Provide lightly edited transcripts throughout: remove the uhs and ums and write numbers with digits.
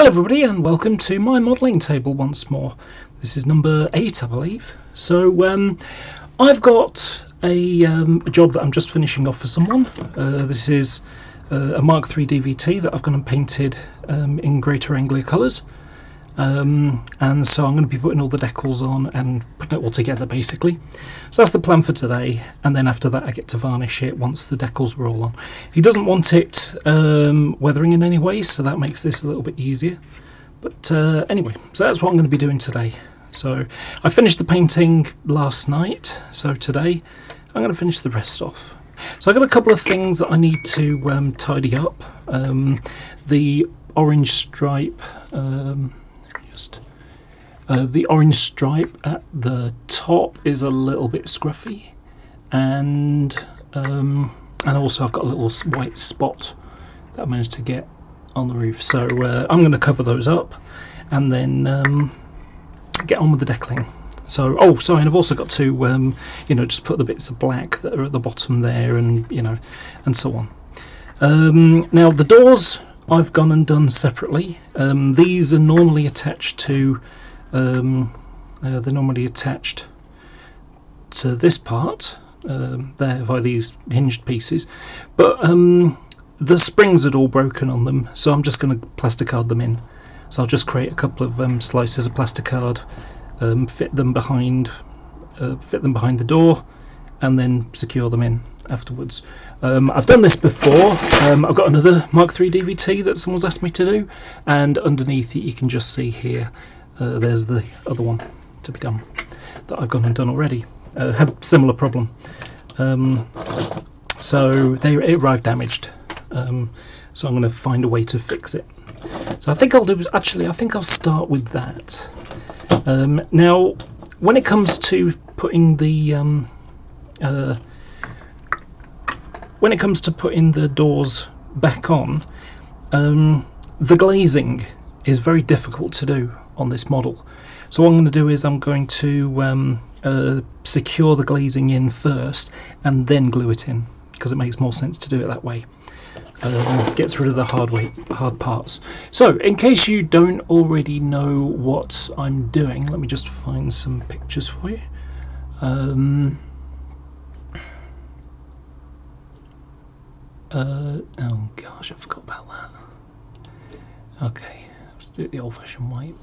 Hello everybody and welcome to my modelling table once more. This is number 8 I believe. So I've got a job that I'm just finishing off for someone. This is a Mark III DVT that I've gone and painted in Greater Anglia colours. And so I'm going to be putting all the decals on and putting it all together basically. So that's the plan for today, and then after that I get to varnish it once the decals are all on. He doesn't want it weathering in any way, so that makes this a little bit easier. But anyway, so that's what I'm going to be doing today. So I finished the painting last night, so today I'm going to finish the rest off. So I've got a couple of things that I need to tidy up. The orange stripe the orange stripe at the top is a little bit scruffy, and also I've got a little white spot that I managed to get on the roof. So I'm going to cover those up and then get on with the decaling. So sorry, and I've also got to just put the bits of black that are at the bottom there, and and so on. Now the doors I've gone and done separately. These are normally attached to this part there by these hinged pieces, but the springs had all broken on them, so I'm just going to plasticard them in. So I'll just create a couple of slices of plasticard, fit them behind the door, and then secure them in afterwards. I've done this before. I've got another Mark III DVT that someone's asked me to do, and underneath it you can just see here there's the other one to be done that I've gone and done already. Had a similar problem, so it arrived damaged, so I'm going to find a way to fix it. So I think I'll start with that. Now when it comes to putting the doors back on, the glazing is very difficult to do on this model. So what I'm going to do is I'm going to secure the glazing in first and then glue it in, because it makes more sense to do it that way. Gets rid of the hard parts. So in case you don't already know what I'm doing, let me just find some pictures for you. Oh gosh, I forgot about that. Okay, let's do it the old-fashioned way.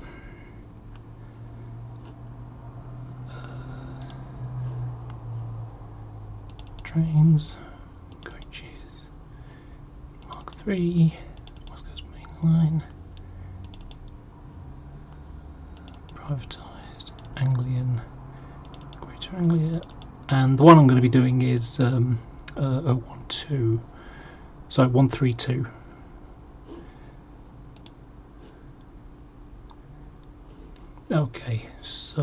Trains, coaches, Mark III, West Coast Main Line, privatised, Anglian, Greater Anglia, and the one I'm going to be doing is 132. Okay, so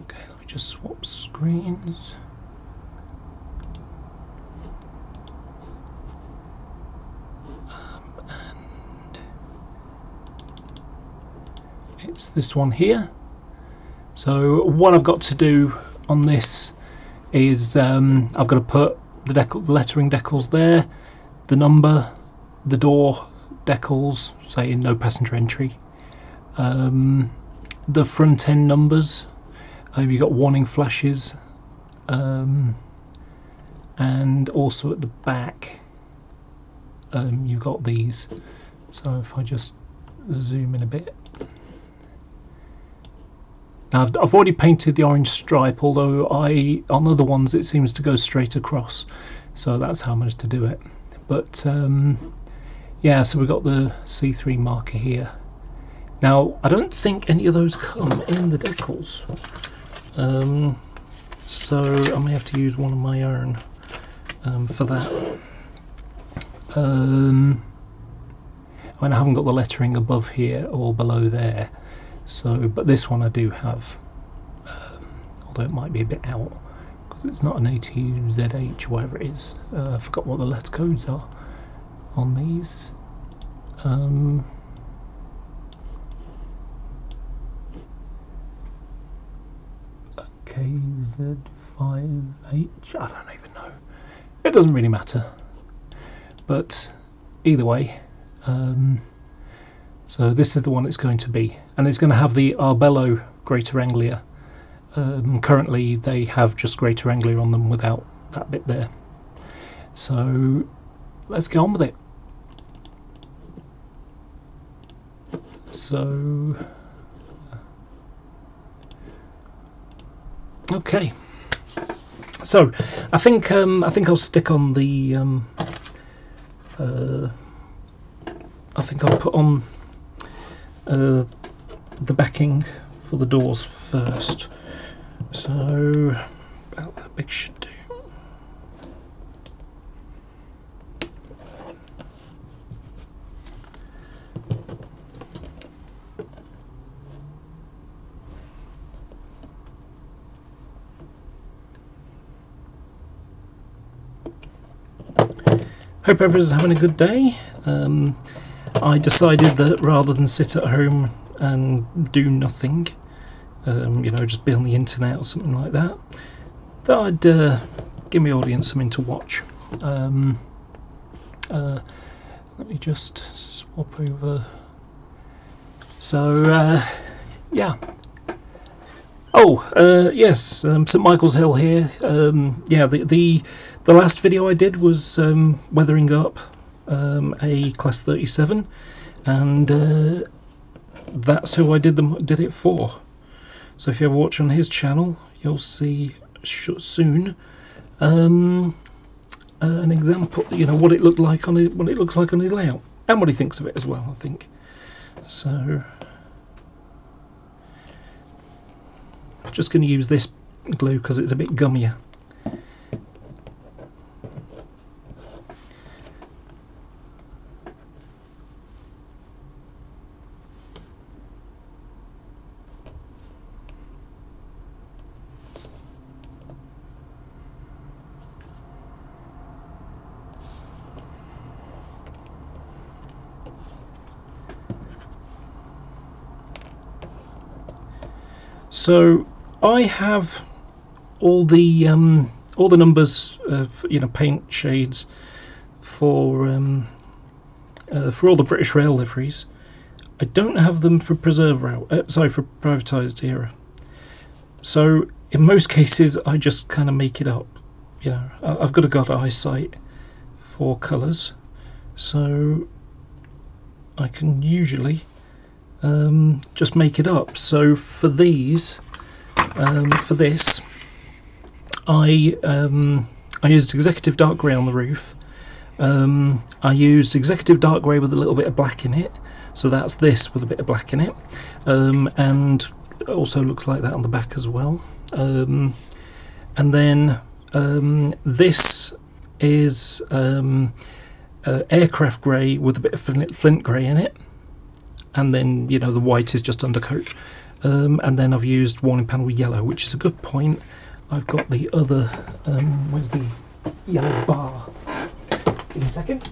okay, let me just swap screens. And it's this one here. So what I've got to do on this is I've got to put the lettering decals there, the number, the door decals saying no passenger entry, the front end numbers, you've got warning flashes, and also at the back you've got these. So if I just zoom in a bit. Now I've already painted the orange stripe, although on other ones it seems to go straight across, so that's how I managed to do it. But yeah, so we've got the C3 marker here. Now I don't think any of those come in the decals, so I may have to use one of my own for that. I haven't got the lettering above here or below there. So, but this one I do have, although it might be a bit out because it's not an ATZH, whatever it is. I forgot what the letter codes are on these. Okay, Z5H, I don't even know. It doesn't really matter. But either way, so this is the one it's going to be, and it's going to have the Arbello Greater Anglia. Currently they have just Greater Anglia on them without that bit there. So let's get on with it. So okay, so I think I'll stick on the I think I'll put on the backing for the doors first. So about that big should do. Hope everyone's having a good day. I decided that rather than sit at home and do nothing, you know, just be on the internet or something like that, that I'd give my audience something to watch. Let me just swap over. So yeah. Oh yes, St Michael's Hill here. Yeah, the last video I did was weathering up a Class 37, and that's who I did it for. So if you ever watch on his channel, you'll see soon an example. You know what it looked like on what it looks like on his layout, and what he thinks of it as well, I think. So just going to use this glue because it's a bit gummier. So I have all the numbers of, you know, paint shades for all the British Rail liveries. I don't have them for Preserve Rail. Sorry, for privatised era. So in most cases, I just kind of make it up. You know, I've got a good eyesight for colours, so I can usually just make it up. So for these, for this, I used Executive Dark Grey on the roof. I used Executive Dark Grey with a little bit of black in it, so that's this with a bit of black in it, and it also looks like that on the back as well. And then this is Aircraft Grey with a bit of Flint Grey in it, and then, you know, the white is just undercoat. And then I've used Warning Panel Yellow, which is a good point. I've got the other, where's the yellow bar? Give me a second.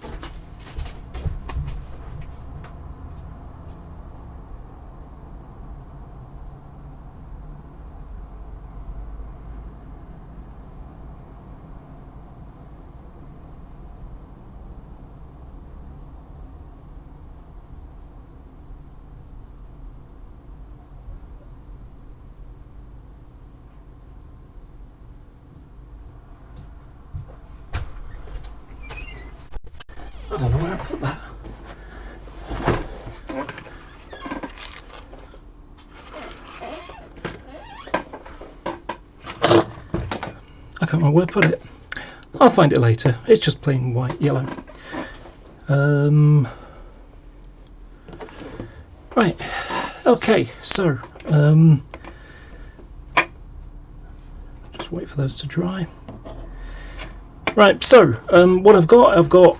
I don't know where I put that. I can't remember where I put it. I'll find it later. It's just plain white, yellow. Right. Okay. So just wait for those to dry. Right. So what I've got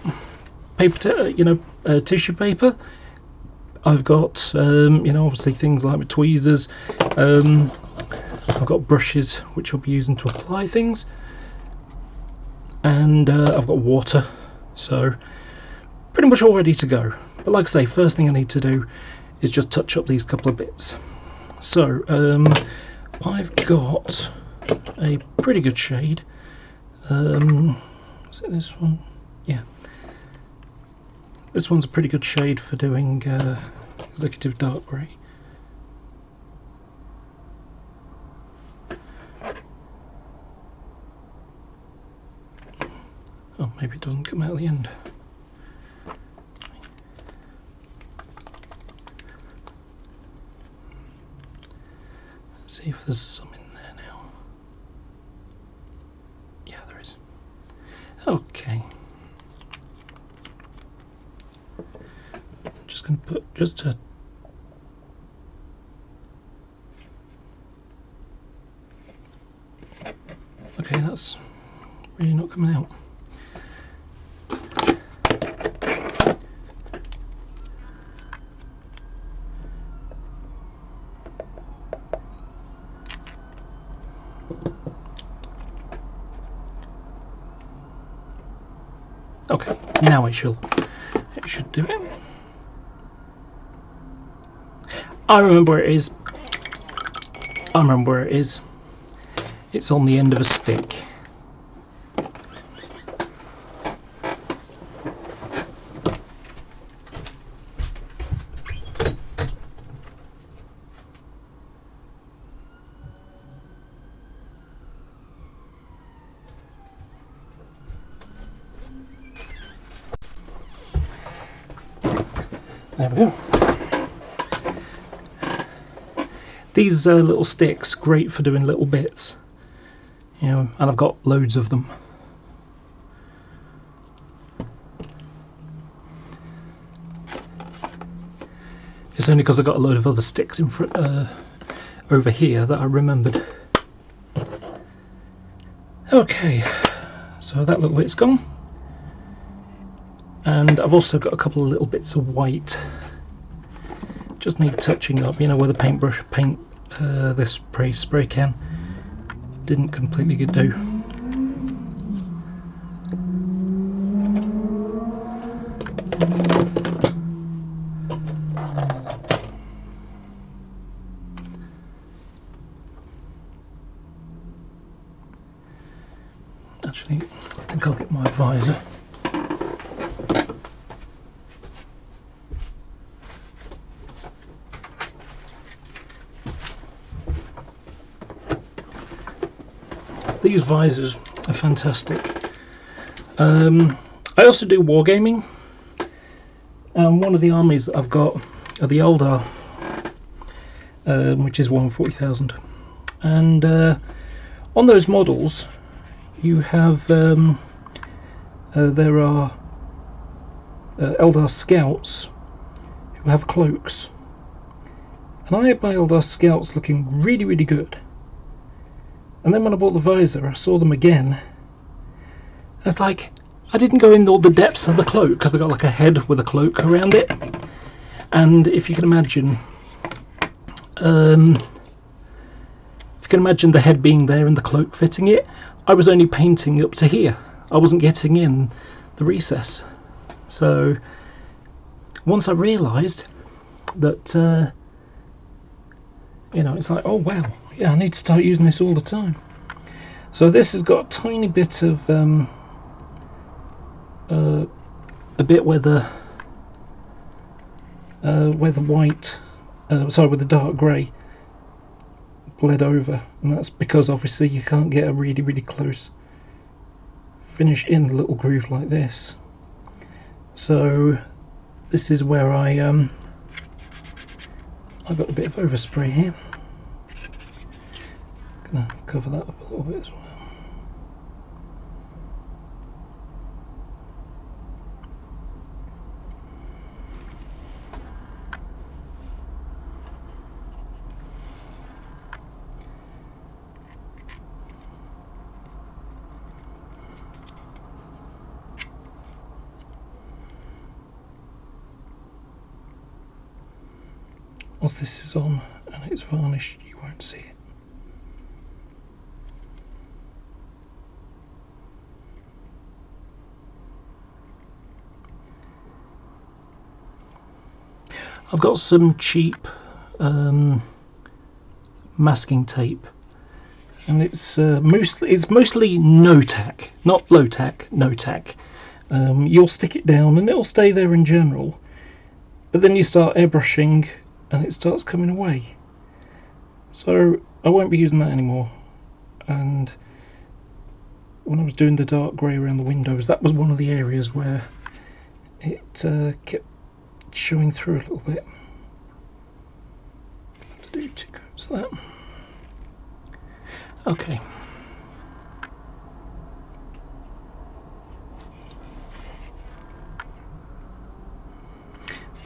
paper, you know, tissue paper. I've got, you know, obviously things like tweezers. I've got brushes which I'll be using to apply things, and I've got water. So pretty much all ready to go. But like I say, first thing I need to do is just touch up these couple of bits. So I've got a pretty good shade. Is it this one? Yeah. This one's a pretty good shade for doing executive dark grey. Oh, maybe it doesn't come out at the end. Let's see if there's some in there now. Yeah, there is. Okay. I'm just going to put just a okay, that's really not coming out. Okay, now it should do it. I remember where it is. I remember where it is. It's on the end of a stick. There we go. These little sticks, great for doing little bits, you know, and I've got loads of them. It's only because I've got a load of other sticks in front, over here, that I remembered. Okay, so that little bit's gone. And I've also got a couple of little bits of white. Just need touching up, you know, where the paintbrush paint this spray can didn't completely do. Actually, I think I'll get my visor. These visors are fantastic. I also do wargaming, and one of the armies that I've got are the Eldar, which is 140,000, and on those models you have there are Eldar scouts who have cloaks, and I had my Eldar scouts looking really good. And then when I bought the visor, I saw them again. It's like, I didn't go in all the depths of the cloak, because they've got like a head with a cloak around it. And if you can imagine, the head being there and the cloak fitting it, I was only painting up to here. I wasn't getting in the recess. So, once I realised that, you know, it's like, oh wow. Yeah, I need to start using this all the time. So this has got a tiny bit of a bit where the white, sorry, with the dark grey bled over, and that's because obviously you can't get a really close finish in a little groove like this. So this is where I got a bit of overspray here. Gonna cover that up a little bit as well. Once this is on and it's varnished, you won't see it. I've got some cheap masking tape and it's mostly no tack, not low tack, no tack. You'll stick it down and it'll stay there in general, but then you start airbrushing and it starts coming away. So I won't be using that anymore. And when I was doing the dark grey around the windows, that was one of the areas where it kept showing through a little bit. To do 2 coats of that. Okay.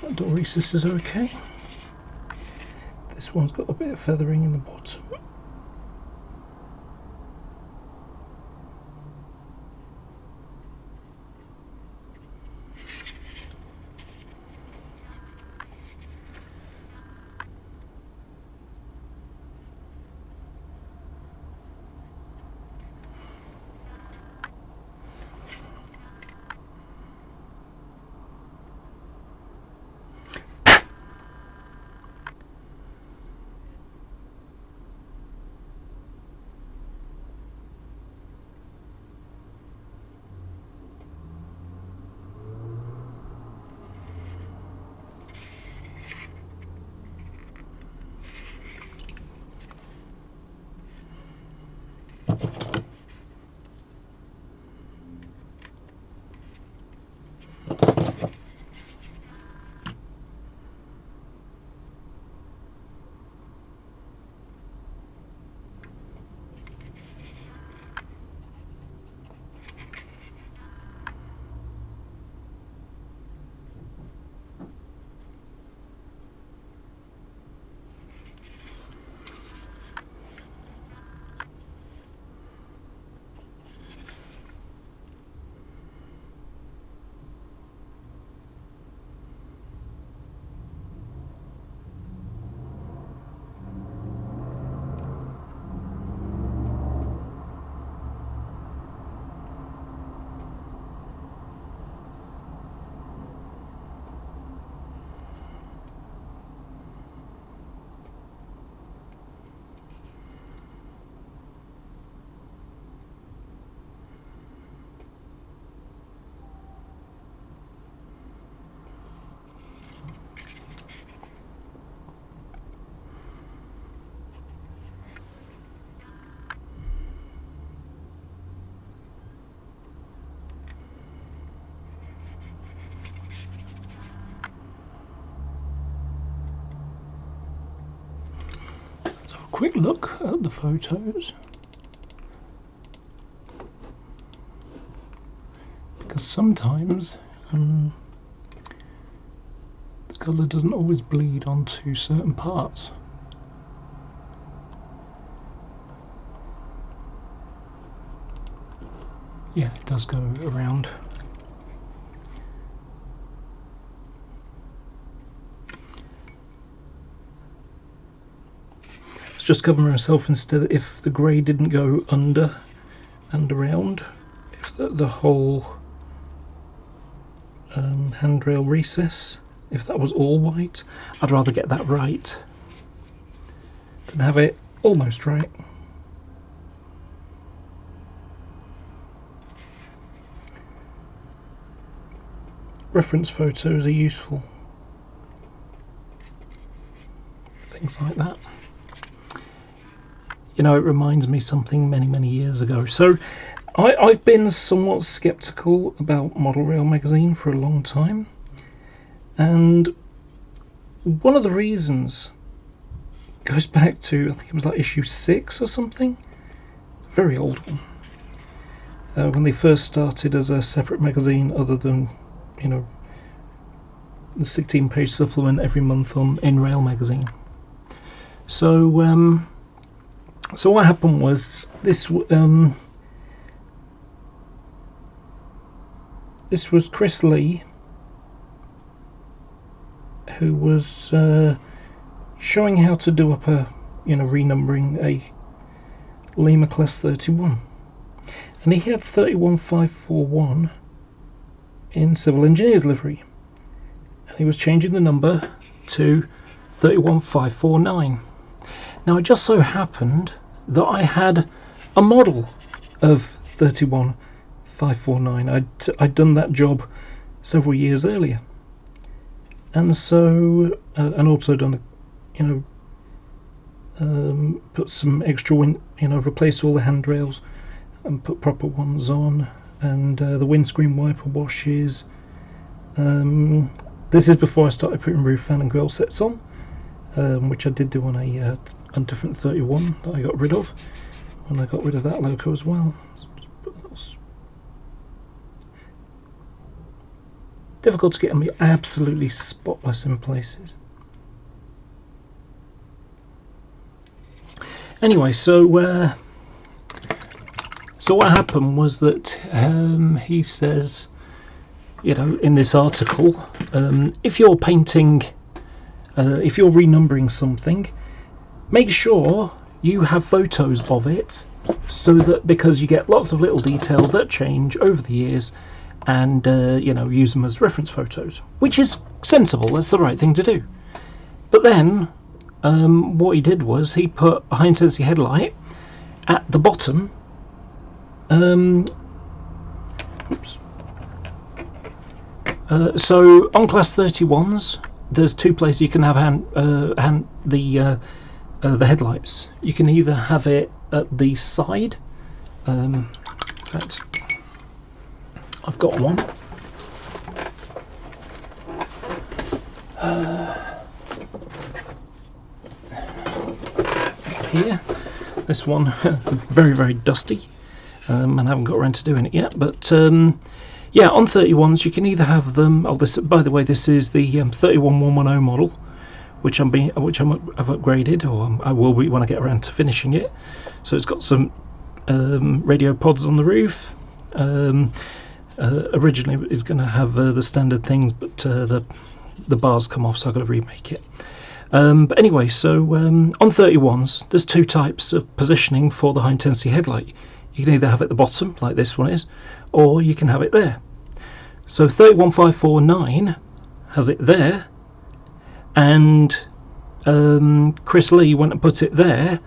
That door recess is okay. This one's got a bit of feathering in the bottom. Quick look at the photos, because sometimes the colour doesn't always bleed onto certain parts. Yeah, it does go around. Just covering myself instead, if the grey didn't go under and around, if the whole handrail recess, if that was all white, I'd rather get that right than have it almost right. Reference photos are useful, things like that. You know, it reminds me something many years ago. So I've been somewhat skeptical about Model Rail magazine for a long time, and one of the reasons goes back to, I think it was like issue 6 or something, very old one, when they first started as a separate magazine other than, you know, the 16-page supplement every month on In Rail magazine. So so what happened was this was Chris Lee, who was showing how to do up a, you know, renumbering a Lima Class 31, and he had 31541 in Civil Engineers livery, and he was changing the number to 31549. Now it just so happened that I had a model of 31549. I'd done that job several years earlier, and so and also done, put some extra replaced all the handrails and put proper ones on, and the windscreen wiper washes. This is before I started putting roof fan and grill sets on, which I did do on a different 31 that I got rid of when I got rid of that loco as well. Difficult to get them absolutely spotless in places. Anyway, so what happened was that he says, in this article, if you're painting, if you're renumbering something, make sure you have photos of it, so that, because you get lots of little details that change over the years, and use them as reference photos, which is sensible. That's the right thing to do. But then what he did was he put a high intensity headlight at the bottom. So on class 31s, there's two places you can have the headlights. You can either have it at the side. In fact, I've got one. Here, this one, very, very dusty, and I haven't got around to doing it yet. But yeah, on 31s you can either have them. Oh, this, by the way, this is the 31110 model, which I've upgraded, or I will be when I get around to finishing it. So it's got some radio pods on the roof. Originally it was going to have the standard things, but the bars come off, so I've got to remake it. But anyway, so on 31s there's two types of positioning for the high intensity headlight. You can either have it at the bottom, like this one is, or you can have it there. So 31549 has it there, and Chris Lee went and put it there,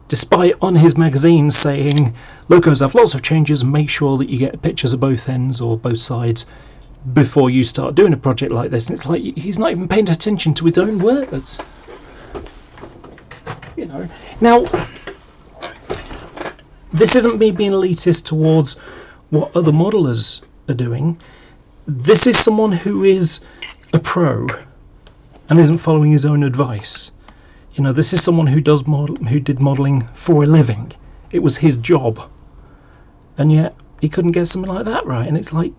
despite on his magazine saying locos have lots of changes and make sure that you get pictures of both ends or both sides before you start doing a project like this. And it's like he's not even paying attention to his own words. Now this isn't me being elitist towards what other modelers are doing. This is someone who is a pro and isn't following his own advice. This is someone who did modelling for a living. It was his job, and yet he couldn't get something like that right. And it's like,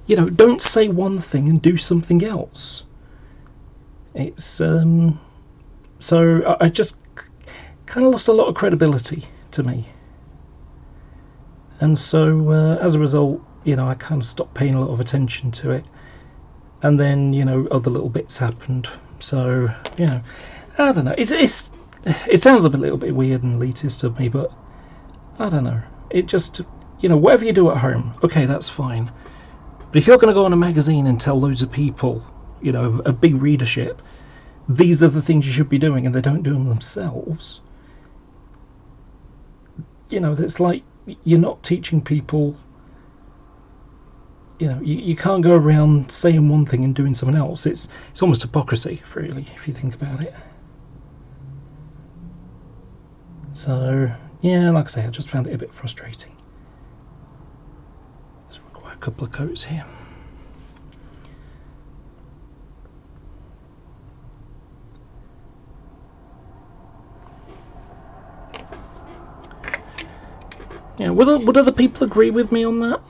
don't say one thing and do something else. It's so I just kind of lost a lot of credibility to me, and so as a result, I kind of stopped paying a lot of attention to it. And then other little bits happened. So I don't know. It sounds a little bit weird and elitist of me, but I don't know. It just, whatever you do at home, okay, that's fine. But if you're going to go on a magazine and tell loads of people, a big readership, these are the things you should be doing, and they don't do them themselves, it's like you're not teaching people. You can't go around saying one thing and doing something else. It's almost hypocrisy, really, if you think about it. So yeah, like I say, I just found it a bit frustrating. Let's require a couple of coats here. Yeah, would other people agree with me on that?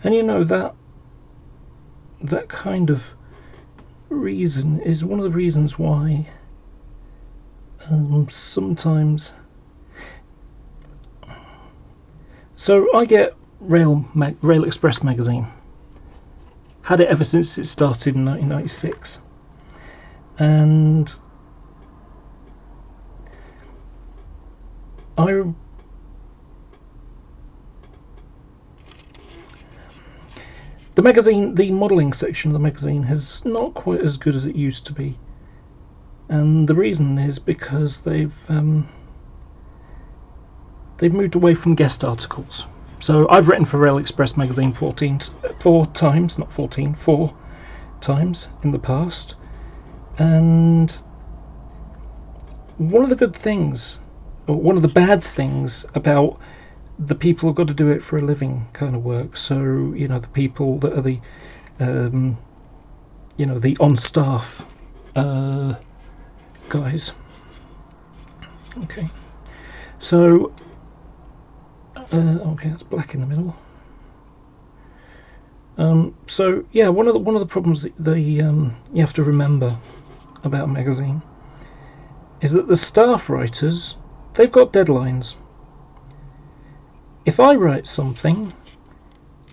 And you know, that kind of reason is one of the reasons why sometimes. So I get Rail Express magazine. Had it ever since it started in 1996, and the magazine, the modelling section of the magazine, is not quite as good as it used to be, and the reason is because they've moved away from guest articles. So I've written for Rail Express magazine 4 times in the past, and one of the good things, or one of the bad things about the people who've got to do it for a living kind of work, so you know, the people that are the you know, the on staff guys. Okay, so okay, that's black in the middle. So yeah, one of the problems that you have to remember about a magazine is that the staff writers, they've got deadlines. If I write something,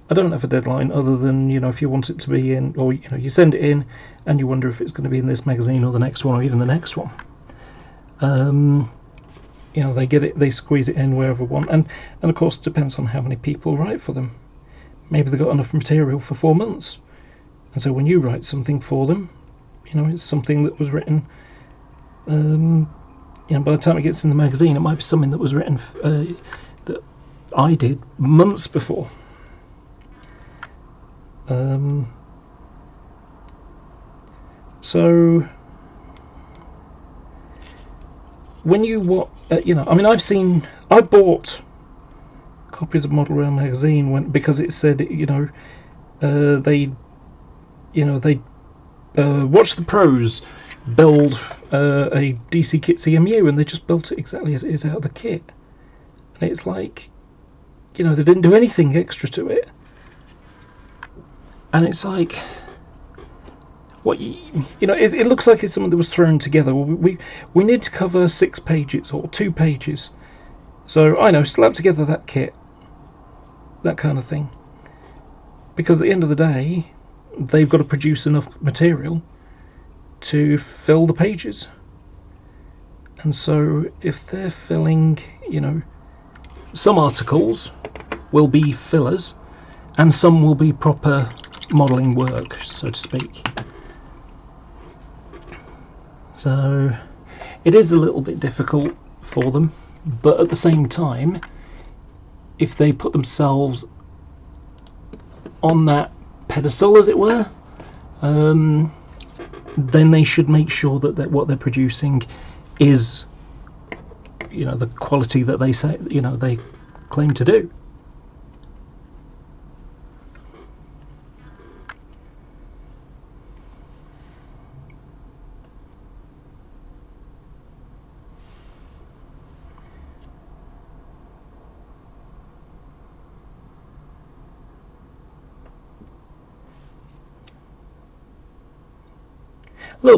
I don't have a deadline other than, you know, if you want it to be in, or you know, you send it in and you wonder if it's going to be in this magazine or the next one or even the next one. You know, they get it, they squeeze it in wherever they want, and of course it depends on how many people write for them. Maybe they've got enough material for 4 months, and so when you write something for them, you know, it's something that was written, you know, by the time it gets in the magazine, it might be something that was written that I did months before. So when you you know, I mean, I bought copies of Model Rail magazine because it said, you know, they watch the pros build a DC Kits EMU, and they just built it exactly as it is out of the kit, and it's like, you know, they didn't do anything extra to it, and it's like, what, you know, it looks like it's something that was thrown together. We need to cover 6 pages or 2 pages, so I know, slap together that kit, that kind of thing, because at the end of the day they've got to produce enough material to fill the pages, and so if they're filling, you know, some articles will be fillers and some will be proper modelling work, so to speak. So it is a little bit difficult for them, but at the same time, if they put themselves on that pedestal, as it were, then they should make sure that what they're producing is, you know, the quality that they say, you know, they claim to do.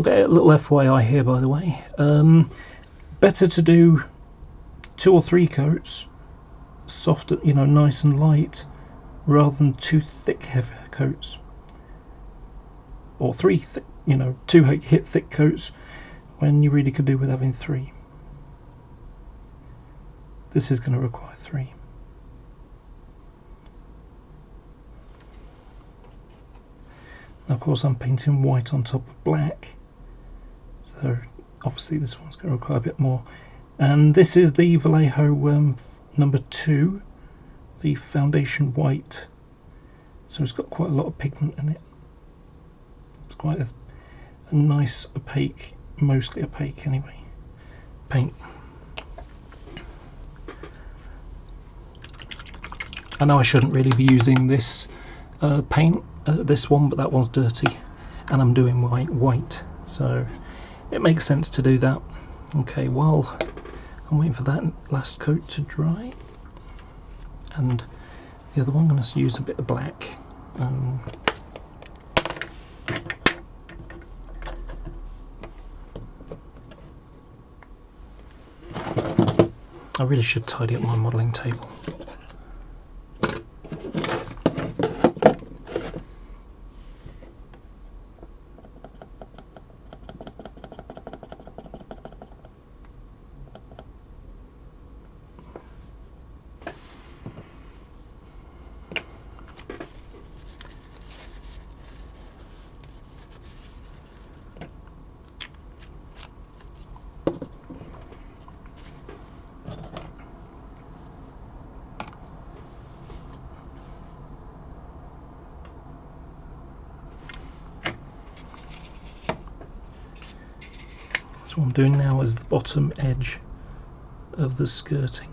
A little FYI here, by the way. Better to do 2 or 3 coats, soft, you know, nice and light, rather than 2 thick, heavy coats, or 3 thick, you know, 2 hit thick coats when you really could do with having 3. This is going to require 3. Now, of course, I'm painting white on top of black, so obviously this one's going to require a bit more. And this is the Vallejo number 2, the foundation white, so it's got quite a lot of pigment in it. It's quite a nice opaque, mostly opaque anyway, paint. I know I shouldn't really be using this paint, this one, but that one's dirty and I'm doing white, so it makes sense to do that. Okay, I'm waiting for that last coat to dry, and The other one I'm going to use a bit of black. I really should tidy up my modelling table. So what I'm doing now is the bottom edge of the skirting.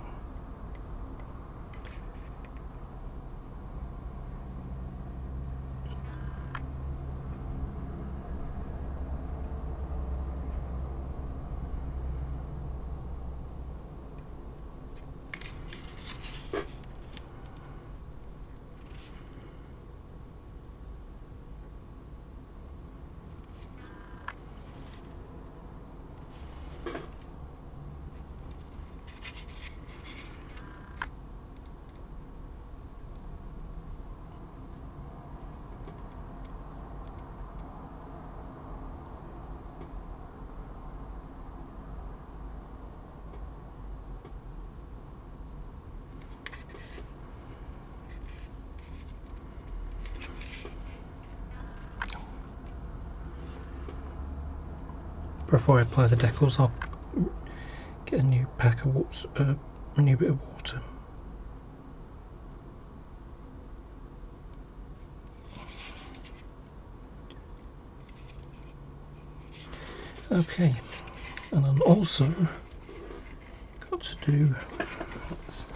Before I apply the decals, I'll get a new pack of a new bit of water. Okay, and I'm also got to do this.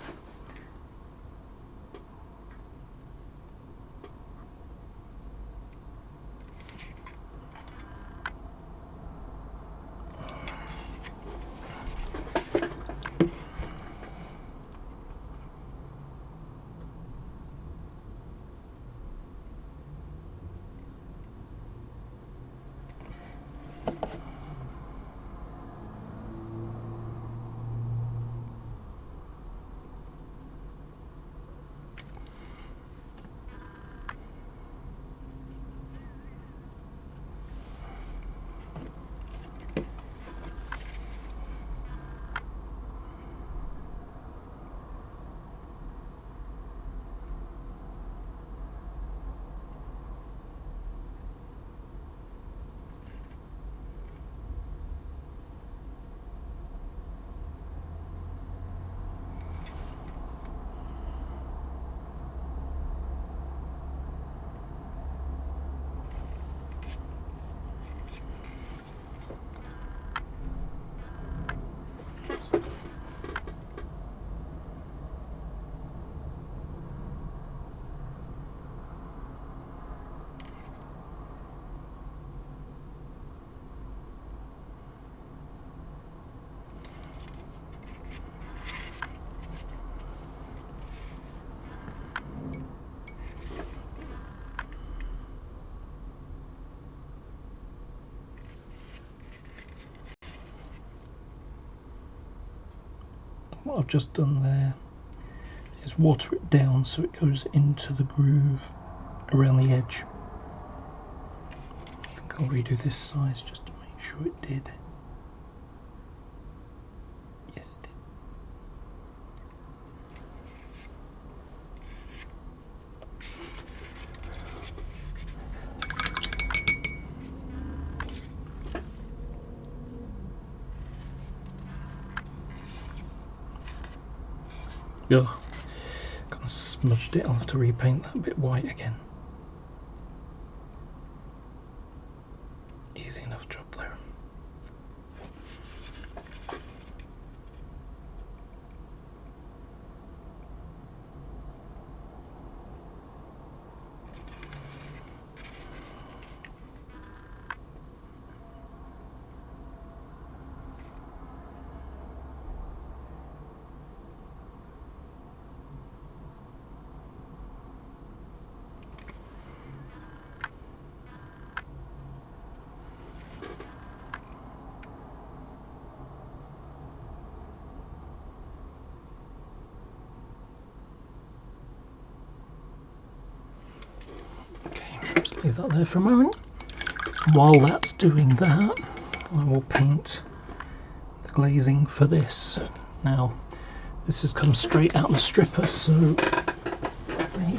What I've just done there is water it down so it goes into the groove around the edge. I think I'll redo this size just to make sure it did. Yeah, it did. Ugh, kind of smudged it. I'll have to repaint that bit white again. Easy enough job there. Just leave that there for a moment. While that's doing that, I will paint the glazing for this. Now, this has come straight out of the stripper, so let me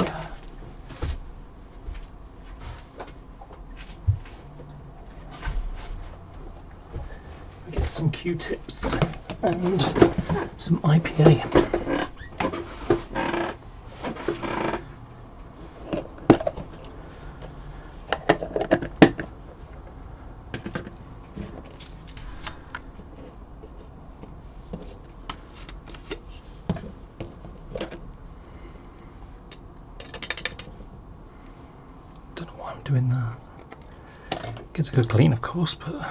get some Q-tips and some IPA. Don't know why I'm doing that. Gets a good clean, of course, but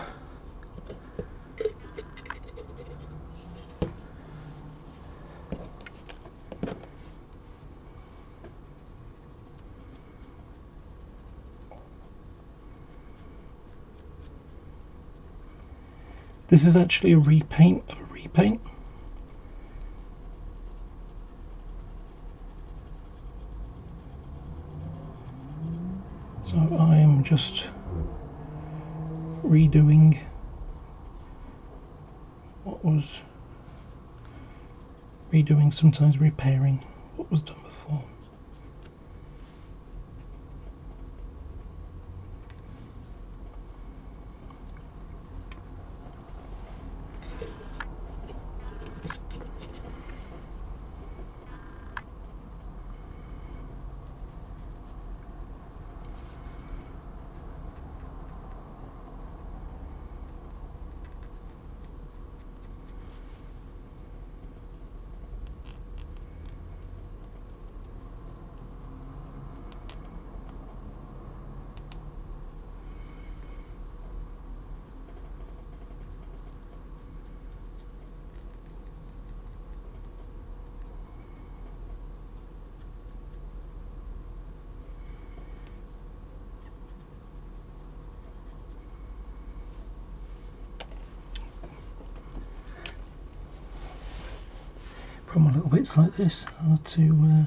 this is actually a repaint of a repaint. So I am just redoing what was sometimes repairing what was done before. Problem with little bits like this, hard to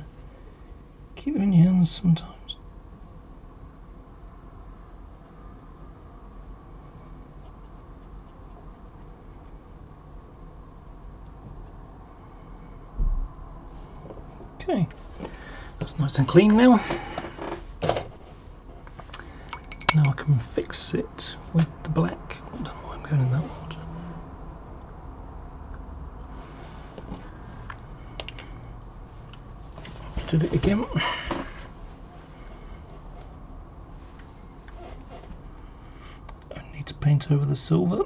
keep them in your hands sometimes. Okay, that's nice and clean now. Now I can fix it with the black. I don't know why I'm going in that water. Did it again. I need to paint over the silver.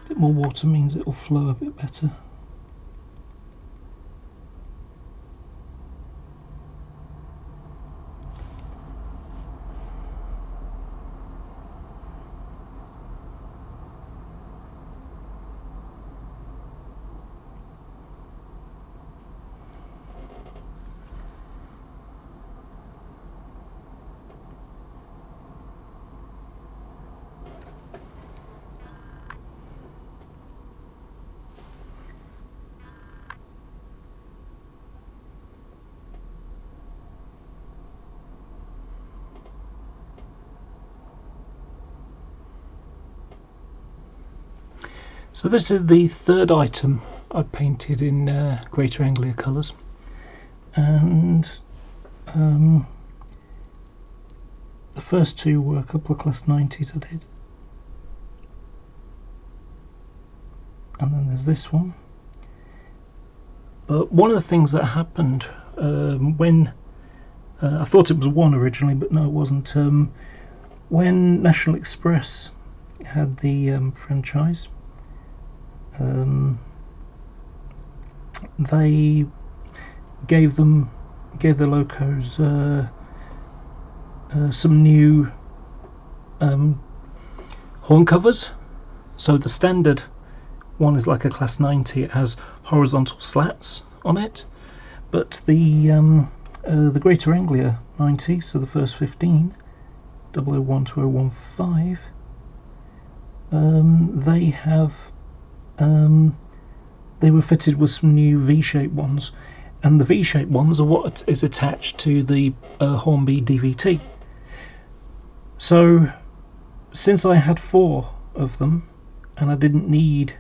A bit more water means it will flow a bit better. So this is the third item I've painted in Greater Anglia colours, and the first two were a couple of class 90s I did, and then there's this one, But one of the things that happened when I thought it was one originally, but no, it wasn't. When National Express had the franchise, they gave the locos some new horn covers. So the standard one is like a Class 90. It has horizontal slats on it, but the Greater Anglia 90, so the first 15, 001 to 015, they were fitted with some new V-shaped ones, and the V-shaped ones are what is attached to the Hornby DVT. So since I had 4 of them and I didn't need,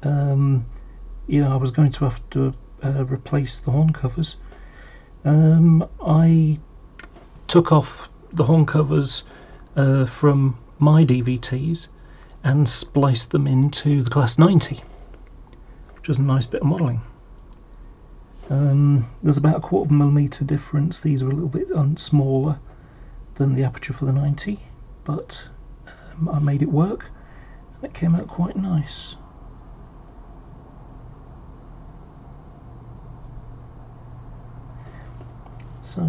I was going to have to replace the horn covers, I took off the horn covers from my DVTs and spliced them into the Class 90, which was a nice bit of modelling. There's about a 1/4 millimetre difference. These are a little bit smaller than the aperture for the 90, but I made it work and it came out quite nice. So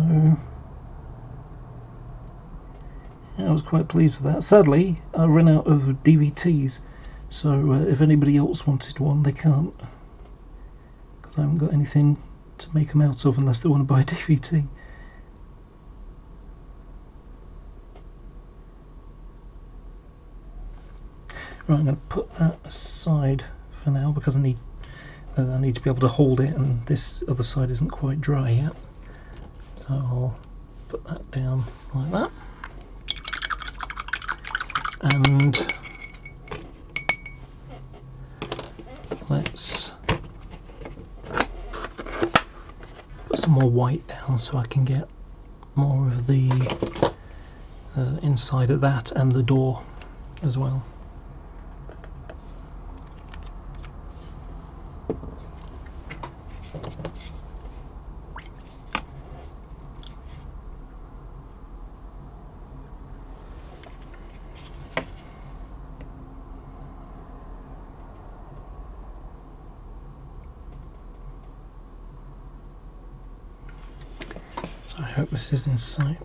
yeah, I was quite pleased with that. Sadly, I ran out of DVTs, so if anybody else wanted one, they can't, because I haven't got anything to make them out of unless they want to buy a DVT. Right, I'm going to put that aside for now because I need to be able to hold it, and this other side isn't quite dry yet. So I'll put that down like that, and let's put some more white down so I can get more of the inside of that and the door as well. I hope this is in sight.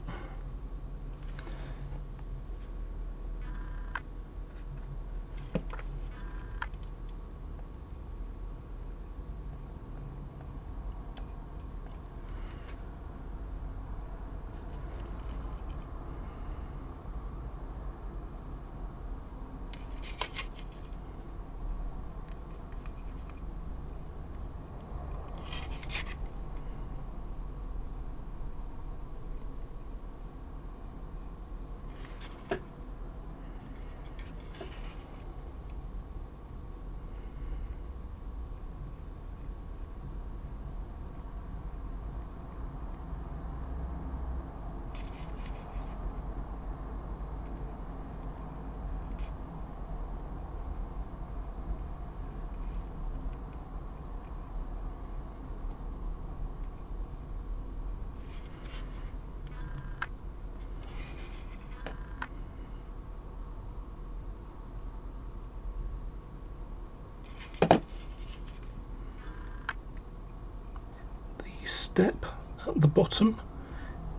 Step at the bottom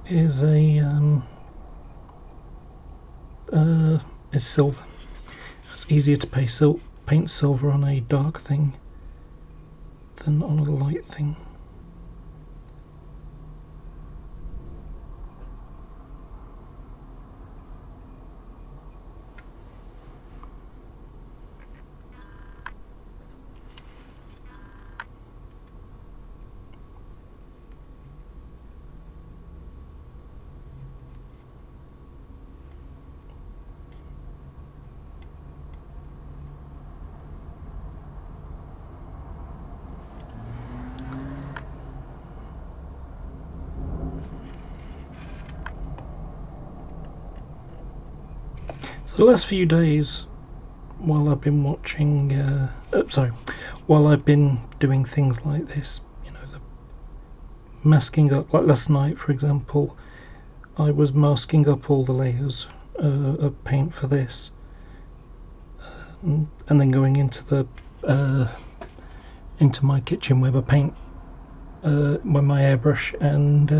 is is silver. It's easier to paint silver on a dark thing than on a light thing. So the last few days, while I've been watching, while I've been doing things like this, masking up, like last night for example, I was masking up all the layers of paint for this, and then going into the into my kitchen with a paint with my airbrush, and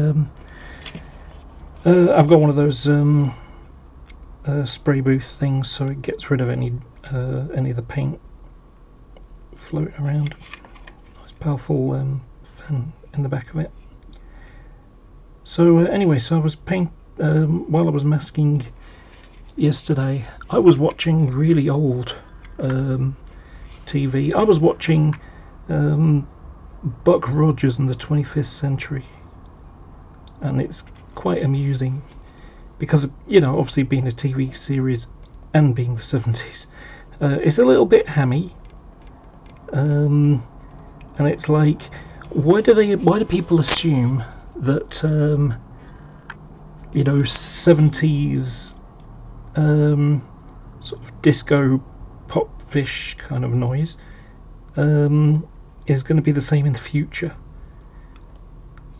I've got one of those spray booth things, so it gets rid of any of the paint floating around. Nice powerful fan in the back of it. So anyway, so I was while I was masking yesterday, I was watching really old TV. I was watching Buck Rogers in the 25th century, and it's quite amusing because, you know, obviously being a TV series and being the 70s, it's a little bit hammy, and it's like, why do people assume that you know, 70s sort of disco pop-ish kind of noise is going to be the same in the future?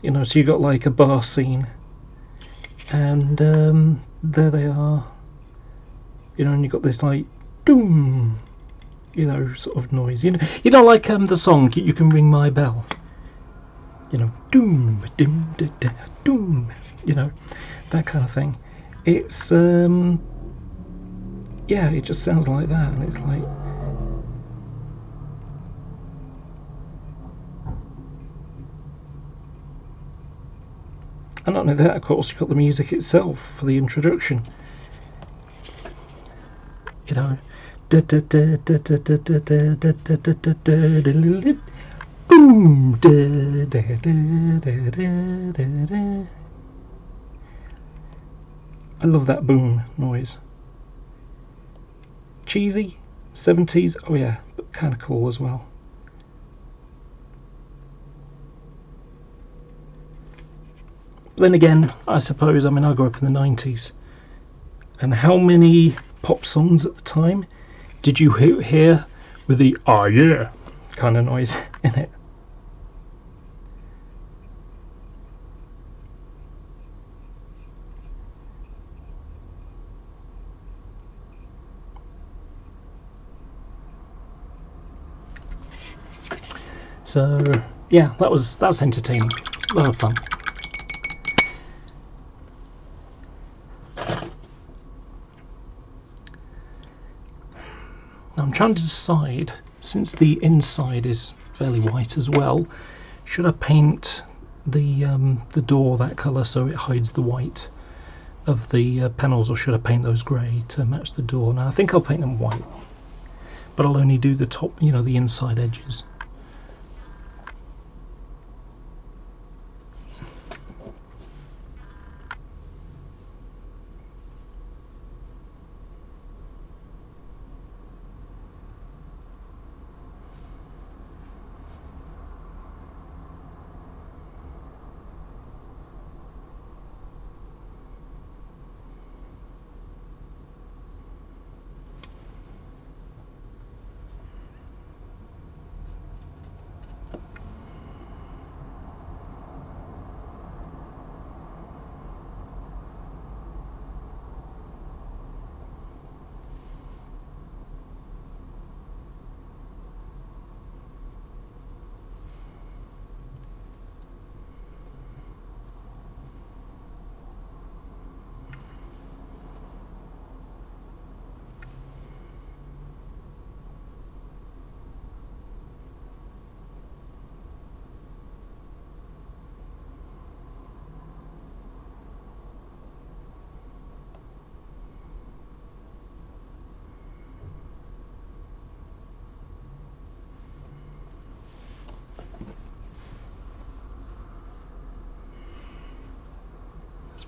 You know, so you got like a bar scene, and there they are, you know, and you got this like doom, you know, sort of noise. You know, like the song "You Can Ring My Bell." You know, doom, doom, da, da, doom. You know, that kind of thing. It's yeah, it just sounds like that, and it's like, and not only that, of course, you've got the music itself for the introduction. You know, da da da da da da da da da da da da da. Boom! Da, da, da, da, da, da, da. I love that boom noise. Cheesy, 70s, oh yeah, but kind of cool as well. But then again, I suppose, I mean, I grew up in the 90s, and how many pop songs at the time did you hear with the "ah yeah" kind of noise in it? So yeah, that's entertaining, a lot of fun. Now I'm trying to decide, since the inside is fairly white as well, should I paint the door that colour so it hides the white of the panels, or should I paint those grey to match the door? Now I think I'll paint them white, but I'll only do the top, you know, the inside edges.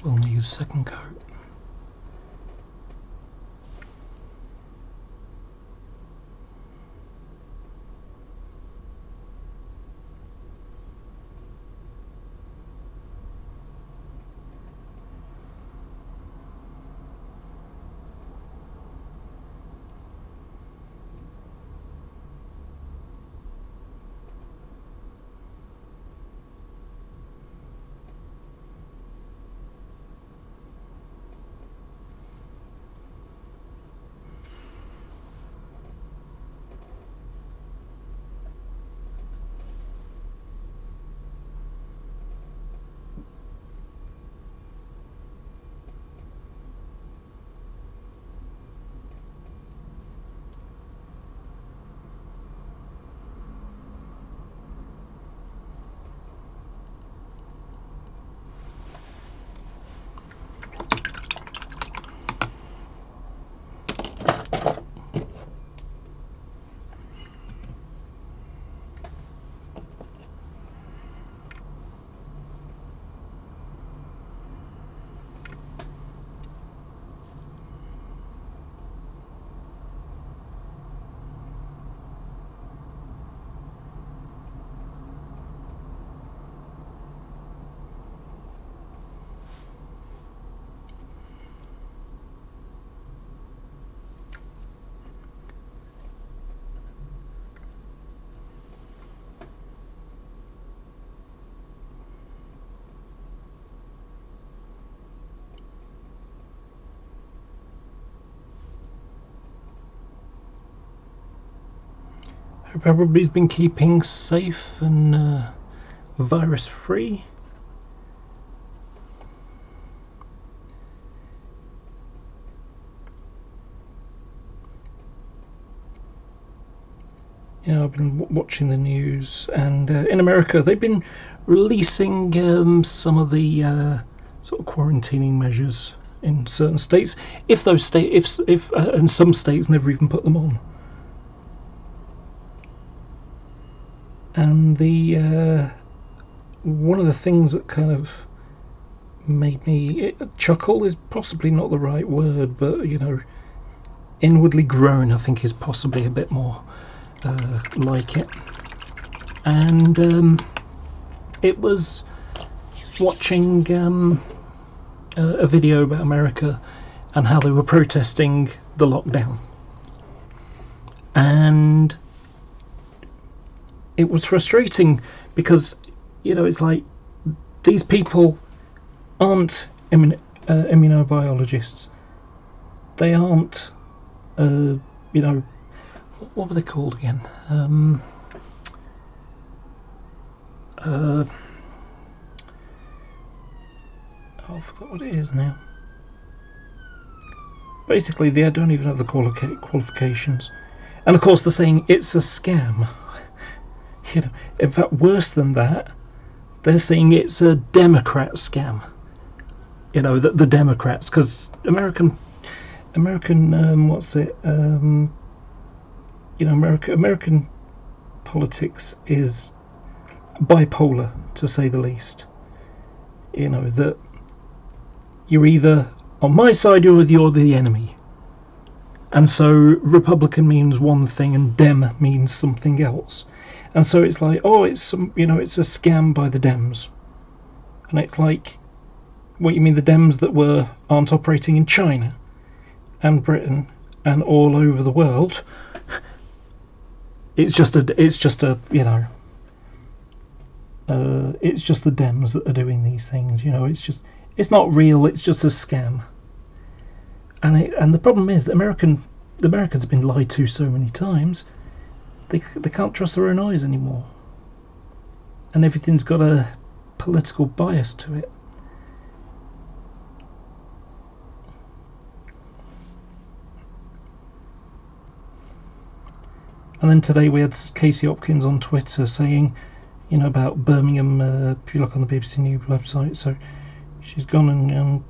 We'll need a second coat. probably been keeping safe and virus free. Yeah, I've been watching the news, and in America they've been releasing some of the sort of quarantining measures in certain states. If those states, if and some states never even put them on. And the one of the things that kind of made me chuckle is possibly not the right word, but you know, inwardly groan, I think, is possibly a bit more like it. And it was watching a video about America and how they were protesting the lockdown, and it was frustrating because, you know, it's like these people aren't immunobiologists. They aren't you know, what were they called again? Oh, I forgot what it is now. Basically, they don't even have the qualifications. And of course, they're saying it's a scam. You know, in fact, worse than that, they're saying it's a Democrat scam. You know, the Democrats, because American, what's it? You know, American politics is bipolar, to say the least. You know, that you're either on my side or you're the enemy. And so Republican means one thing and Dem means something else. And so it's like, oh, it's some, you know, it's a scam by the Dems. And it's like, what, you mean the Dems that aren't operating in China and Britain and all over the world? It's just a you know, it's just the Dems that are doing these things. You know, it's not real. It's just a scam. And the problem is that the Americans have been lied to so many times. They can't trust their own eyes anymore. And everything's got a political bias to it. And then today we had Casey Hopkins on Twitter saying, you know, about Birmingham, if you look on the BBC News website, so she's gone and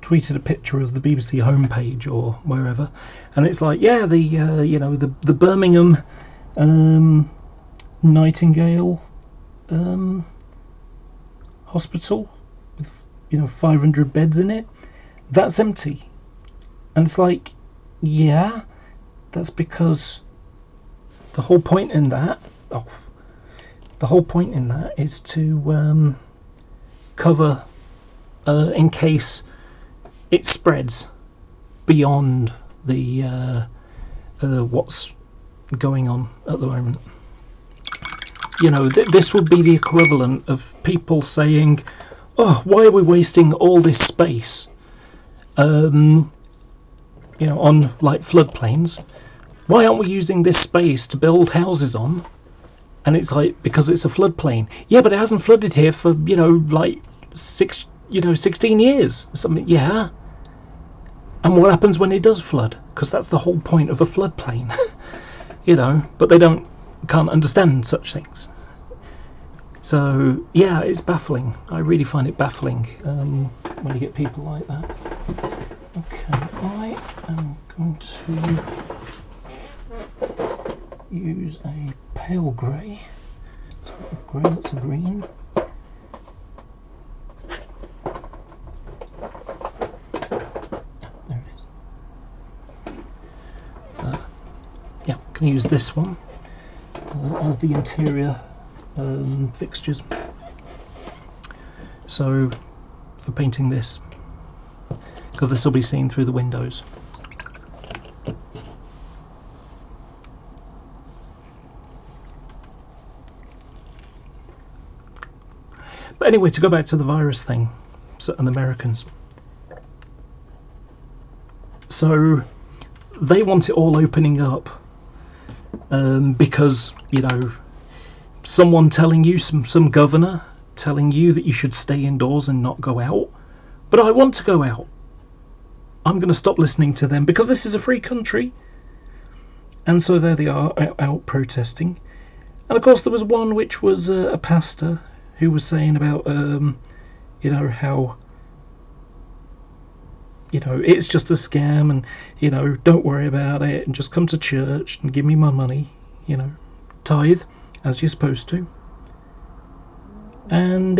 tweeted a picture of the BBC homepage or wherever, and it's like, yeah, the you know, the Birmingham Nightingale hospital with, you know, 500 beds in it, that's empty. And it's like, yeah, that's because the whole point in that is to cover in case it spreads beyond the what's going on at the moment. You know, this would be the equivalent of people saying, oh, why are we wasting all this space you know, on like floodplains? Why aren't we using this space to build houses on? And it's like, because it's a floodplain. Yeah, but it hasn't flooded here for, you know, like 16 years or something. Yeah. And what happens when it does flood? Because that's the whole point of a floodplain. You know, but they can't understand such things. So yeah, it's baffling. I really find it baffling when you get people like that. Okay, I am going to use a pale grey. It's not a grey, that's a green. There it is. Yeah, I'm going to use this one as the interior fixtures. So for painting this, because this will be seen through the windows. But anyway, to go back to the virus thing and the Americans. So they want it all opening up because, you know, someone telling you, some governor telling you that you should stay indoors and not go out. But I want to go out. I'm going to stop listening to them because this is a free country. And so there they are, out protesting. And of course there was one which was a pastor who was saying about, you know, how, you know, it's just a scam and, you know, don't worry about it and just come to church and give me my money, you know, tithe as you're supposed to. And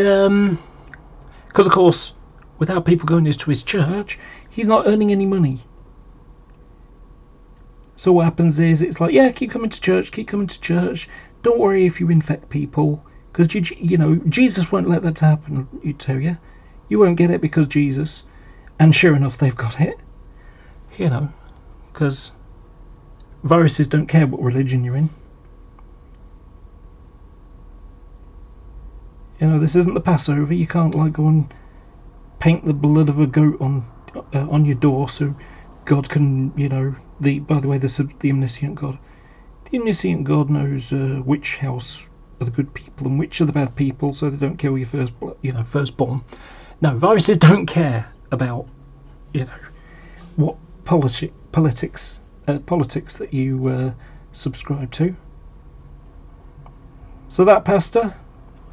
because of course without people going to his church he's not earning any money. So what happens is it's like, yeah, keep coming to church, don't worry if you infect people, because you know Jesus won't let that happen. You tell you won't get it because Jesus. And sure enough they've got it, you know, because viruses don't care what religion you're in. You know, this isn't the Passover. You can't like go and paint the blood of a goat on your door so God can, you know, by the way, the omniscient God. The omniscient God knows which house are the good people and which are the bad people, so they don't kill your firstborn. No, viruses don't care about, you know, what politics that you subscribe to. So that pastor,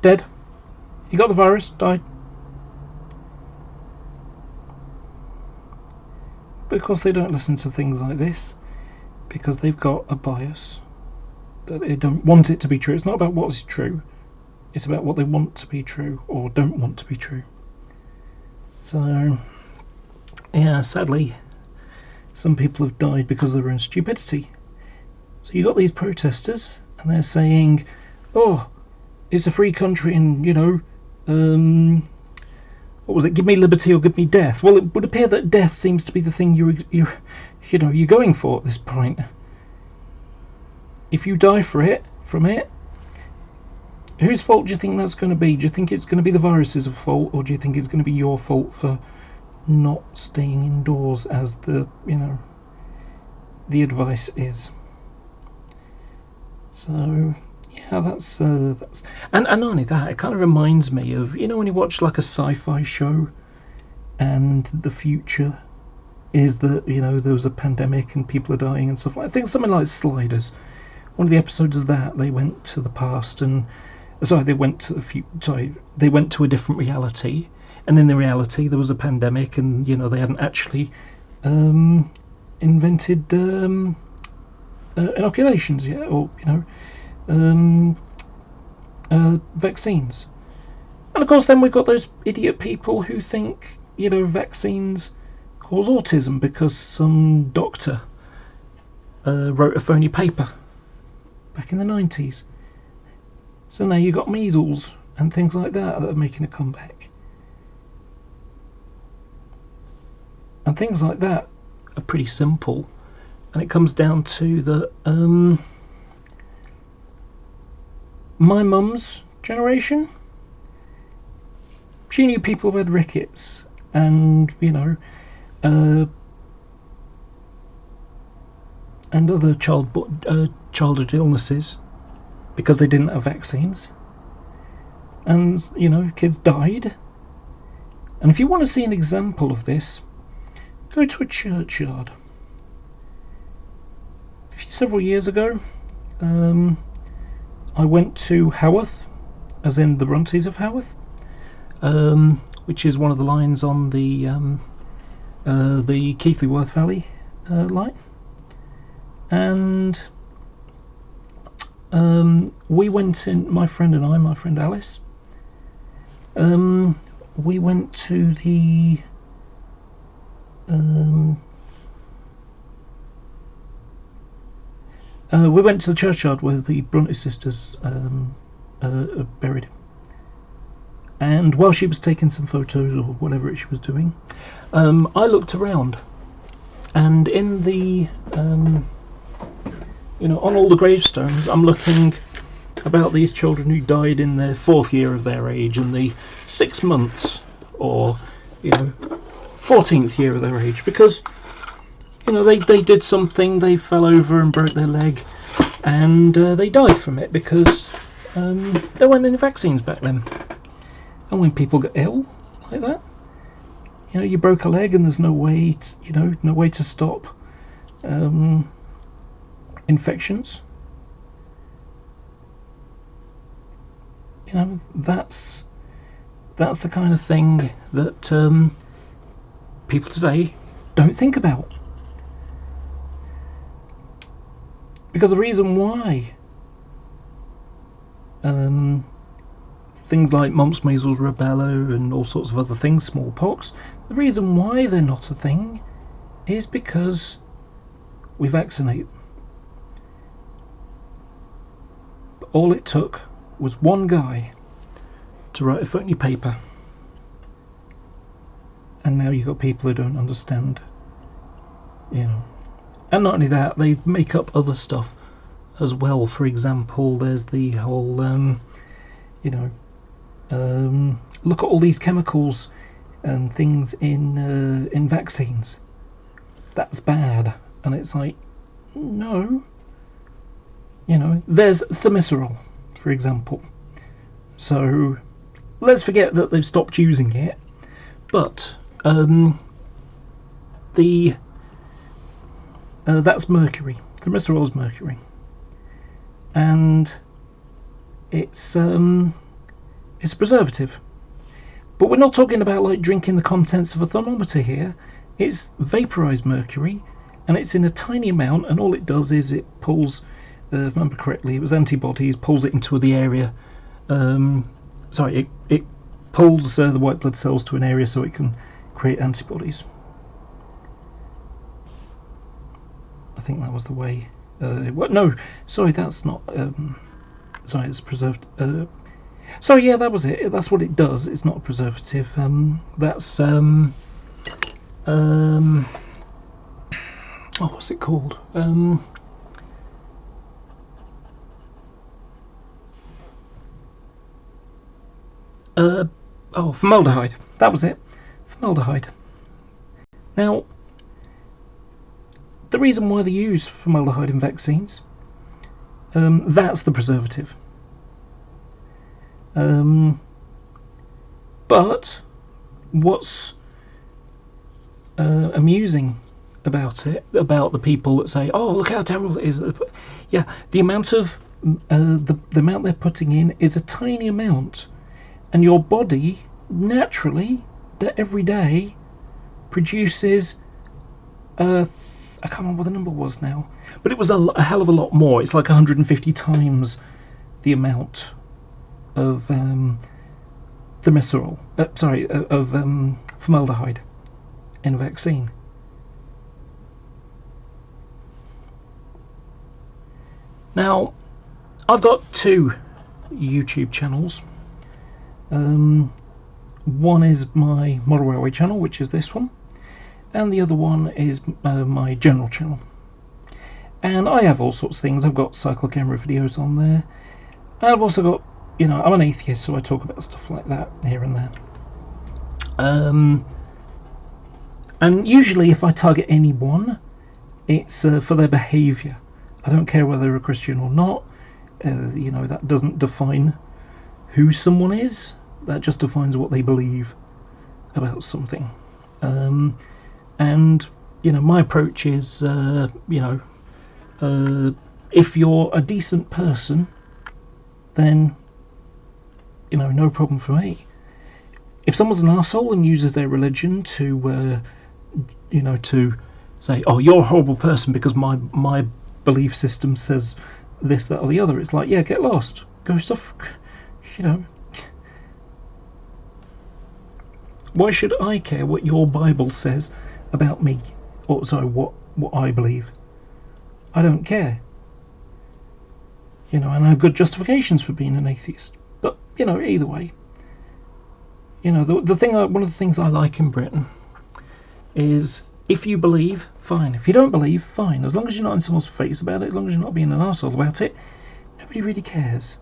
dead. He got the virus, died. Because they don't listen to things like this, because they've got a bias that they don't want it to be true. It's not about what is true, it's about what they want to be true or don't want to be true. So yeah, sadly some people have died because of their own stupidity. So you got these protesters and they're saying, oh, it's a free country and, you know, what was it? Give me liberty or give me death. Well, it would appear that death seems to be the thing you're going for at this point. If you die from it, whose fault do you think that's going to be? Do you think it's going to be the virus's fault, or do you think it's going to be your fault for not staying indoors as the advice is? So yeah, that's and not only that, it kind of reminds me of, you know, when you watch like a sci-fi show and the future is that, you know, there was a pandemic and people are dying and stuff like that. I think something like Sliders. One of the episodes of that, they went to the past and they went to the future. They went to a different reality, and in the reality there was a pandemic, and, you know, they hadn't actually invented inoculations yet, or, you know, vaccines. And of course then we've got those idiot people who think, you know, vaccines cause autism because some doctor wrote a phony paper back in the 90s. So now you've got measles and things like that are making a comeback. And things like that are pretty simple, and it comes down to the my mum's generation. She knew people who had rickets and, you know, and other childhood illnesses because they didn't have vaccines, and, you know, kids died. And if you want to see an example of this, go to a churchyard. Several years ago, I went to Haworth, as in the Brontes of Haworth, which is one of the lines on the Keighley-Worth Valley line, and we went in. My friend and I, my friend Alice, we went to the churchyard where the Bronte sisters are buried. And while she was taking some photos or whatever she was doing, I looked around, and in the you know, on all the gravestones, I'm looking about these children who died in their 4th year of their age, and the 6 months or, you know, 14th year of their age, because, you know, they did something, they fell over and broke their leg, and they died from it because there weren't any vaccines back then. And when people get ill like that, you know, you broke a leg and there's no way to, you know, no way to stop infections. You know, that's the kind of thing that people today don't think about. Because the reason why things like mumps, measles, rubella and all sorts of other things, smallpox, the reason why they're not a thing is because we vaccinate. All it took was one guy to write a phony paper, and now you've got people who don't understand, you know. And not only that, they make up other stuff as well. For example, there's the whole you know, look at all these chemicals and things in vaccines, that's bad. And it's like, no, you know, there's thimerosal, for example. So let's forget that they've stopped using it, but that's mercury. Thimerosal is mercury, and it's a preservative. But we're not talking about like drinking the contents of a thermometer here. It's vaporized mercury, and it's in a tiny amount, and all it does is it pulls, if I remember correctly, it was antibodies, pulls it into the area. It pulls the white blood cells to an area so it can create antibodies. I think that was the way. No, sorry, that's not. Sorry, it's preserved. Sorry, yeah, that was it. That's what it does. It's not a preservative. That's oh, what's it called? Oh, formaldehyde. That was it. Formaldehyde. Now, the reason why they use formaldehyde in vaccines, that's the preservative. But what's amusing about it, about the people that say, "Oh, look how terrible it is," yeah, the amount of the amount they're putting in is a tiny amount, and your body naturally, every day, produces I can't remember what the number was now, but it was a hell of a lot more. It's like 150 times the amount of thimerosal, of formaldehyde in a vaccine. Now, I've got two YouTube channels. One is my model railway channel, which is this one, and the other one is my general channel. And I have all sorts of things. I've got cycle camera videos on there. And I've also got, you know, I'm an atheist, so I talk about stuff like that here and there. And usually if I target anyone, it's for their behaviour. I don't care whether they're a Christian or not. You know, that doesn't define who someone is. That just defines what they believe about something. And, you know, my approach is, you know, if you're a decent person, then, you know, no problem for me. If someone's an arsehole and uses their religion to, you know, to say, "Oh, you're a horrible person because my belief system says this, that, or the other," it's like, yeah, get lost. Go stuff, you know. Why should I care what your Bible says about me? Or, sorry, what I believe? I don't care. You know, and I have good justifications for being an atheist. But, you know, either way. You know, one of the things I like in Britain is, if you believe, fine. If you don't believe, fine. As long as you're not in someone's face about it, as long as you're not being an arsehole about it, nobody really cares.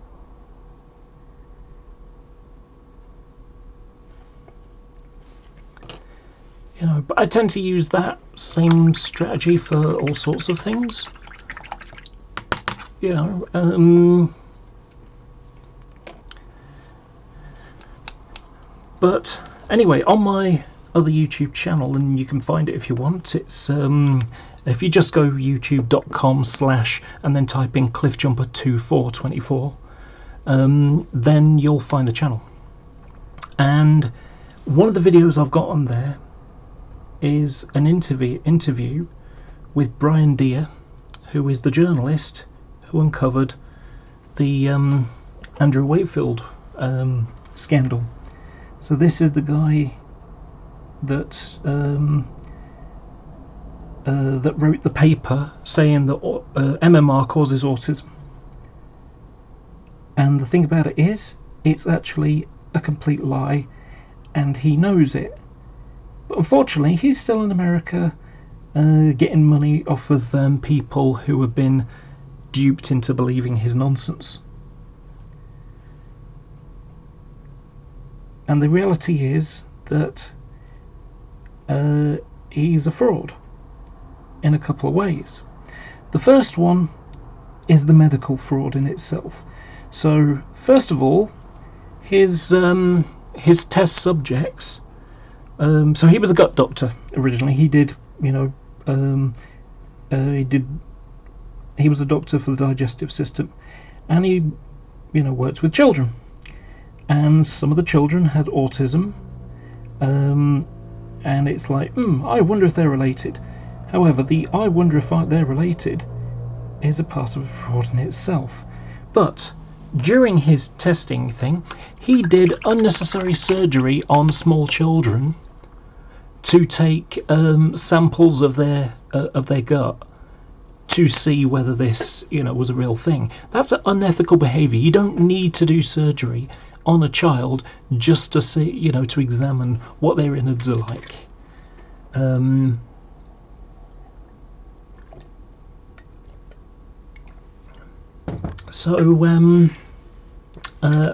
You know, but I tend to use that same strategy for all sorts of things. you know, but anyway, on my other YouTube channel, and you can find it if you want, it's if you just go youtube.com/ and then type in cliffjumper2424, then you'll find the channel. And one of the videos I've got on there is an interview with Brian Deere, who is the journalist who uncovered the Andrew Wakefield scandal. So this is the guy that that wrote the paper saying that MMR causes autism. And the thing about it is, it's actually a complete lie, and he knows it. But unfortunately, he's still in America, getting money off of people who have been duped into believing his nonsense. And the reality is that he's a fraud in a couple of ways. The first one is the medical fraud in itself. So first of all, his test subjects. So he was a gut doctor originally. He did, you know, he was a doctor for the digestive system, and he, you know, worked with children. And some of the children had autism, and it's like, I wonder if they're related. However, the I wonder if they're related is a part of fraud in itself. But during his testing thing, he did unnecessary surgery on small children to take samples of their gut to see whether this, you know, was a real thing. That's an unethical behaviour. You don't need to do surgery on a child just to see, you know, to examine what their innards are like.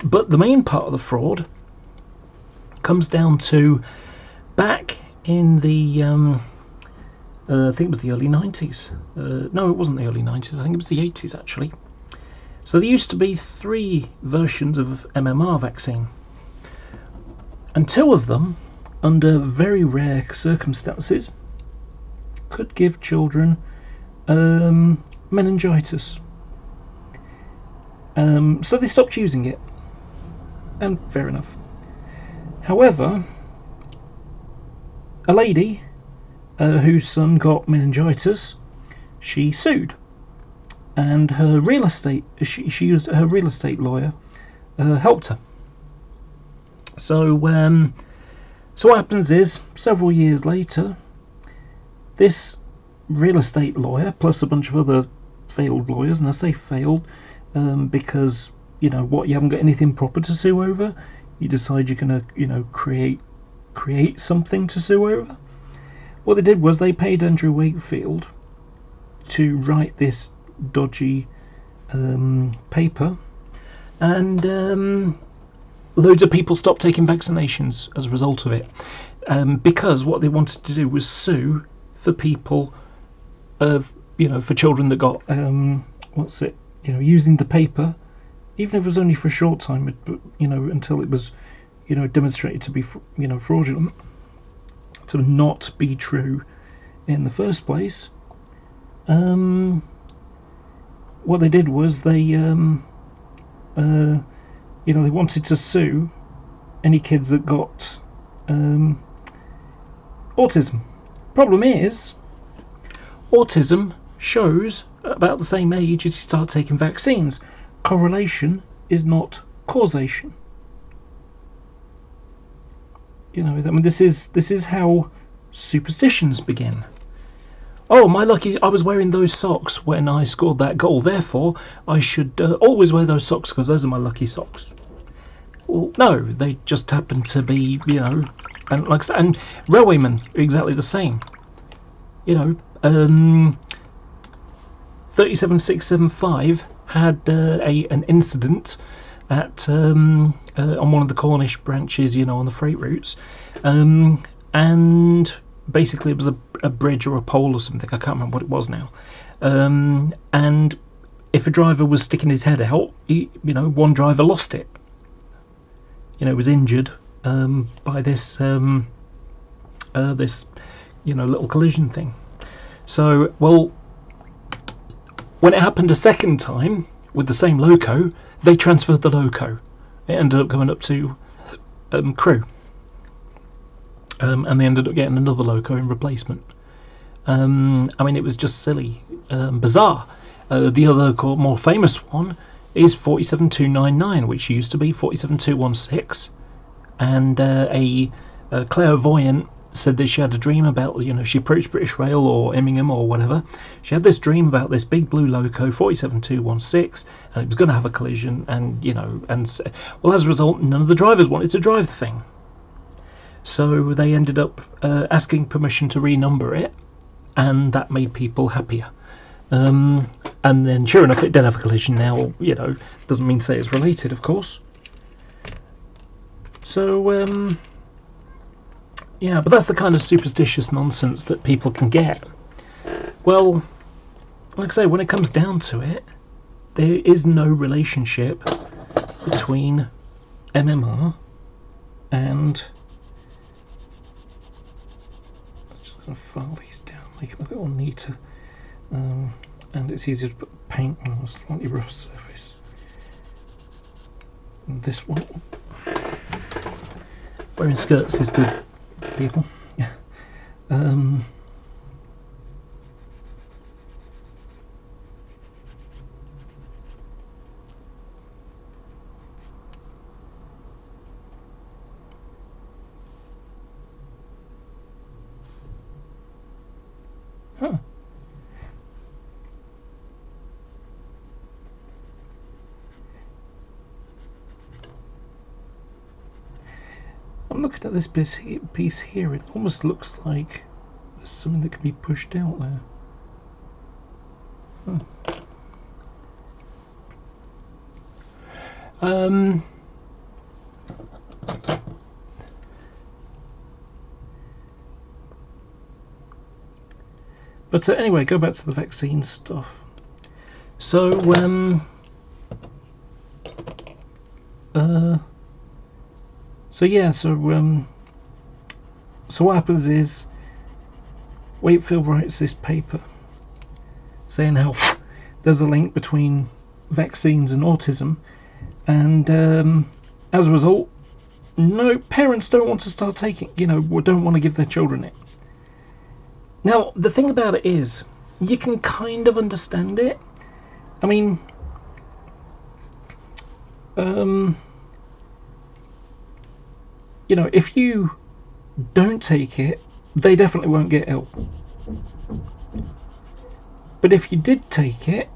But the main part of the fraud comes down to back in the I think it was the early 90s. No, it wasn't the early 90s. I think it was the 80s actually. So there used to be 3 versions of MMR vaccine, and 2 of them, under very rare circumstances, could give children meningitis. So they stopped using it, and fair enough. However, a lady whose son got meningitis, she sued, and her real estate, she used her real estate lawyer, helped her. So what happens is, several years later, this real estate lawyer plus a bunch of other failed lawyers, and I say failed because, you know what, you haven't got anything proper to sue over, you decide you're gonna, you know, create something to sue over. What they did was they paid Andrew Wakefield to write this dodgy paper, and loads of people stopped taking vaccinations as a result of it, because what they wanted to do was sue for people, you know, for children that got you know, using the paper, even if it was only for a short time, but, you know, until it was, you know, demonstrated to be, you know, fraudulent, to not be true in the first place. What they did was they, you know, they wanted to sue any kids that got autism. Problem is, autism shows about the same age as you start taking vaccines. Correlation is not causation. You know, I mean, this is how superstitions begin. Oh, my lucky! I was wearing those socks when I scored that goal. Therefore, I should always wear those socks because those are my lucky socks. Well, no, they just happen to be, you know, and like I said, and railwaymen are exactly the same. You know, 37675 had an incident at on one of the Cornish branches, you know, on the freight routes, and basically it was a bridge or a pole or something. I can't remember what it was now, and if a driver was sticking his head out, one driver lost it. Was injured by this little collision thing. So, well, when it happened a second time with the same loco, they transferred the loco. It ended up going up to Crewe, and they ended up getting another loco in replacement. It was just silly, bizarre. The other more famous one is 47299, which used to be 47216, and a clairvoyant said that she had a dream about, she approached British Rail or Immingham or whatever. She had this dream about this big blue loco 47216, and it was going to have a collision, and as a result, none of the drivers wanted to drive the thing. So they ended up asking permission to renumber it, and that made people happier. And then, sure enough, it did have a collision. Now, doesn't mean to say it's related, of course. So, yeah, but that's the kind of superstitious nonsense that people can get. Well, like I say, when it comes down to it, there is no relationship between MMR and... I'm just going to file these down, make them a little neater. And it's easier to put paint on a slightly rough surface. And this one. Wearing skirts is good, people. Yeah. Huh. I'm looking at this piece here. It almost looks like there's something that can be pushed out there. But anyway, go back to the vaccine stuff. So, so what happens is Wakefield writes this paper saying how there's a link between vaccines and autism, and as a result, no parents don't want to start taking, or don't want to give their children it. Now, the thing about it is, you can kind of understand it. I mean, if you don't take it, they definitely won't get ill. But if you did take it,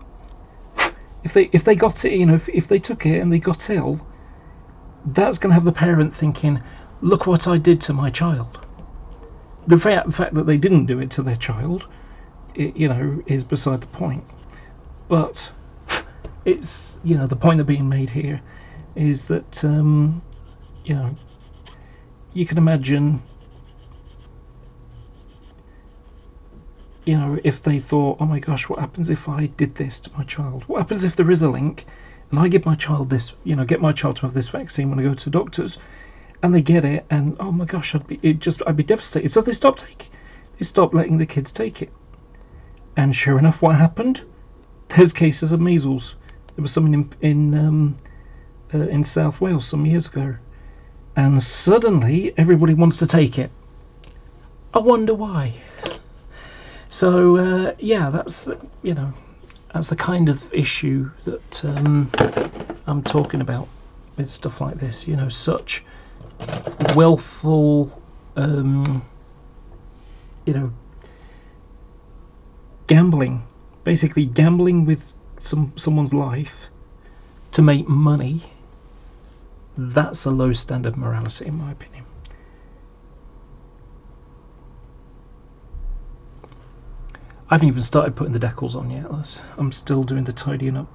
if they got it, if they took it and they got ill, that's going to have the parent thinking, look what I did to my child. The fact that they didn't do it to their child, is beside the point. But it's, the point that's being made here is that, you can imagine, if they thought, oh my gosh, what happens if I did this to my child? What happens if there is a link and I give my child this, get my child to have this vaccine when I go to doctors, and they get it, and oh my gosh, I'd be devastated. So they stopped letting the kids take it. And sure enough, what happened? There's cases of measles. There was something in South Wales some years ago, and suddenly everybody wants to take it. I wonder why. So yeah, that's the kind of issue that I'm talking about with stuff like this. Such willful, gambling, basically gambling with someone's life to make money. That's a low standard morality, in my opinion. I haven't even started putting the decals on yet. I'm still doing the tidying up.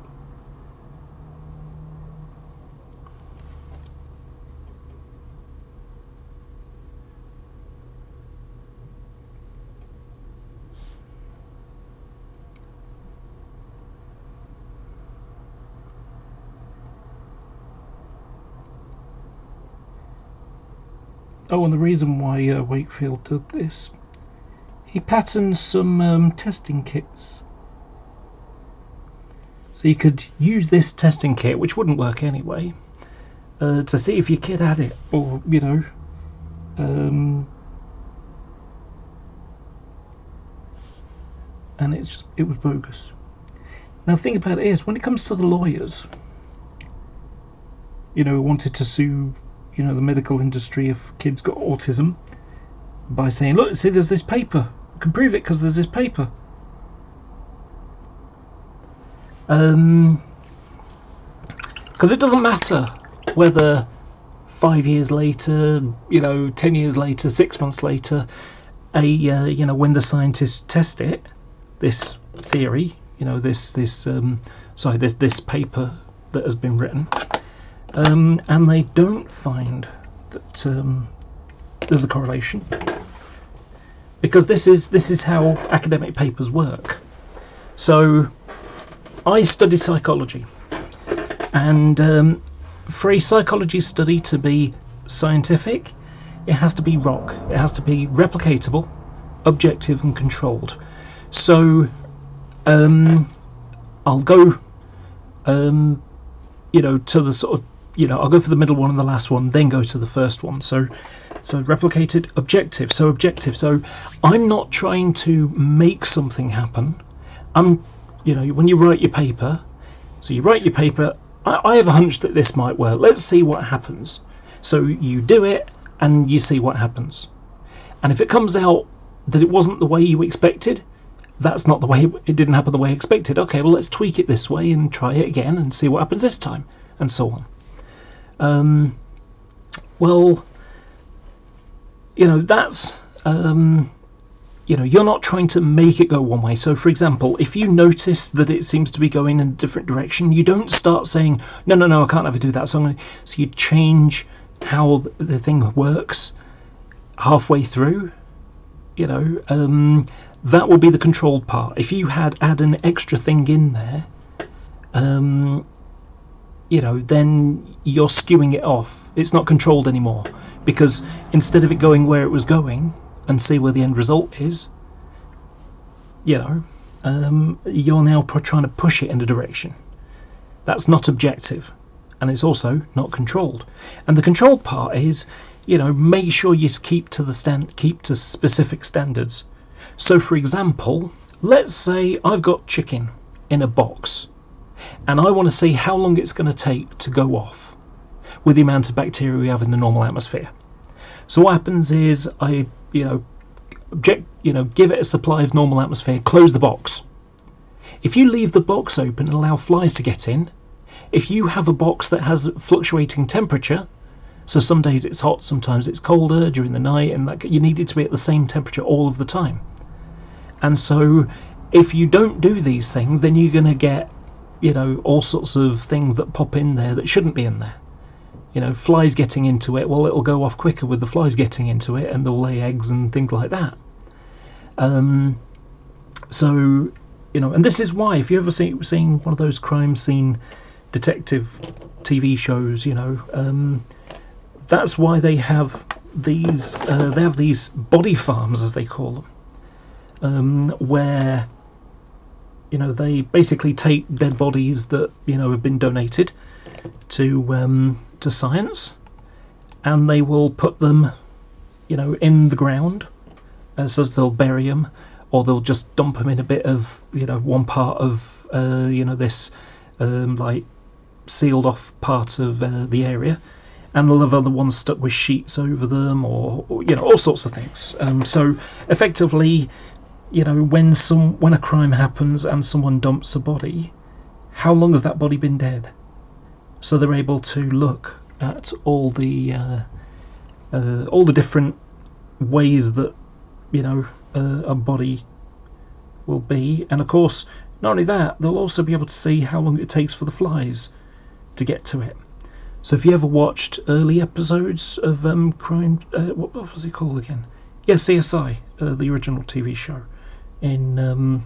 Oh, and the reason why Wakefield did this, he patterned some testing kits. So you could use this testing kit, which wouldn't work anyway, to see if your kid had it, or and it was bogus. Now the thing about it is, when it comes to the lawyers, who wanted to sue, the medical industry if kids got autism, by saying, look, see, there's this paper, you can prove it because there's this paper. Because it doesn't matter whether 5 years later, 10 years later, 6 months later, when the scientists test it, this theory, this paper that has been written, and they don't find that there's a correlation, because this is how academic papers work. So I studied psychology, and for a psychology study to be scientific, it has to be ROC. It has to be replicatable, objective and controlled. So I'll go to the sort of, I'll go for the middle one and the last one, then go to the first one. So replicated, objective. So I'm not trying to make something happen. When you write your paper, I have a hunch that this might work. Let's see what happens. So you do it and you see what happens. And if it comes out that it wasn't the way you expected, that's not the way, it didn't happen the way expected. Okay, well, let's tweak it this way and try it again and see what happens this time, and so on. That's you're not trying to make it go one way. So for example, if you notice that it seems to be going in a different direction, you don't start saying, no, I can't ever do that, so you change how the thing works halfway through. That will be the controlled part. If you add an extra thing in there, then you're skewing it off. It's not controlled anymore, because instead of it going where it was going and see where the end result is, you're now trying to push it in a direction. That's not objective, and it's also not controlled. And the controlled part is, make sure you keep to specific standards. So for example, let's say I've got chicken in a box, and I want to see how long it's going to take to go off with the amount of bacteria we have in the normal atmosphere. So what happens is I give it a supply of normal atmosphere, close the box. If you leave the box open and allow flies to get in, if you have a box that has fluctuating temperature, so some days it's hot, sometimes it's colder during the night, and you need it to be at the same temperature all of the time. And so if you don't do these things, then you're going to get all sorts of things that pop in there that shouldn't be in there. Flies getting into it, well, it'll go off quicker with the flies getting into it, and they'll lay eggs and things like that. And this is why, if you ever seen one of those crime scene detective TV shows, that's why they have these body farms, as they call them, where they basically take dead bodies that have been donated to science, and they will put them in the ground, so they'll bury them, or they'll just dump them in a bit of one part of this like sealed off part of the area, and they'll have other ones stuck with sheets over them, or all sorts of things. So effectively, when a crime happens and someone dumps a body, how long has that body been dead? So they're able to look at all the different ways that a body will be, and of course, not only that, they'll also be able to see how long it takes for the flies to get to it. So if you ever watched early episodes of crime, what was it called again? Yeah, CSI, the original TV show in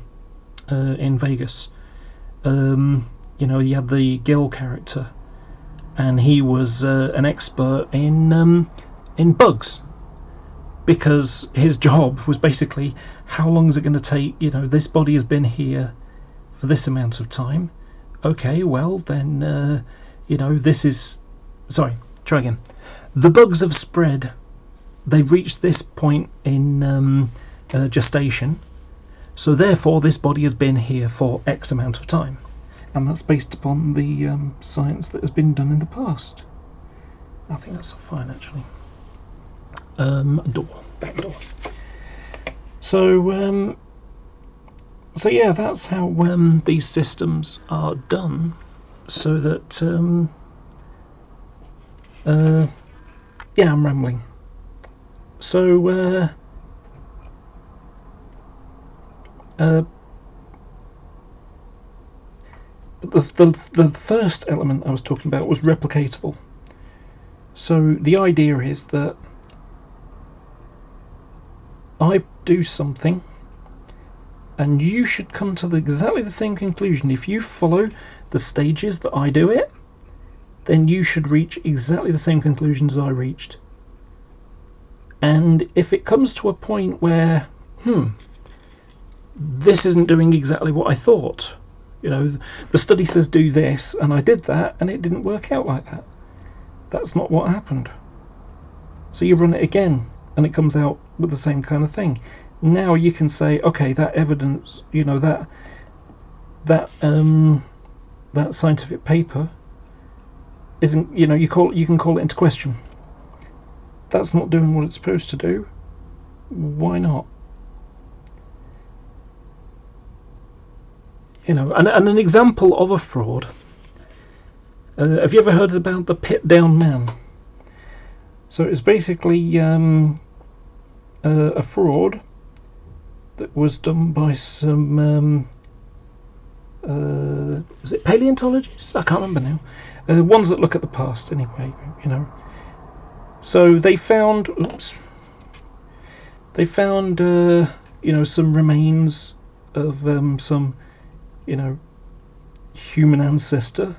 Vegas. You had the Gil character, and he was an expert in bugs. because his job was basically, how long is it going to take? You know, this body has been here for this amount of time. Okay, well then, you know, this is, sorry, try again. The bugs have spread. They've reached this point in gestation, so therefore this body has been here for X amount of time, and that's based upon the science that has been done in the past. I think that's fine, actually. Door, back door. So, so yeah, that's how these systems are done, so that yeah, I'm rambling. So the first element I was talking about was replicatable. So the idea is that I do something and you should come to exactly the same conclusion. If you follow the stages that I do it, then you should reach exactly the same conclusions I reached. And if it comes to a point where, this isn't doing exactly what I thought, you know, the study says do this and I did that and it didn't work out like that. That's not what happened. So you run it again and it comes out with the same kind of thing. Now you can say, okay, that evidence, you know, that scientific paper isn't, you know, you can call it into question. That's not doing what it's supposed to do. Why not? You know, and an example of a fraud. Have you ever heard about the pit down man? So it's basically a fraud that was done by some was it paleontologists? I can't remember now. Ones that look at the past, anyway. You know. So they found, you know, some remains of some, you know, human ancestor,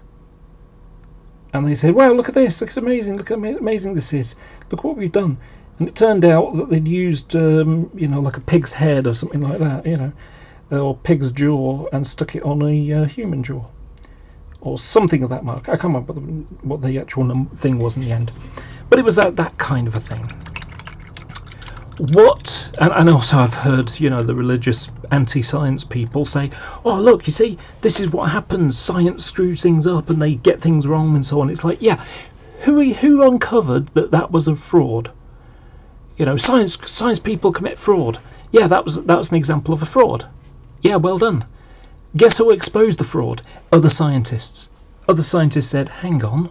and they said, "Wow, look at this! Look, it's amazing! Look how amazing this is! Look what we've done!" And it turned out that they'd used, you know, like a pig's head or something like that, you know, or pig's jaw, and stuck it on a human jaw, or something of that mark. I can't remember what the actual thing was in the end. But it was that kind of a thing. What, and also I've heard, you know, the religious anti-science people say, oh look, you see, this is what happens, science screws things up and they get things wrong and so on. It's like, yeah, who uncovered that was a fraud? You know, science people commit fraud. Yeah, that was an example of a fraud. Yeah, well done. Guess who exposed the fraud? Other scientists. Other scientists said, hang on,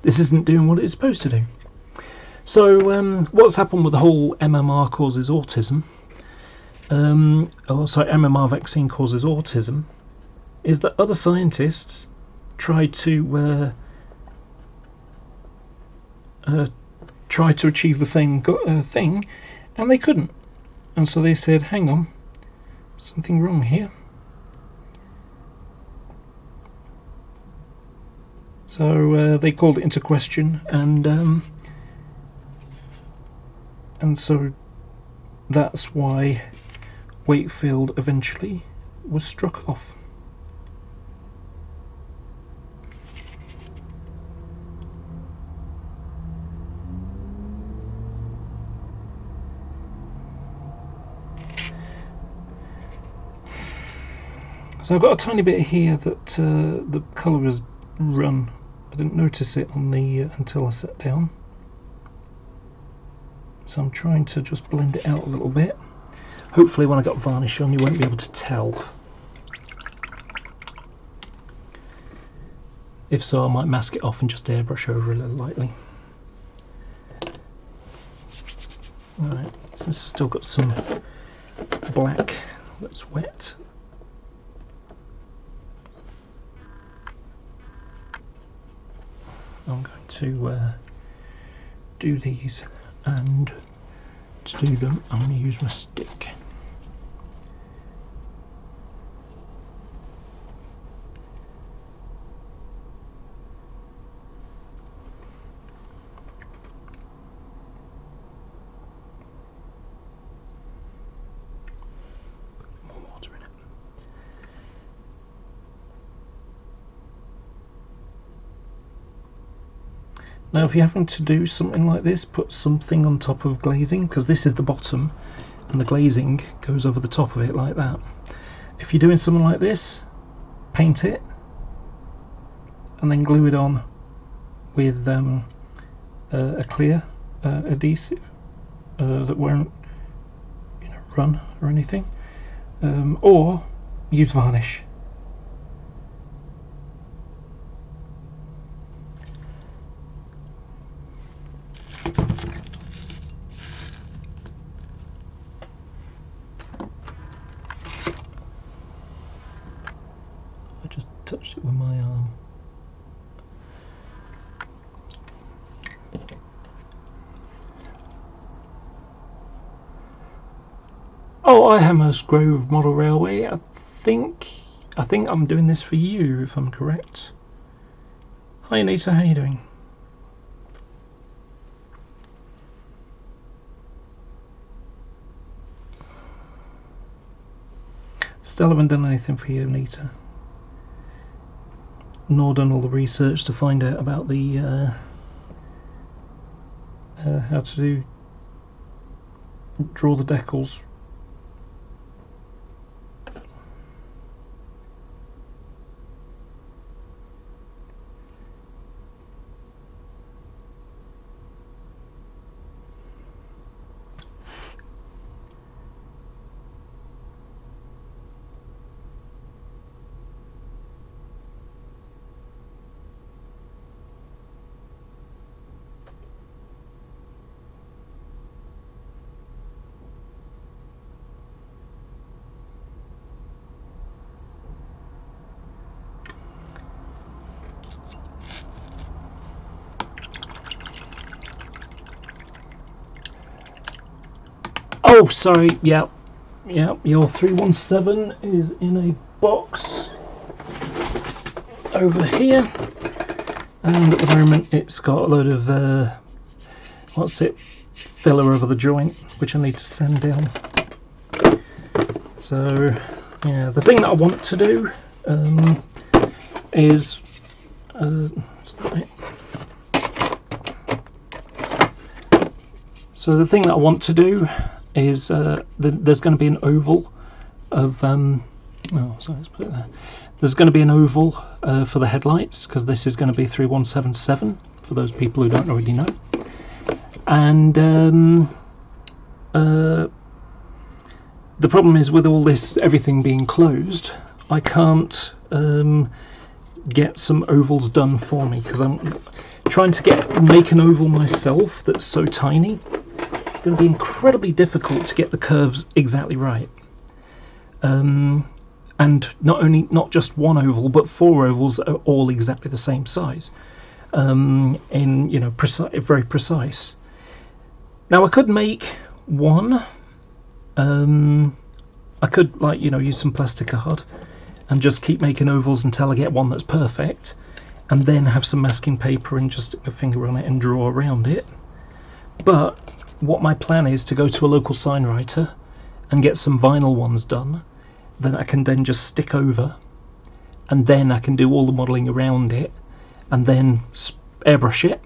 this isn't doing what it's supposed to do. So what's happened with the whole MMR causes autism, MMR vaccine causes autism, is that other scientists tried to achieve the same thing, and they couldn't. And so they said, hang on, something wrong here. So they called it into question, and so that's why Wakefield eventually was struck off. So I've got a tiny bit here that the colour has run. I didn't notice it on the until I sat down. So I'm trying to just blend it out a little bit. Hopefully when I got varnish on you won't be able to tell. If so, I might mask it off and just airbrush over a little lightly. Alright, so this has still got some black that's wet. I'm going to do these, and to do them I'm going to use my stick. Now if you're having to do something like this, put something on top of glazing, because this is the bottom and the glazing goes over the top of it like that. If you're doing something like this, paint it and then glue it on with a clear adhesive that won't, you know, run or anything, or use varnish. I just touched it with my arm. Oh, I Hammers Grove Model Railway. I think I'm doing this for you, if I'm correct. Hi Anita, how are you doing? Still haven't done anything for you, Anita. Nor done all the research to find out about the how to draw the decals. Oh, sorry, yeah, your 317 is in a box over here, and at the moment it's got a load of, filler over the joint, which I need to sand down. So, yeah, the thing that I want to do is, so the thing that I want to do is there's going to be an oval of let's put it there. There's going to be an oval for the headlights, because this is going to be 3177 for those people who don't already know. And the problem is, with all this, everything being closed, I can't get some ovals done for me, because I'm trying to make an oval myself that's so tiny. It's going to be incredibly difficult to get the curves exactly right, and not just one oval, but 4 ovals that are all exactly the same size, in, you know, very precise. Now I could make one. I could, like, you know, use some plastic card and just keep making ovals until I get one that's perfect, and then have some masking paper and just stick my finger on it and draw around it. But what my plan is to go to a local sign writer and get some vinyl ones done that I can then just stick over, and then I can do all the modelling around it, and then airbrush it,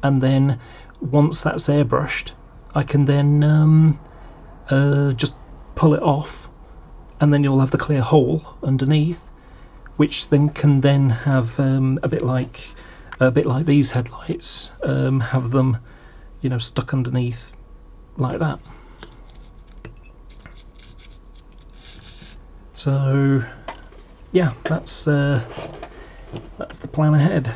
and then once that's airbrushed I can then just pull it off, and then you'll have the clear hole underneath, which then can then have a bit like these headlights, have them, you know, stuck underneath like that. So yeah, that's the plan ahead.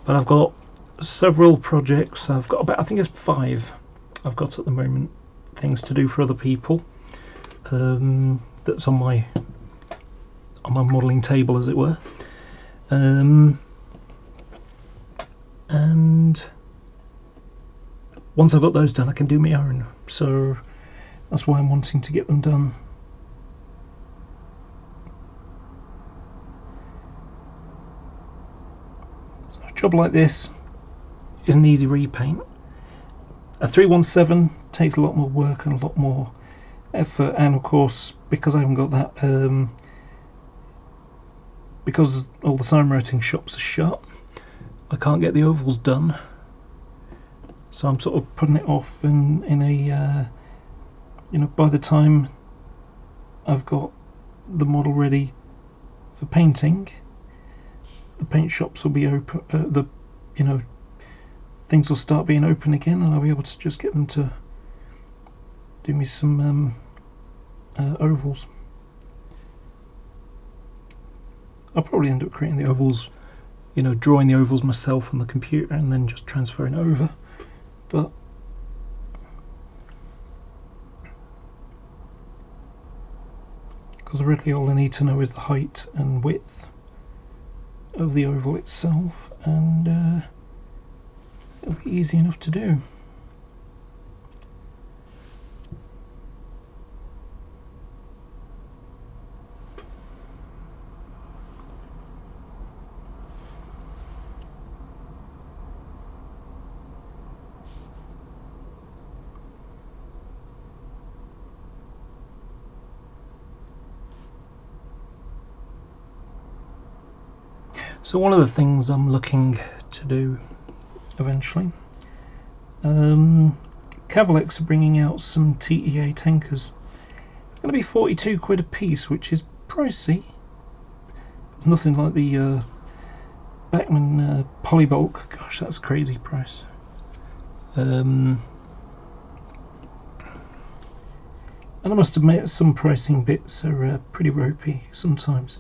But I've got several projects. I've got about, I think it's 5 I've got at the moment, things to do for other people. That's on my modelling table, as it were. And once I've got those done, I can do my own. So that's why I'm wanting to get them done. So a job like this is an easy repaint. A 317 takes a lot more work and a lot more effort, and of course because I haven't got that, because all the sign writing shops are shut, I can't get the ovals done, so I'm sort of putting it off in a you know, by the time I've got the model ready for painting, the paint shops will be open, you know, things will start being open again, and I'll be able to just get them to do me some ovals. I'll probably end up creating the ovals, you know, drawing the ovals myself on the computer and then just transferring it over, but because really all I need to know is the height and width of the oval itself, and it'll be easy enough to do. So one of the things I'm looking to do eventually, Cavalex are bringing out some TEA tankers. It's going to be 42 quid a piece, which is pricey. Nothing like the Bachmann Polybulk. Gosh, that's a crazy price. And I must admit, some pricing bits are pretty ropey sometimes.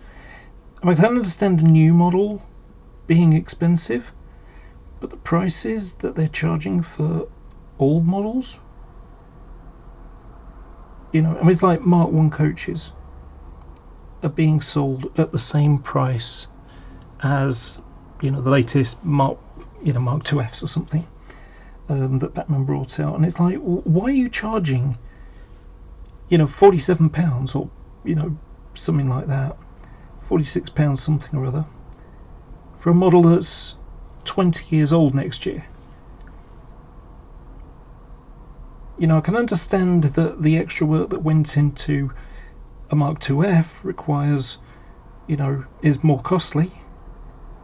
I can understand a new model being expensive, but the prices that they're charging for old models, you know, I mean, it's like Mark 1 coaches are being sold at the same price as, you know, the latest Mark 2Fs or something that Batman brought out, and it's like, why are you charging, you know, £47 or, you know, something like that, £46 something or other for a model that's 20 years old next year? You know, I can understand that the extra work that went into a Mark 2F requires, you know, is more costly.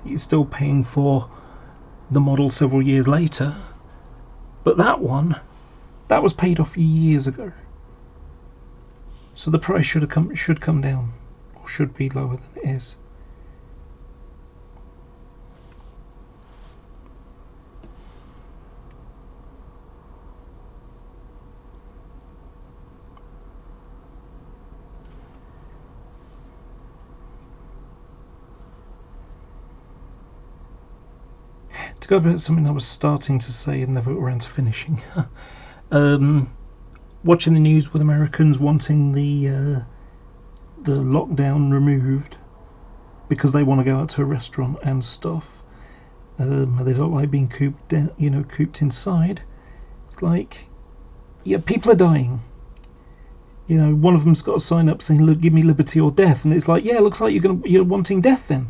You're still paying for the model several years later, but that one, that was paid off years ago, so the price should come down, or should be lower than it is. To go back to something I was starting to say and never got around to finishing, watching the news with Americans wanting the lockdown removed because they want to go out to a restaurant and stuff. They don't like being cooped down, you know, cooped inside. It's like, yeah, people are dying. You know, one of them's got a sign up saying, "Look, give me liberty or death," and it's like, yeah, it looks like you're wanting death then.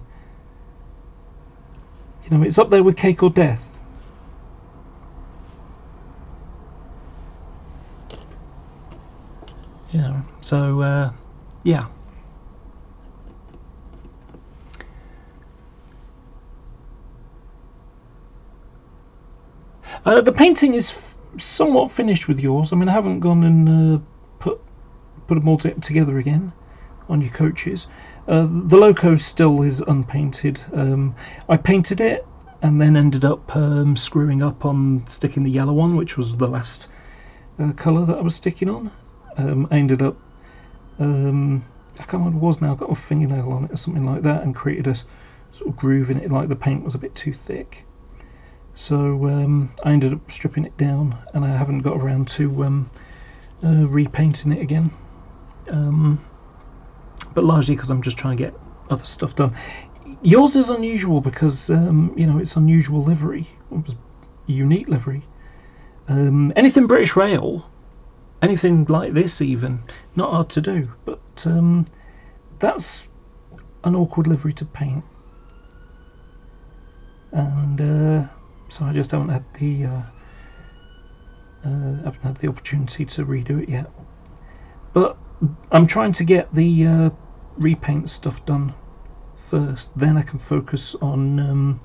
You know, it's up there with cake or death. Yeah, so yeah. The painting is somewhat finished with yours. I mean, I haven't gone and put them all together again on your coaches. The loco still is unpainted. I painted it and then ended up screwing up on sticking the yellow one, which was the last colour that I was sticking on. I ended up, I can't remember what it was now, I got a fingernail on it or something like that and created a sort of groove in it, like the paint was a bit too thick. So I ended up stripping it down, and I haven't got around to repainting it again. But largely because I'm just trying to get other stuff done. Yours is unusual because you know, it's unusual livery, it was unique livery. Anything British Rail, anything like this even, not hard to do, but that's an awkward livery to paint, and so I just haven't had the opportunity to redo it yet. But I'm trying to get the repaint stuff done first, then I can focus on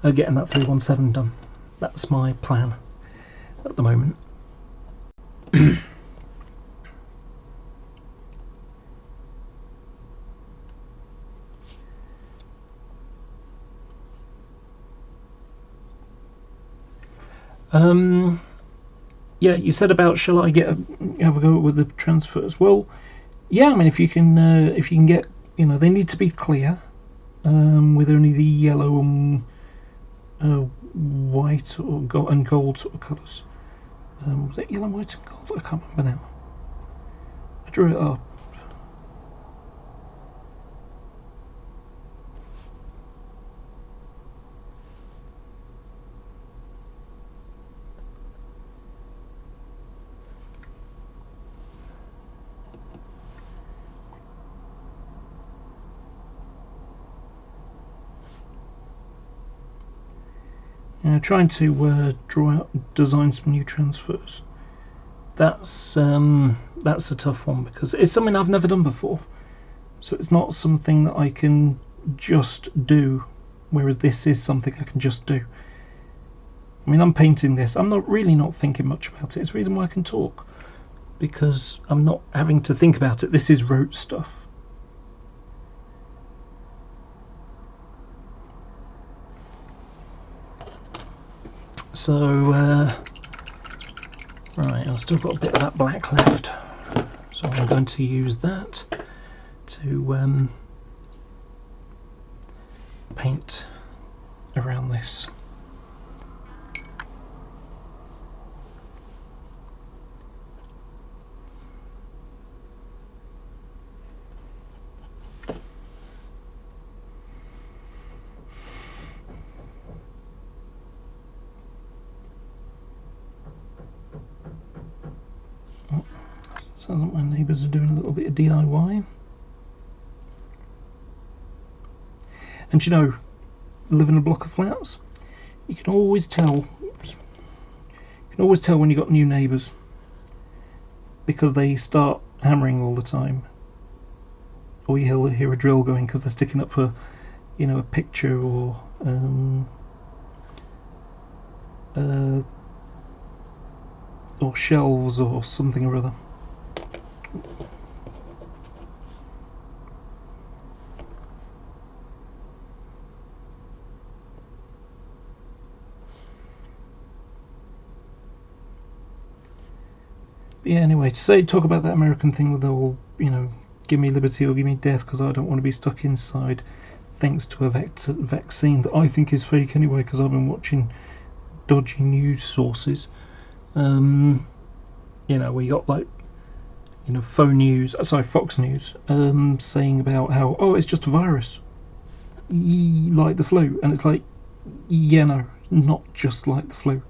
getting that 317 done. That's my plan at the moment. Yeah, you said about shall I have a go with the transfers? Well, yeah, I mean if you can get, they need to be clear, with only the yellow and white or gold sort of colours. Was it yellow, white and gold? I can't remember now. I drew it up. Trying to design some new transfers. That's a tough one because it's something I've never done before. So it's not something that I can just do, whereas this is something I can just do. I mean, I'm painting this. I'm not thinking much about it. It's the reason why I can talk, because I'm not having to think about it. This is rote stuff. So, right, I've still got a bit of that black left, so I'm going to use that to paint around this. Sounds like my neighbours are doing a little bit of DIY. And live in a block of flats, you can always tell. When you got new neighbours, because they start hammering all the time, or you hear a drill going because they're sticking up a picture or shelves or something or other. Yeah, anyway, talk about that American thing with the whole, give me liberty or give me death because I don't want to be stuck inside, thanks to a vaccine that I think is fake anyway because I've been watching dodgy news sources. We got Fox News, saying about how, it's just a virus, like the flu, and it's like, yeah, no, not just like the flu.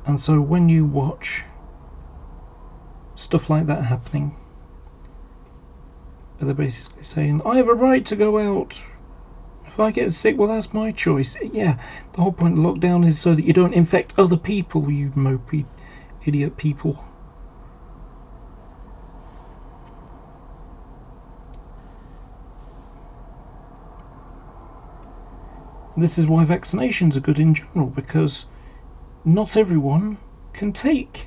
And so when you watch stuff like that happening, they're basically saying, I have a right to go out. If I get sick, well, that's my choice. Yeah, the whole point of lockdown is so that you don't infect other people, you mopey idiot people. This is why vaccinations are good in general, because not everyone can take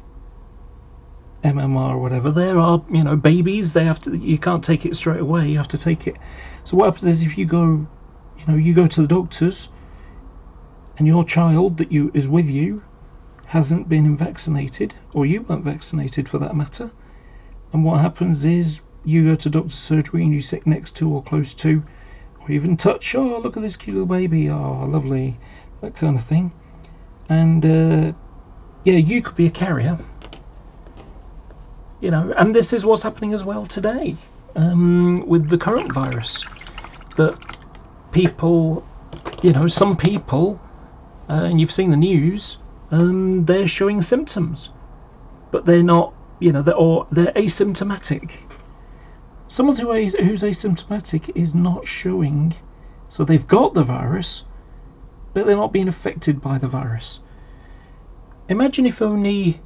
MMR or whatever. There are, babies, you can't take it straight away, you have to take it. So what happens is if you go, you go to the doctors and your child that is with you hasn't been vaccinated, or you weren't vaccinated for that matter, and what happens is you go to doctor's surgery and you sit next to or close to, or even touch, oh, look at this cute little baby, oh, lovely, that kind of thing. And you could be a carrier, and this is what's happening as well today, with the current virus, that people, some people, and you've seen the news, they're showing symptoms but they're not, you know, they're asymptomatic. Someone who's asymptomatic is not showing, so they've got the virus, but they're not being affected by the virus. Imagine if only,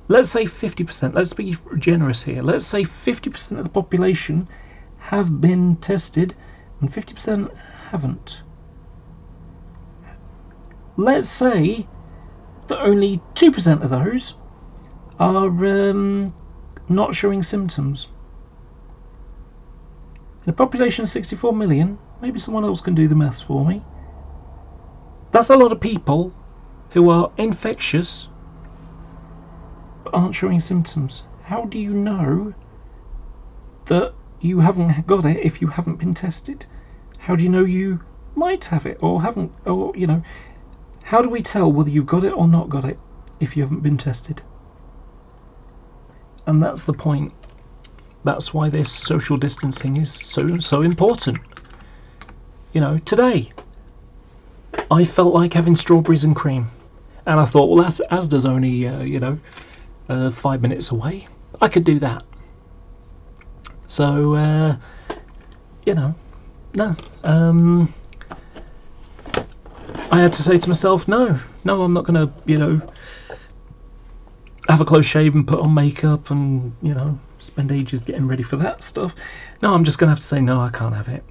let's say 50%, let's be generous here, let's say 50% of the population have been tested and 50% haven't. Let's say that only 2% of those are not showing symptoms. In a population of 64 million, maybe someone else can do the maths for me. That's a lot of people who are infectious but aren't showing symptoms. How do you know that you haven't got it if you haven't been tested? How do you know you might have it or haven't? Or, you know, how do we tell whether you've got it or not got it if you haven't been tested? And that's the point. That's why this social distancing is so important. You know, today I felt like having strawberries and cream, and I thought, well, that's Asda's only you know, 5 minutes away. I could do that. So you know, no. I had to say to myself, no, I'm not going to, you know, have a close shave and put on makeup and, you know, spend ages getting ready for that stuff. No, I'm just going to have to say, no, I can't have it.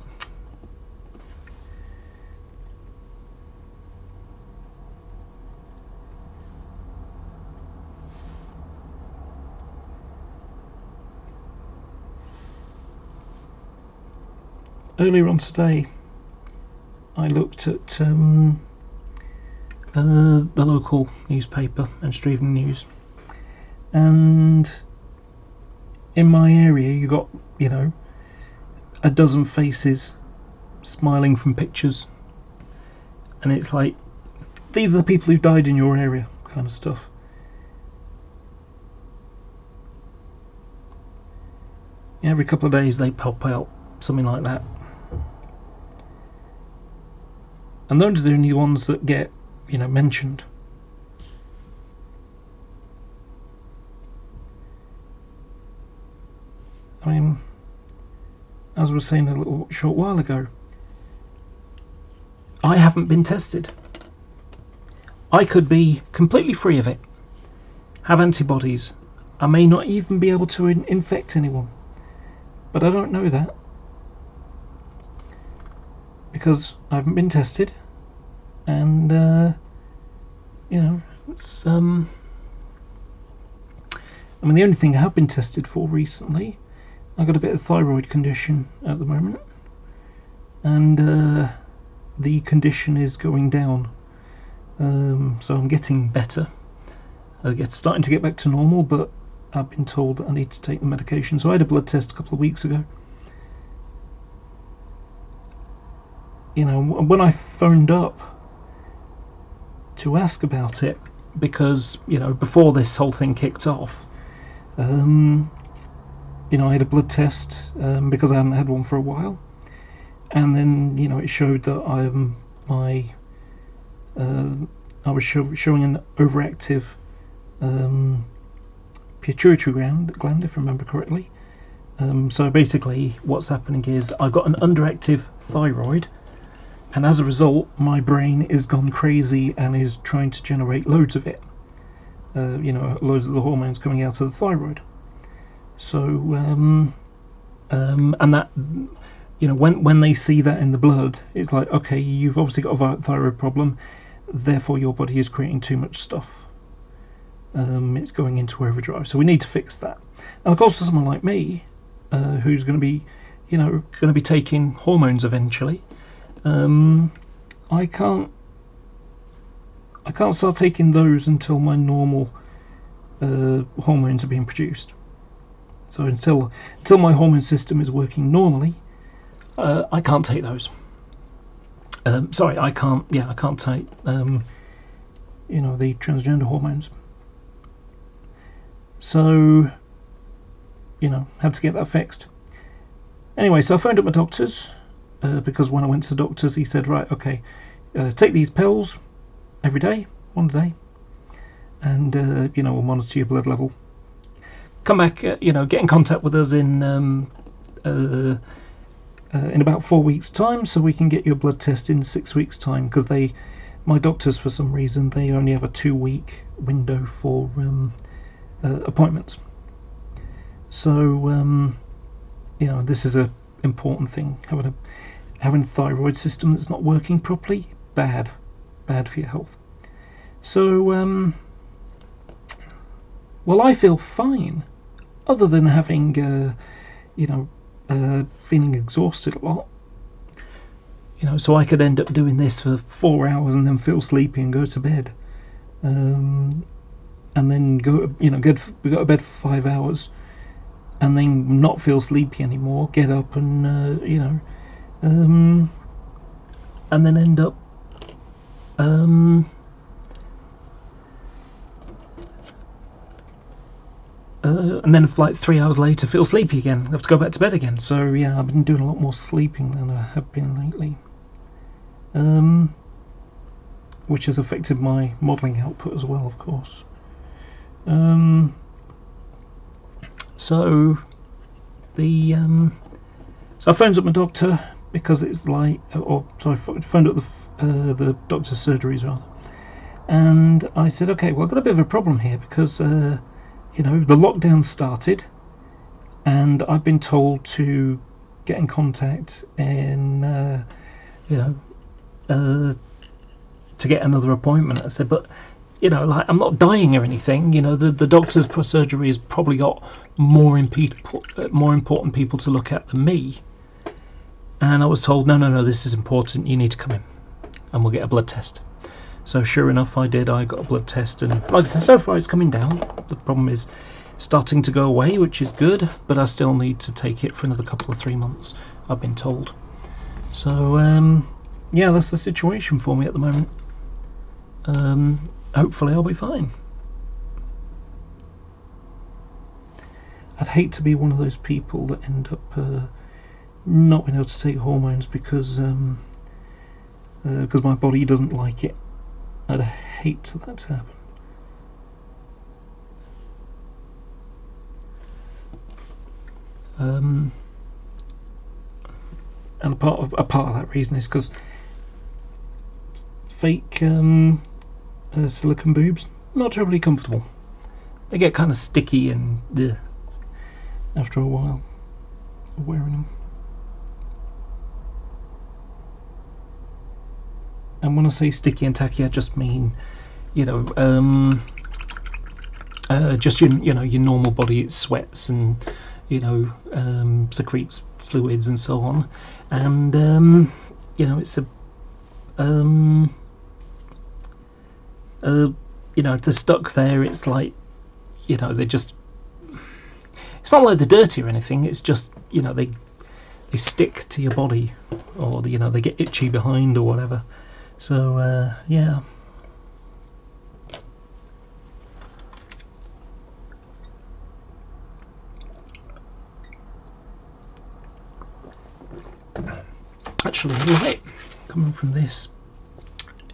Earlier on today, I looked at the local newspaper and streaming news, and in my area you got, you know, a dozen faces smiling from pictures, and it's like, these are the people who've died in your area, kind of stuff. Every couple of days they pop out something like that. And those are the only ones that get, you know, mentioned. I mean, as I was saying a little short while ago, I haven't been tested. I could be completely free of it, have antibodies. I may not even be able to infect anyone, but I don't know that, because I haven't been tested, and you know, it's I mean, the only thing I have been tested for recently, I got a bit of thyroid condition at the moment, and the condition is going down, so I'm getting better. Starting to get back to normal, but I've been told that I need to take the medication. So I had a blood test a couple of weeks ago. You know, when I phoned up to ask about it, because, you know, before this whole thing kicked off, you know, I had a blood test because I hadn't had one for a while, and then, you know, it showed that I was showing an overactive pituitary gland, if I remember correctly. So basically what's happening is I've got an underactive thyroid, and as a result my brain is gone crazy and is trying to generate loads of it, you know, loads of the hormones coming out of the thyroid. So and that, you know, when they see that in the blood, it's like, okay, you've obviously got a thyroid problem, therefore your body is creating too much stuff. It's going into overdrive, so we need to fix that. And of course, for someone like me, who's going to be, you know, going to be taking hormones eventually, I can't start taking those until my normal hormones are being produced. So until my hormone system is working normally, I can't take those. Sorry, I can't take you know, the transgender hormones. So, you know, had to get that fixed. Anyway, so I phoned up my doctors, because when I went to the doctors, he said, right, okay, take these pills every day, one a day, and you know, we'll monitor your blood level. Come back, you know, get in contact with us in about 4 weeks' time, so we can get your blood test in 6 weeks' time, because my doctors, for some reason, they only have a 2-week window for appointments. So you know, this is a important thing. Having a thyroid system that's not working properly, bad for your health. So well, I feel fine, other than having you know, feeling exhausted a lot. You know, so I could end up doing this for 4 hours and then feel sleepy and go to bed, and then go to bed for 5 hours, and then not feel sleepy anymore. Get up and you know, and then end up and then like 3 hours later feel sleepy again, have to go back to bed again. So yeah, I've been doing a lot more sleeping than I have been lately, which has affected my modelling output as well, of course. So I phoned up my doctor, because it's like, I phoned up the doctor's surgeries rather, and I said, okay, well, I've got a bit of a problem here, because you know, the lockdown started, and I've been told to get in contact and you know, to get another appointment. I said, but you know, like, I'm not dying or anything. You know, the doctor's surgery has probably got more important people to look at than me. And I was told, no, this is important. You need to come in, and we'll get a blood test. So sure enough, I did. I got a blood test, and like I said, so far it's coming down. The problem is starting to go away, which is good, but I still need to take it for another couple of 3 months, I've been told. So yeah, that's the situation for me at the moment. Hopefully I'll be fine. I'd hate to be one of those people that end up not being able to take hormones because my body doesn't like it. I'd hate that to happen. And a part of that reason is because fake silicone boobs, not terribly comfortable. They get kind of sticky and after a while of wearing them. And when I say sticky and tacky, I just mean, you know, just your normal body. It sweats and, you know, secretes fluids and so on, and you know, it's a you know, if they're stuck there, it's like, you know, they're just, it's not like they're dirty or anything, it's just, you know, they stick to your body, or you know, they get itchy behind or whatever. So yeah. Actually, the light coming from this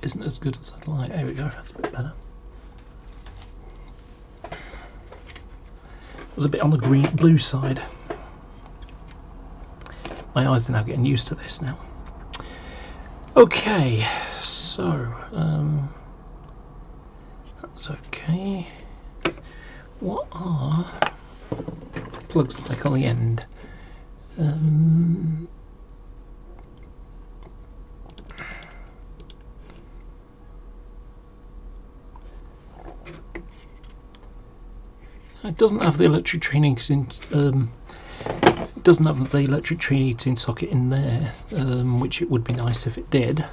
isn't as good as I'd like. There we go, that's a bit better. It was a bit on the blue side. My eyes are now getting used to this now. Okay, so that's okay. What are plugs like on the end? It doesn't have the electric training it doesn't have the electric treating socket in there, which it would be nice if it did.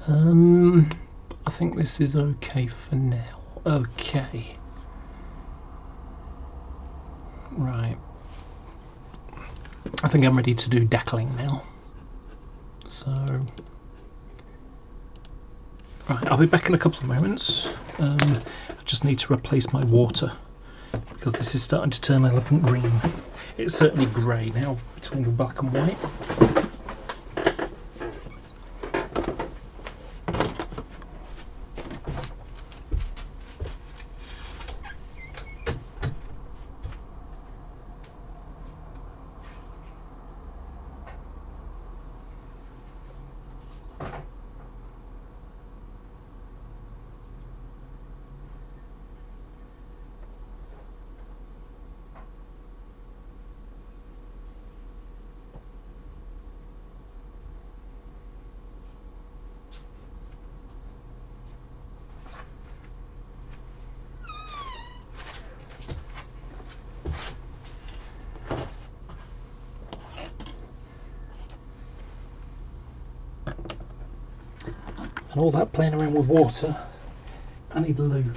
I think this is okay for now. Okay. Right. I think I'm ready to do decaling now. So, right, I'll be back in a couple of moments. I just need to replace my water, because this is starting to turn elephant green. It's certainly grey now between the black and white. and all that playing around with water, I need a loo.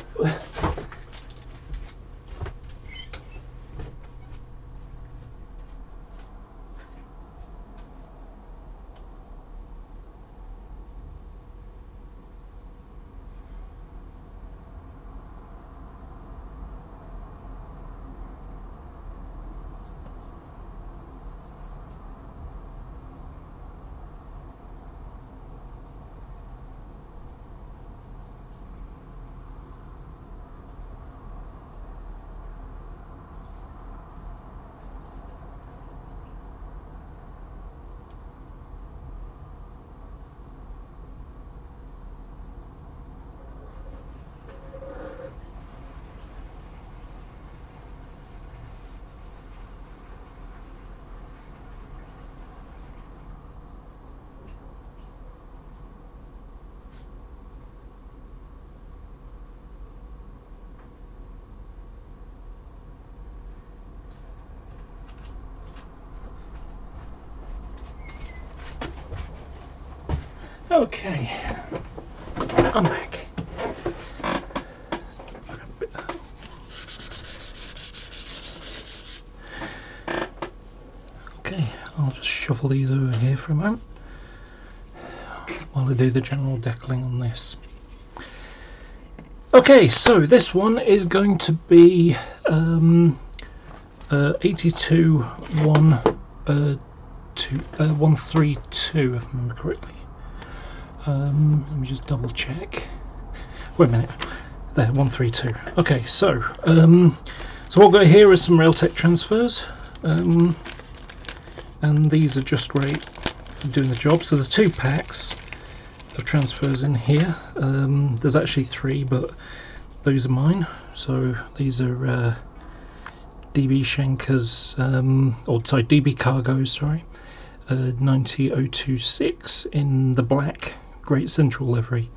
Okay, I'm back. Okay, I'll just shuffle these over here for a moment while I do the general decaling on this. Okay, so this one is going to be 132, if I remember correctly. Let me just double check. Wait a minute. There, 132. Okay, so what I've got here is some Railtech transfers, and these are just great for doing the job. So there's 2 packs of transfers in here. There's actually 3, but those are mine. So these are DB Schenkers, DB Cargos, sorry, 90026 in the black Great Central livery.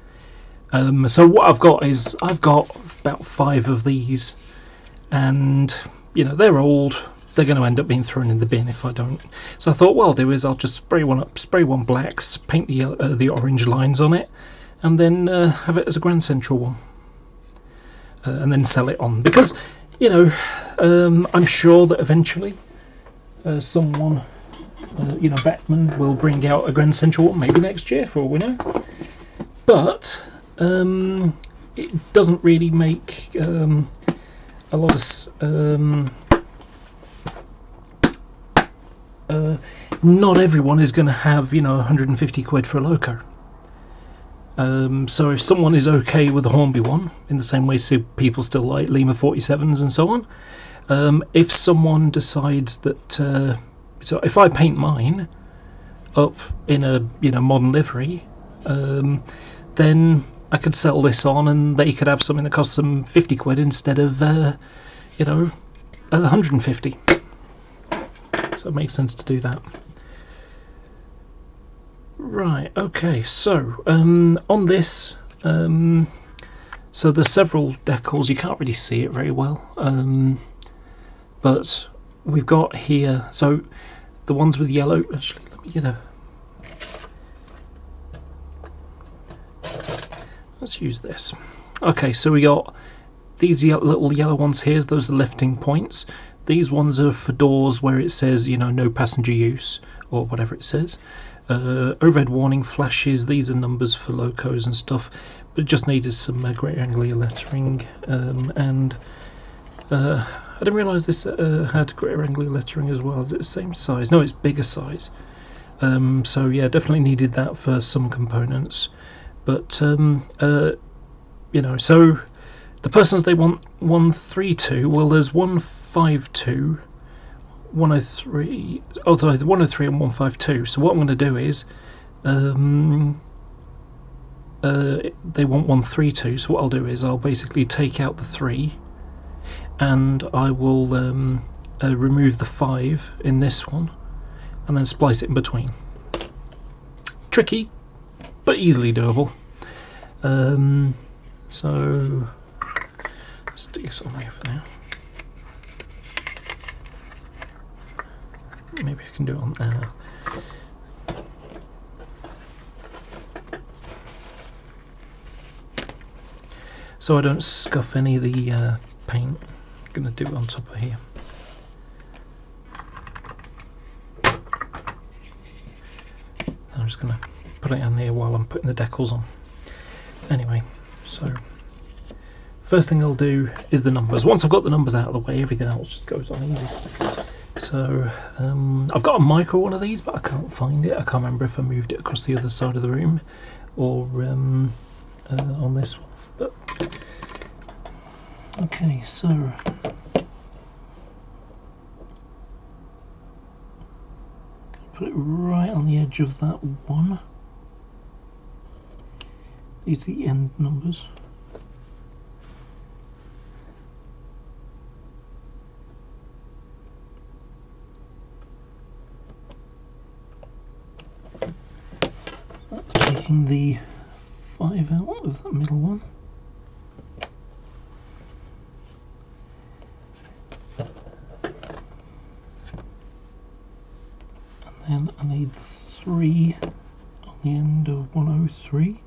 So what I've got is about 5 of these, and you know, they're old. They're going to end up being thrown in the bin if I don't. So I thought what I'll do is I'll just spray one up, spray one blacks, paint the orange lines on it, and then have it as a Grand Central one, and then sell it on, because you know, I'm sure that eventually someone, you know, Batman will bring out a Grand Central one, maybe next year for all we know. But it doesn't really make a lot of not everyone is going to have, you know, 150 quid for a loco. So if someone is okay with the Hornby one, in the same way so people still like Lima 47s and so on, if someone decides that so if I paint mine up in a, you know, modern livery, then I could sell this on and they could have something that costs them 50 quid instead of you know, 150. So it makes sense to do that. Right, okay, so on this, so there's several decals. You can't really see it very well, but we've got here, so the ones with yellow, actually let me get a, let's use this. Okay, so we got these little yellow ones here, those are lifting points. These ones are for doors where it says, you know, no passenger use, or whatever it says. Overhead warning flashes, these are numbers for locos and stuff, but it just needed some Great Anglia lettering, and I didn't realise this had Great Anglia lettering as well. Is it the same size? No, it's bigger size. So yeah, definitely needed that for some components, but you know, so the persons they want 132, well there's 152, 103, oh sorry, the 103 and 152. So what I'm going to do is they want 132, so what I'll do is I'll basically take out the 3 and I will remove the 5 in this one and then splice it in between. Tricky but easily doable. So stick this on here for now. Maybe I can do it on so I don't scuff any of the paint. I'm going to do it on top of here. I'm just going to put it on there while I'm putting the decals on. Anyway, so first thing I'll do is the numbers. Once I've got the numbers out of the way, everything else just goes on easy. So I've got a micro one of these, but I can't find it. I can't remember if I moved it across the other side of the room or on this one. But okay, so put it right on the edge of that one. These are the end numbers. That's taking the 5 out of that middle one. And then I need 3 on the end of 103.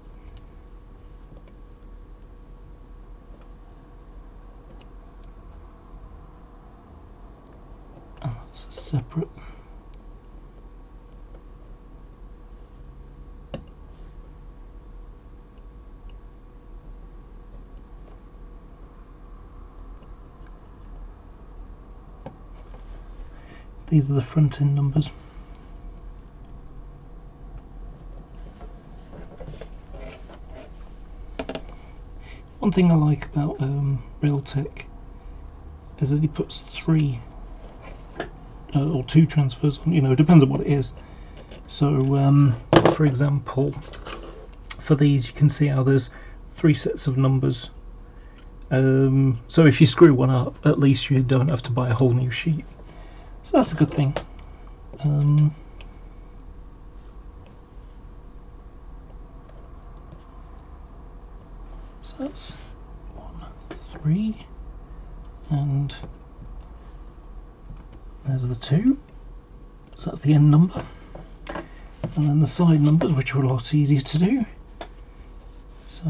And that's a separate. These are the front end numbers. One thing I like about Realtek is that he puts 3 or 2 transfers on, it depends on what it is. So for example, for these you can see how there's 3 sets of numbers. So if you screw one up, at least you don't have to buy a whole new sheet. So that's a good thing. So that's 1, 3, and there's the 2. So that's the end number. And then the side numbers, which are a lot easier to do. So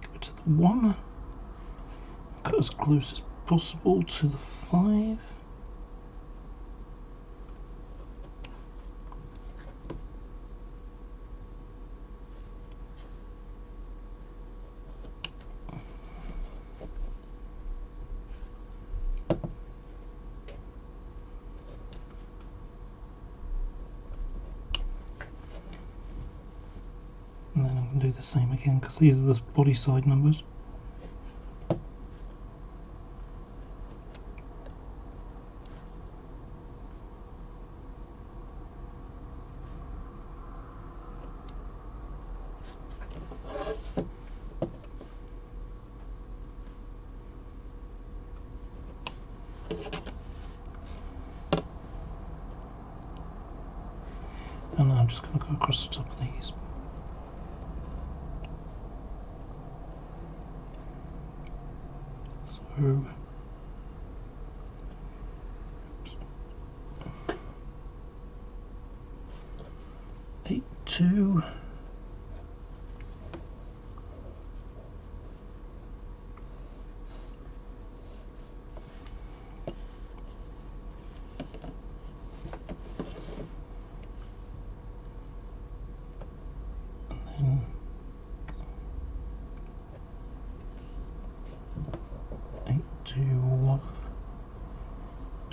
go to the 1, cut as close as possible to the 5. And then I'm going to do the same again because these are the body side numbers. And I'm just going to go across the top of these. So 8, 2. And then 8, 2, 1.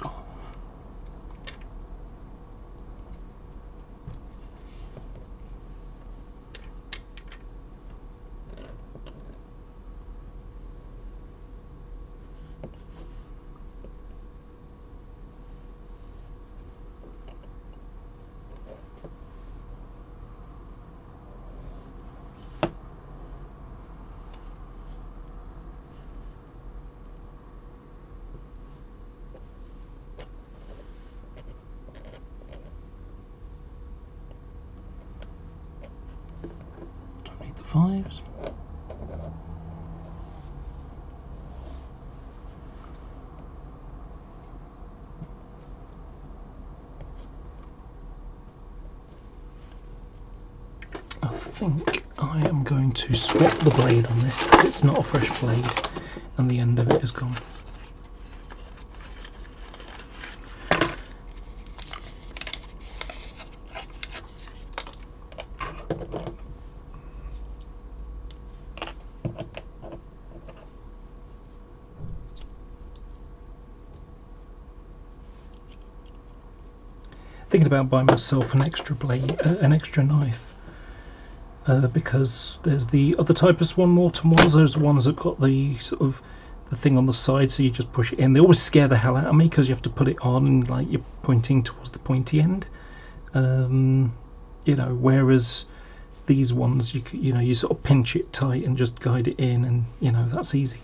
Oh. Don't need the 5s. think I am going to swap the blade on this. It's not a fresh blade and the end of it is gone. Thinking about buying myself an extra blade, an extra knife, because there's the other type of Swan Morton ones. Those are ones that got the sort of the thing on the side, so you just push it in. They always scare the hell out of me because you have to put it on and like you're pointing towards the pointy end. You know, whereas these ones, you know, you sort of pinch it tight and just guide it in, and you know that's easy.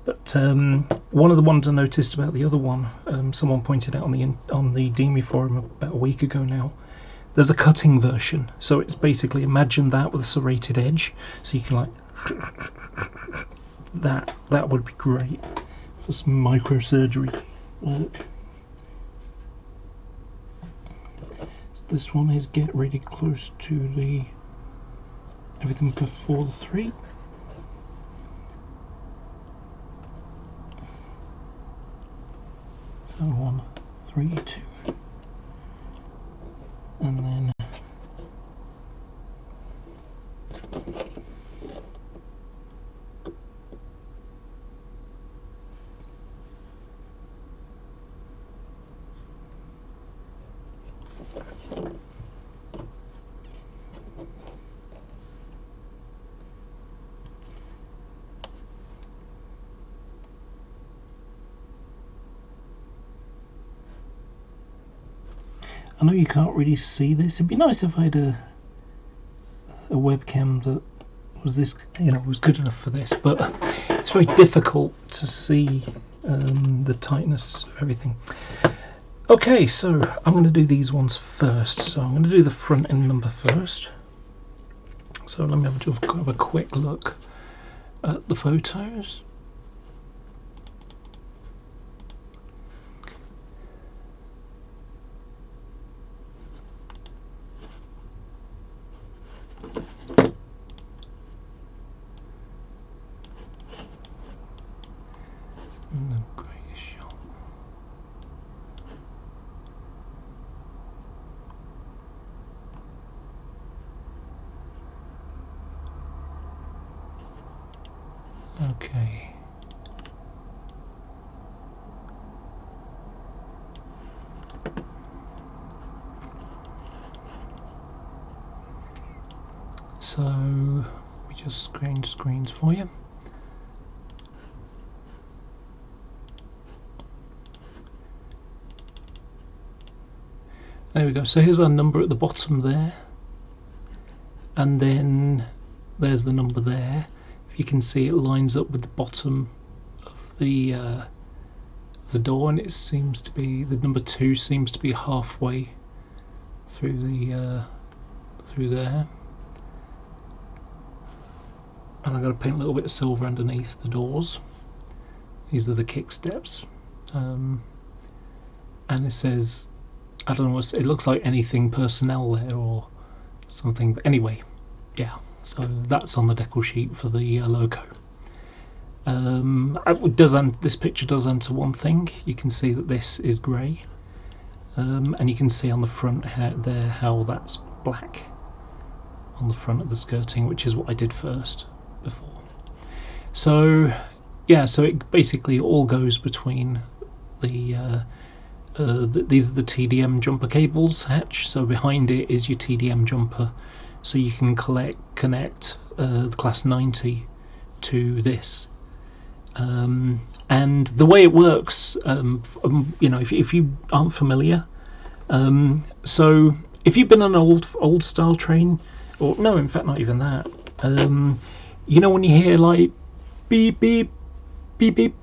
But one of the ones I noticed about the other one, someone pointed out on the Demi forum about a week ago now. There's a cutting version, so it's basically, imagine that with a serrated edge, so you can like that. That would be great for some microsurgery work. This one is get really close to the everything before the 3. So 1, 3, 2, and then I know you can't really see this. It'd be nice if I had a webcam that was this, you know, was good enough for this, but it's very difficult to see the tightness of everything. Okay, so I'm going to do these ones first. So I'm going to do the front end number first. So let me have a quick look at the photos. Okay. So we just change screens for you. There we go. So here's our number at the bottom there, and then there's the number there. If you can see, it lines up with the bottom of the door, and it seems to be the number 2 seems to be halfway through the through there. And I'm going to paint a little bit of silver underneath the doors. These are the kick steps, and it says, I don't know, it looks like anything personnel there or something, but anyway, yeah, so that's on the decal sheet for the logo. This picture does answer one thing. You can see that this is grey, and you can see on the front there how that's black on the front of the skirting, which is what I did first before. So yeah, so it basically all goes between the these are the TDM jumper cables hatch, so behind it is your TDM jumper, so you can connect the class 90 to this. And the way it works, you know, if you aren't familiar, so if you've been on an old style train, or no, in fact not even that, you know when you hear like beep beep beep beep,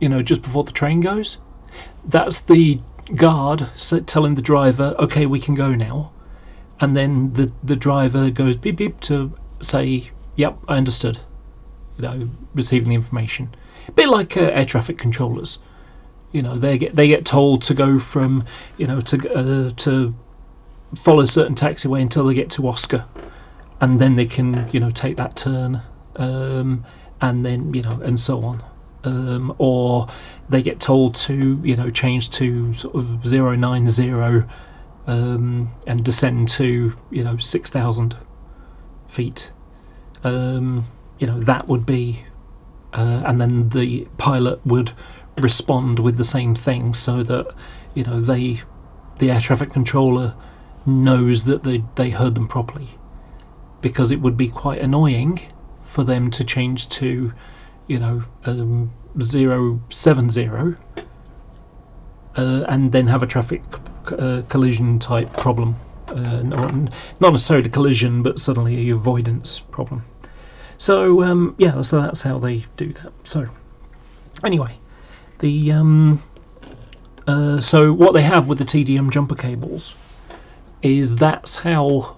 you know, just before the train goes, that's the guard telling the driver, okay, we can go now, and then the driver goes beep beep to say, yep, I understood, you know, receiving the information. A bit like air traffic controllers, you know, they get told to go from, you know, to follow a certain taxiway until they get to Oscar, and then they can, you know, take that turn, and then, you know, and so on. Or they get told to, you know, change to sort of 090, and descend to, you know, 6,000 feet. You know, that would be, and then the pilot would respond with the same thing, so that, you know, the air traffic controller knows that they heard them properly, because it would be quite annoying for them to change to, you know, 070, and then have a traffic collision type problem. Not necessarily a collision, but suddenly a avoidance problem. So yeah, so that's how they do that. So anyway, the so what they have with the TDM jumper cables is that's how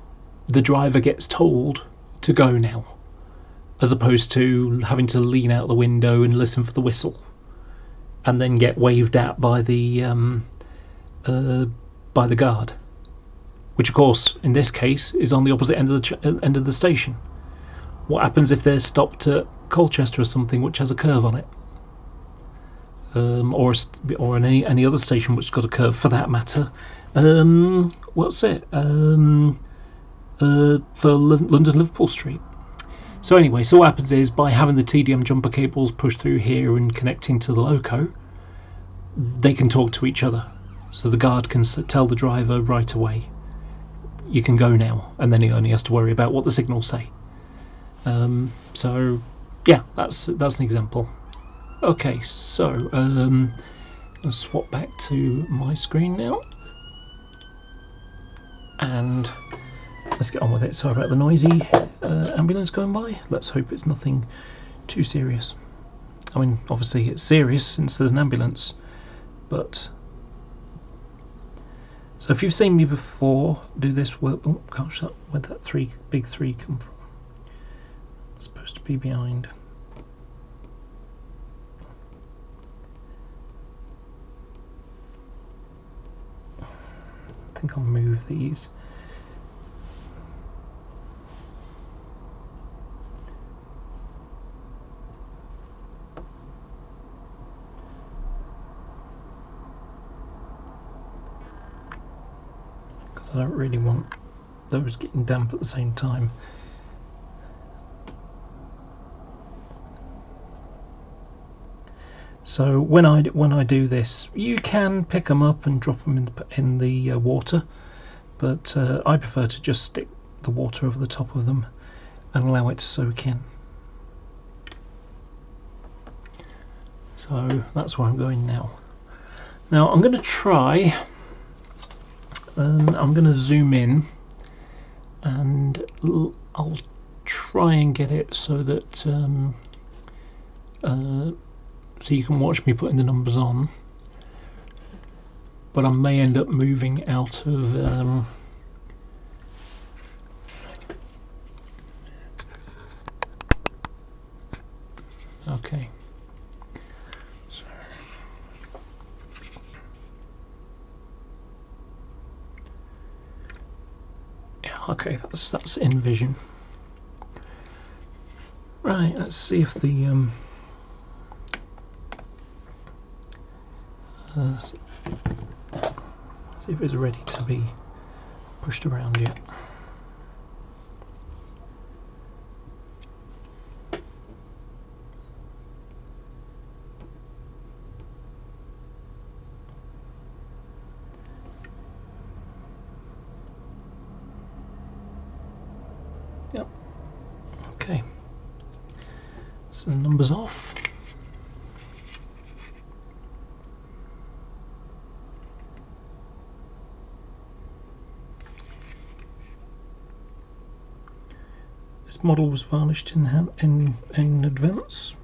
the driver gets told to go now, as opposed to having to lean out the window and listen for the whistle and then get waved at by the guard, which of course in this case is on the opposite end of the station. What happens if they're stopped at Colchester or something which has a curve on it, or any other station which's got a curve for that matter? What's it? For London Liverpool Street. So anyway, so what happens is, by having the TDM jumper cables pushed through here and connecting to the loco, they can talk to each other. So the guard can tell the driver right away, you can go now, and then he only has to worry about what the signals say. So yeah, that's an example. Okay, so I'll swap back to my screen now, and let's get on with it. Sorry about the noisy ambulance going by. Let's hope it's nothing too serious. I mean, obviously it's serious since there's an ambulance, but so if you've seen me before do this work, oh gosh, where'd that big three come from? It's supposed to be behind. I think I'll move these. I don't really want those getting damp at the same time. So when I do this, you can pick them up and drop them in the water, but I prefer to just stick the water over the top of them and allow it to soak in. So that's where I'm going now. Now I'm going to try. I'm going to zoom in, and I'll try and get it so that so you can watch me putting the numbers on, but I may end up moving out of okay. Okay, that's in vision. Right, let's see if the see if it's ready to be pushed around yet. Yep. Okay. So the numbers off. This model was varnished in advance.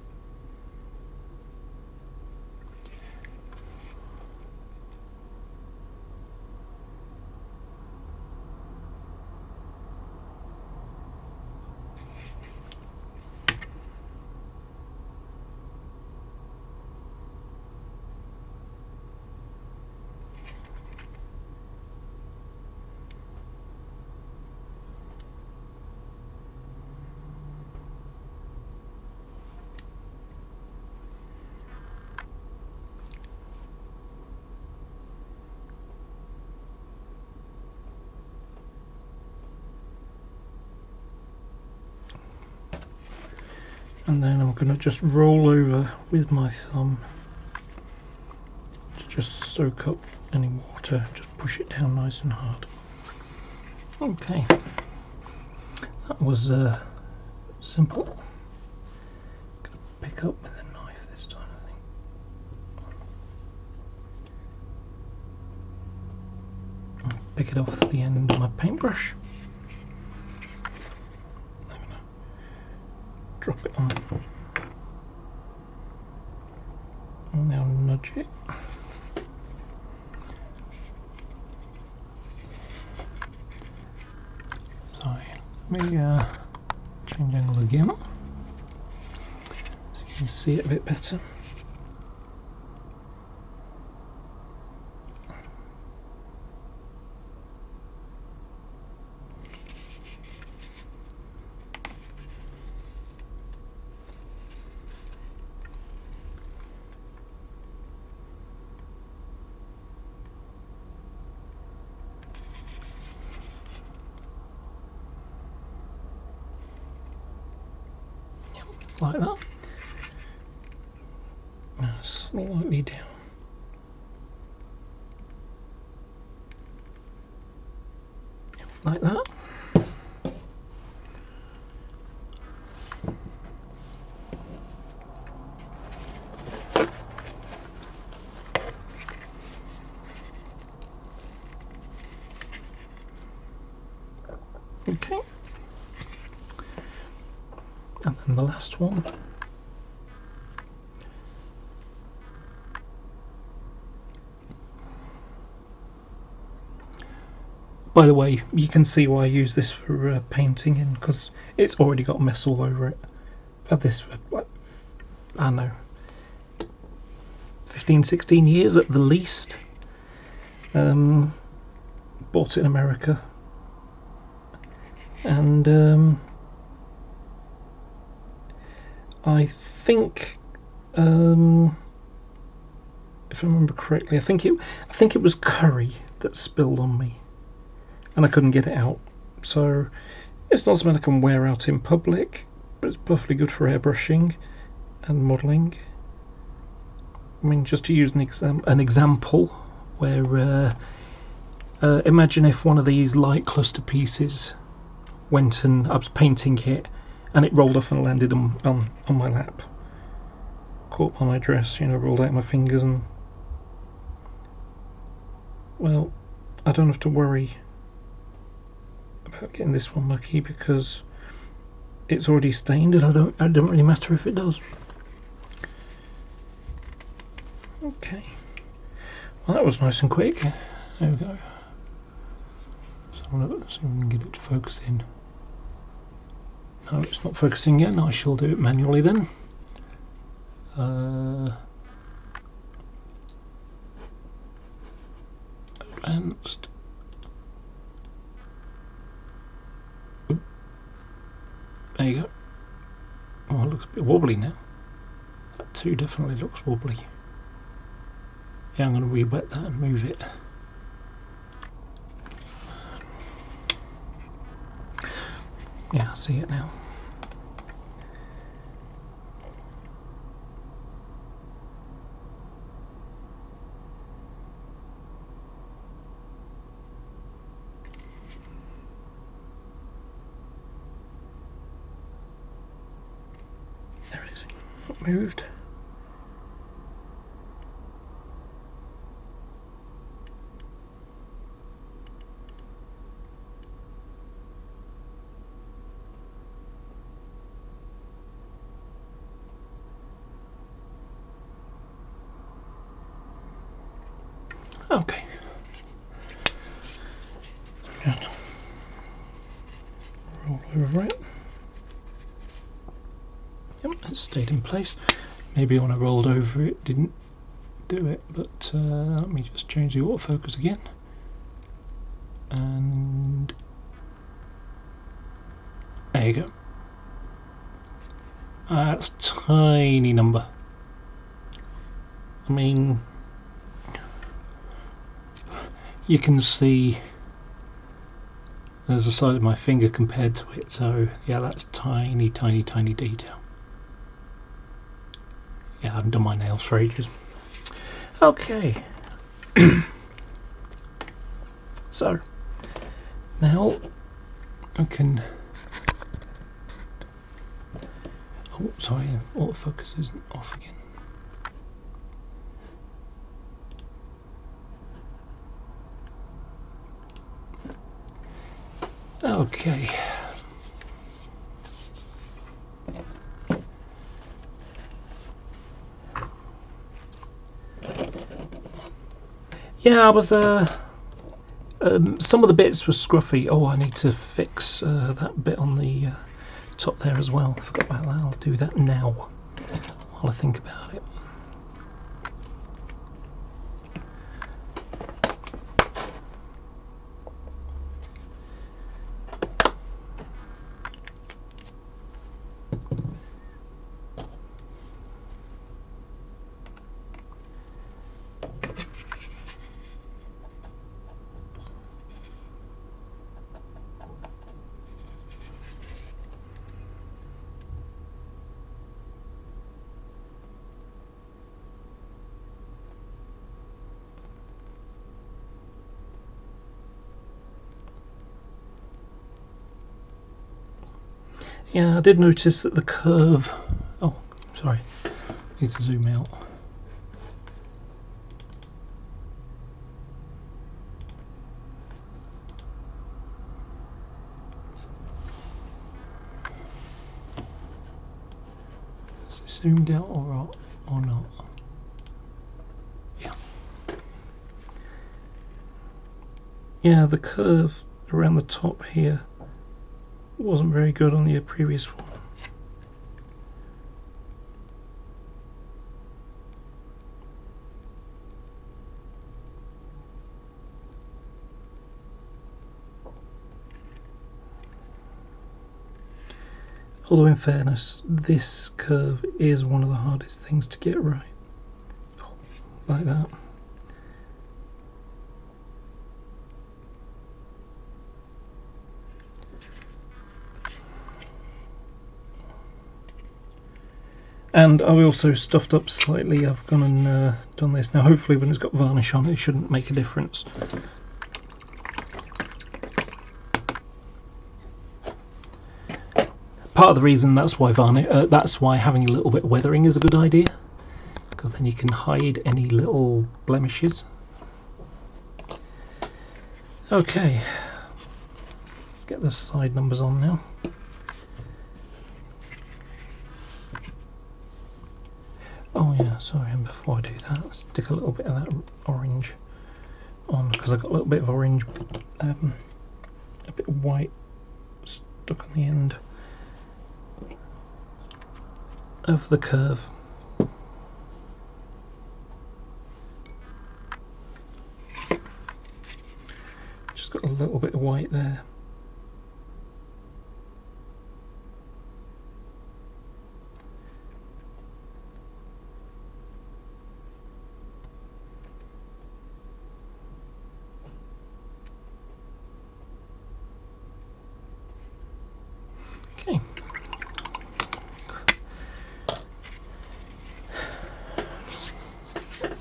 and then I'm going to just roll over with my thumb to just soak up any water, just push it down nice and hard. Okay, that was simple. Gonna pick up with a knife this time, I think. Pick it off the end of my paintbrush. I'm gonna drop it on, and now nudge it. Sorry, let me change angle again so you can see it a bit better. Like that. Now slightly down. Like that. Okay. And then the last one. By the way, you can see why I use this for painting in, because it's already got mess all over it. I've had this for, like, I don't know, 15, 16 years at the least. Bought it in America. And I think, if I remember correctly, I think it was curry that spilled on me, and I couldn't get it out. So it's not something I can wear out in public, but it's perfectly good for airbrushing and modelling. I mean, just to use an example, where imagine if one of these light cluster pieces went and I was painting it, and it rolled off and landed on my lap, caught on my dress, you know, rolled out my fingers, and well, I don't have to worry about getting this one lucky because it's already stained, and it don't really matter if it does. Okay, well, that was nice and quick. There we go. So let's see if we can get it to focus in. No, it's not focusing yet. I shall do it manually then. Advanced. Oop. There you go. Oh, it looks a bit wobbly now. That too definitely looks wobbly. Yeah, I'm going to re-wet that and move it. Yeah, I see it now. There it is. It moved. Okay. Just roll over it. Yep, it stayed in place. Maybe when I rolled over it didn't do it, but let me just change the autofocus again. And there you go. That's a tiny number. I mean, you can see there's the side of my finger compared to it, so yeah, that's tiny, tiny, tiny detail. Yeah, I haven't done my nails for ages. Okay. So now I can. Oh, sorry, autofocus isn't off again. Okay. Yeah, I was some of the bits were scruffy. Oh, I need to fix that bit on the top there as well. I forgot about that. I'll do that now while I think about it. Yeah, I did notice that the curve. Oh, sorry. Need to zoom out. Is it zoomed out or not? Yeah. Yeah, the curve around the top here wasn't very good on the previous one. Although in fairness, this curve is one of the hardest things to get right. Like that. And I've also stuffed up slightly. I've gone and done this. Now hopefully when it's got varnish on it shouldn't make a difference. Part of the reason that's why having a little bit of weathering is a good idea, because then you can hide any little blemishes. Okay, let's get the side numbers on now. Oh yeah, sorry, and before I do that, let's stick a little bit of that orange on, because I've got a little bit of orange, a bit of white stuck on the end of the curve. Just got a little bit of white there. Okay.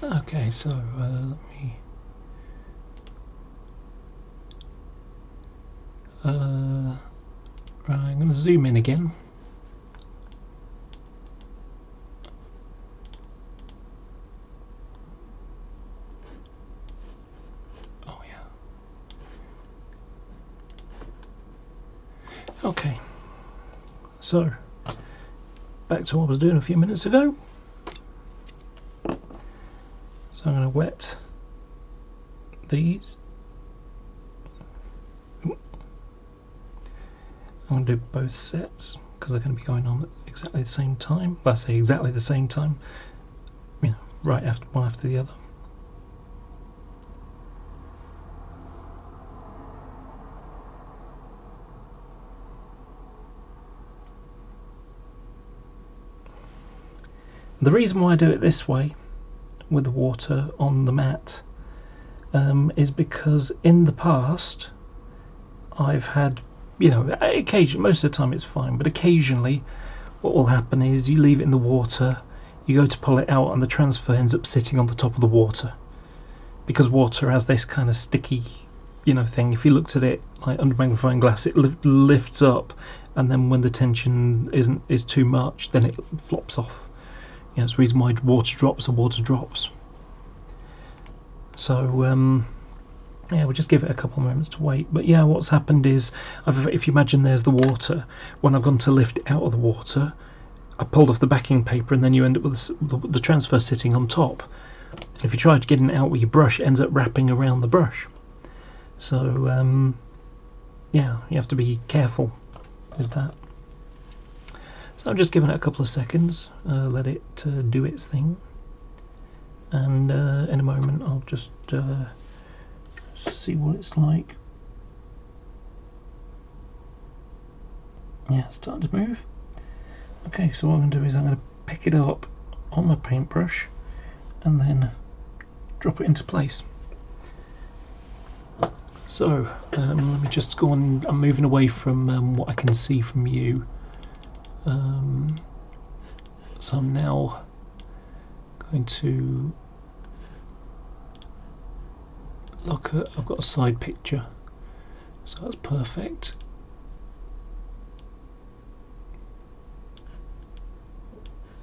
Okay, so let me right, I'm going to zoom in again. Oh yeah. Okay. So back to what I was doing a few minutes ago. So I'm going to wet these. I'm going to do both sets because they're going to be going on at exactly the same time. Well, I say exactly the same time, you know, right after one after the other. The reason why I do it this way with the water on the mat is because in the past I've had, you know, occasionally, most of the time it's fine, but occasionally what will happen is you leave it in the water, you go to pull it out and the transfer ends up sitting on the top of the water, because water has this kind of sticky, you know, thing. If you looked at it like under magnifying glass, it lifts up, and then when the tension is too much, then it flops off. You know, it's the reason why water drops are water drops. So yeah, we'll just give it a couple of moments to wait. But yeah, what's happened is, if you imagine there's the water, when I've gone to lift it out of the water, I pulled off the backing paper, and then you end up with the transfer sitting on top. And if you try getting it out with your brush, it ends up wrapping around the brush. So yeah, you have to be careful with that. So I'm just giving it a couple of seconds, let it do its thing, and in a moment I'll just see what it's like. Yeah, it's starting to move. Okay, so what I'm going to do is I'm going to pick it up on my paintbrush and then drop it into place. So let me just go on. I'm moving away from what I can see from you. So I'm now going to look at, I've got a side picture, so that's perfect.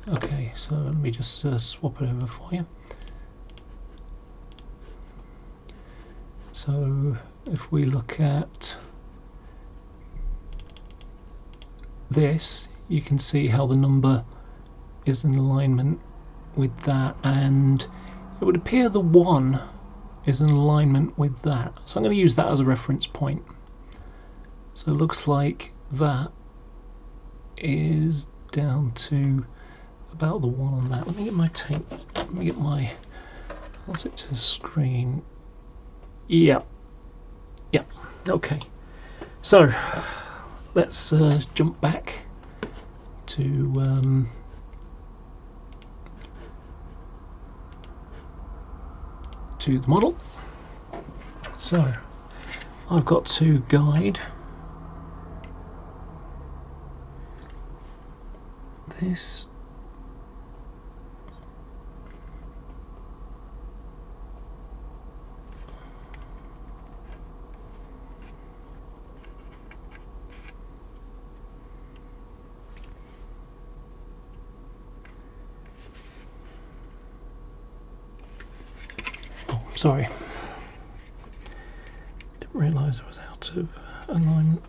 Okay, so let me just swap it over for you. So if we look at this, you can see how the number is in alignment with that, and it would appear the 1 is in alignment with that. So I'm going to use that as a reference point. So it looks like that is down to about the 1 on that. Let me get my tape. Let me get my, what's it to the screen? Yeah. Yeah. Okay. So let's jump back to the model. So I've got to guide this sorry, didn't realise I was out of alignment.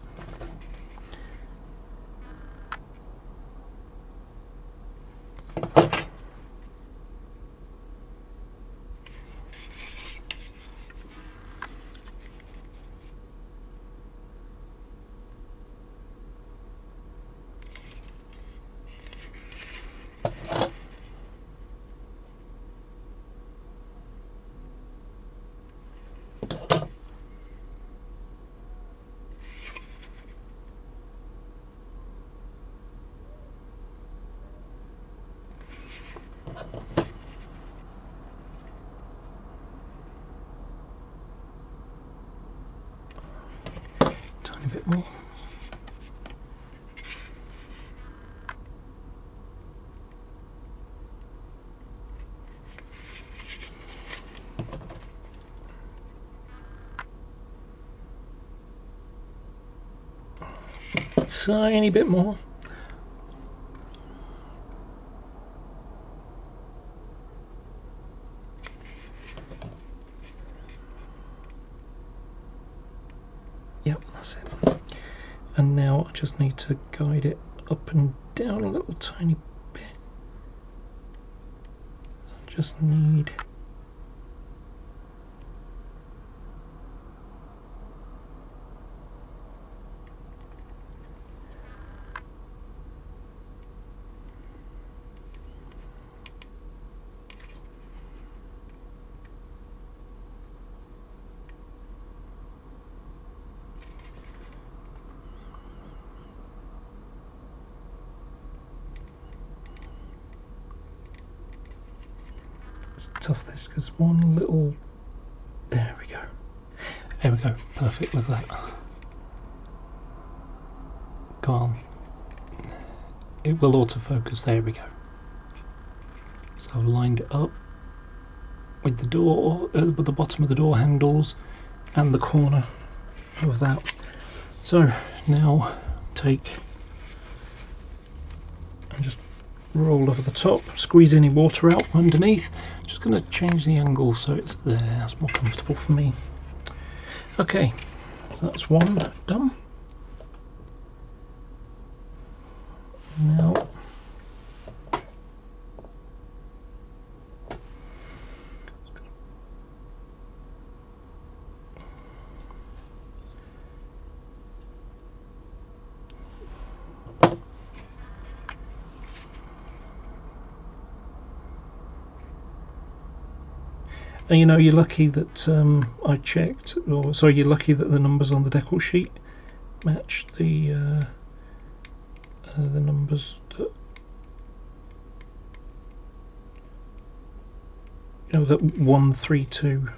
Tiny bit more. Tiny bit more. Yep, that's it. And now I just need to guide it up and down a little tiny bit. I just need tough this because one little, there we go, perfect. Look at that. Come on, it will autofocus. There we go. So I've lined it up with the door, with the bottom of the door handles and the corner of that. So now take and just roll over the top, squeeze any water out from underneath. Just going to change the angle so it's there, that's more comfortable for me. Okay, so that's one done. Now and you know, you're lucky that I checked, or sorry, you're lucky that the numbers on the decal sheet match the numbers that, you know, that 132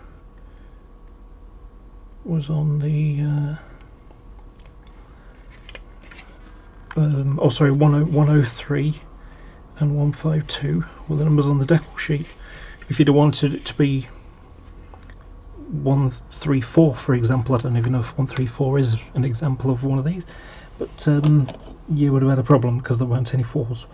was on the oh sorry, 103 and 152 were the numbers on the decal sheet. If you'd have wanted it to be 134, for example, I don't even know if 134 is an example of one of these, but you would have had a problem because there weren't any 4s.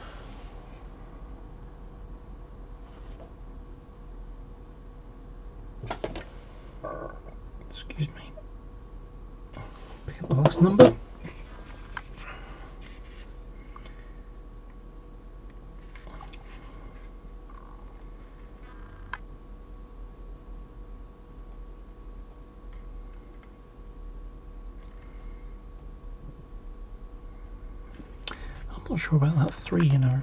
Excuse me. Pick up the last number. I'm not sure about that 3, you know.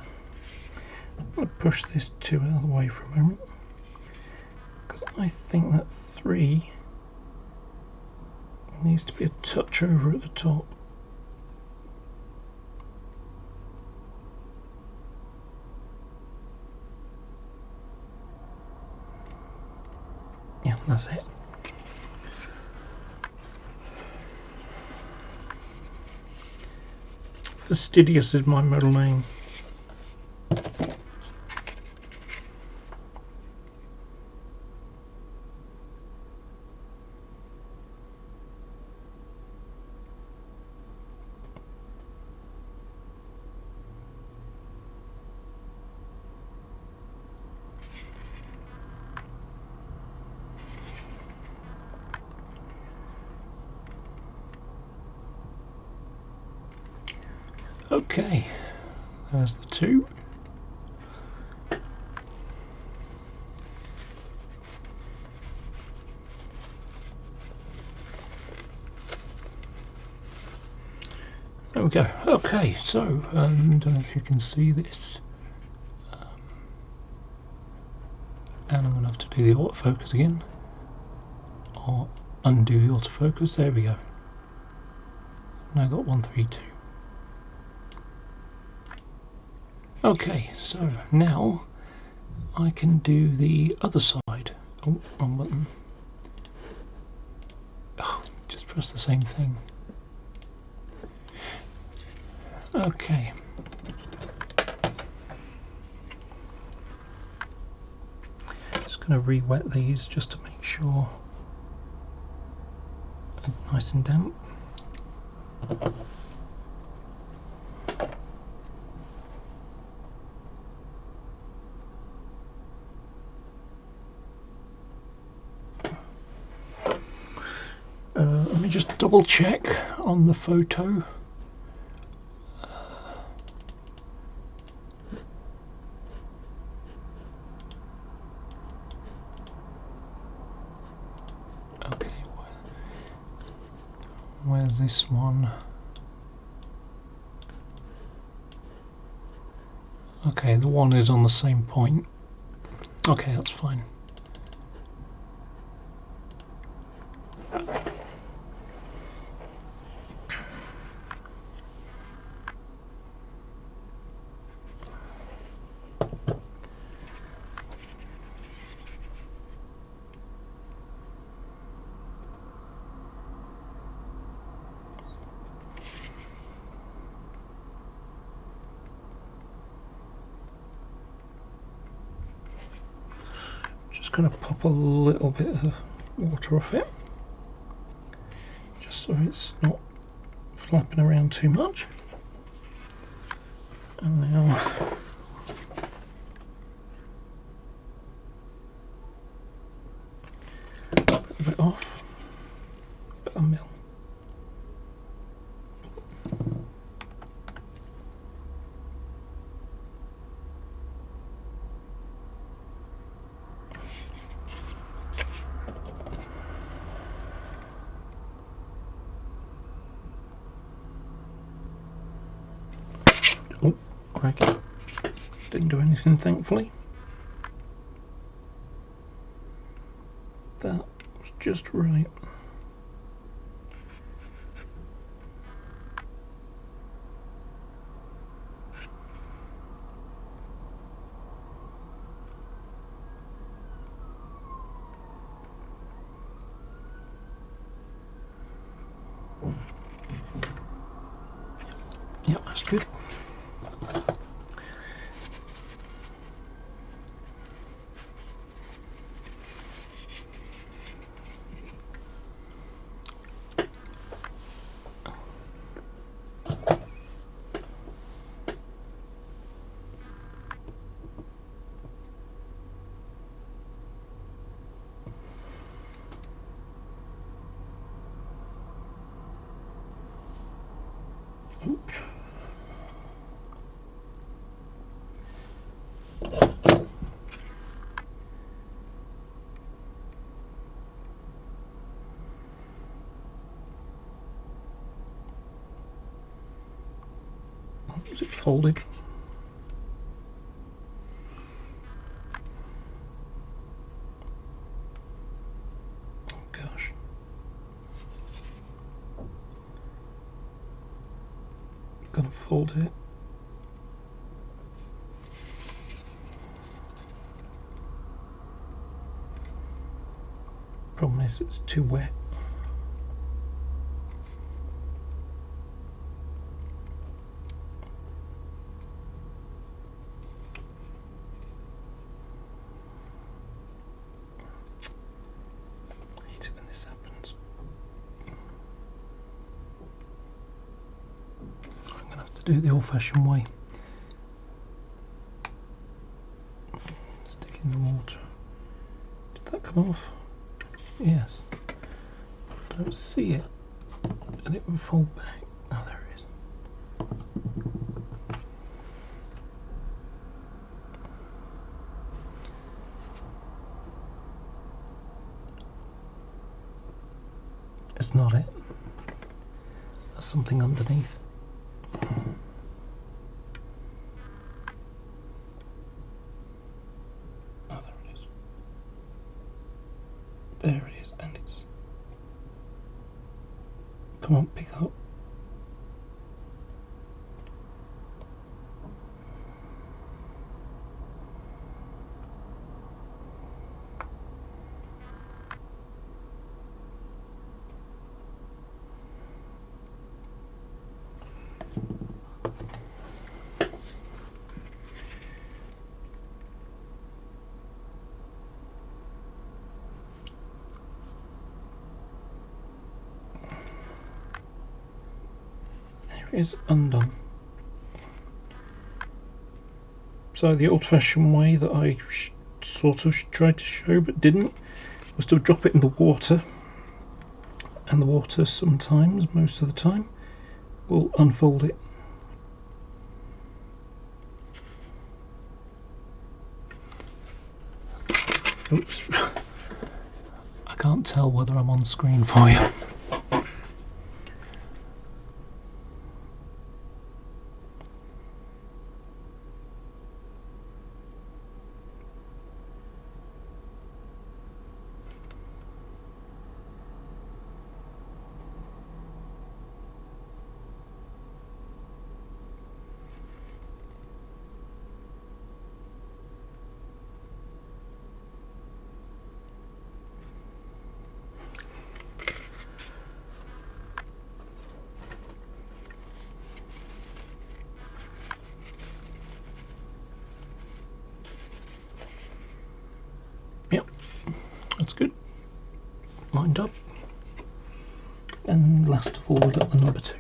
I'm going to push this 2 out of the way for a moment, because I think that 3 needs to be a touch over at the top. Yeah, that's it. Fastidious is my middle name. Okay, there's the 2. There we go. Okay, so don't know if you can see this, and I'm going to have to do the autofocus again, or undo the autofocus. There we go. Now I've got 132. Okay, so now I can do the other side. Oh, wrong button. Oh, just press the same thing. Okay. Just going to re-wet these just to make sure they're nice and damp. Let me just double check on the photo. Okay, where's this one? Okay, the one is on the same point. Okay, that's fine. going to pop a little bit of water off it, just so it's not flapping around too much. And now a little bit off, bit of milk. Oh, crikey. Didn't do anything, thankfully. That was just right. Yeah, that's good. Oops. Is it folded? Oh gosh. Gonna fold it. Problem is it's too wet. I hate it when this happens. I'm gonna have to do it the old-fashioned way. Stick in the water. Did that come off? Yes. I don't see it. And it would fall back. Oh, there it is. It's not it. There's something underneath. Oh, there it is. There it is, and it's... Come on, pick up. Is undone. So the old-fashioned way that I sort of tried to show but didn't was to drop it in the water, and the water sometimes, most of the time, will unfold it. Oops. I can't tell whether I'm on screen for you. lined up. And last of all, we've got the number 2.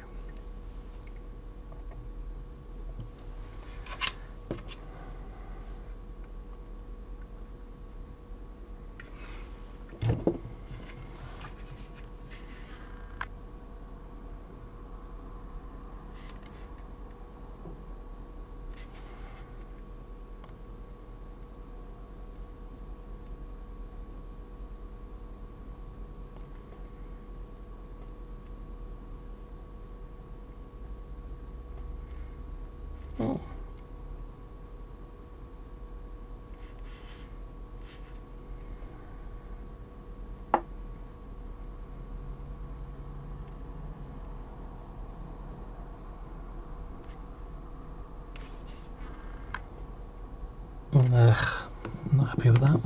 Oh. I'm not happy with that,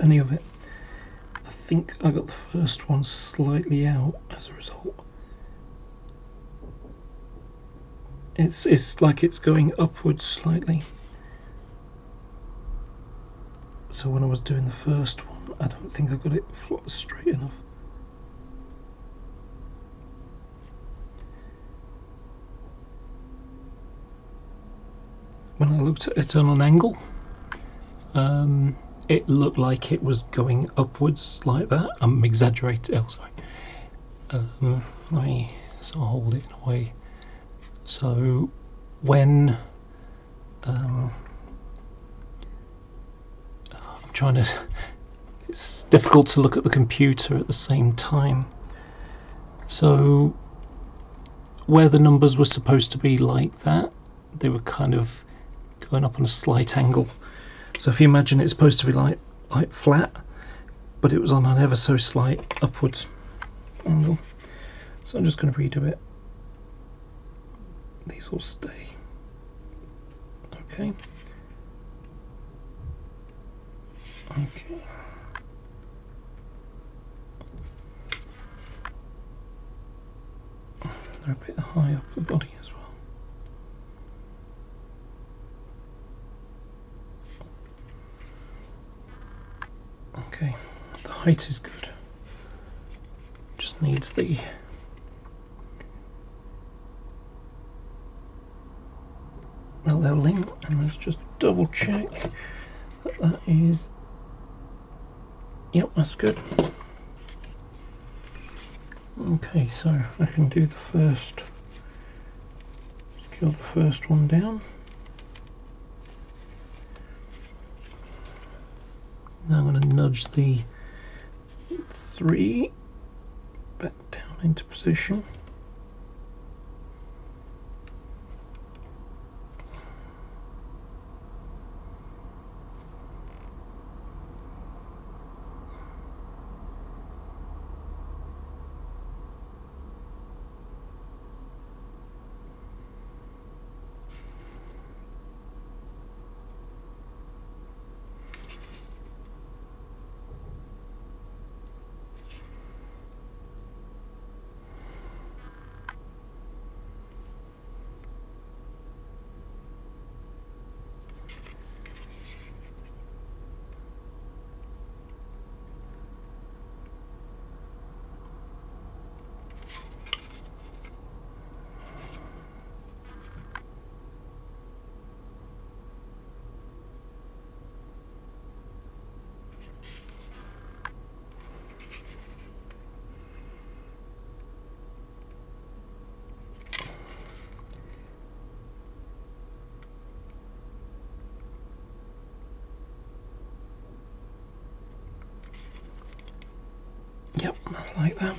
any of it. I think I got the first one slightly out as a result. It's like it's going upwards slightly. So when I was doing the first one, I don't think I got it straight enough. When I looked at it on an angle, it looked like it was going upwards like that. I'm exaggerating. Oh, sorry. Let me sort of hold it in a way. So when I'm trying to, it's difficult to look at the computer at the same time. So where the numbers were supposed to be like that, they were kind of going up on a slight angle. So if you imagine it's supposed to be like flat, but it was on an ever so slight upwards angle. So I'm just going to redo it. These will stay. Okay. Okay. They're a bit high up the body as well. Okay, the height is good. Just needs the leveling, and let's just double check that that is. Yep, that's good. Okay, so I can do the first. Scale the first one down. Now I'm going to nudge the 3 back down into position. Yep, like that.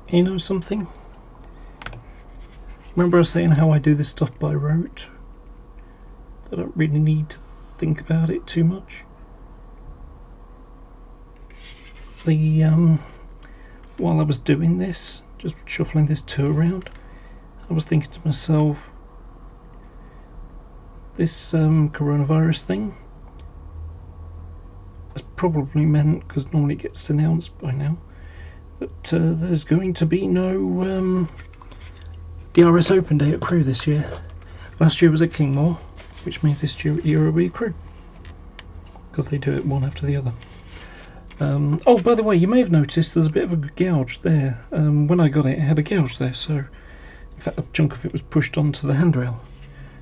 You know something? Remember I was saying how I do this stuff by rote? I don't really need to think about it too much. While I was doing this, just shuffling this 2 around, I was thinking to myself, this coronavirus thing has probably meant, because normally it gets announced by now, that there's going to be no DRS Open Day at Crewe this year. Last year was at Kingmore, which means this year will be Crewe, because they do it one after the other. Oh, by the way, you may have noticed there's a bit of a gouge there. When I got it, it had a gouge there, so in fact a chunk of it was pushed onto the handrail.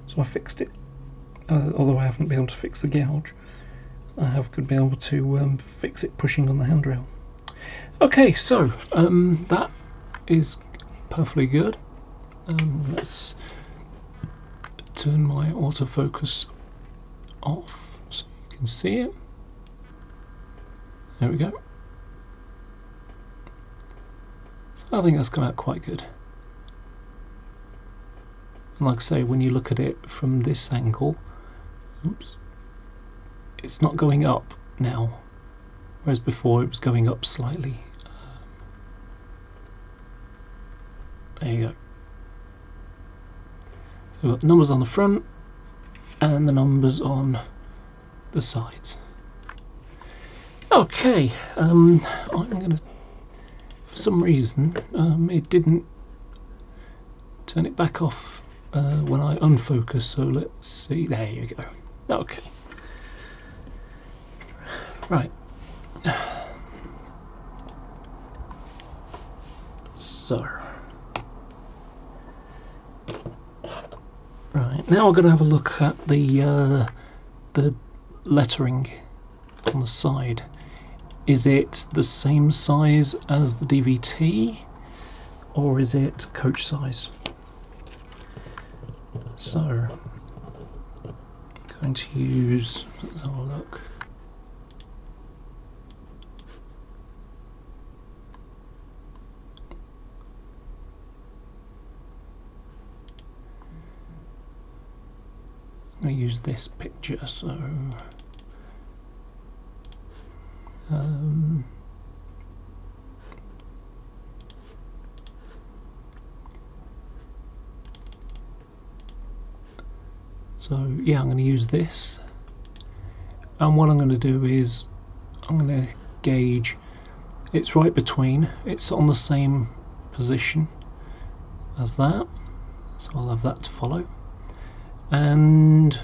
So I fixed it. Although I haven't been able to fix the gouge, I have been able to fix it pushing on the handrail. Okay, so that is perfectly good. Let's turn my autofocus off so you can see it. There we go. So I think that's come out quite good. And like I say, when you look at it from this angle, oops, it's not going up now, whereas before it was going up slightly. There you go. So we've got the numbers on the front and the numbers on the sides. Okay, I'm going to, for some reason, it didn't turn it back off when I unfocus, so let's see, there you go. Okay. Right. So. Right, now we're going to have a look at the lettering on the side. Is it the same size as the DVT, or is it coach size? So, I'm going to use, let's have a look. I'm going to use this picture, so yeah, I'm going to use this, and what I'm going to do is I'm going to gauge, it's right between, it's on the same position as that, so I'll have that to follow, and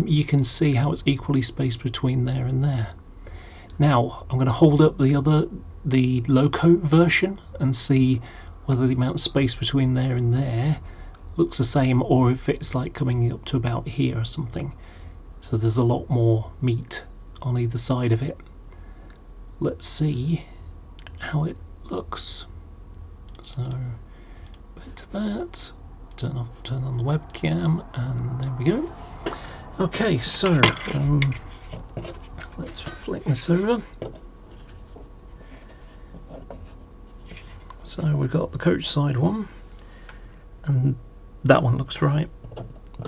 you can see how it's equally spaced between there and there. Now I'm going to hold up the low-coat version and see whether the amount of space between there and there looks the same, or if it's like coming up to about here or something. So there's a lot more meat on either side of it. Let's see how it looks. So back to that, turn on the webcam, and there we go. Okay, so let's flick this over. So we've got the coach side one, and that one looks right,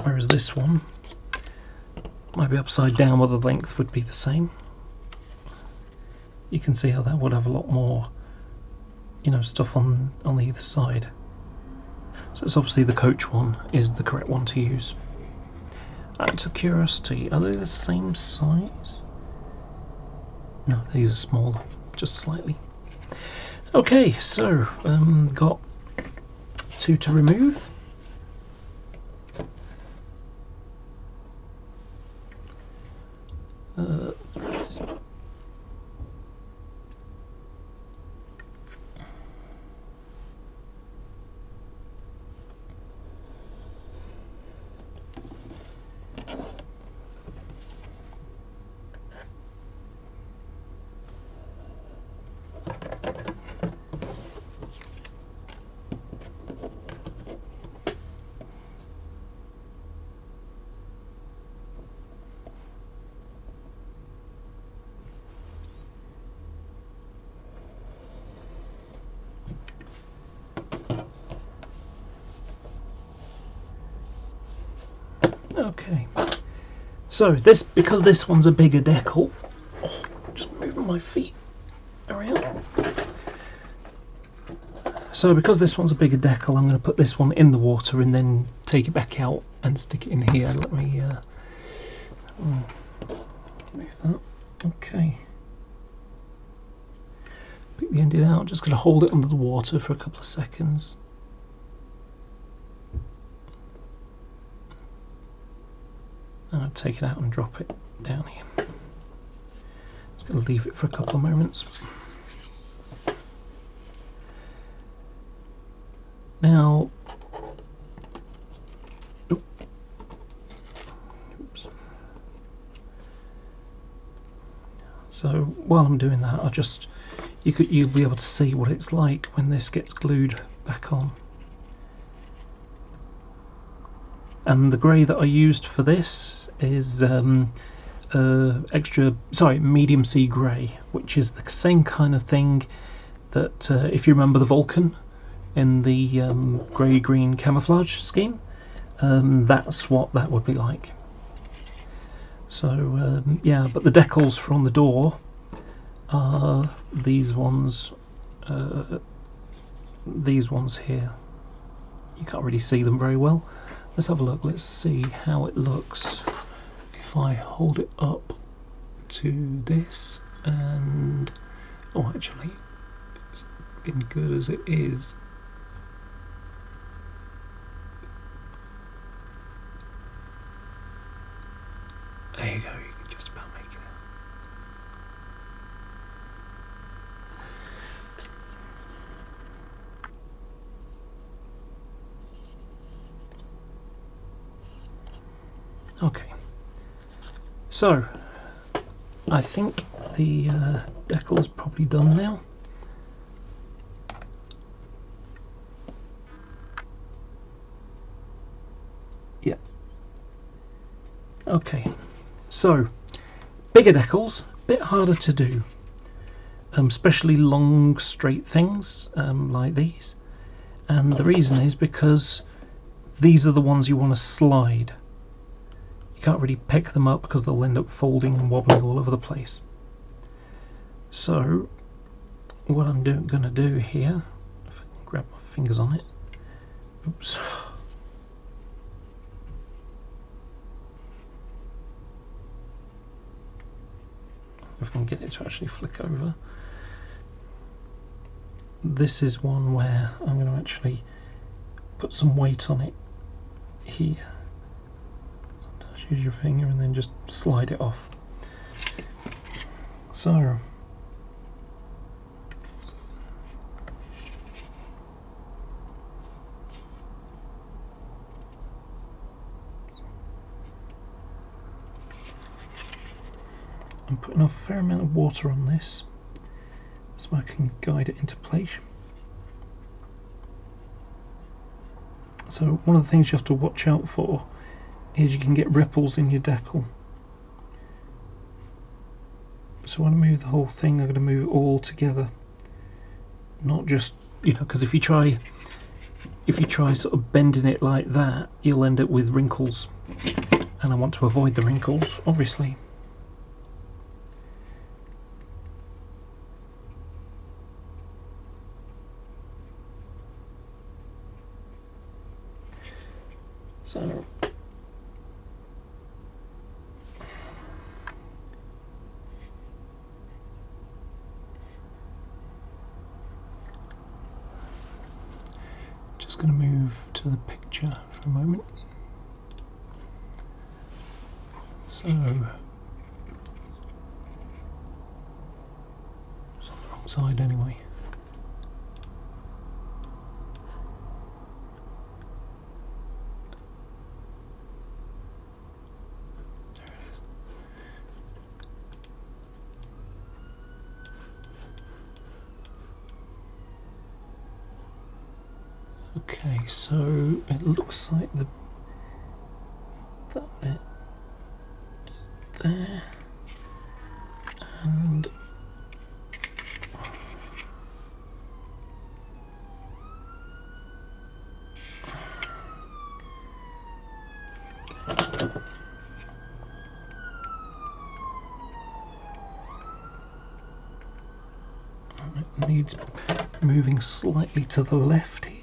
whereas this one might be upside down, but the length would be the same. You can see how that would have a lot more, you know, stuff on either side. So it's obviously the coach one is the correct one to use. Out of curiosity, are they the same size? No, these are smaller, just slightly. Okay, so got 2 to remove. Okay, so because this one's a bigger decal, just moving my feet around. So because this one's a bigger decal, I'm going to put this one in the water and then take it back out and stick it in here. Let me move that. Okay. Pick the ending out. Just going to hold it under the water for a couple of seconds. And I'll take it out and drop it down here. Just going to leave it for a couple of moments. Now, oops. So while I'm doing that, you'll be able to see what it's like when this gets glued back on. And the grey that I used for this is medium sea grey, which is the same kind of thing that if you remember the Vulcan in the grey-green camouflage scheme, that's what that would be like. So yeah, but the decals for on the door are these ones here. You can't really see them very well. Let's have a look. Let's see how it looks if I hold it up to this and actually it's been good as it is. There you go, you can just about make it out. Okay, so I think the decal is probably done now. Yeah. Okay. So, bigger decals, a bit harder to do, especially long straight things like these, and the reason is because these are the ones you want to slide. You can't really pick them up because they'll end up folding and wobbling all over the place. So what I'm going to do here, if I can grab my fingers on it, oops. If I can get it to actually flick over. This is one where I'm going to actually put some weight on it here. Sometimes use your finger and then just slide it off. So I'm putting a fair amount of water on this so I can guide it into place. So one of the things you have to watch out for is you can get ripples in your decal. So when I move the whole thing, I'm going to move it all together, not just, because if you try sort of bending it like that, you'll end up with wrinkles, and I want to avoid the wrinkles, obviously. So just going to move to the picture for a moment. So it's on the wrong side anyway. Okay, so it looks like that bit is there, and It needs moving slightly to the left here.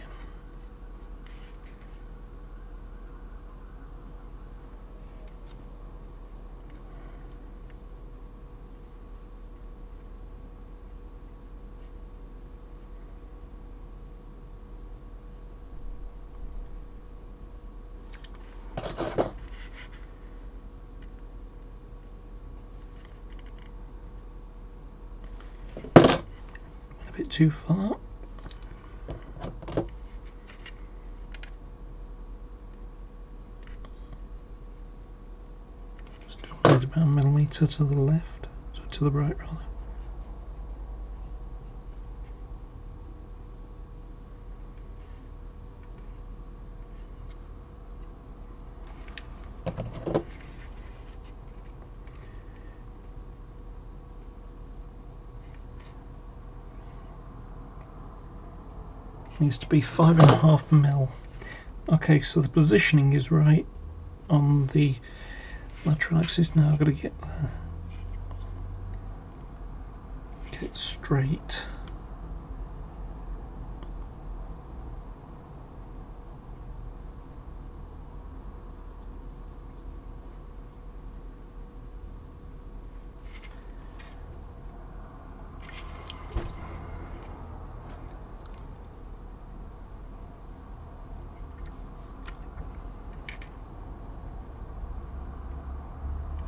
A bit too far. It's about a millimetre to the left, so to the right rather. Needs to be 5.5 mil. Okay, so the positioning is right on the lateral axis. Now I've got to get it straight.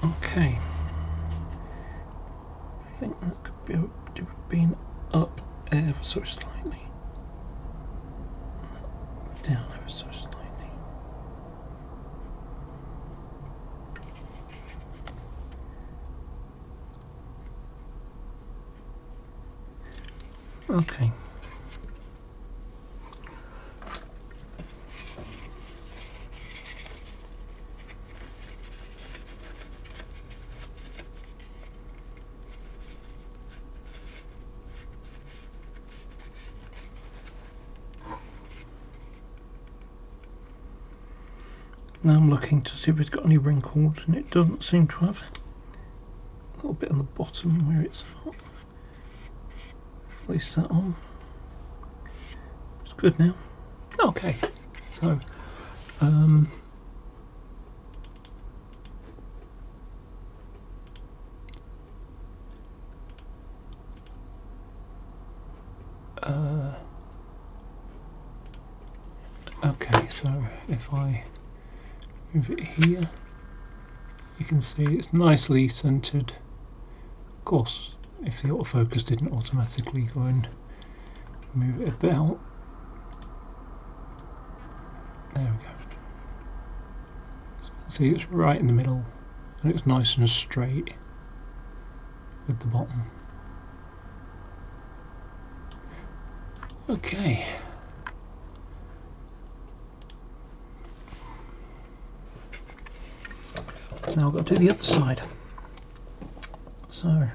Okay, I think that could be being up ever so slightly, down ever so slightly. Okay. Now I'm looking to see if it's got any wrinkles, and it doesn't seem to have. A little bit on the bottom where it's not fully set on. It's good now. Okay, so okay, so if I move it here, you can see it's nicely centered. Of course, if the autofocus didn't automatically go and move it about. There we go. So see, it's right in the middle, and it's nice and straight with the bottom. Okay. Now I've got to do the other side. So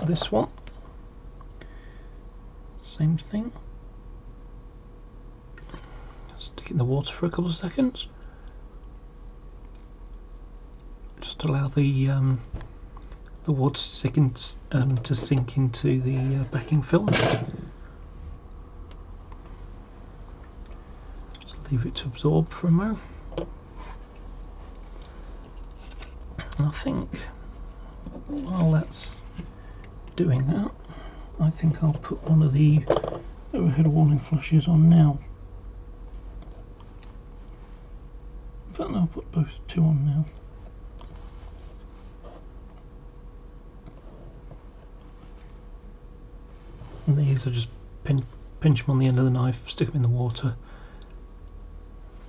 this one, same thing. Stick it in the water for a couple of seconds. Just allow the water to sink into the backing film. Just leave it to absorb for a moment. And I think while that's doing that, I think I'll put one of the overhead warning flashes on now. In fact, I'll put both two on now. And these are just pinch them on the end of the knife, stick them in the water,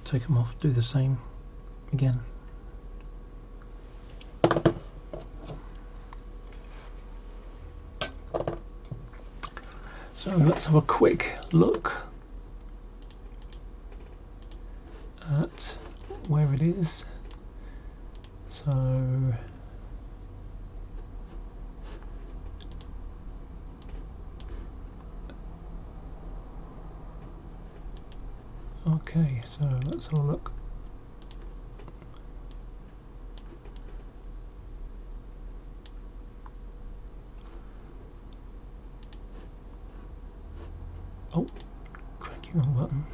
take them off, do the same again. So let's have a quick look at where it is. So okay, so let's have a look. Oh, cranky wrong button.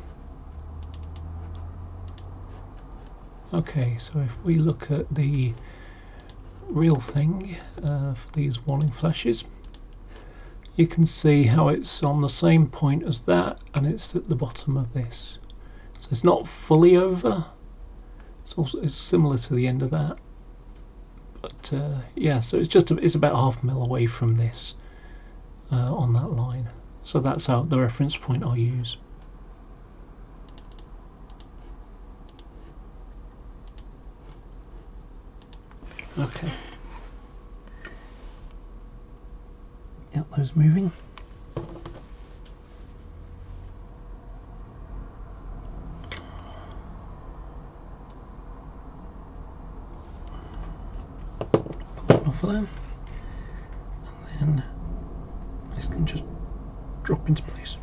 Okay, so if we look at the real thing for these warning flashes, you can see how it's on the same point as that, and it's at the bottom of this. So it's not fully over. It's similar to the end of that, but yeah. So it's about half a mil away from this on that line. So that's the reference point I'll use. Okay. Yep, those moving. Off of them, and then this can just drop into place.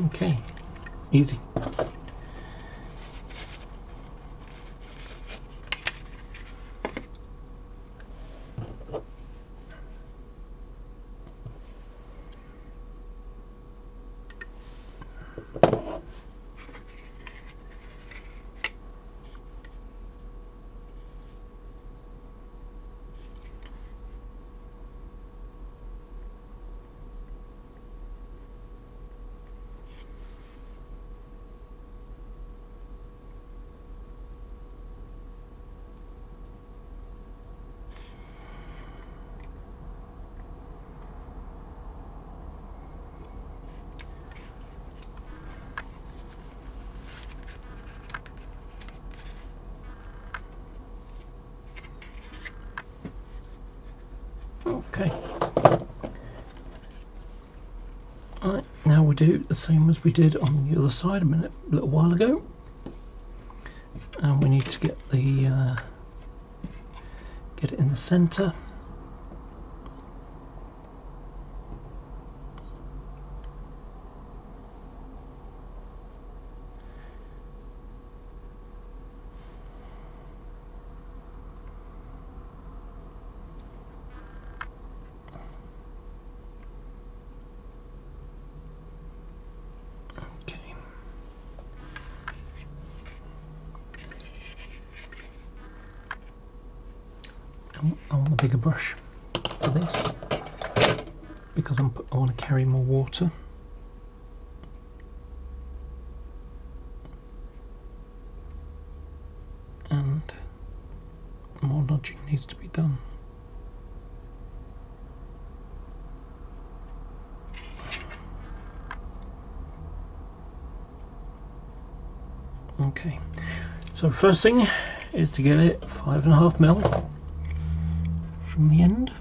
Okay, easy. Okay. Alright, now we do the same as we did on the other side a little while ago, and we need to get it in the centre. I want a bigger brush for this because I want to carry more water. And more nudging needs to be done. Okay, so first thing is to get it 5.5 mil from the end.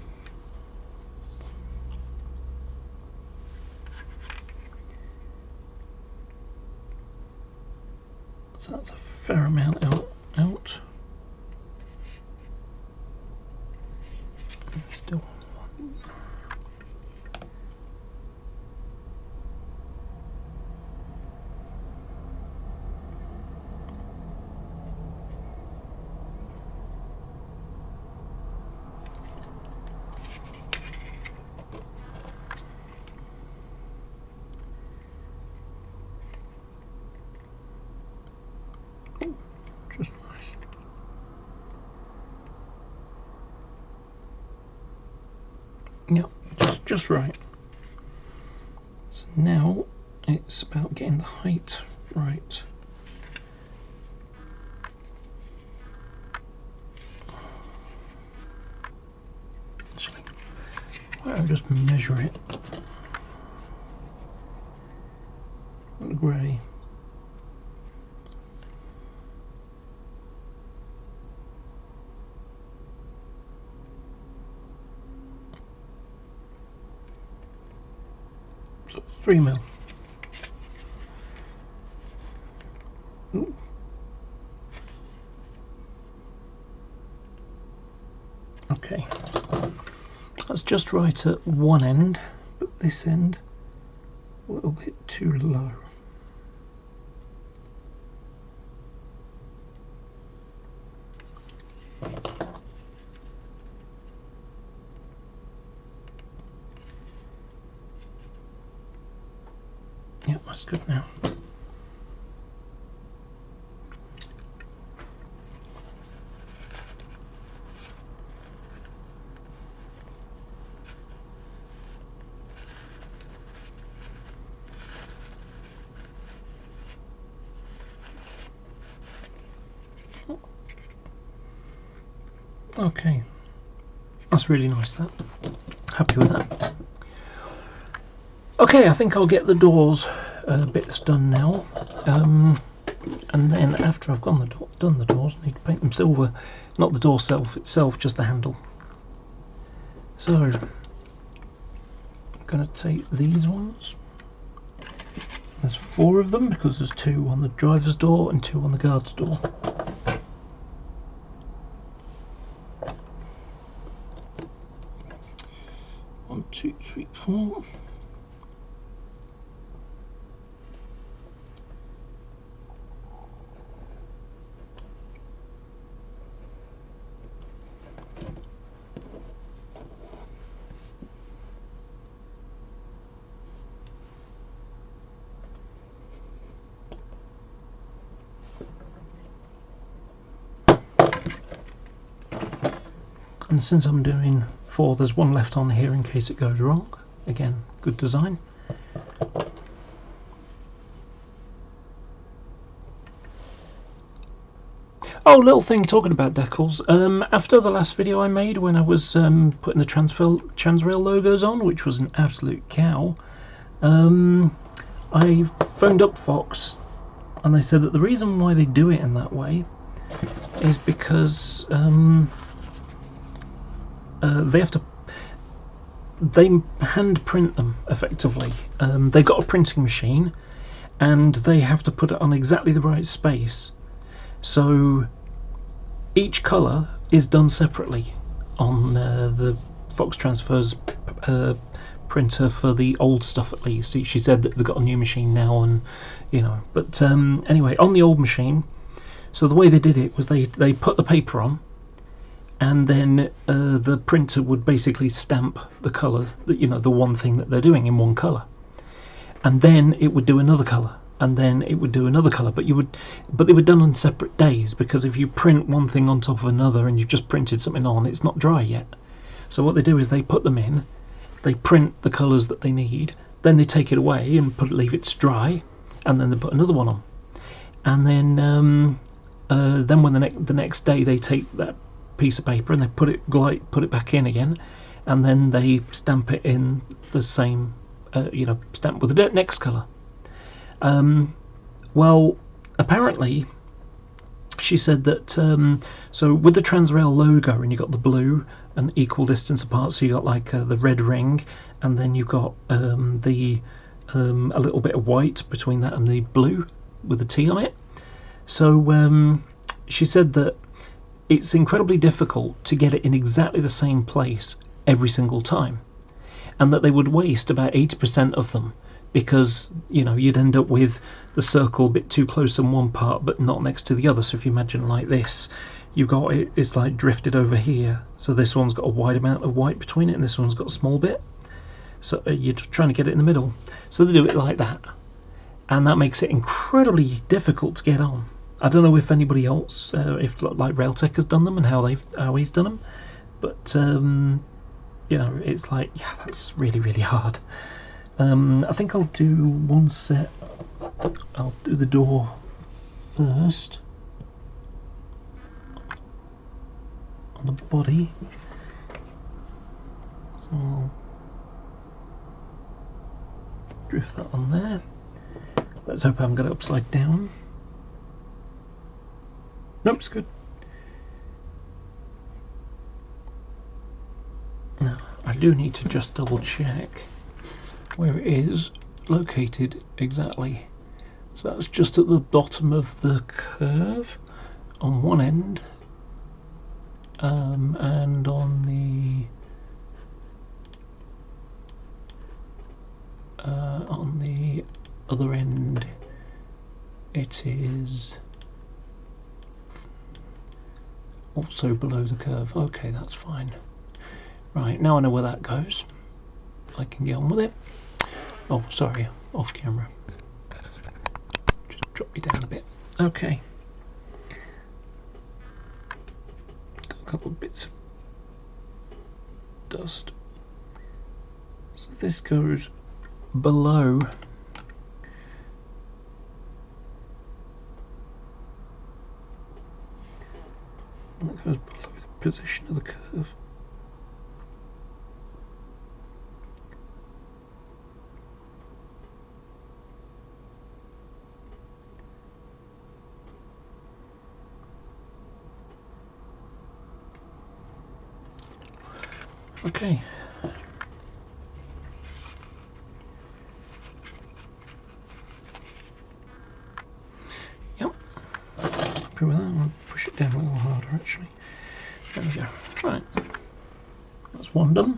So that's a fair amount out. Still. Just nice. Yep, just right. So now it's about getting the height right. Actually, I'll just measure it. The grey. So 3mm. Ooh. Okay, that's just right at one end, but this end a little bit too low. Yep, that's good now. Okay, that's really nice, that. Happy with that. Okay, I think I'll get the doors bits done now, and then after I've done the doors, I need to paint them silver. Not the door itself, just the handle. So I'm going to take these ones. There's 4 of them because there's 2 on the driver's door and 2 on the guard's door. One, 2, 3, 4. And since I'm doing 4, there's 1 left on here in case it goes wrong. Again, good design. Oh, little thing talking about decals. After the last video I made when I was putting the Transrail logos on, which was an absolute cow, I phoned up Fox and they said that the reason why they do it in that way is because they hand print them effectively. They've got a printing machine and they have to put it on exactly the right space, so each colour is done separately on the Fox Transfers printer for the old stuff at least. She said that they've got a new machine now, and you know, but anyway, on the old machine, so the way they did it was they put the paper on, and then the printer would basically stamp the colour, that, you know, the one thing that they're doing in one colour, and then it would do another colour, and then it would do another colour. But they were done on separate days, because if you print one thing on top of another and you've just printed something on, it's not dry yet. So what they do is they put them in, they print the colours that they need, then they take it away and leave it to dry, and then they put another one on, and then when the next day they take that piece of paper and they put it back in again, and then they stamp it in the same stamp with the next colour. Well, apparently she said that so with the Transrail logo, and you got the blue and equal distance apart, so you got like the red ring, and then you've got a little bit of white between that and the blue with the T on it. So she said that it's incredibly difficult to get it in exactly the same place every single time, and that they would waste about 80% of them, because, you know, you'd end up with the circle a bit too close in one part but not next to the other. So if you imagine like this, you've got it's like drifted over here, so this one's got a wide amount of white between it and this one's got a small bit, so you're trying to get it in the middle. So they do it like that, and that makes it incredibly difficult to get on. I don't know if anybody else, if like Railtech has done them and how he's done them, but you know, it's like, yeah, that's really, really hard. I think I'll do one set. I'll do the door first on the body. So I'll drift that on there. Let's hope I haven't got it upside down. Nope, it's good. Now, I do need to just double check where it is located exactly. So that's just at the bottom of the curve on one end, and on the other end it is also below the curve. Okay, that's fine. Right, now I know where that goes. I can get on with it. Oh, sorry, off camera. Just drop you down a bit. Okay. Got a couple of bits of dust. So this goes below. That goes below the position of the curve. Okay. Yep. Happy with that. I'm going to push it down a little harder actually. There we go. Right. That's one done.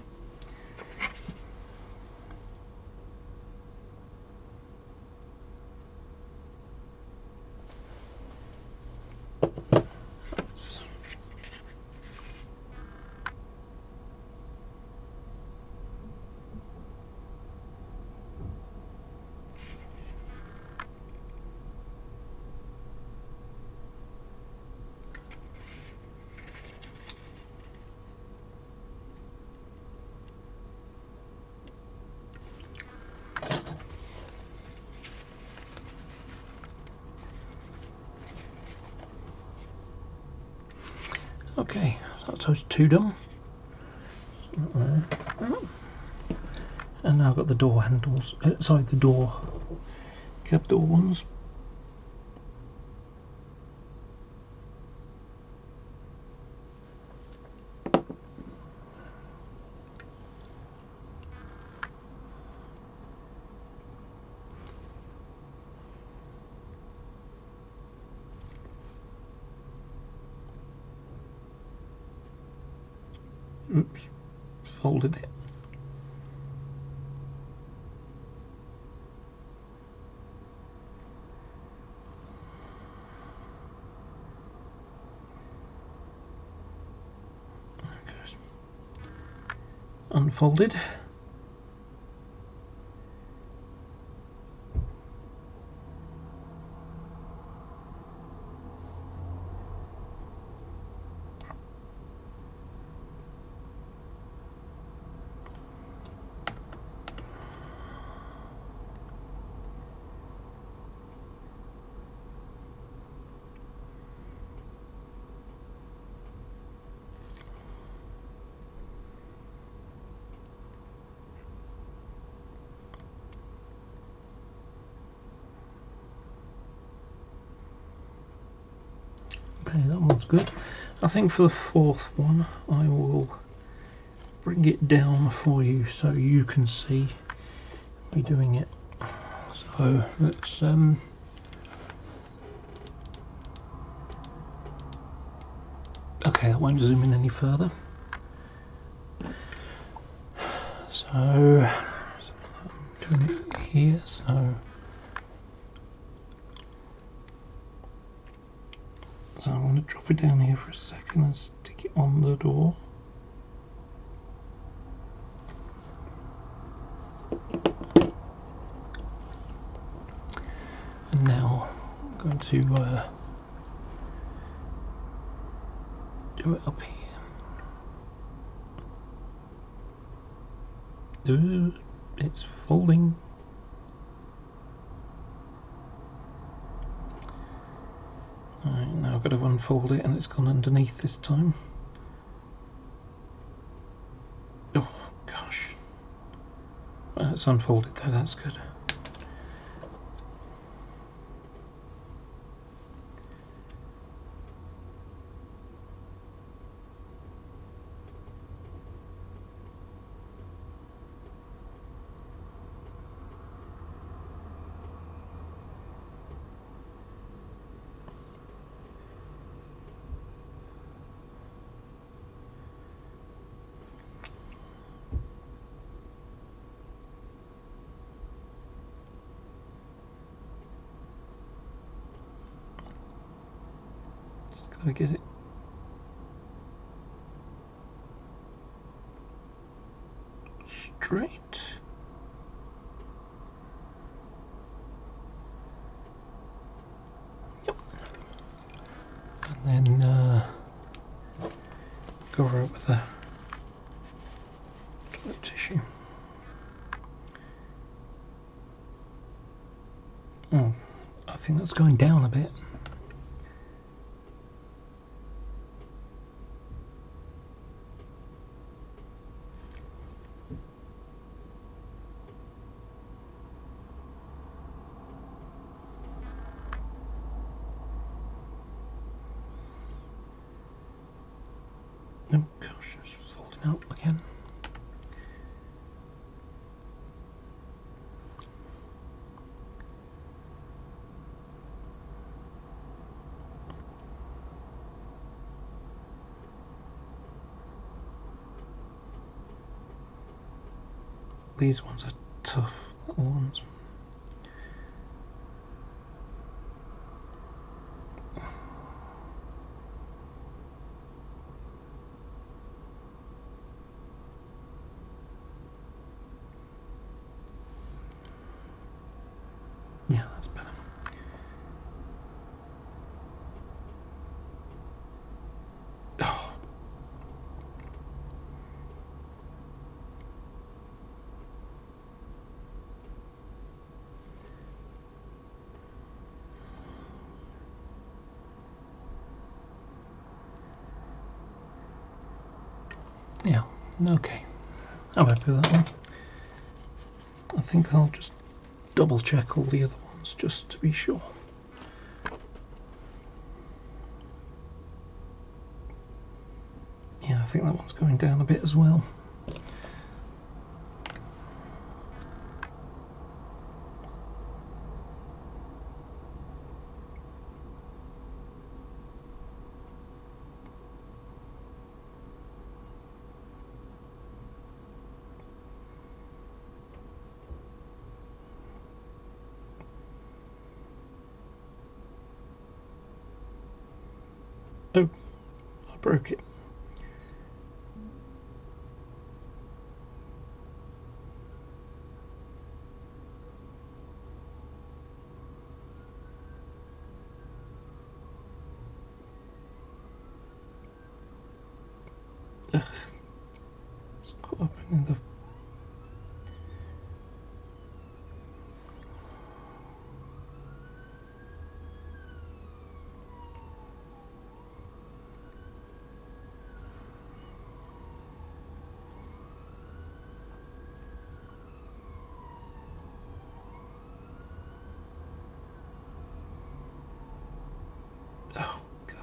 Okay, that's those two done. And now I've got the door handles, sorry, the door, cab door ones. Oops, folded it. There it goes. Unfolded. Okay, that one's good. I think for the fourth one I will bring it down for you so you can see me doing it. So let's okay, I won't zoom in any further. So I'm doing it here, so I want to drop it down here for a second and stick it on the door. And now I'm going to do it up here. It's folding. Alright, now I've got to unfold it and it's gone underneath this time. Oh gosh. Well, it's unfolded though, that's good. Gotta get it straight. Yep. And then cover it with a toilet tissue. Oh, I think that's going down a bit. Oh gosh, it's folding out again. These ones are tough little ones. Yeah, that's better. Oh. Yeah, okay. I'm happy with that one. I think I'll just double check all the other ones just to be sure. Yeah, I think that one's going down a bit as well. Oh, I broke it. Ugh. It's caught up in the... Oh gosh.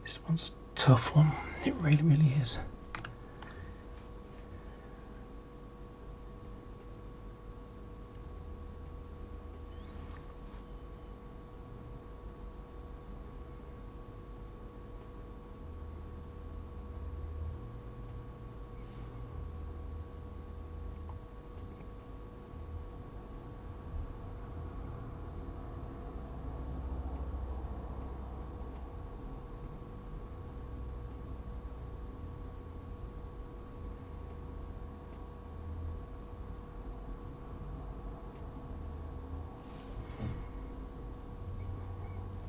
This one's a tough one. It really, really is.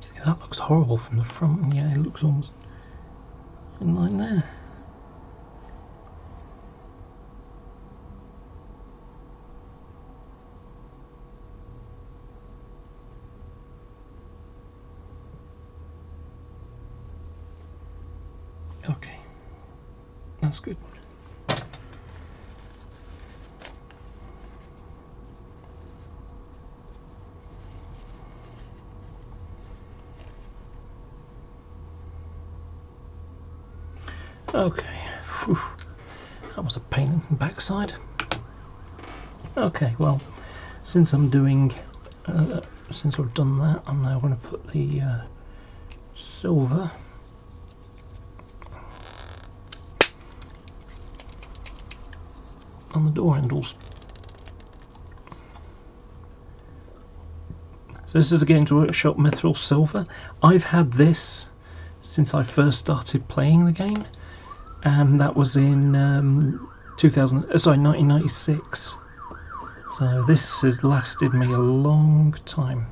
See, that looks horrible from the front, and yeah, it looks almost in line there. Okay. That's good. Okay, whew. That was a pain in the backside. Okay, well, since I'm doing, since I've done that, I'm now going to put the silver on the door handles. So this is a Games Workshop Mithril Silver. I've had this since I first started playing the game, and that was in 1996. So this has lasted me a long time.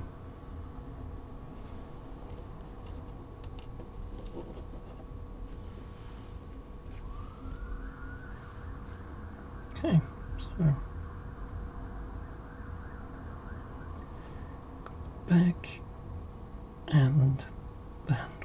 Okay, so back and the handle.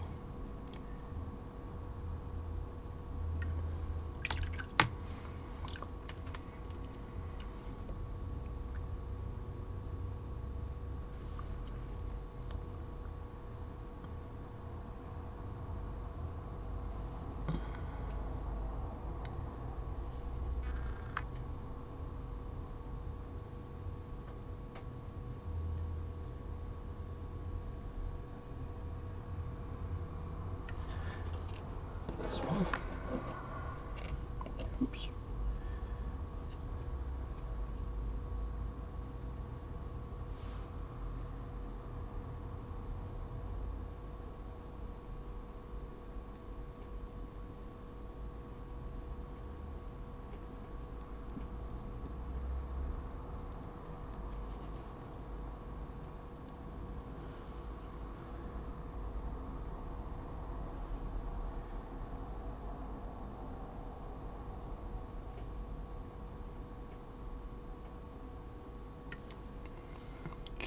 This one. Oops.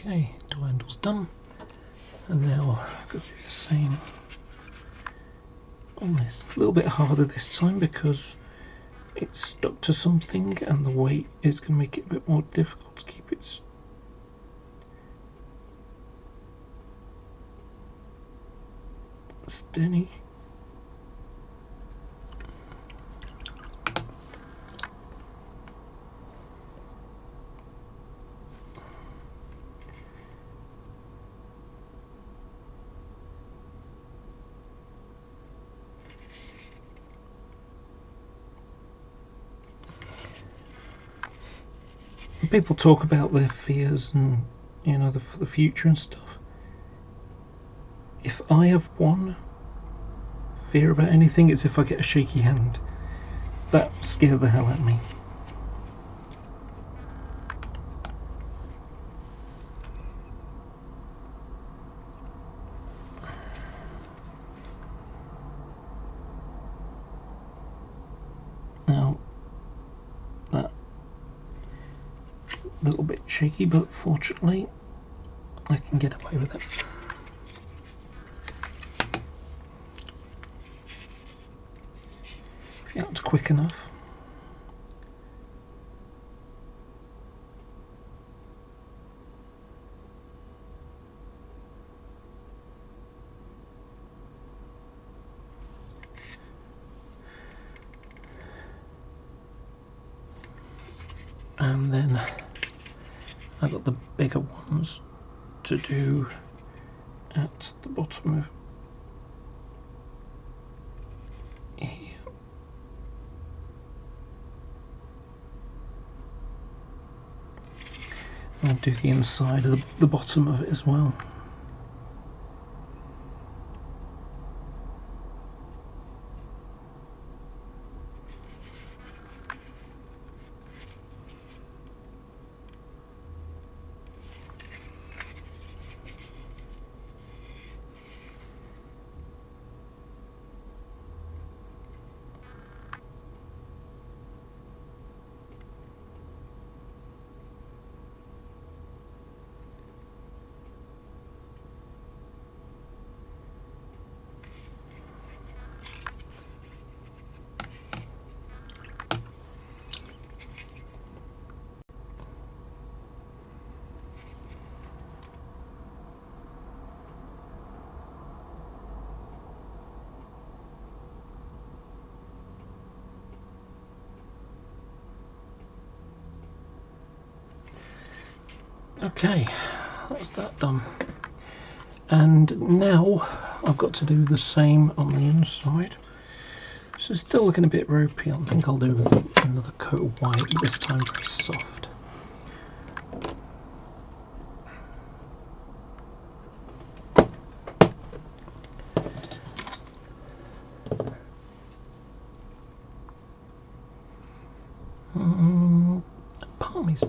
Okay, door handle's done, and now I've got to do the same on this. A little bit harder this time because it's stuck to something, and the weight is going to make it a bit more difficult to keep it steady. People talk about their fears and, you know, the future and stuff. If I have one fear about anything, it's if I get a shaky hand. That scares the hell out of me. Now, that a little bit shaky, but fortunately I can get away with it. If that's quick enough. And then I got the bigger ones to do at the bottom of here. I'll do the inside of the bottom of it as well. Okay, that's that done. And now I've got to do the same on the inside. So it's still looking a bit ropey. I think I'll do another coat of white, but this time very soft. Part of me's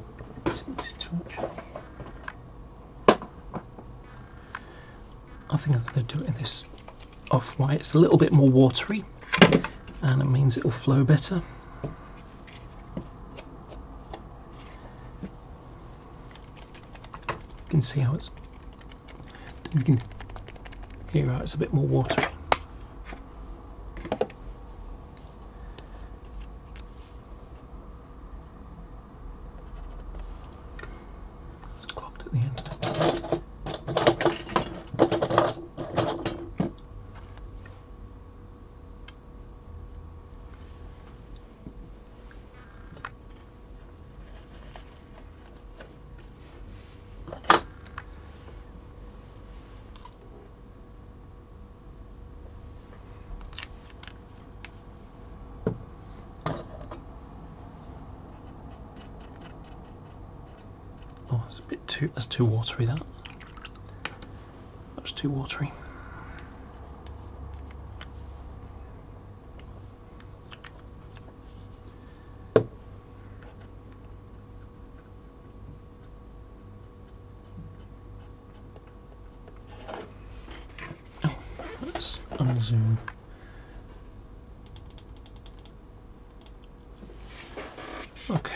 tempted to actually. I think I'm going to do it in this off-white. It's a little bit more watery, and it means it will flow better. You can see how it's. You can hear how it's a bit more watery. It's clogged at the end. Oh, it's a bit too. That's too watery. That was too watery. Oh, let's unzoom. Okay.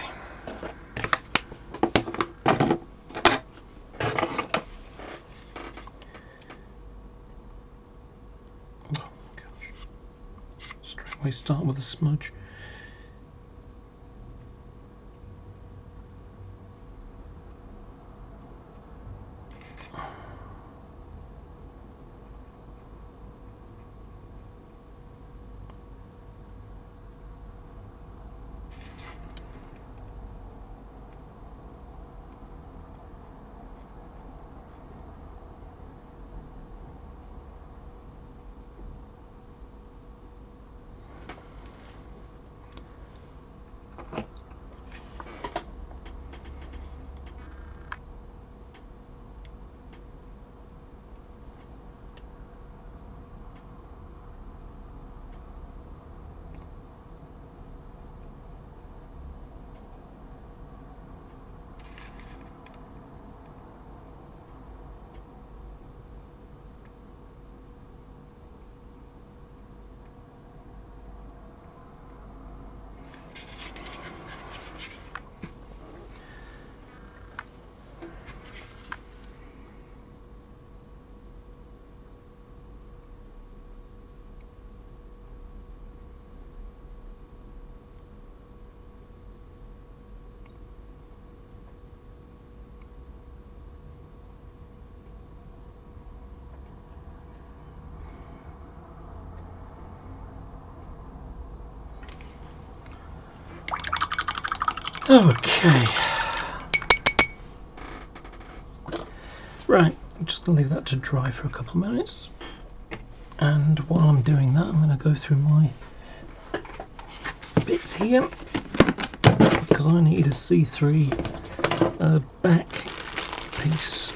We start with a smudge. Okay. Right, I'm just going to leave that to dry for a couple of minutes. And while I'm doing that, I'm going to go through my bits here, because I need a C3 back piece.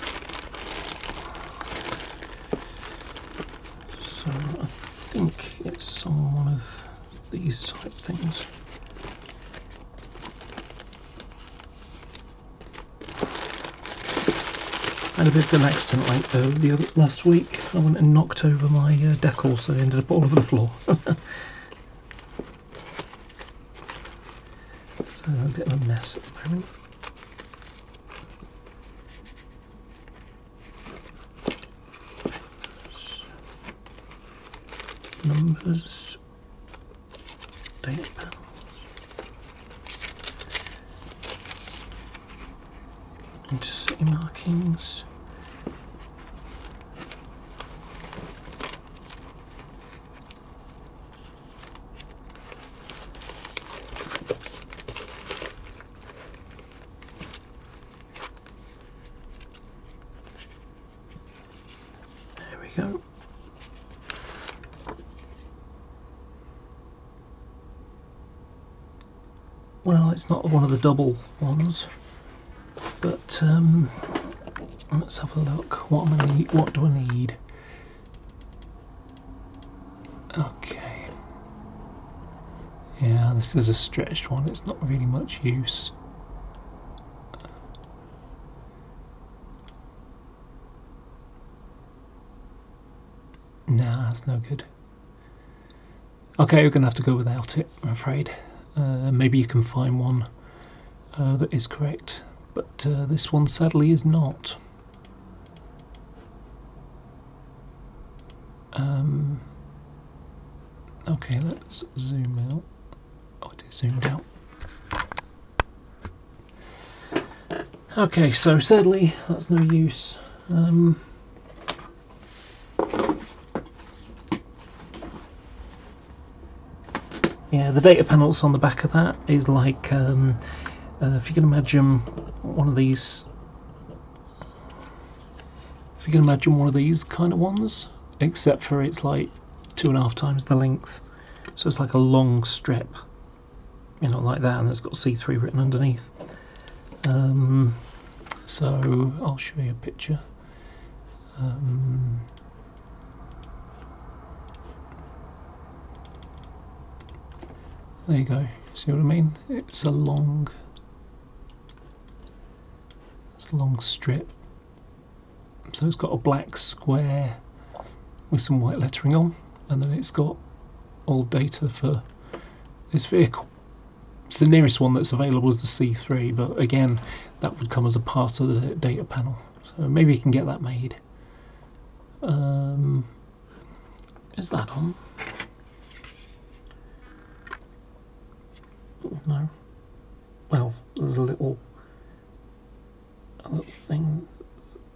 So I think it's on one of these type things. I had a bit of an accident like the last week. I went and knocked over my decal, so I ended up all over the floor. So a bit of a mess at the moment. Numbers, date panels. Intercity markings. well, it's not one of the double ones, but let's have a look. What am I need? What do I need? Okay. Yeah, this is a stretched one. It's not really much use. Nah, that's no good. Okay, we're going to have to go without it, I'm afraid. Maybe you can find one that is correct, but this one sadly is not. Okay, let's zoom out. Oh, it is zoomed out. Okay, so sadly that's no use. Yeah, the data panels on the back of that is like, if you can imagine one of these, kind of ones, except for it's like 2.5 times the length, so it's like a long strip, you know, like that, and it's got C3 written underneath. So I'll show you a picture. There you go. See what I mean? It's a long strip. So it's got a black square with some white lettering on, and then it's got all data for this vehicle. It's the nearest one that's available is the C3, but again, that would come as a part of the data panel. So maybe you can get that made. Is that on? No. Well, there's a little thing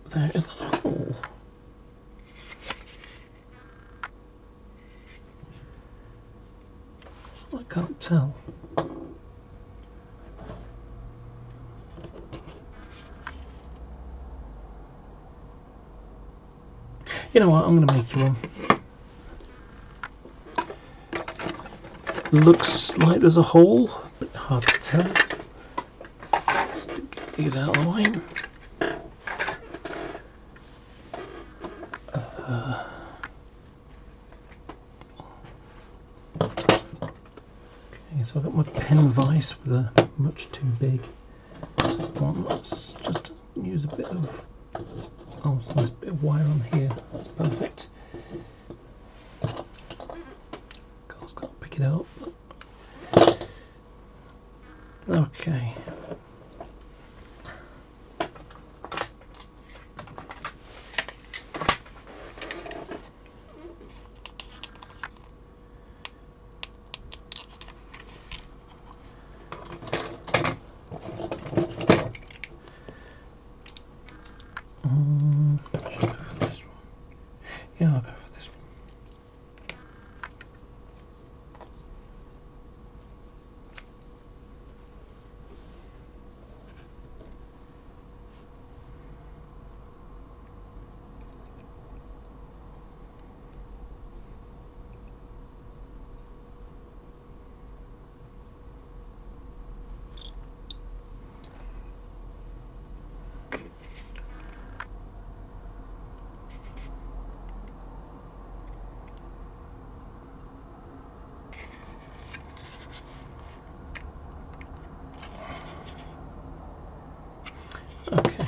there. Is that a hole? I can't tell. You know what? I'm going to make you one. Looks like there's a hole, but hard to tell. Stick these out of the way. Okay, so I've got my pen vise with a much too big one. Let's just use a bit of, oh, there's a nice bit of wire on here. That's perfect. Car's got to pick it up. Okay. Should I go for this one? Yeah, I'll go for this one. Okay,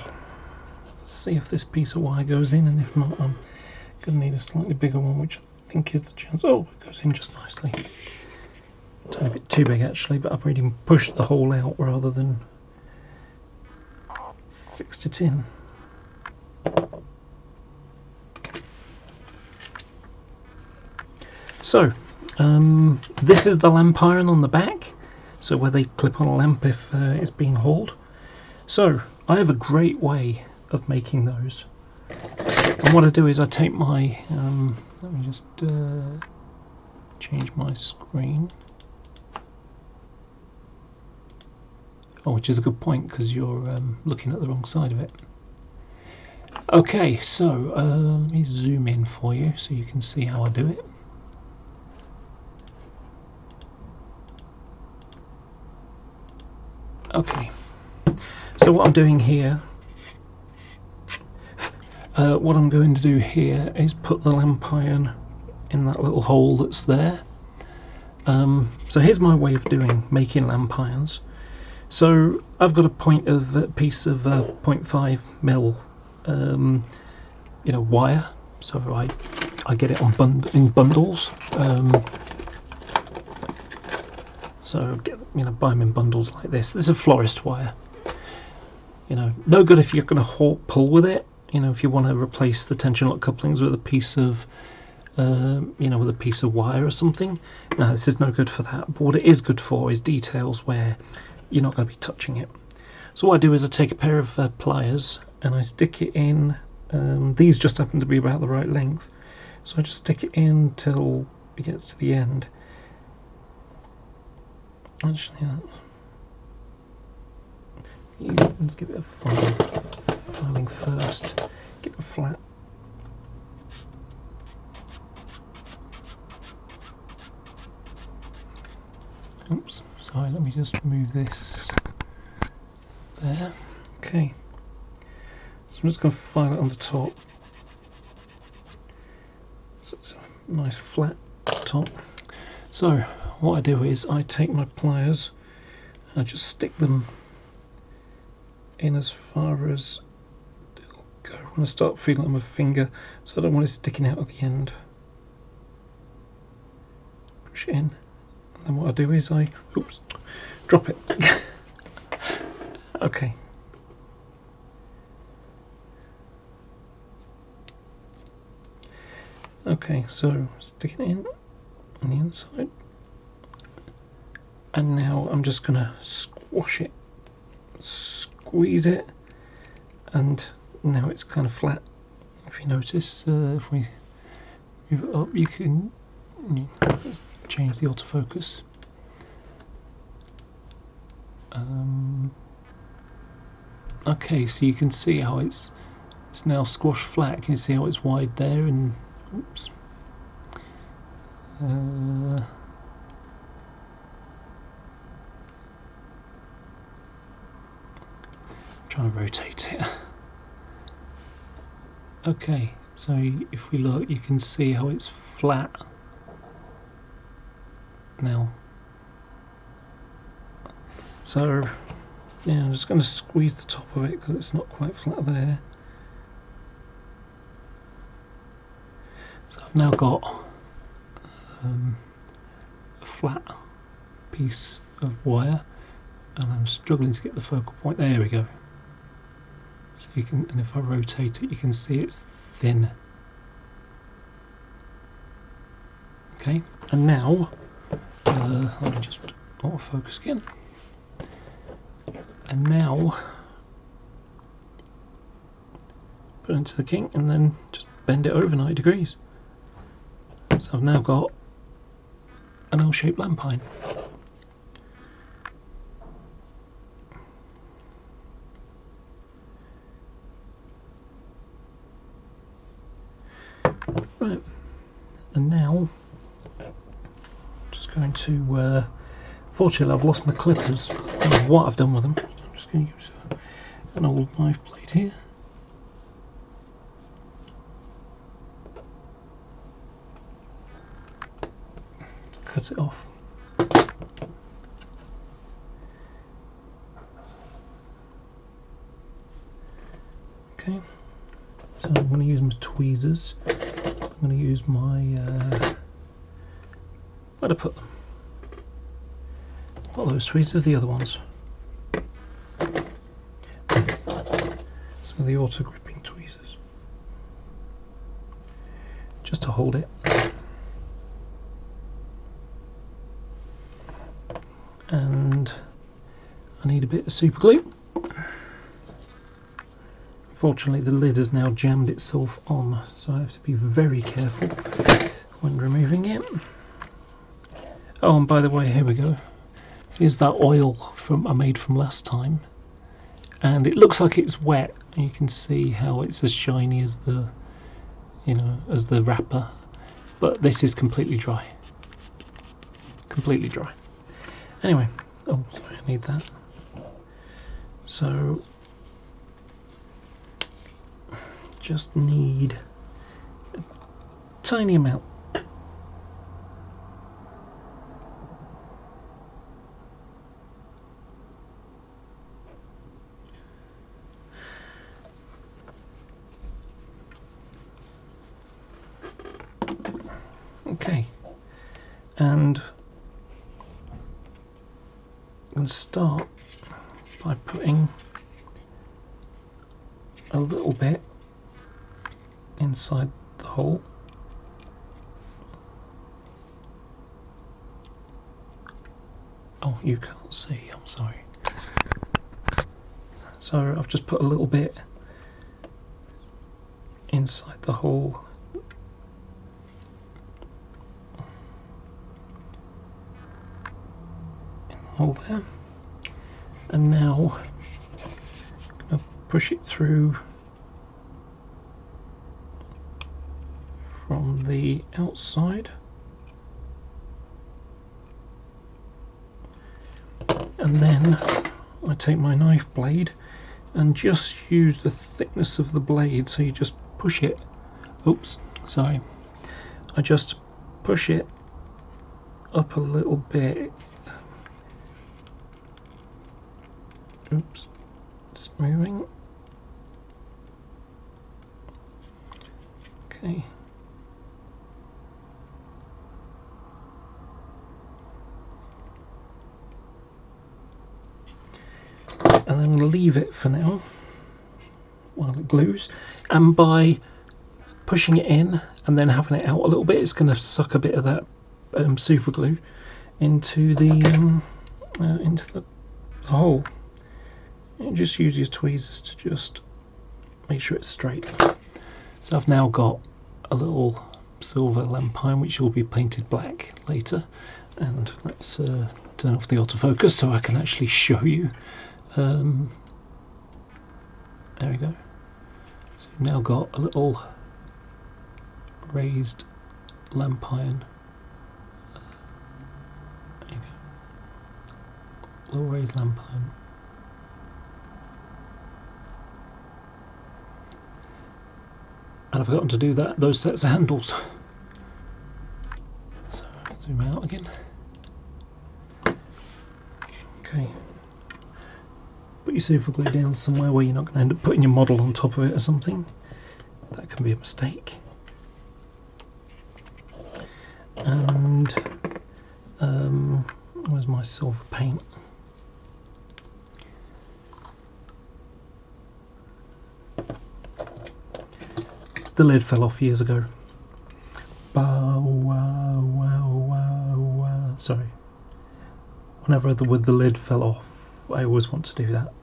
let's see if this piece of wire goes in, and if not, I'm going to need a slightly bigger one, which I think is the chance. Oh, it goes in just nicely. It's a bit too big actually, but I've really pushed the hole out rather than fixed it in. So, this is the lamp iron on the back, so where they clip on a lamp if it's being hauled. So, I have a great way of making those. And what I do is I take my, let me just change my screen. Oh, which is a good point because you're looking at the wrong side of it. Okay, so let me zoom in for you so you can see how I do it. Okay, so what I'm doing here, what I'm going to do here is put the lamp iron in that little hole that's there. So here's my way of making lamp irons. So I've got a piece of 0.5 mil, wire. So I get it in bundles. So buy them in bundles like this. This is a florist wire. No good if you're going to pull with it. If you want to replace the tension lock couplings with a piece of with a piece of wire or something. Now this is no good for that, but what it is good for is details where you're not going to be touching it. So what I do is I take a pair of pliers and I stick it in. These just happen to be about the right length, so I just stick it in till it gets to the end. Actually, let's give it a filing first. Get it flat. Oops, sorry, let me just move this there. Okay, so I'm just going to file it on the top. So it's a nice flat top. So what I do is I take my pliers and I just stick them in as far as it'll go when I start feeling it on my finger, so I don't want it sticking out at the end. Push it in. And what I do is I drop it. Okay. Okay, so stick it in on the inside. And now I'm just going to squash it, squeeze it, and now it's kind of flat. If you notice, if we move it up, you can let's change the autofocus. Okay, so you can see how it's now squashed flat. Can you see how it's wide there? And oops. Trying to rotate it. Okay, so if we look, you can see how it's flat now. So yeah, I'm just going to squeeze the top of it because it's not quite flat there. So I've now got a flat piece of wire, and I'm struggling to get the focal point. There we go. So you can, and if I rotate it, you can see it's thin. Okay, and now let me just autofocus again. And now put it into the kink and then just bend it over 90 degrees. So I've now got an L-shaped lamp iron. Right, and now I'm just going to fortunately I've lost my clippers. I don't know what I've done with them. I'm just going to use an old knife blade here. Cut it off. Okay, so I'm going to use my tweezers. I'm going to use my where'd I put them? Not those tweezers, the other ones. So the auto gripping tweezers, just to hold it. And I need a bit of super glue. Fortunately the lid has now jammed itself on, so I have to be very careful when removing it. Oh, and by the way, here we go. Here's that oil I made from last time, and it looks like it's wet. You can see how it's as shiny as the, as the wrapper, but this is completely dry. Completely dry. Anyway, oh sorry, I need that. So just need a tiny amount. Okay, and I'm going to start by putting a little bit inside the hole. Oh, you can't see, I'm sorry. So I've just put a little bit inside the hole. Hole there, and now I'm going to push it through from the outside, and then I take my knife blade and just use the thickness of the blade, so you just push it, oops, sorry, I just push it up a little bit. Oops, it's moving. Okay. And then I'm going to leave it for now while it glues. And by pushing it in and then having it out a little bit, it's going to suck a bit of that super glue into the hole. And just use your tweezers to just make sure it's straight. So I've now got a little silver lampine which will be painted black later, and let's turn off the autofocus so I can actually show you. There we go. So you've now got a little raised lampine. There you go. Little raised lampine. And I've forgotten to do those sets of handles. So zoom out again. Okay. Put your super glue down somewhere where you're not going to end up putting your model on top of it or something. That can be a mistake. And where's my silver paint? The lid fell off years ago. Sorry. Whenever the lid fell off, I always want to do that.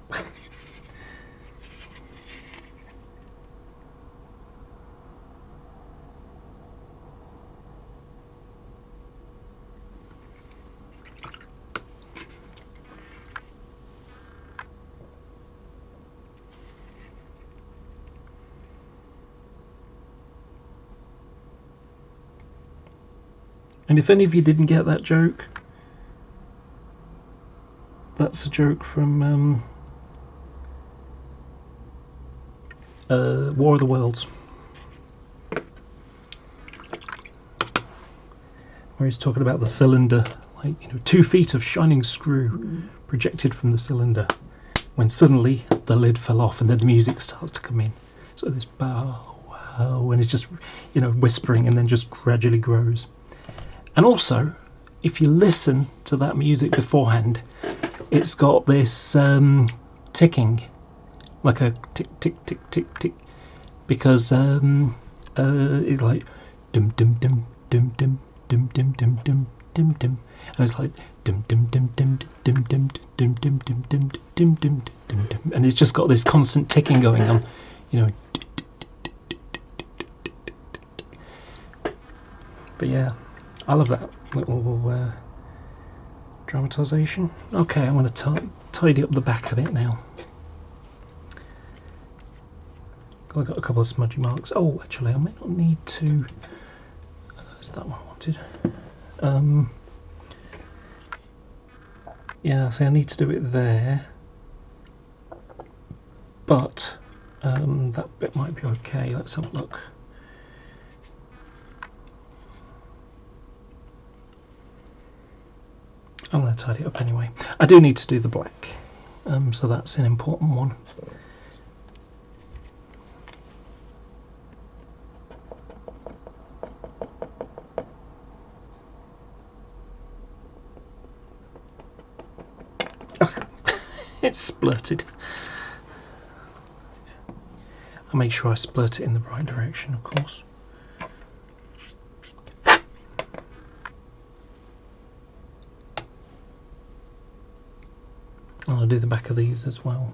And if any of you didn't get that joke, that's a joke from War of the Worlds, where he's talking about the cylinder, like 2 feet of shining screw projected from the cylinder, when suddenly the lid fell off and then the music starts to come in. So this bow wow, and it's just whispering, and then just gradually grows. And also, if you listen to that music beforehand, it's got this ticking, like a tick, tick, tick, tick, tick, because it's like dum dum dum dum dum dum dum dum dum dum dum, and it's like dum dum dum dum dum dum dum dum dum dum dum dum dum dum, and it's just got this constant ticking going on, But yeah, I love that little dramatisation. Okay, I'm going to tidy up the back of it now. I've got a couple of smudgy marks. Oh, actually, I may not need to. Is that what I wanted? Yeah, see, I need to do it there. but that bit might be okay. Let's have a look. I'm going to tidy it up anyway. I do need to do the black, so that's an important one. It's splurted. I'll make sure I splurt it in the right direction, of course. And I'll do the back of these as well.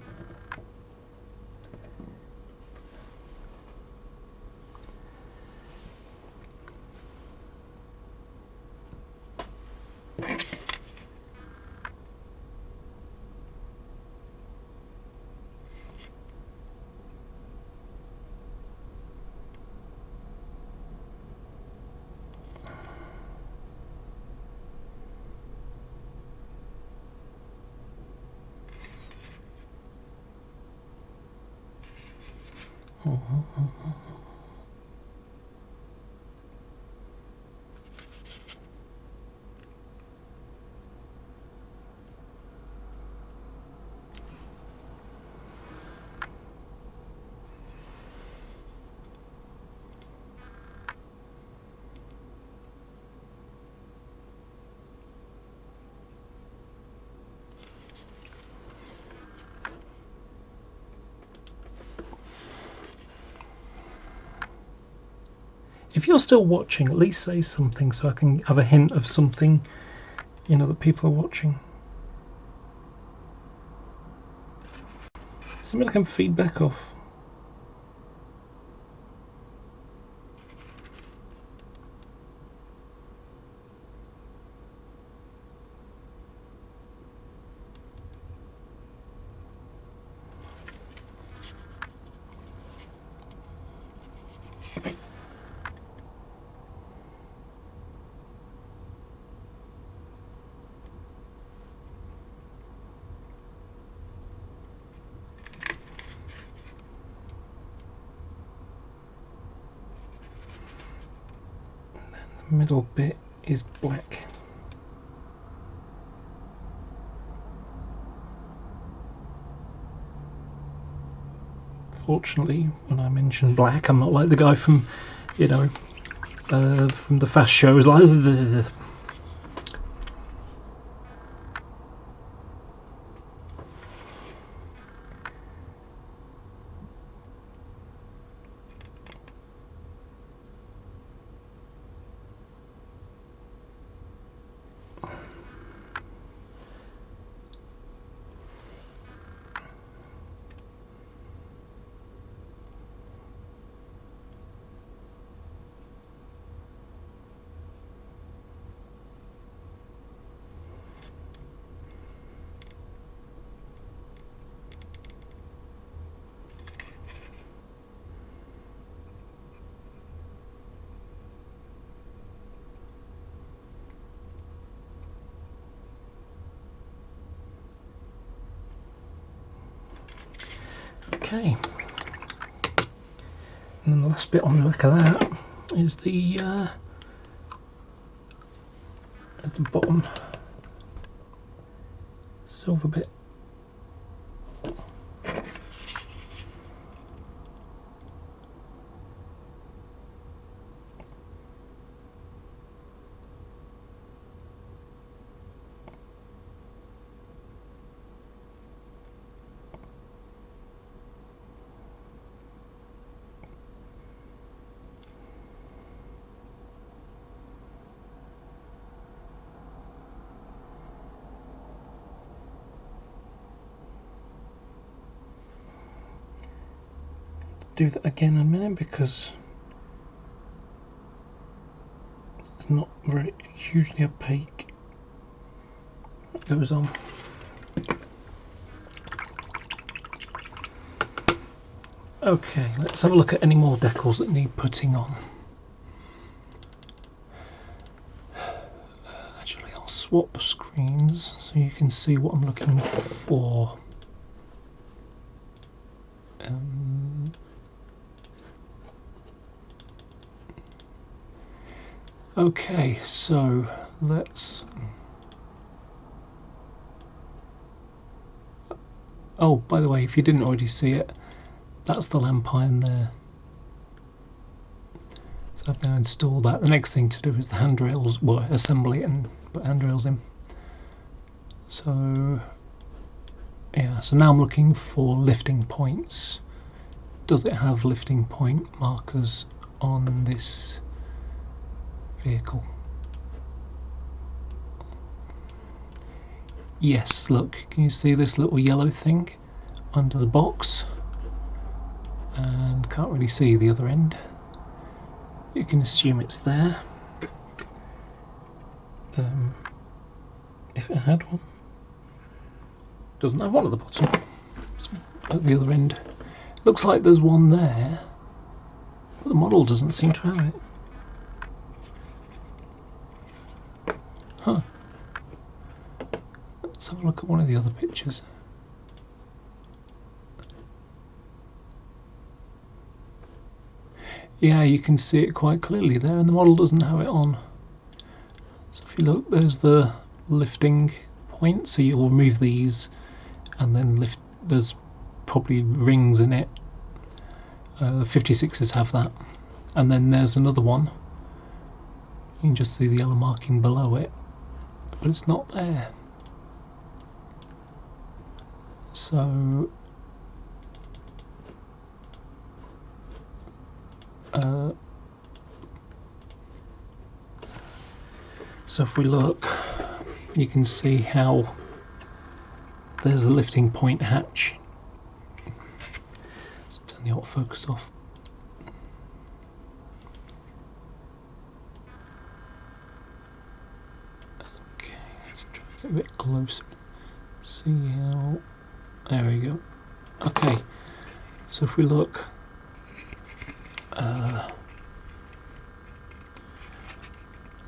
If you're still watching, at least say something so I can have a hint of something, you know, that people are watching. Something I can feedback off. Middle bit is black. Fortunately, when I mention black, I'm not like the guy from, you know, from the fast shows, like okay. And then the last bit on the back of that is the bottom silver bit. Do that again in a minute because it's not very hugely opaque. It goes on. Okay, let's have a look at any more decals that need putting on. Actually, I'll swap screens so you can see what I'm looking for. Okay, so let's... Oh, by the way, if you didn't already see it, that's the lamp iron there. So I've now installed that. The next thing to do is the handrails, well, assemble it and put handrails in. So, yeah, so now I'm looking for lifting points. Does it have lifting point markers on this vehicle? Yes, look, can you see this little yellow thing under the box? And can't really see the other end. You can assume it's there. If it had one. Doesn't have one at the bottom. At the other end. Looks like there's one there, but the model doesn't seem to have it. Huh. Let's have a look at one of the other pictures. Yeah, you can see it quite clearly there, and the model doesn't have it on. So if you look, there's the lifting point, so you'll remove these and then lift. There's probably rings in it. 56s have that. And then there's another one. You can just see the yellow marking below it, but it's not there. So if we look, you can see how there's a lifting point hatch. Let's turn the autofocus off. Okay, let's try to get a bit closer. See how... There we go. Okay, so if we look,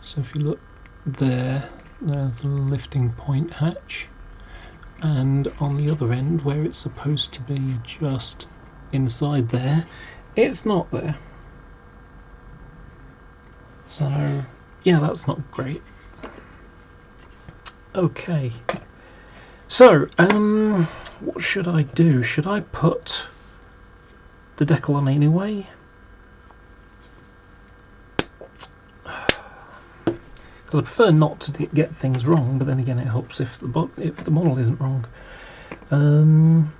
so if you look there, there's the lifting point hatch, and on the other end, where it's supposed to be just inside there, it's not there. So yeah, that's not great. Okay, so what should I do? Should I put the decal on anyway? Because I prefer not to get things wrong, but then again it helps if the model isn't wrong. I'm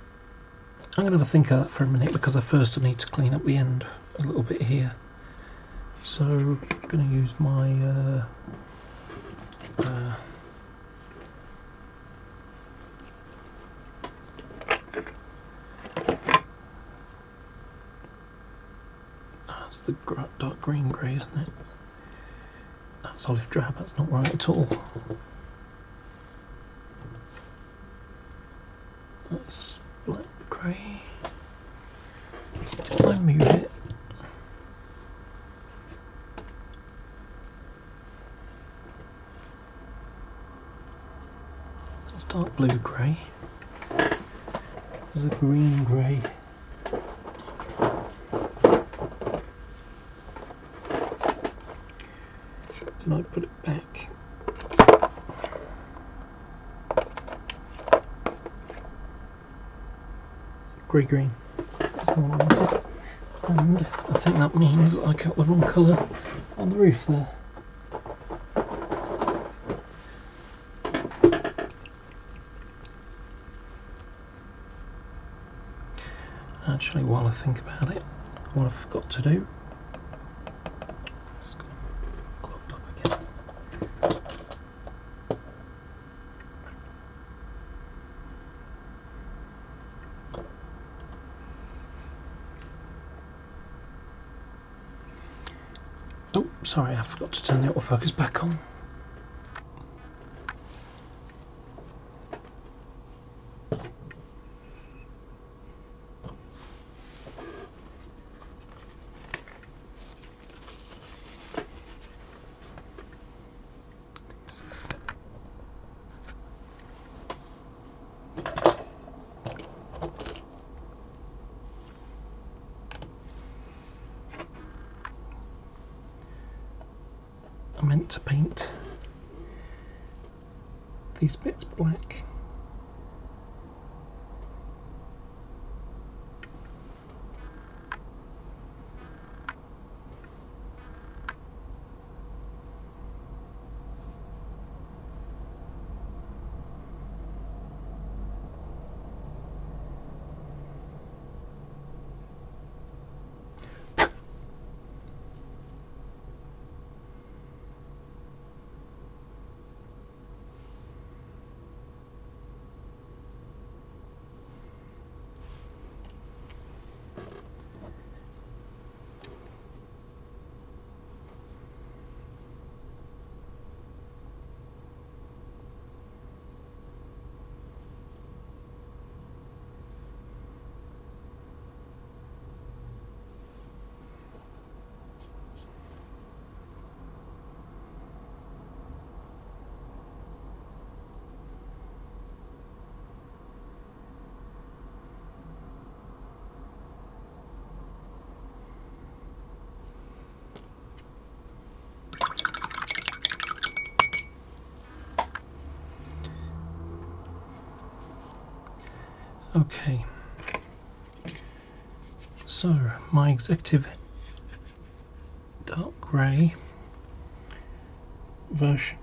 going to have a think of that for a minute, because I first need to clean up the end a little bit here. So I'm going to use my that's the dark green grey, isn't it? That's olive drab, that's not right at all. That's black grey. Did I move it? That's dark blue grey. There's a green grey. Can I put it back? Grey green. That's the one I wanted. And I think that means I got the wrong colour on the roof there. Actually, while I think about it, what I forgot to do, it's clogged up again. Oh, sorry, I forgot to turn the autofocus back on. want to paint these bits black. Okay, so my executive dark grey version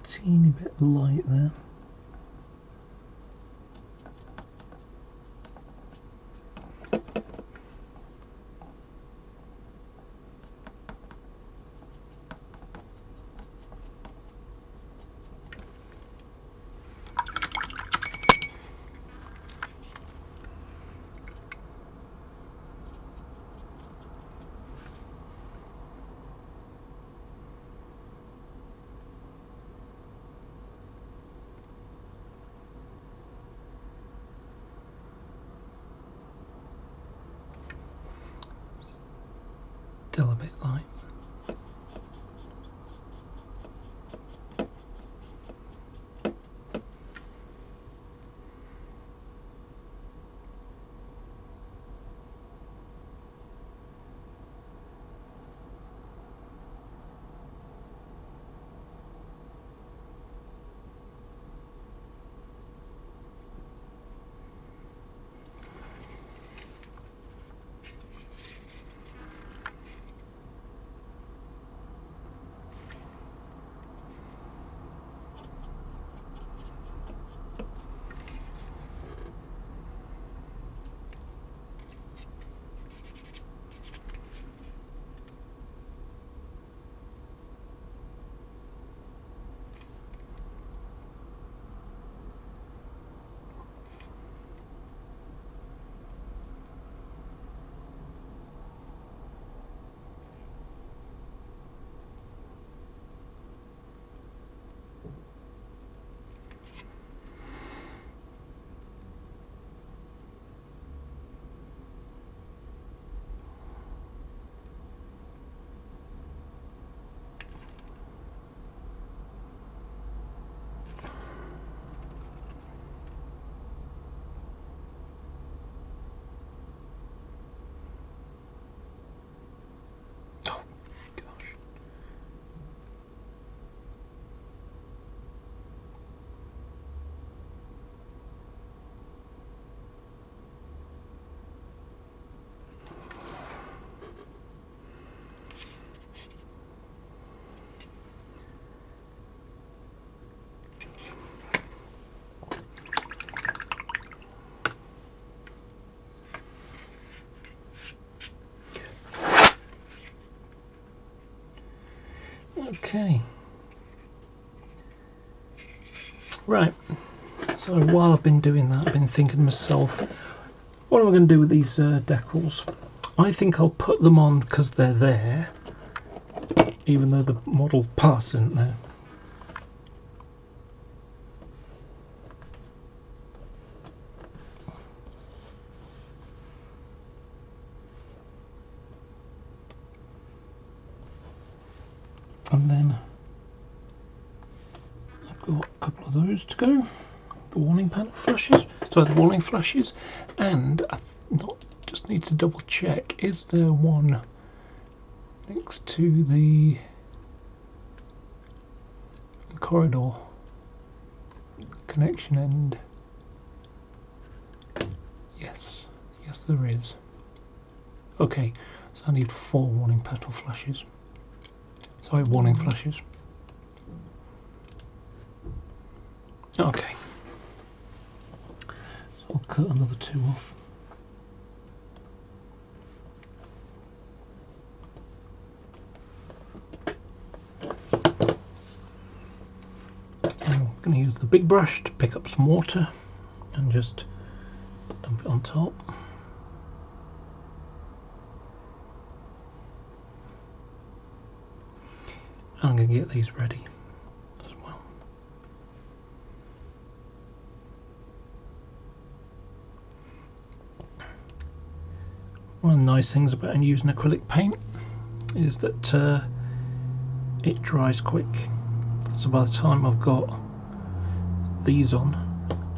teeny bit light there. Still a bit light. Okay, right, so while I've been doing that, I've been thinking to myself, what am I going to do with these decals? I think I'll put them on because they're there, even though the model part isn't there. And then of those to go. The warning panel flashes, so the warning flashes, and I just need to double check, is there one next to the corridor connection end? Yes, there is. Okay, so I need 4 warning panel flashes. Sorry, warning flashes. Okay. So I'll cut another 2 off. I'm going to use the big brush to pick up some water and just dump it on top. I'm going to get these ready as well. One of the nice things about using acrylic paint is that it dries quick. So by the time I've got these on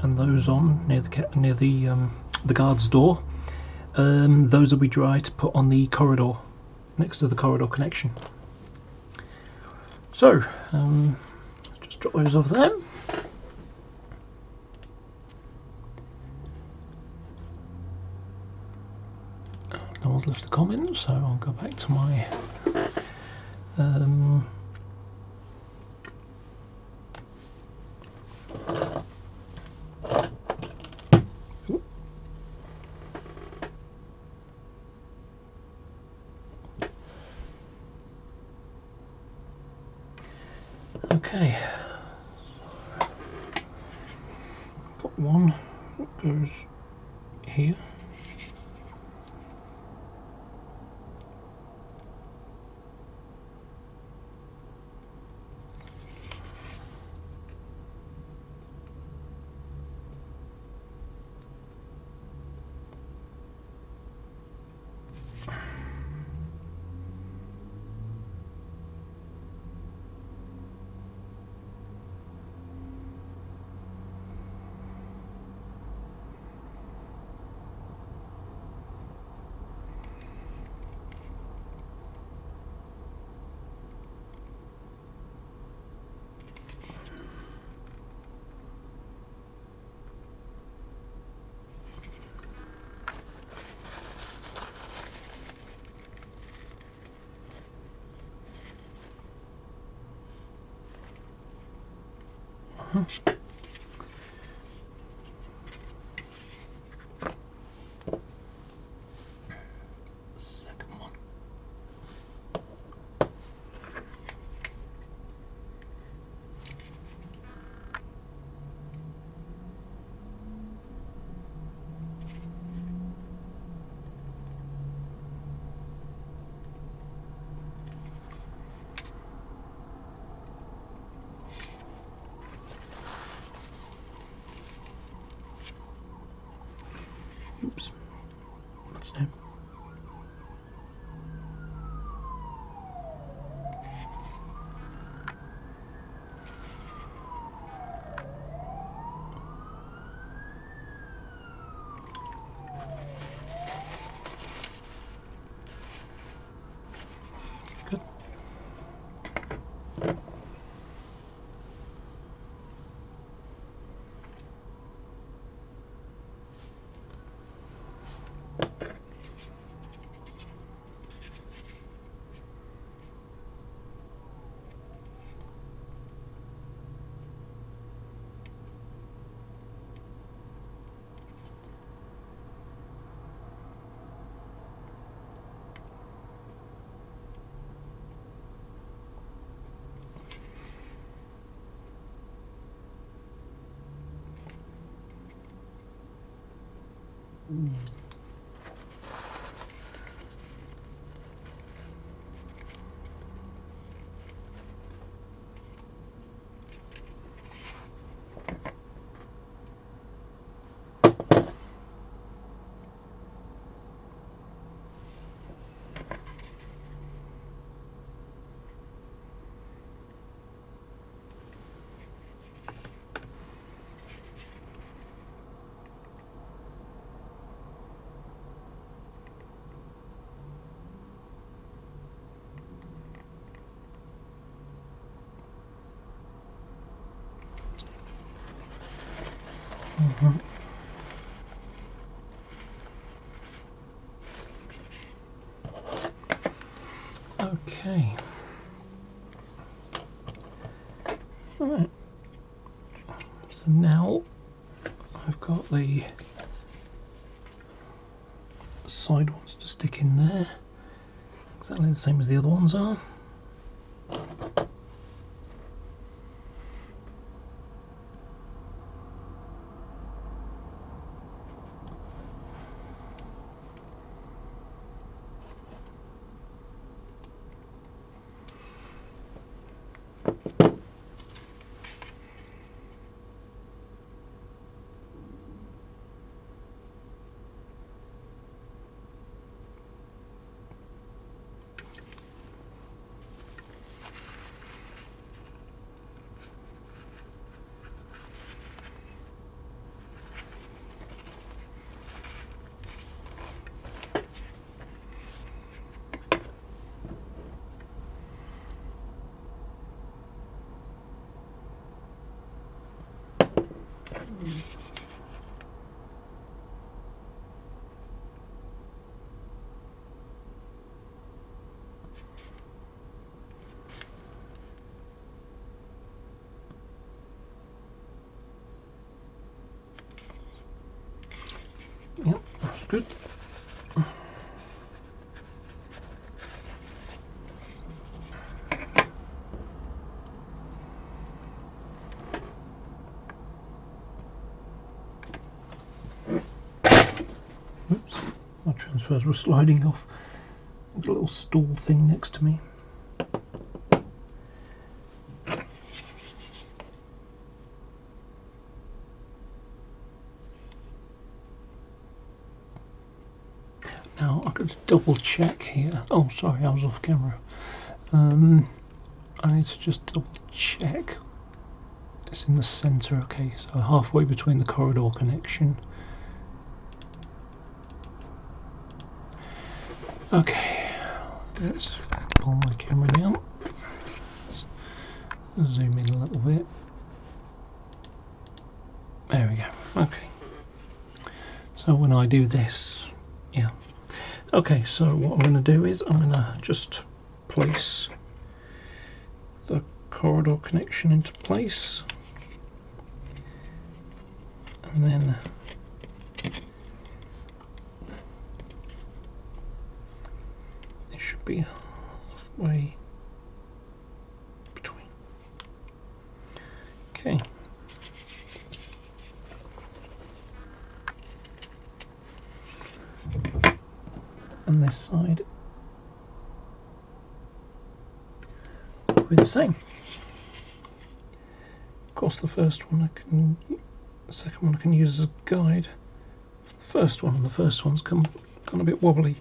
and those on near the guard's door, those will be dry to put on the corridor next to the corridor connection. So just drop those off there. No one's left a comment, so I'll go back to my okay, got one that goes here. Second one. Oops, what's that? Good. Okay. Right. So now I've got the side ones to stick in there, exactly the same as the other ones are. Yep, that's good. Oops, my transfers were sliding off. There's a little stool thing next to me. Now I've got to double check here. Oh, sorry, I was off camera. I need to just double check. It's in the centre, okay, so halfway between the corridor connection. Okay, let's pull my camera down. Let's zoom in a little bit. There we go, okay. So when I do this, yeah. Okay, so what I'm going to do is I'm going to just place the corridor connection into place, and then it should be halfway between. Okay. And this side will be the same. Of course, the first one the second one I can use as a guide. For the first one, and the first one's gone a bit wobbly.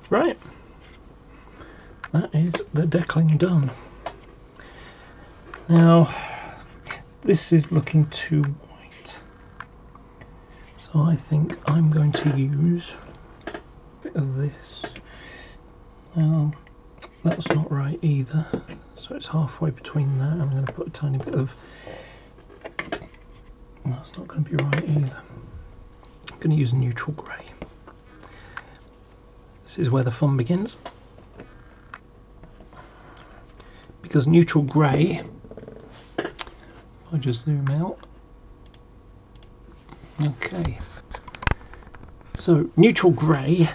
Right, that is the decaling done. Now, this is looking too white. So I think I'm going to use a bit of this. That's not right either. So it's halfway between that. I'm going to put a tiny bit of... That's not going to be right either. I'm going to use a neutral grey. This is where the fun begins. Because neutral grey, I just zoom out. Okay. So neutral grey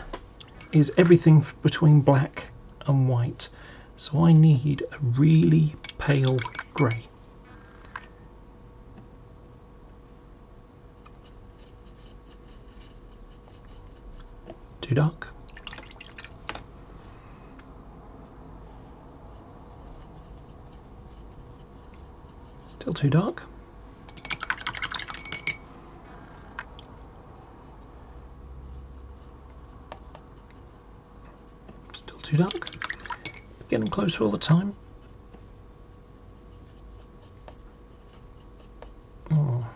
is everything between black and white. So I need a really pale grey. Too dark. Still too dark. Still too dark. Getting closer all the time. Oh.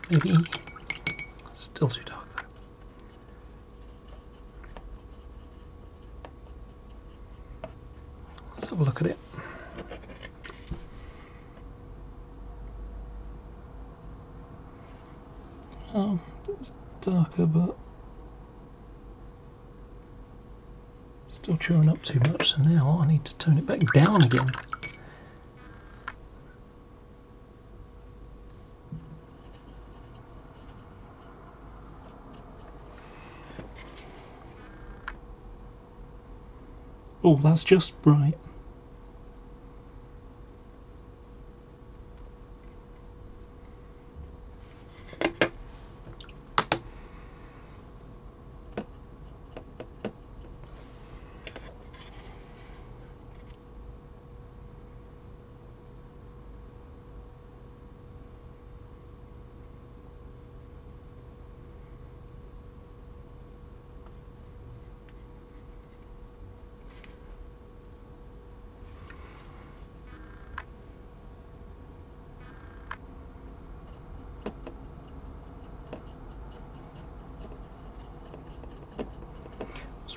Maybe still too dark though. Let's have a look at it. Oh, it's darker, but still chewing up too much, so now I need to tone it back down again. Oh, that's just right.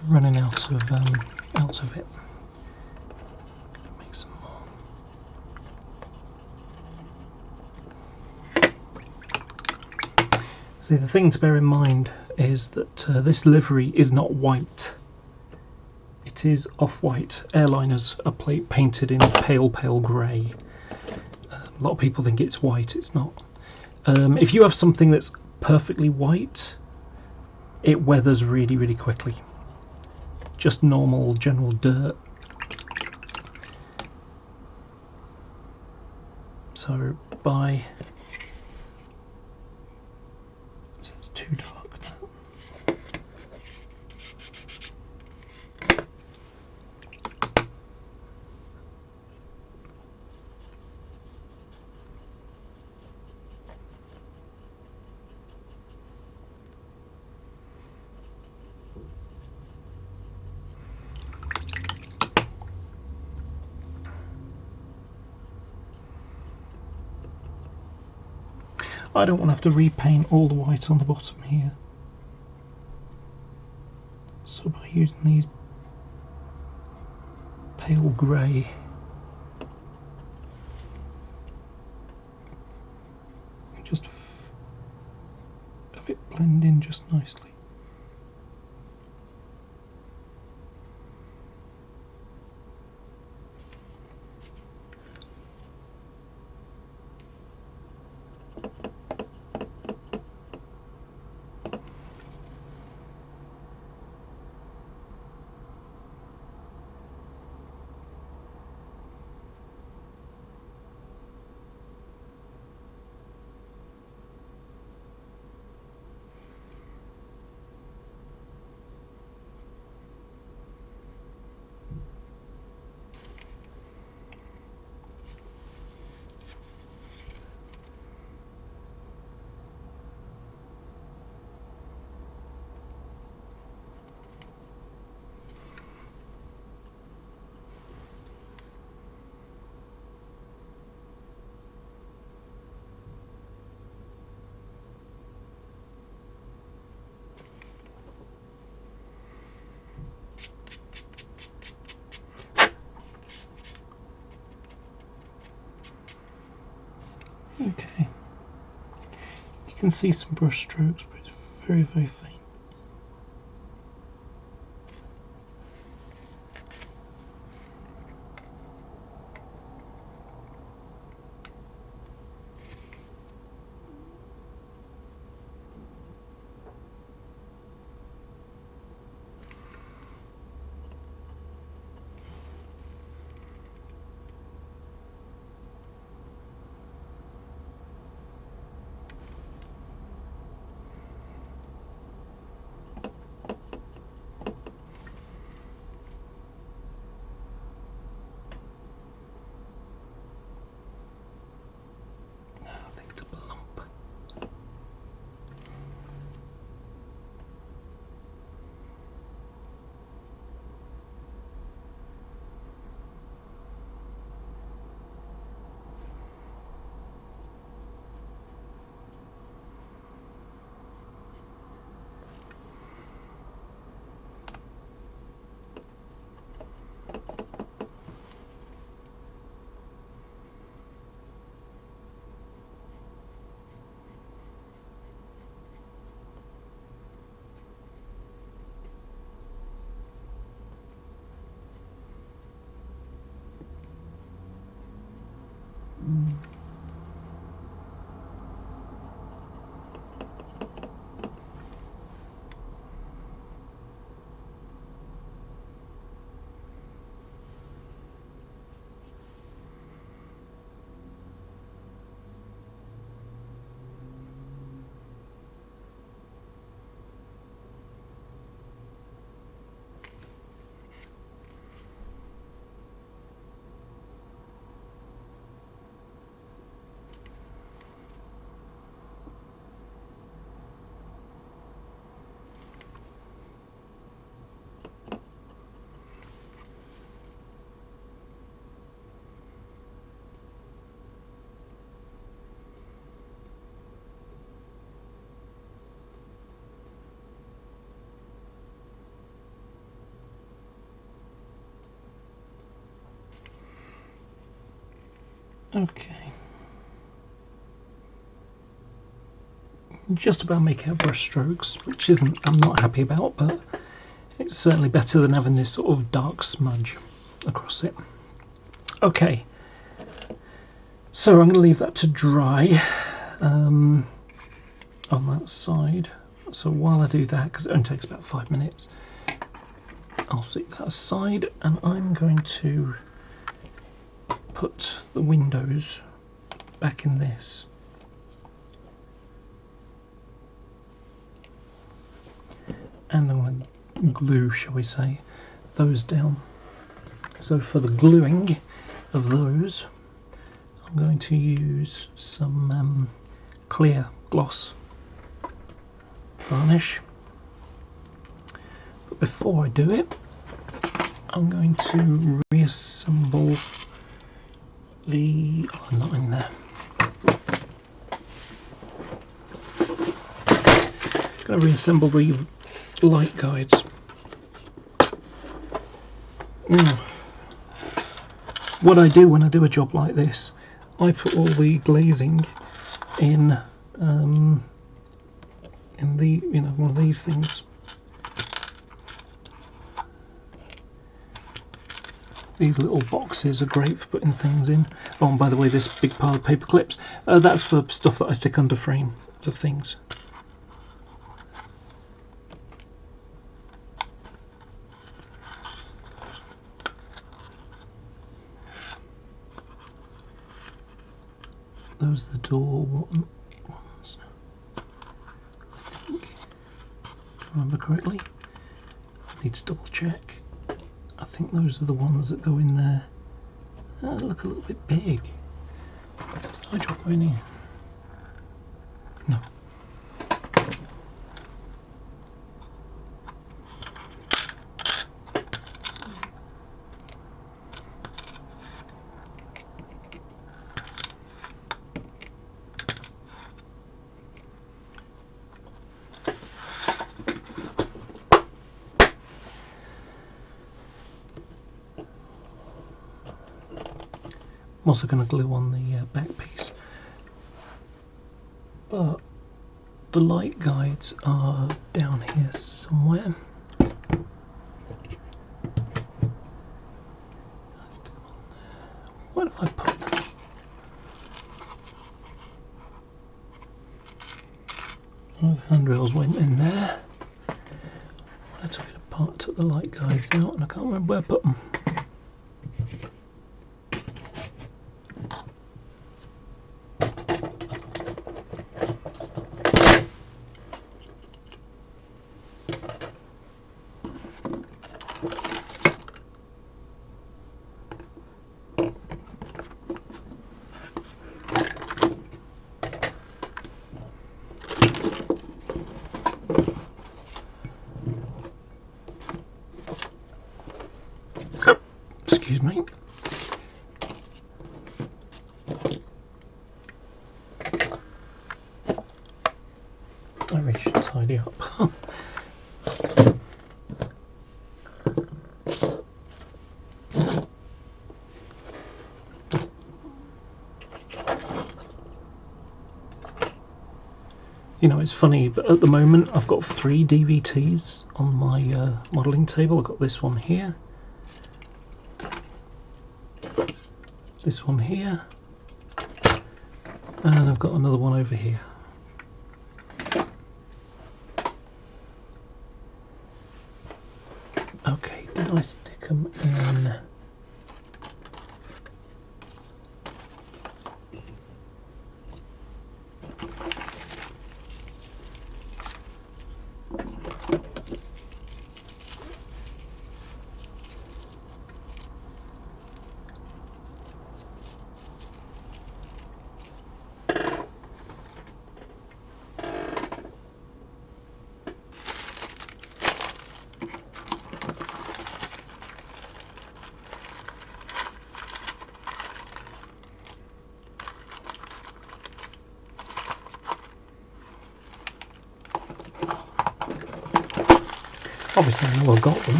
Running out of it. Make some more. See, the thing to bear in mind is that this livery is not white. It is off-white. Airliners are painted in pale grey. A lot of people think it's white. It's not. If you have something that's perfectly white, it weathers really quickly. Just normal general dirt. So it's too dark now. I don't want to have to repaint all the white on the bottom here. So by using these pale grey, just have it blend in just nicely. Okay, you can see some brush strokes, but it's very, very faint. Okay, just about make out brush strokes, which I'm not happy about, but it's certainly better than having this sort of dark smudge across it. Okay, so I'm going to leave that to dry on that side. So while I do that, because it only takes about 5 minutes, I'll set that aside, and I'm going to put the windows back in this. And I'm going to glue, shall we say, those down. So for the gluing of those, I'm going to use some clear gloss varnish. But before I do it, I'm going to reassemble the... oh, not in there. I'm going to reassemble the light guides. What I do when I do a job like this, I put all the glazing in the, one of these things. These little boxes are great for putting things in. Oh, and by the way, this big pile of paper clips, that's for stuff that I stick under frame of things. Those are the door ones, I think, if I remember correctly. I need to double check. I think those are the ones that go in there. They look a little bit big. Did I drop them in here? No. I'm also going to glue on the back piece. but the light guides are down here somewhere. Where have I put them? Oh, the handrails went in there. I took it apart, took the light guides out, and I can't remember where I put them. Excuse me. I really should tidy up. You know, it's funny, but at the moment I've got 3 DVTs on my modelling table. I've got this one here, this one here, and I've got another one over here. Okay, did I stick them in? Obviously I know I've got them.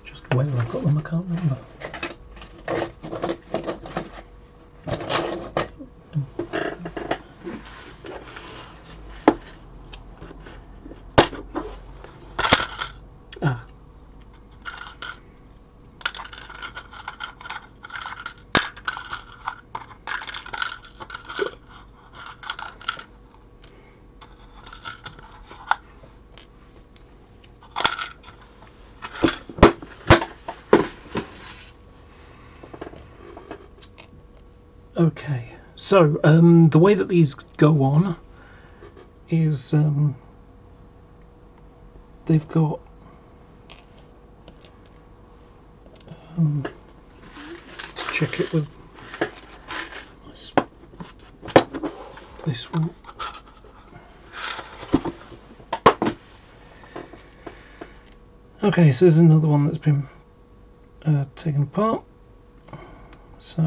Just where I've got them I can't remember. Ah. Okay, so the way that these go on is they've got let's check it with this one. Okay, so there's another one that's been taken apart. So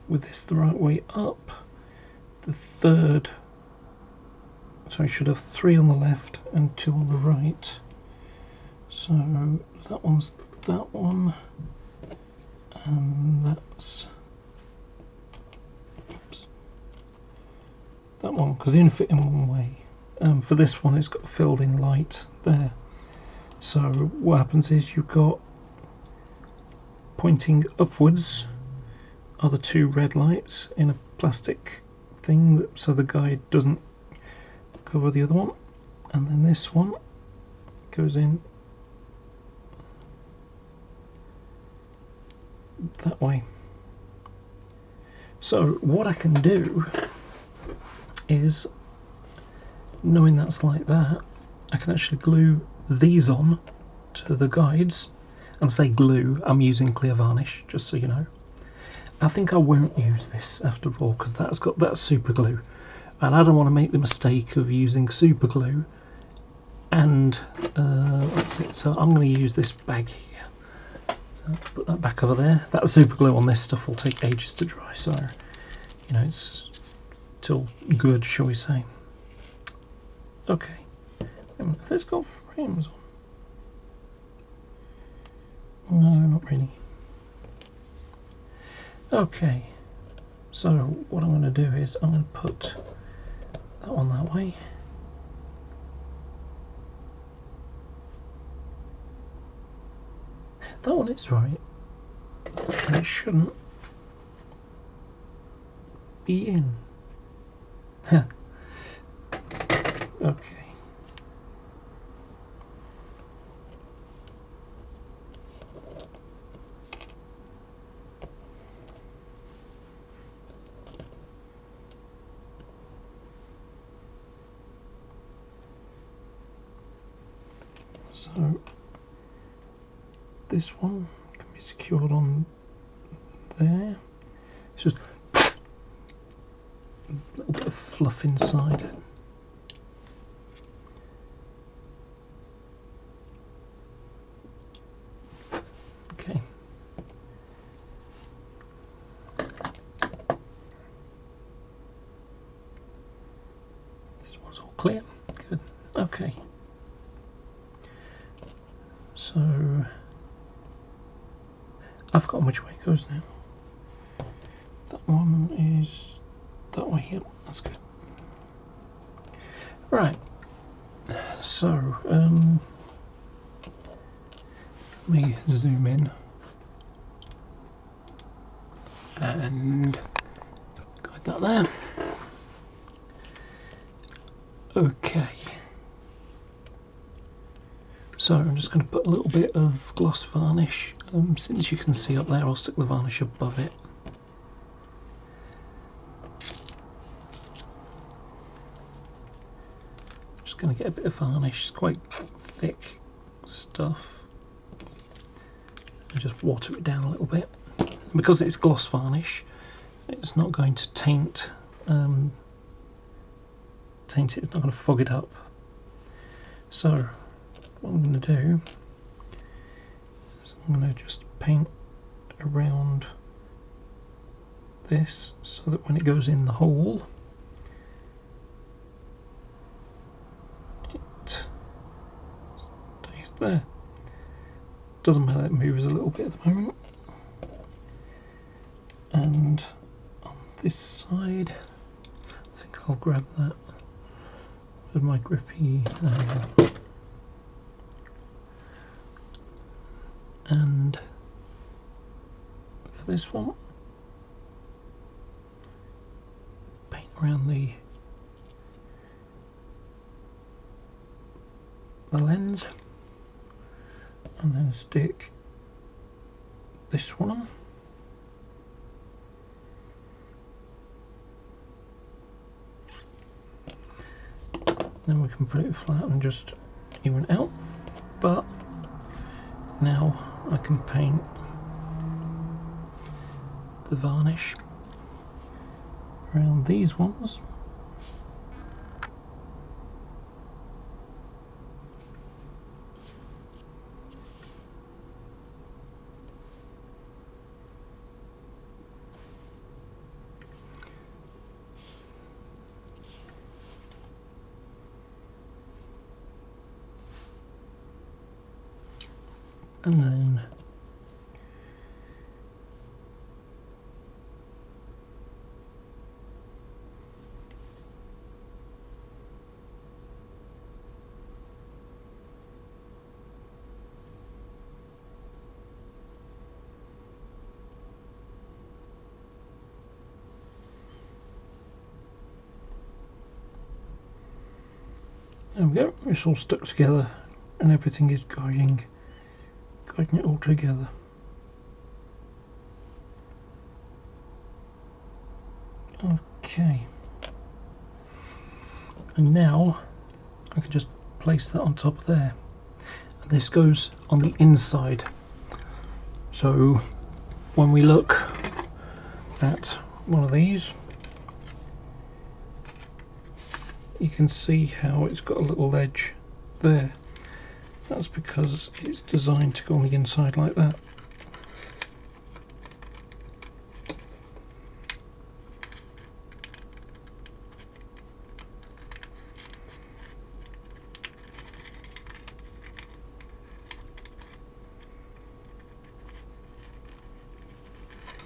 with this the right way up, the third, so I should have 3 on the left and 2 on the right. So that one's that one, and that's oops, that one, because they only fit in one way. For this one it's got filled in light there. So what happens is you've got pointing upwards are the 2 red lights in a plastic thing, so the guide doesn't cover the other one, and then this one goes in that way. So what I can do is, knowing that's like that, I can actually glue these on to the guides, and say glue, I'm using clear varnish, just so you know. I think I won't use this after all, because that's super glue, and I don't want to make the mistake of using super glue and let's see, so I'm going to use this bag here. So put that back over there. That super glue on this stuff will take ages to dry, so you know, it's still good, shall we say. Okay, have this got frames on? No, not really. Okay, so what I'm going to do is I'm going to put that one that way. That one is right, and it shouldn't be in. Okay. So this one can be secured on there. It's just a little bit of fluff inside. Okay. This one's all clear. Good. Okay. So I've forgotten which way it goes now. That one is that way here. That's good. Right. So let me zoom in and got that there. Okay. So I'm just going to put a little bit of gloss varnish. Since you can see up there, I'll stick the varnish above it. Just going to get a bit of varnish. It's quite thick stuff. And just water it down a little bit. Because it's gloss varnish, it's not going to taint it. It's not going to fog it up. So what I'm going to do is I'm going to just paint around this so that when it goes in the hole, it stays there. Doesn't matter, it moves a little bit at the moment. And on this side, I think I'll grab that with my grippy. And for this one, paint around the lens, and then stick this one on. Then we can put it flat and just even out, but now I can paint the varnish around these ones. And then there we go, it's all stuck together and everything is guiding it all together. Okay, and now I can just place that on top there, and this goes on the inside, so when we look at one of these, you can see how it's got a little edge there. That's because it's designed to go on the inside like that.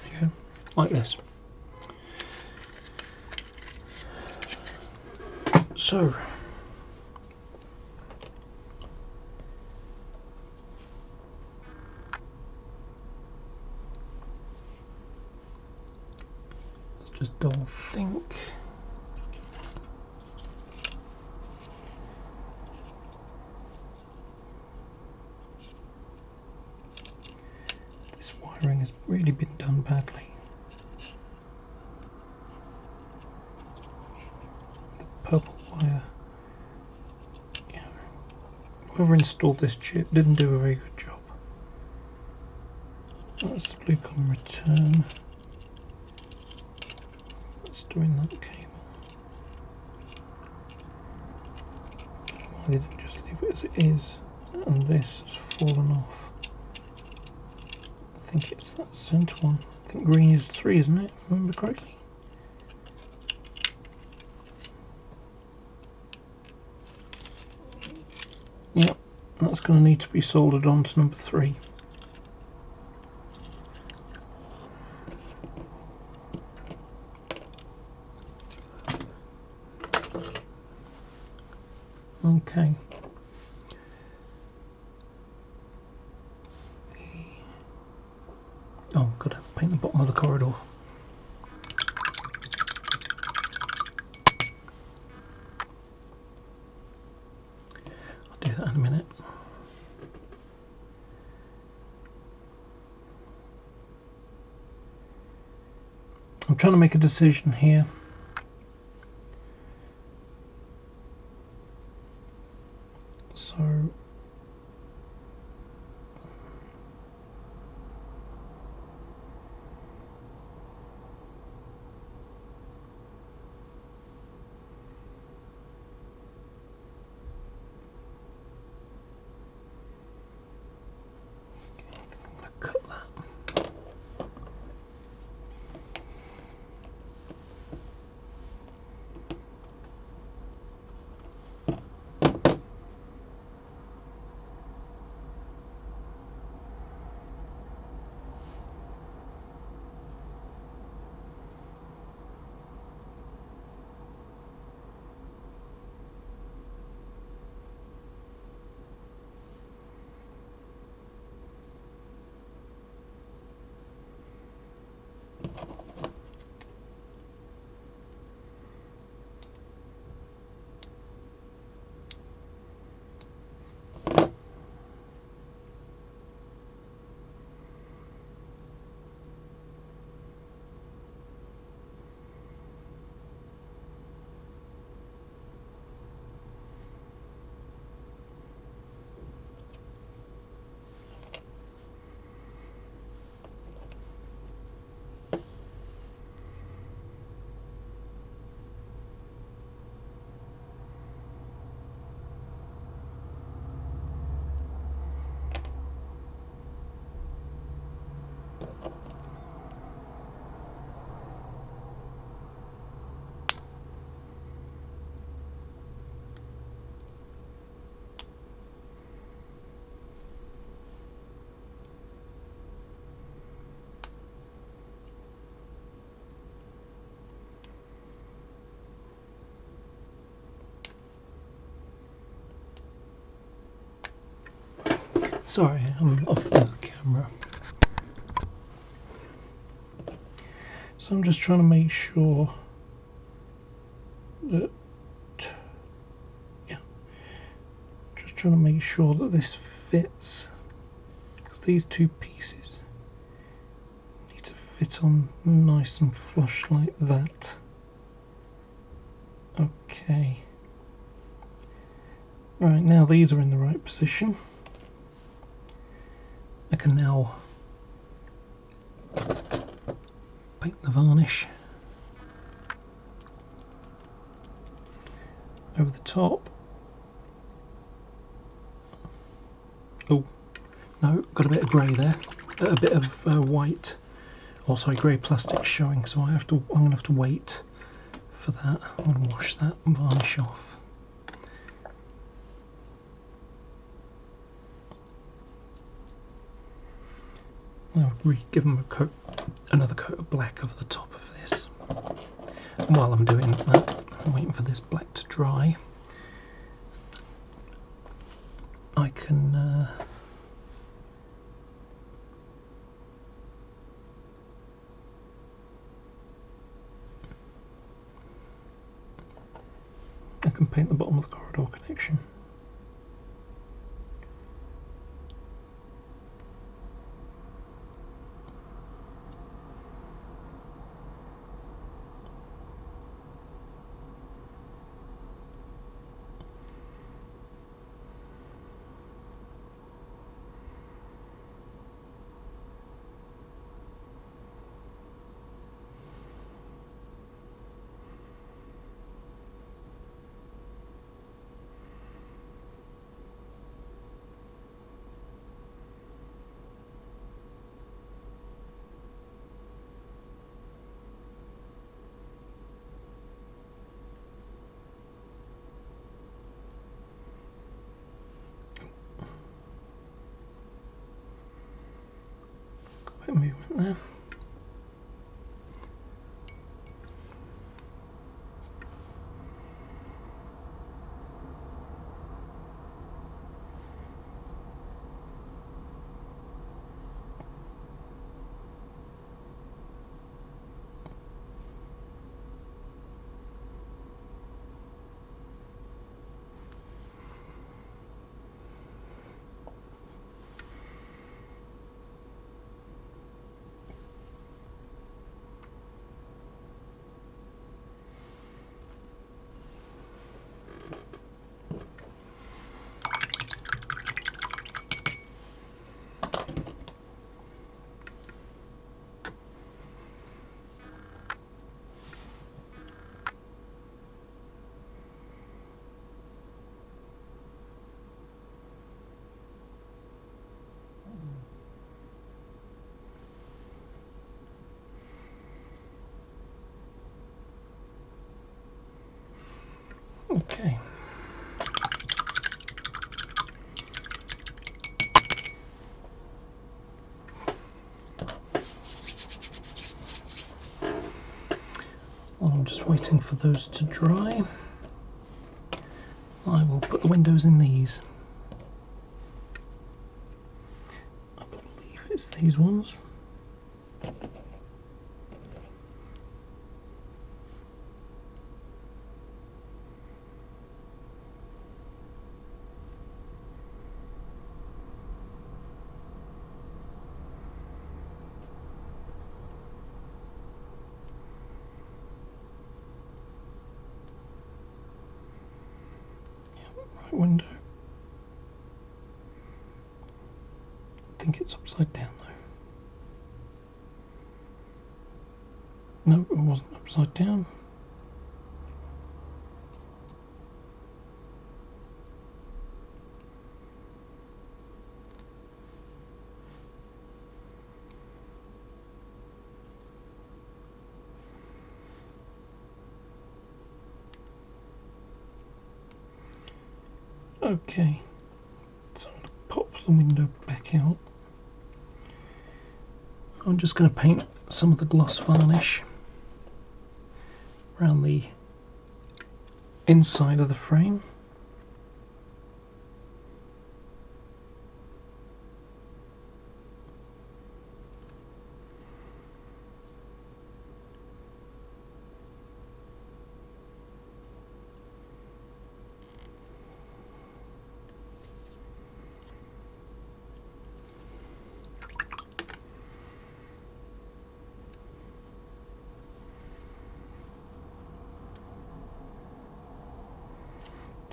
There you go. like this. So let's just double think. This wiring has really been done badly. The purple wire. Yeah. Whoever installed this chip didn't do a very good job. That's the blue column return. Let's do in that cable. Why they didn't just leave it as it is, and this has fallen off. I think it's that centre one. I think green is 3, isn't it? If I remember correctly. Yep, that's going to need to be soldered on to number 3. Okay. Oh, got to paint the bottom of the corridor. I'll do that in a minute. I'm trying to make a decision here. So cut that. Sorry, I'm off the camera. So I'm just trying to make sure that, yeah, just trying to make sure that this fits, because these two pieces need to fit on nice and flush like that. Okay. Right, now these are in the right position. I can now paint the varnish over the top. Oh no, got a bit of grey there, a bit of white, or sorry, grey plastic showing. So I'm going to have to wait for that. I'm going to wash that and varnish off. I'll give them a coat, another coat of black over the top of this. And while I'm doing that, I'm waiting for this black to dry. I can paint the bottom of the corridor connection. Bit of movement there. Okay. While I'm just waiting for those to dry, I will put the windows in these. I believe it's these ones. Window. I think it's upside down though. No, it wasn't upside down. Okay, so I'm going to pop the window back out. I'm just going to paint some of the gloss varnish around the inside of the frame.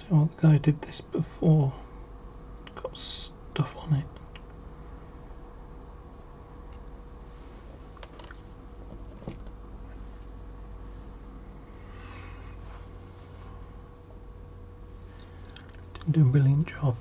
So the guy did this before, got stuff on it. Didn't do a brilliant job.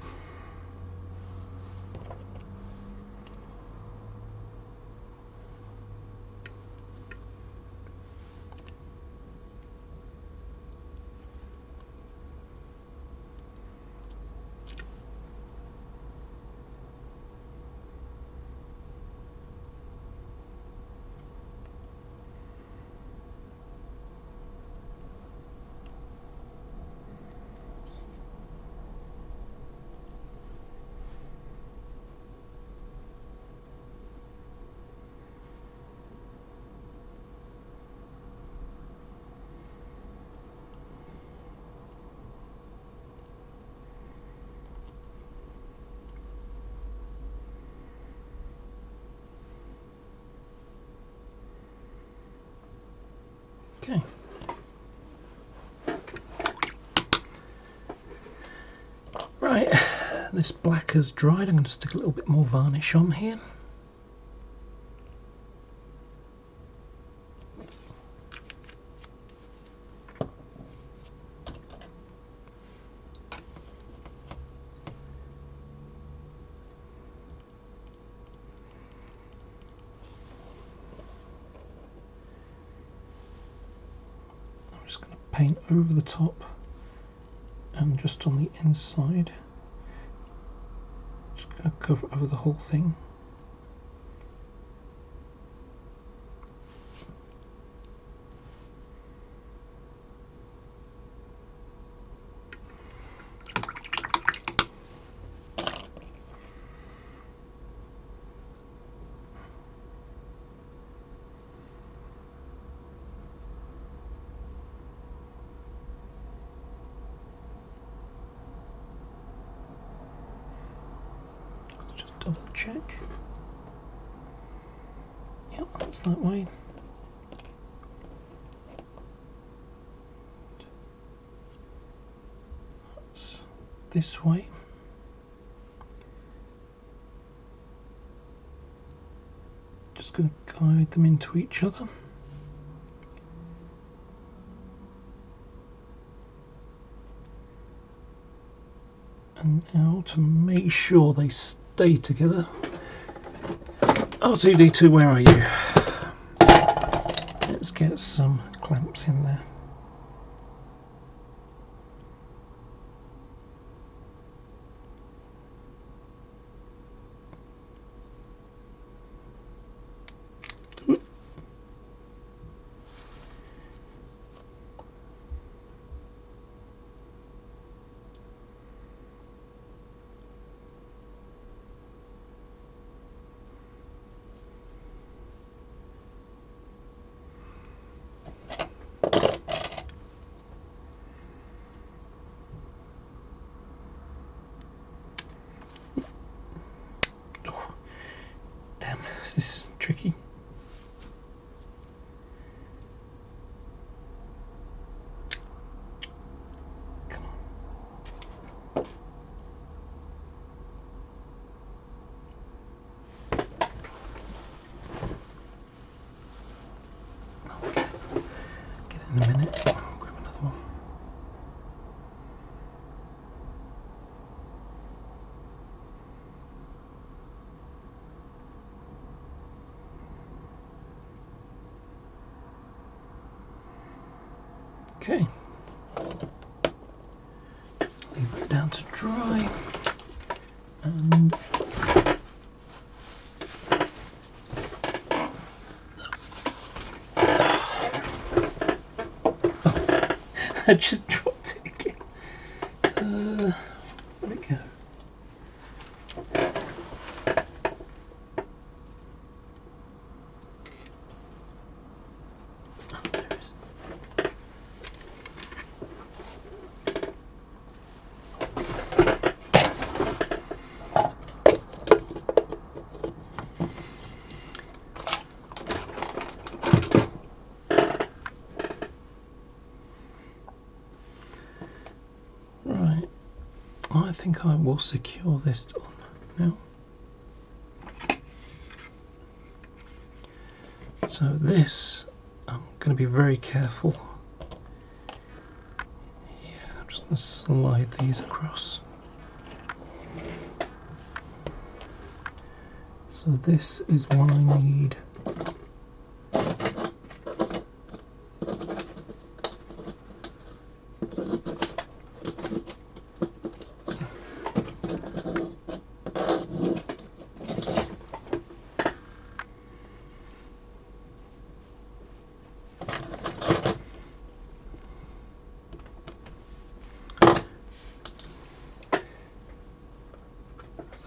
this black has dried, I'm going to stick a little bit more varnish on here. I'm just going to paint over the top and just on the inside. Just going to cover over the whole thing. Double check. Yep, that's that way. That's this way. Just going to guide them into each other. And now to make sure they stay together. R2D2, where are you? Let's get some clamps in there. This is tricky. Come on. Okay. Get it in a minute. Grab another one. Okay, leave it down to dry, and I just dropped it again. Where'd it go? I think I will secure this on now. So this, I'm going to be very careful. Yeah, I'm just going to slide these across. So this is one I need.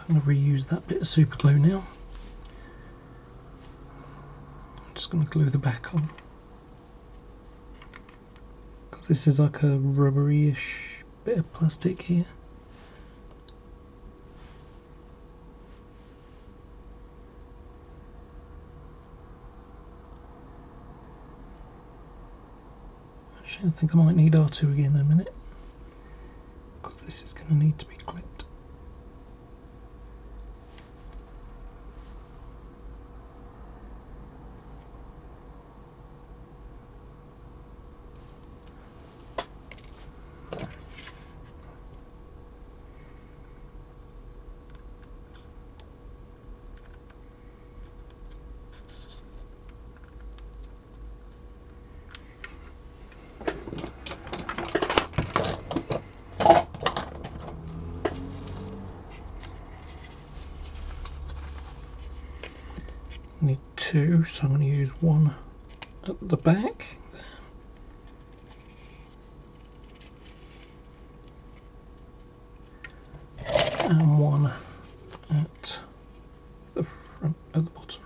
I'm going to reuse that bit of super glue now. I'm just going to glue the back on, because this is like a rubbery-ish bit of plastic here. Actually, I think I might need R2 again in a minute, because this is going to need to be clipped. need two, so I'm going to use one at the back. And one at the front, at the bottom.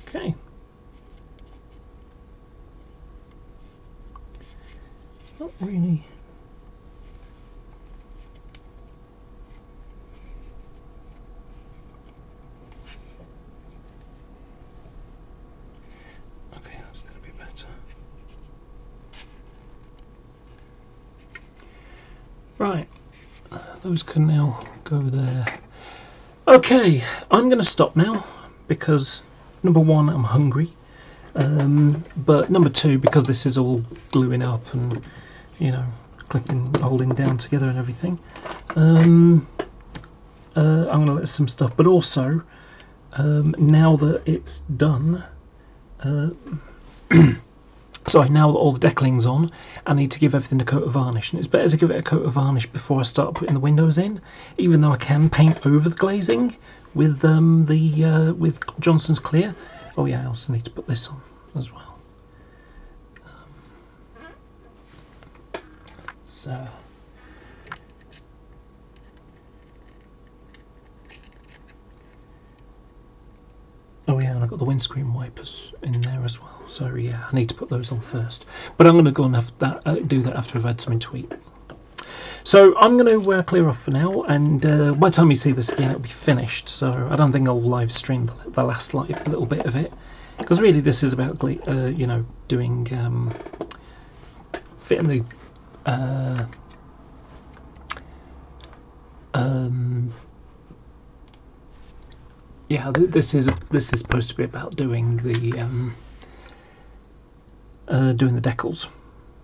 Okay. It's not really. Okay, that's going to be better. Right, those can now go there. Okay, I'm going to stop now because number one, I'm hungry, but number two, because this is all gluing up and, you know, clipping, holding down together and everything, I'm going to let some stuff, but also now that it's done, sorry, now that all the decaling's on, I need to give everything a coat of varnish, and it's better to give it a coat of varnish before I start putting the windows in, even though I can paint over the glazing with with Johnson's Clear. Oh yeah, I also need to put this on as well. So oh yeah, and I've got the windscreen wipers in there as well. So yeah, I need to put those on first. But I'm going to go and have that, do that after I've had something to eat. So I'm going to clear off for now, and by the time you see this again, it'll be finished. So I don't think I'll live stream the last little bit of it, because really this is about you know, doing fitting the yeah, this is supposed to be about doing the decals.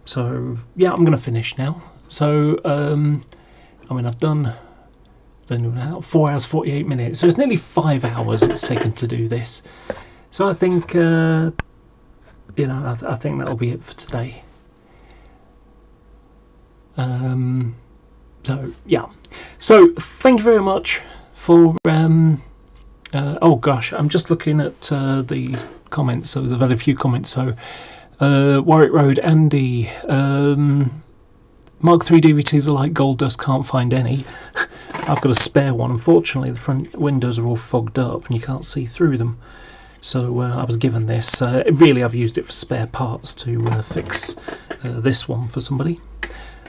So yeah, I'm going to finish now. So I mean, I've done 4 hours 48 minutes, so it's nearly 5 hours it's taken to do this. So I think you know, I think that'll be it for today. So yeah, so thank you very much for oh gosh, I'm just looking at the comments. So I've had a few comments. So Warwick Road, Andy, Mark III DVTs are like gold dust, can't find any. I've got a spare one. Unfortunately, the front windows are all fogged up and you can't see through them. So I was given this. Really, I've used it for spare parts to fix this one for somebody.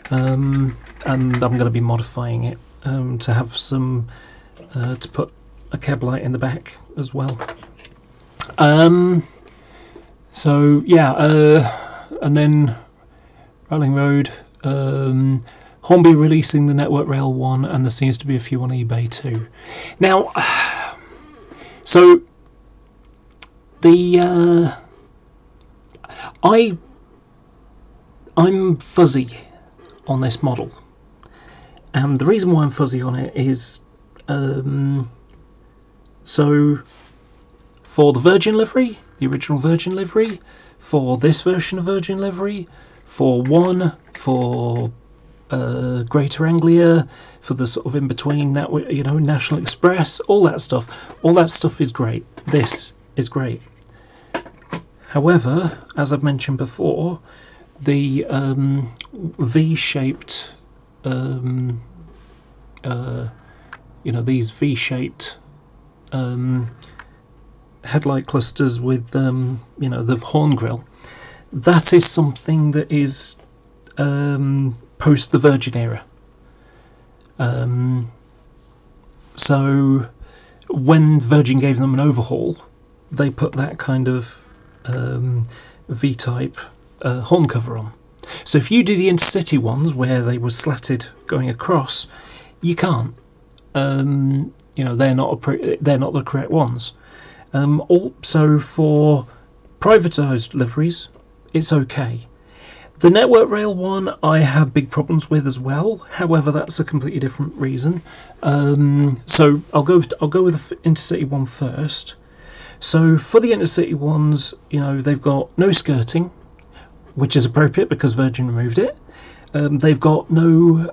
And I'm going to be modifying it to have some, to put a cab light in the back as well. So yeah, and then Rolling Road, Hornby releasing the Network Rail one, and there seems to be a few on eBay too. Now, so the I'm fuzzy on this model, and the reason why I'm fuzzy on it is so for the Virgin livery, the original Virgin livery, for this version of Virgin livery, for Greater Anglia, for the sort of in between, you know, National Express, all that stuff is great. This is great. However, as I've mentioned before, the V-shaped, you know, these V-shaped headlight clusters with, you know, the horn grille, that is something that is post the Virgin era. So when Virgin gave them an overhaul, they put that kind of V-type horn cover on. So if you do the intercity ones where they were slatted going across, you can't. You know, they're not the correct ones. Also for privatised liveries, it's okay. The Network Rail one I have big problems with as well. However, that's a completely different reason. So I'll go with the intercity one first. So for the intercity ones, you know, they've got no skirting, which is appropriate because Virgin removed it. they've got no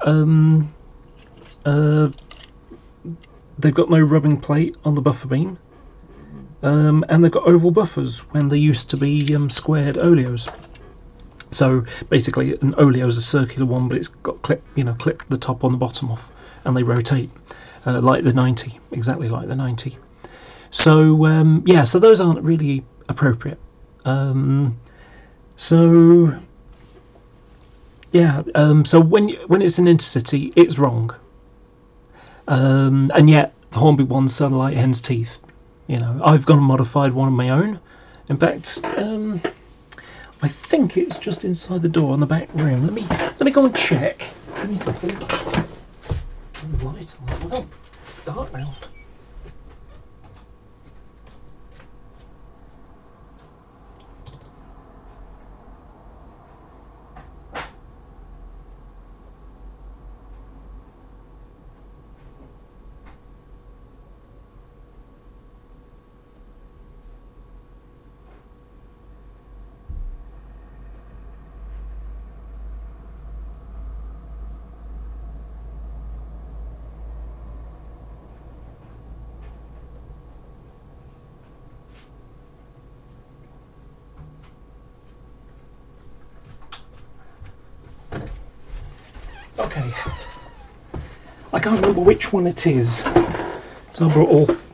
rubbing plate on the buffer beam, and they've got oval buffers when they used to be squared oleos. So basically, an oleo is a circular one, but it's got clipped the top on the bottom off, and they rotate like the 90, exactly like the 90. So yeah, so those aren't really appropriate. So yeah, so when it's an intercity, it's wrong. And yet the Hornby ones sound like hen's teeth. I've gone and modified one of my own. In fact, I think it's just inside the door in the back room. Let me go and check. Give me a second. Light on. Oh, it's dark now. Okay, I can't remember which one it is, so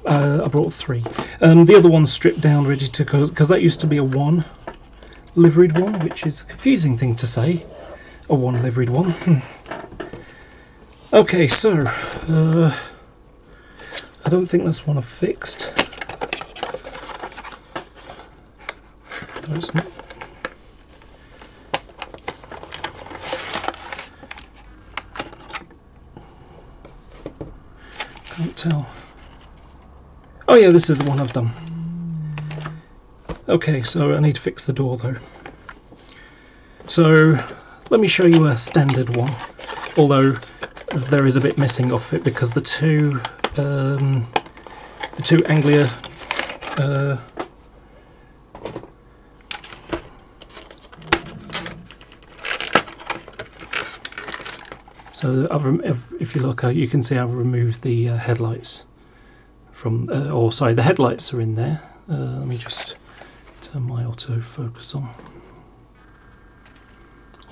I brought three. The other one's stripped down, ready to go, because that used to be a one liveried one, which is a confusing thing to say, a one liveried one. Okay, so I don't think that's one I've fixed. No, it's not. Can't tell. Oh yeah, this is the one I've done. Okay, so I need to fix the door though. So let me show you a standard one, although there is a bit missing off it because the two Anglia so if you look, you can see I've removed the headlights from, or sorry, the headlights are in there. Let me just turn my autofocus on,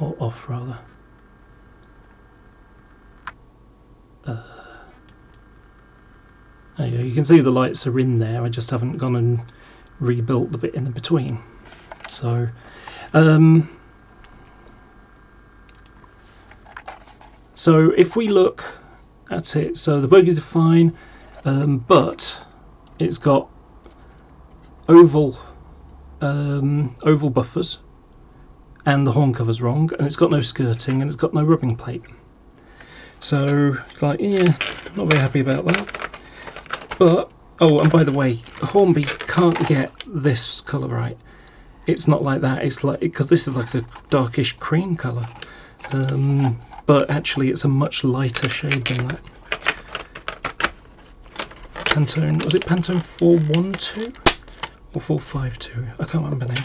or off rather. There you go. You can see the lights are in there. I just haven't gone and rebuilt the bit in between. So so if we look at it, so the bogies are fine, but it's got oval buffers, and the horn cover's wrong, and it's got no skirting, and it's got no rubbing plate. So it's like, yeah, not very happy about that. But oh, and by the way, Hornby can't get this colour right. It's not like that. It's like, because this is like a darkish cream colour. But actually it's a much lighter shade than that. Pantone, was it Pantone 412 or 452? I can't remember now.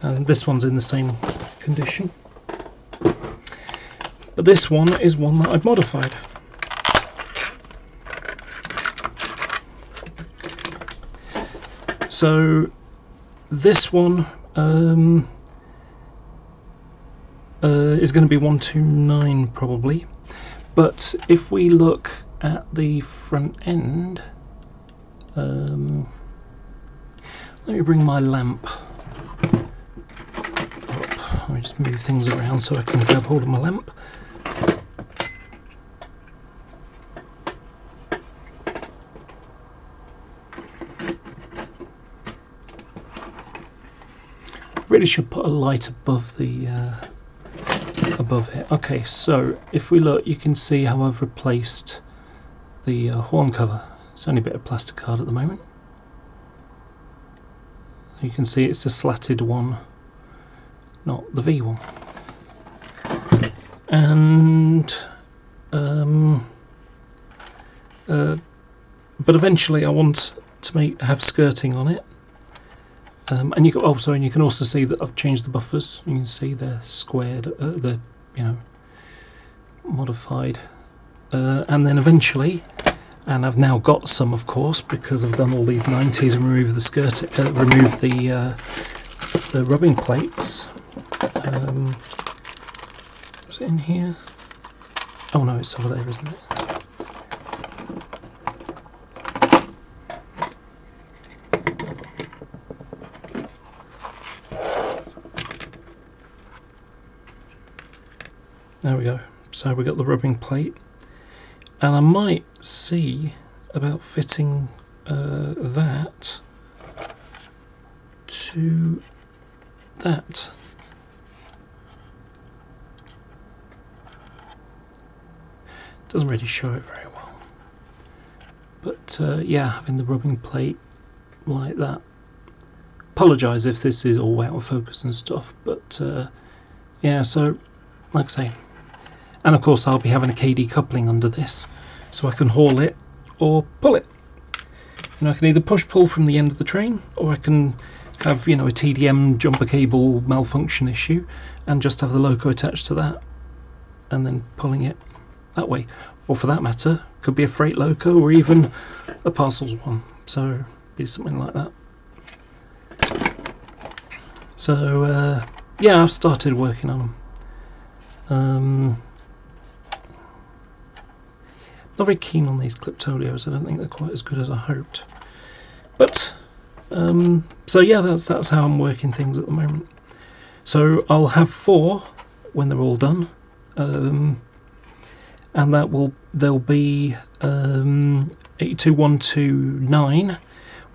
And this one's in the same condition. But this one is one that I've modified. So this one is going to be 129 probably, but if we look at the front end, let me bring my lamp up. Let me just move things around so I can grab hold of my lamp. Really should put a light above the above it. Okay, so if we look, you can see how I've replaced the horn cover. It's only a bit of plastic card at the moment. You can see it's a slatted one, not the V one. And but eventually I want to have skirting on it. And you can and you can also see that I've changed the buffers. You can see they're squared, they're modified, and then eventually, and I've now got some, of course, because I've done all these 90s and removed the skirt, removed the rubbing plates. Is it in here? Oh no, it's over there, isn't it? There we go. So we got the rubbing plate, and I might see about fitting that to that. Doesn't really show it very well, but yeah, having the rubbing plate like that. Apologise if this is all out of focus and stuff, but yeah, so like I say. And of course I'll be having a KD coupling under this, so I can haul it or pull it. I can either push-pull from the end of the train, or I can have a TDM jumper cable malfunction issue and just have the loco attached to that and then pulling it that way. Or for that matter, could be a freight loco or even a parcels one, so be something like that. So yeah, I've started working on them. Not very keen on these Cliptolios. I don't think they're quite as good as I hoped. But so yeah, that's how I'm working things at the moment. So I'll have 4 when they're all done, and there'll be 82129,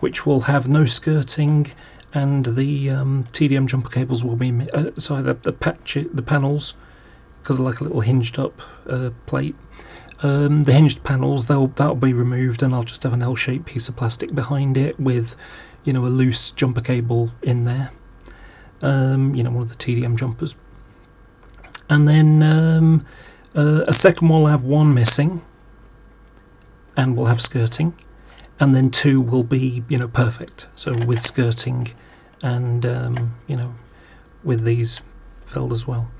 which will have no skirting, and the TDM jumper cables will be sorry, the panels, because they're like a little hinged up plate. The hinged panels, that'll be removed, and I'll just have an L-shaped piece of plastic behind it with, a loose jumper cable in there. One of the TDM jumpers. And then a second one will have 1 missing, and we'll have skirting, and then 2 will be, perfect. So with skirting, and with these filled as well.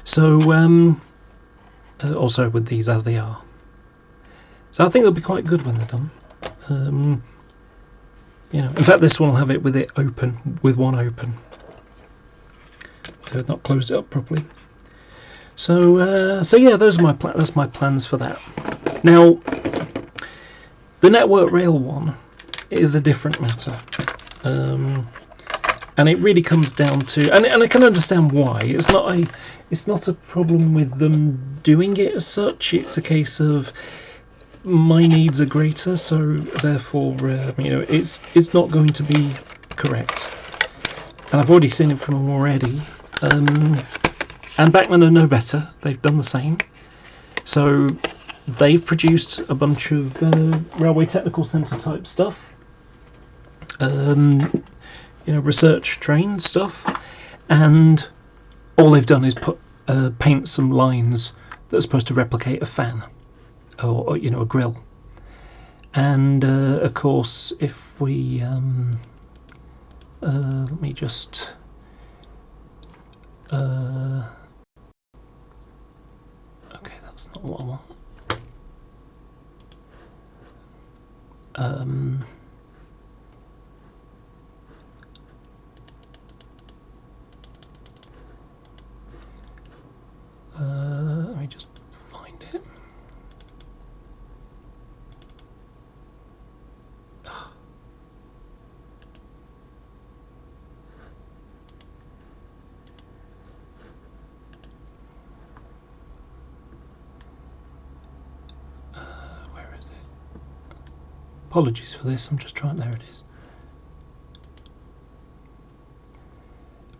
So also with these as they are. So I think they'll be quite good when they're done. In fact, this one will have it with one open. I've not closed it up properly. So yeah, that's my plans for that. Now, the network rail one is a different matter, and it really comes down to, and I can understand why. It's not a problem with them doing it as such. It's a case of my needs are greater, so therefore it's not going to be correct. And I've already seen it from them already. And Bachmann are no better. They've done the same. So they've produced a bunch of Railway Technical Centre type stuff, research train stuff, and all they've done is paint some lines that are supposed to replicate a fan or a grill. And of course, if we let me just okay, that's not what I want. Let me just find it. Where is it? Apologies for this, I'm just trying. There it is.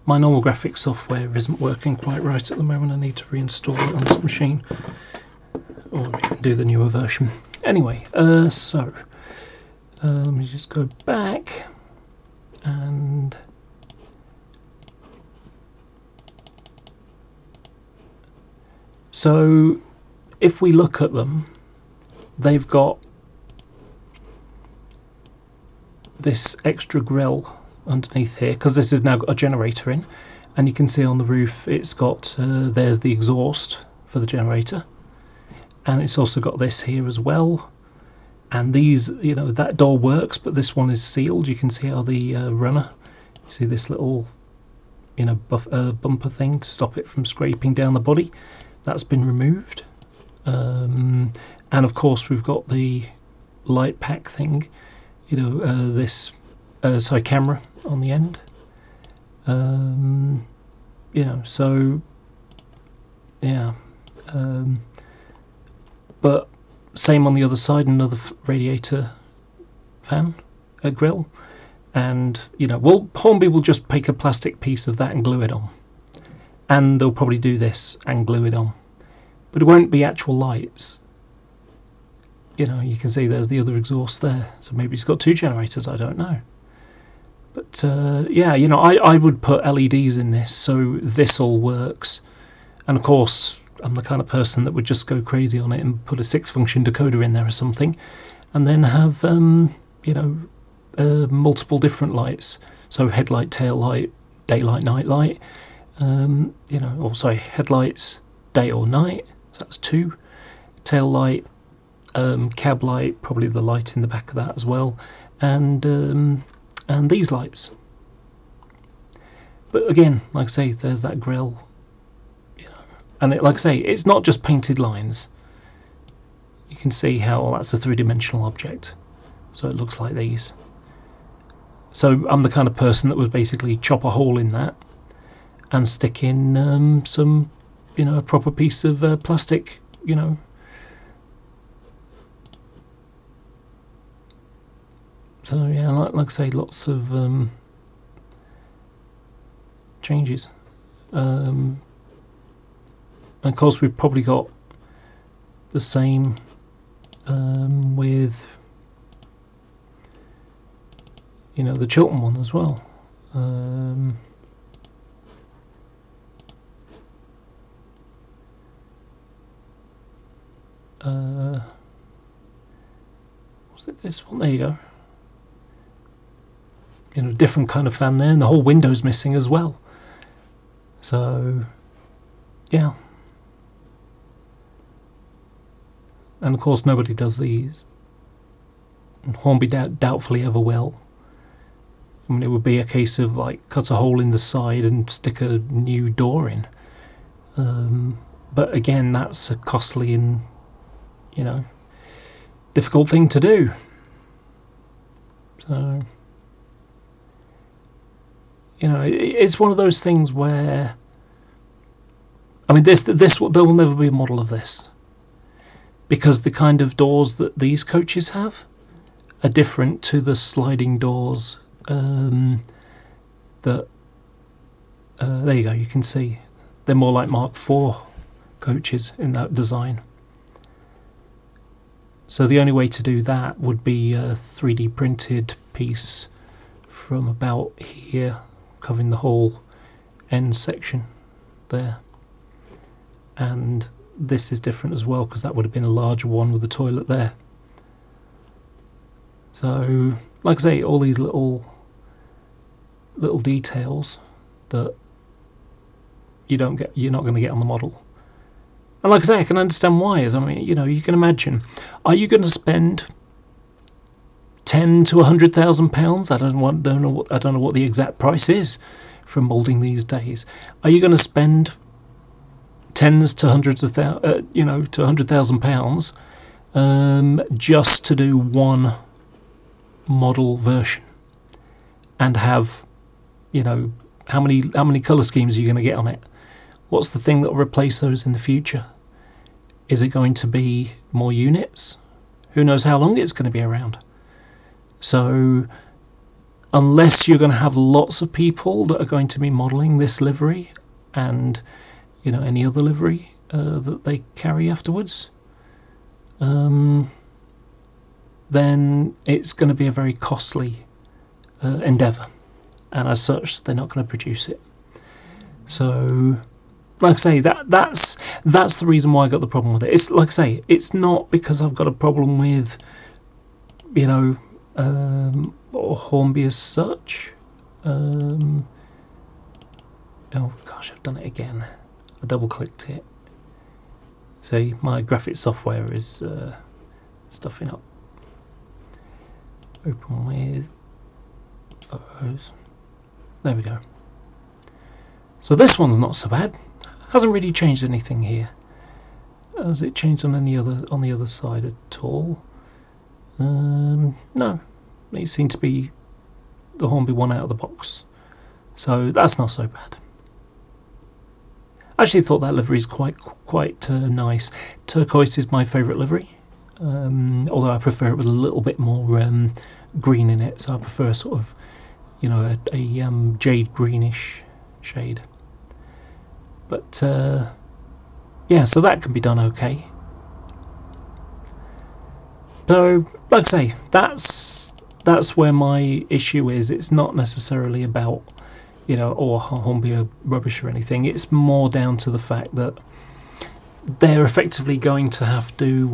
My normal graphics software isn't working quite right at the moment. I need to reinstall it on this machine, or we can do the newer version. Anyway, so let me just go back and so if we look at them, they've got this extra grill underneath here, because this has now got a generator in, and you can see on the roof it's got there's the exhaust for the generator, and it's also got this here as well. And these, you know, that door works, but this one is sealed. You can see how the runner, you see this little, you know, bumper thing to stop it from scraping down the body, that's been removed. And of course we've got the light pack thing, you know, this camera on the end. You know, so yeah, but same on the other side, another radiator fan, a grill, and you know, well, Hornby will just take a plastic piece of that and glue it on, and they'll probably do this and glue it on, but it won't be actual lights. You know, you can see there's the other exhaust there, so maybe it's got two generators, I don't know. But yeah, you know, I would put LEDs in this so this all works, and of course I'm the kind of person that would just go crazy on it and put a 6-function decoder in there or something, and then have you know, multiple different lights, so headlight, tail light, daylight, night light, you know, or sorry, headlights day or night, so that's 2, tail light, cab light, probably the light in the back of that as well, and these lights. But again, like I say, there's that grill, you know, and like I say, it's not just painted lines. You can see how that's a 3-dimensional object, so it looks like these. So I'm the kind of person that would basically chop a hole in that and stick in some, you know, a proper piece of plastic, you know. So yeah, like I say, lots of changes. And of course we've probably got the same with, you know, the Chiltern one as well. Was it this one? There you go. You know, different kind of fan there, and the whole window's missing as well. So yeah, and of course nobody does these, and Hornby doubtfully ever will. I mean, it would be a case of like cut a hole in the side and stick a new door in, but again, that's a costly and, you know, difficult thing to do. So, you know, it's one of those things where, I mean, there will never be a model of this, because the kind of doors that these coaches have are different to the sliding doors that there you go, you can see they're more like Mark IV coaches in that design. So the only way to do that would be a 3D printed piece from about here, covering the whole end section there. And this is different as well, because that would have been a larger one with the toilet there. So, like I say, all these little details that you're not going to get on the model. And like I say, I can understand why. I mean, you know, you can imagine, are you going to spend £10,000 to £100,000? I don't know what the exact price is for moulding these days. Are you going to spend tens to hundreds of you know, to £100,000 just to do one model version, and have, you know, how many colour schemes are you going to get on it? What's the thing that will replace those in the future? Is it going to be more units? Who knows how long it's going to be around? So unless you're going to have lots of people that are going to be modelling this livery and, you know, any other livery that they carry afterwards, then it's going to be a very costly endeavour, and as such they're not going to produce it. So like I say, that's the reason why I got the problem with it. It's like I say, it's not because I've got a problem with, you know, Hornby as such. Oh gosh, I've done it again. I double clicked it. See, my graphics software is stuffing up. Open with photos. There we go. So this one's not so bad. Hasn't really changed anything here. Has it changed on the other side at all? No. It seemed to be the Hornby one out of the box. So that's not so bad. I actually thought that livery is quite nice. Turquoise is my favourite livery, although I prefer it with a little bit more green in it. So I prefer sort of, you know, a jade greenish shade. But yeah, so that can be done okay. So, like I say, that's where my issue is. It's not necessarily about, you know, or Hornby are rubbish or anything. It's more down to the fact that they're effectively going to have to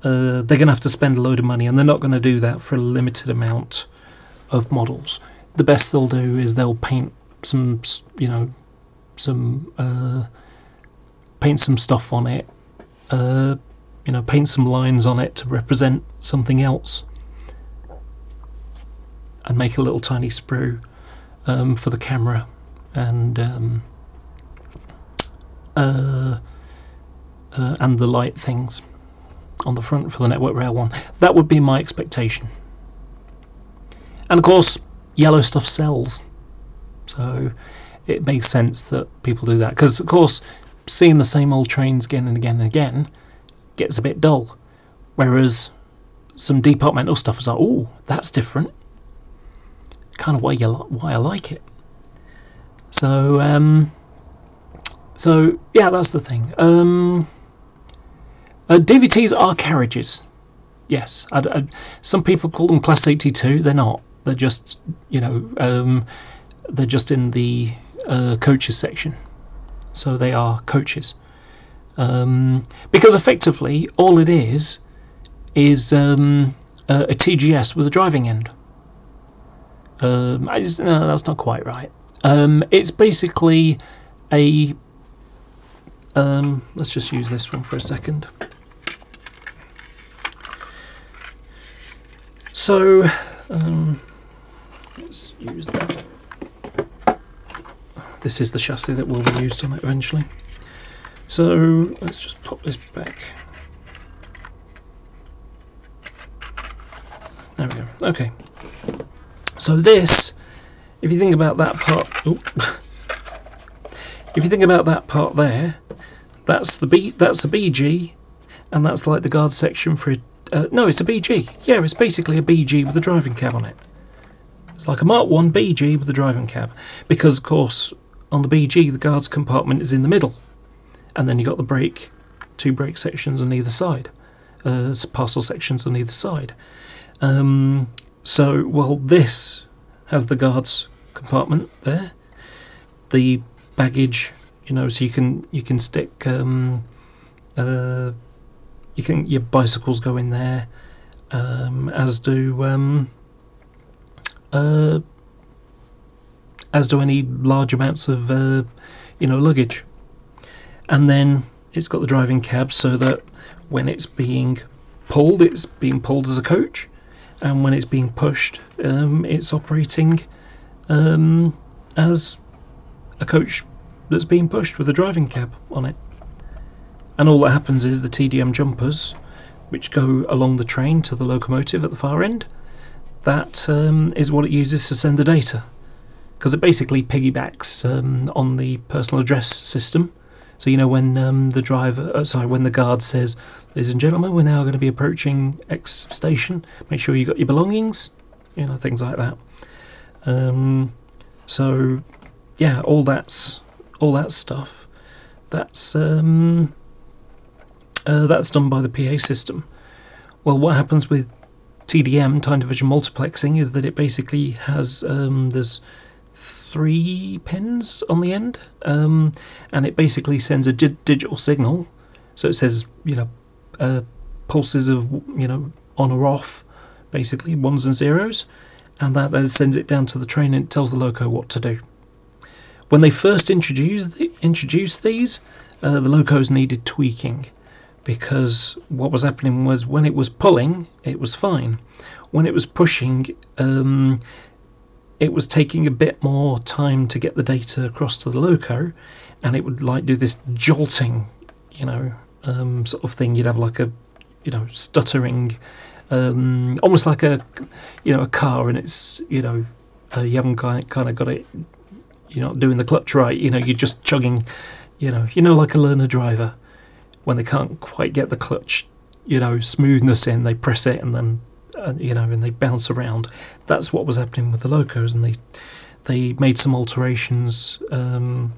they're going to have to spend a load of money, and they're not going to do that for a limited amount of models. The best they'll do is they'll paint some, you know, paint some stuff on it, you know, paint some lines on it to represent something else, and make a little tiny sprue for the camera, and the light things on the front for the Network Rail one. That would be my expectation. And of course, yellow stuff sells, so it makes sense that people do that, because of course seeing the same old trains again and again and again gets a bit dull, whereas some departmental stuff is like, oh, that's different, kind of why I like it. So so yeah, that's the thing. DVTs are carriages, yes. Some people call them Class 82. They're not. They're just, you know, they're just in the coaches section, so they are coaches, because effectively all it is a TGS with a driving end. No, that's not quite right. It's basically a let's just use this one for a second. So let's use that. This is the chassis that will be used on it eventually. So let's just pop this back. There we go. Okay. So this, if you think about that part, if you think about that part there, that's the BG, and that's like the guard section for no, it's a BG. Yeah, it's basically a BG with a driving cab on it. It's like a Mark 1 BG with a driving cab, because of course on the BG the guards compartment is in the middle, and then you got the two brake sections on either side, parcel sections on either side. So, well, this has the guards compartment there, the baggage, you know, so you can stick your bicycles go in there, as do any large amounts of you know, luggage. And then it's got the driving cab, so that when it's being pulled as a coach, and when it's being pushed, it's operating as a coach that's being pushed with a driving cab on it. And all that happens is the TDM jumpers, which go along the train to the locomotive at the far end, that is what it uses to send the data, because it basically piggybacks on the personal address system. So, you know, when when the guard says, "Ladies and gentlemen, we're now going to be approaching X station. Make sure you got your belongings," you know, things like that. So, yeah, all that stuff. That's done by the PA system. Well, what happens with TDM, time division multiplexing, is that it basically has there's 3 pins on the end, and it basically sends a digital signal. So it says, pulses of, on or off, basically ones and zeros, and that then sends it down to the train and it tells the loco what to do. When they first introduced these, the locos needed tweaking, because what was happening was when it was pulling, it was fine. When it was pushing, it was taking a bit more time to get the data across to the loco, and it would do this jolting, sort of thing. You'd have like a, stuttering, almost like a car, and it's, you haven't kind of got it. You're not doing the clutch right. You're just chugging. Like a learner driver, when they can't quite get the clutch, smoothness in, they press it and then, and they bounce around. That's what was happening with the locos, and they made some alterations, and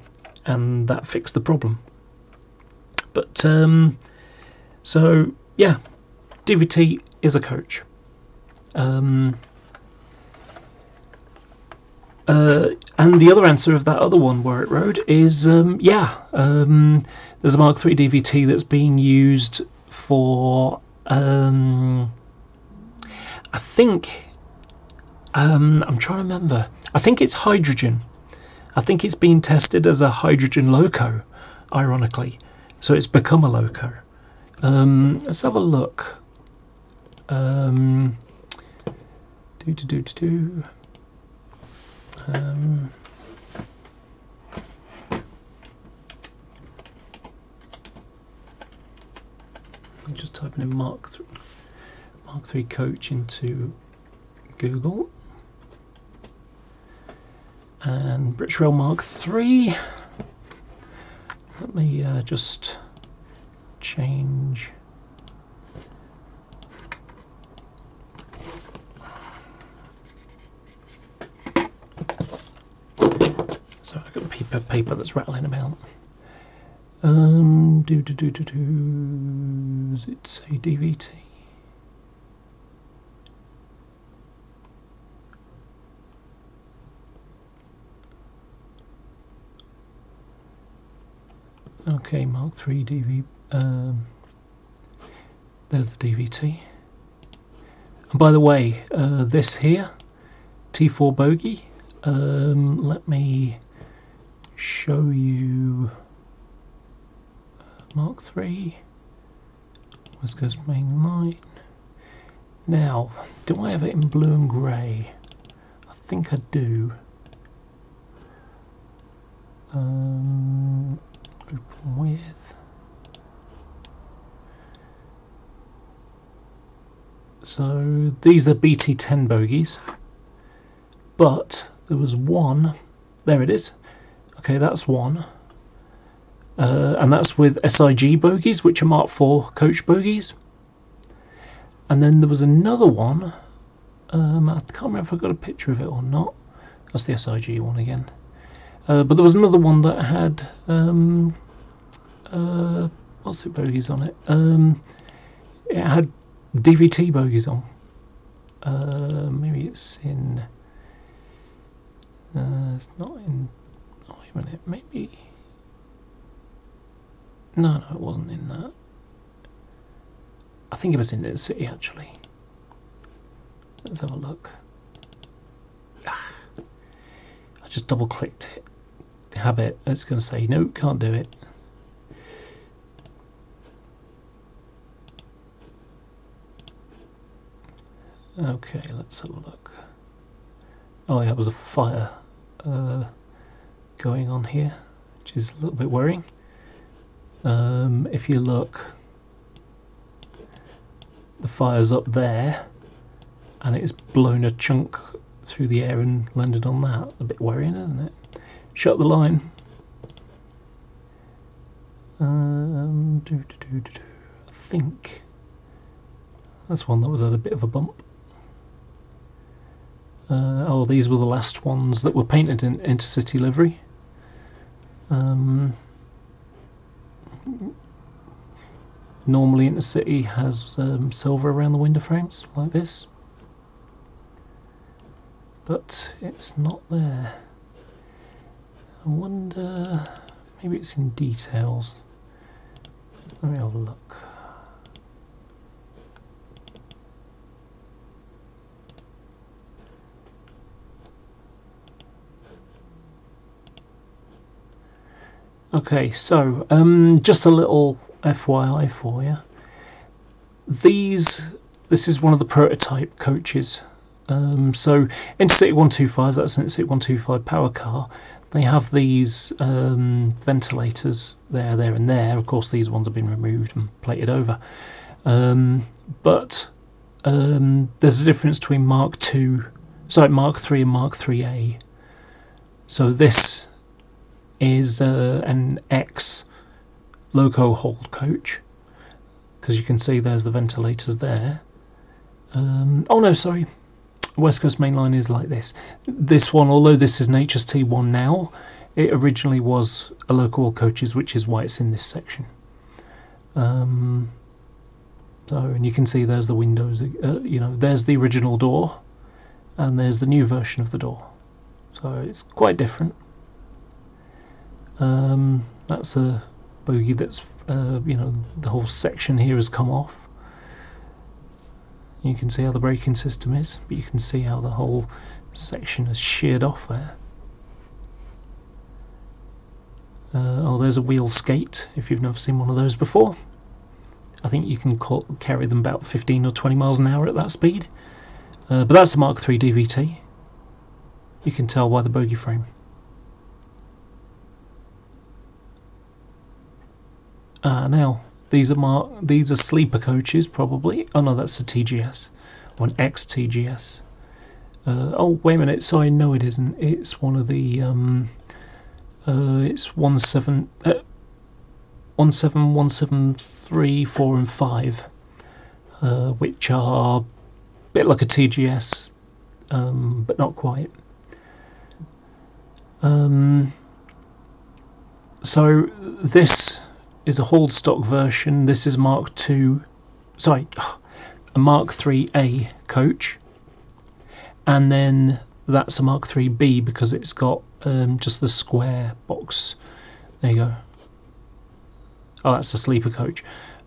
that fixed the problem. But so yeah, DVT is a coach. And the other answer of that other one where it rode is there's a Mark III DVT that's being used for I think I'm trying to remember. I think it's hydrogen. I think it's being tested as a hydrogen loco, ironically. So it's become a loco. Let's have a look. I'm just typing in Mark III coach into Google, and British Rail Mark III. Let me just change. So I've got a piece of paper that's rattling about. Does it say DVT? Okay, Mark III DV. There's the DVT. And by the way, this here, T4 bogey. Let me show you Mark III. West Coast Main Line. Now, do I have it in blue and grey? I think I do. Open with. So these are BT10 bogies, but there was one. There it is. Okay, that's one. And that's with SIG bogies, which are Mark IV coach bogies. And then there was another one. I can't remember if I got a picture of it or not. That's the SIG one again. But there was another one that had what's it bogies on it? It had DVT bogies on. Maybe it's in. It's not in. Oh, wait a minute. Maybe. No, it wasn't in that. I think it was in the city actually. Let's have a look. I just double clicked it. Habit. It's going to say no, can't do it. Okay, let's have a look. Oh yeah, it was a fire going on here, which is a little bit worrying. If you look, the fire's up there, and it's blown a chunk through the air and landed on that. A bit worrying, isn't it? Shut the line. I think that's one that was at a bit of a bump. Oh, these were the last ones that were painted in intercity livery. Normally intercity has silver around the window frames like this, but it's not there. I wonder, maybe it's in details. Let me have a look. Okay, so just a little FYI for you. This is one of the prototype coaches. So Intercity 125s, that's an Intercity 125 power car. They have these ventilators there, and there. Of course, these ones have been removed and plated over. But there's a difference between Mark 3 and Mark 3A. So this is an X loco hold coach, because you can see there's the ventilators there. Oh no, sorry. West Coast Main Line is like this. This one, although this is an HST1 now, it originally was a local coaches, which is why it's in this section. And you can see there's the windows. There's the original door, and there's the new version of the door. So it's quite different. That's a bogie that's the whole section here has come off. You can see how the braking system is, but you can see how the whole section has sheared off there. There's a wheel skate, if you've never seen one of those before. I think you can carry them about 15 or 20 miles an hour at that speed. But that's a Mark III DVT. You can tell by the bogie frame. Now, these are sleeper coaches, probably. Oh no, that's a TGS, or an ex-TGS. Oh, wait a minute, sorry, no it isn't. It's one of the, it's 17173, 4 and 5, which are a bit like a TGS, but not quite. So this is a hauled stock version. This is a Mark 3A coach, and then that's a Mark 3B because it's got just the square box. There you go. Oh, that's a sleeper coach,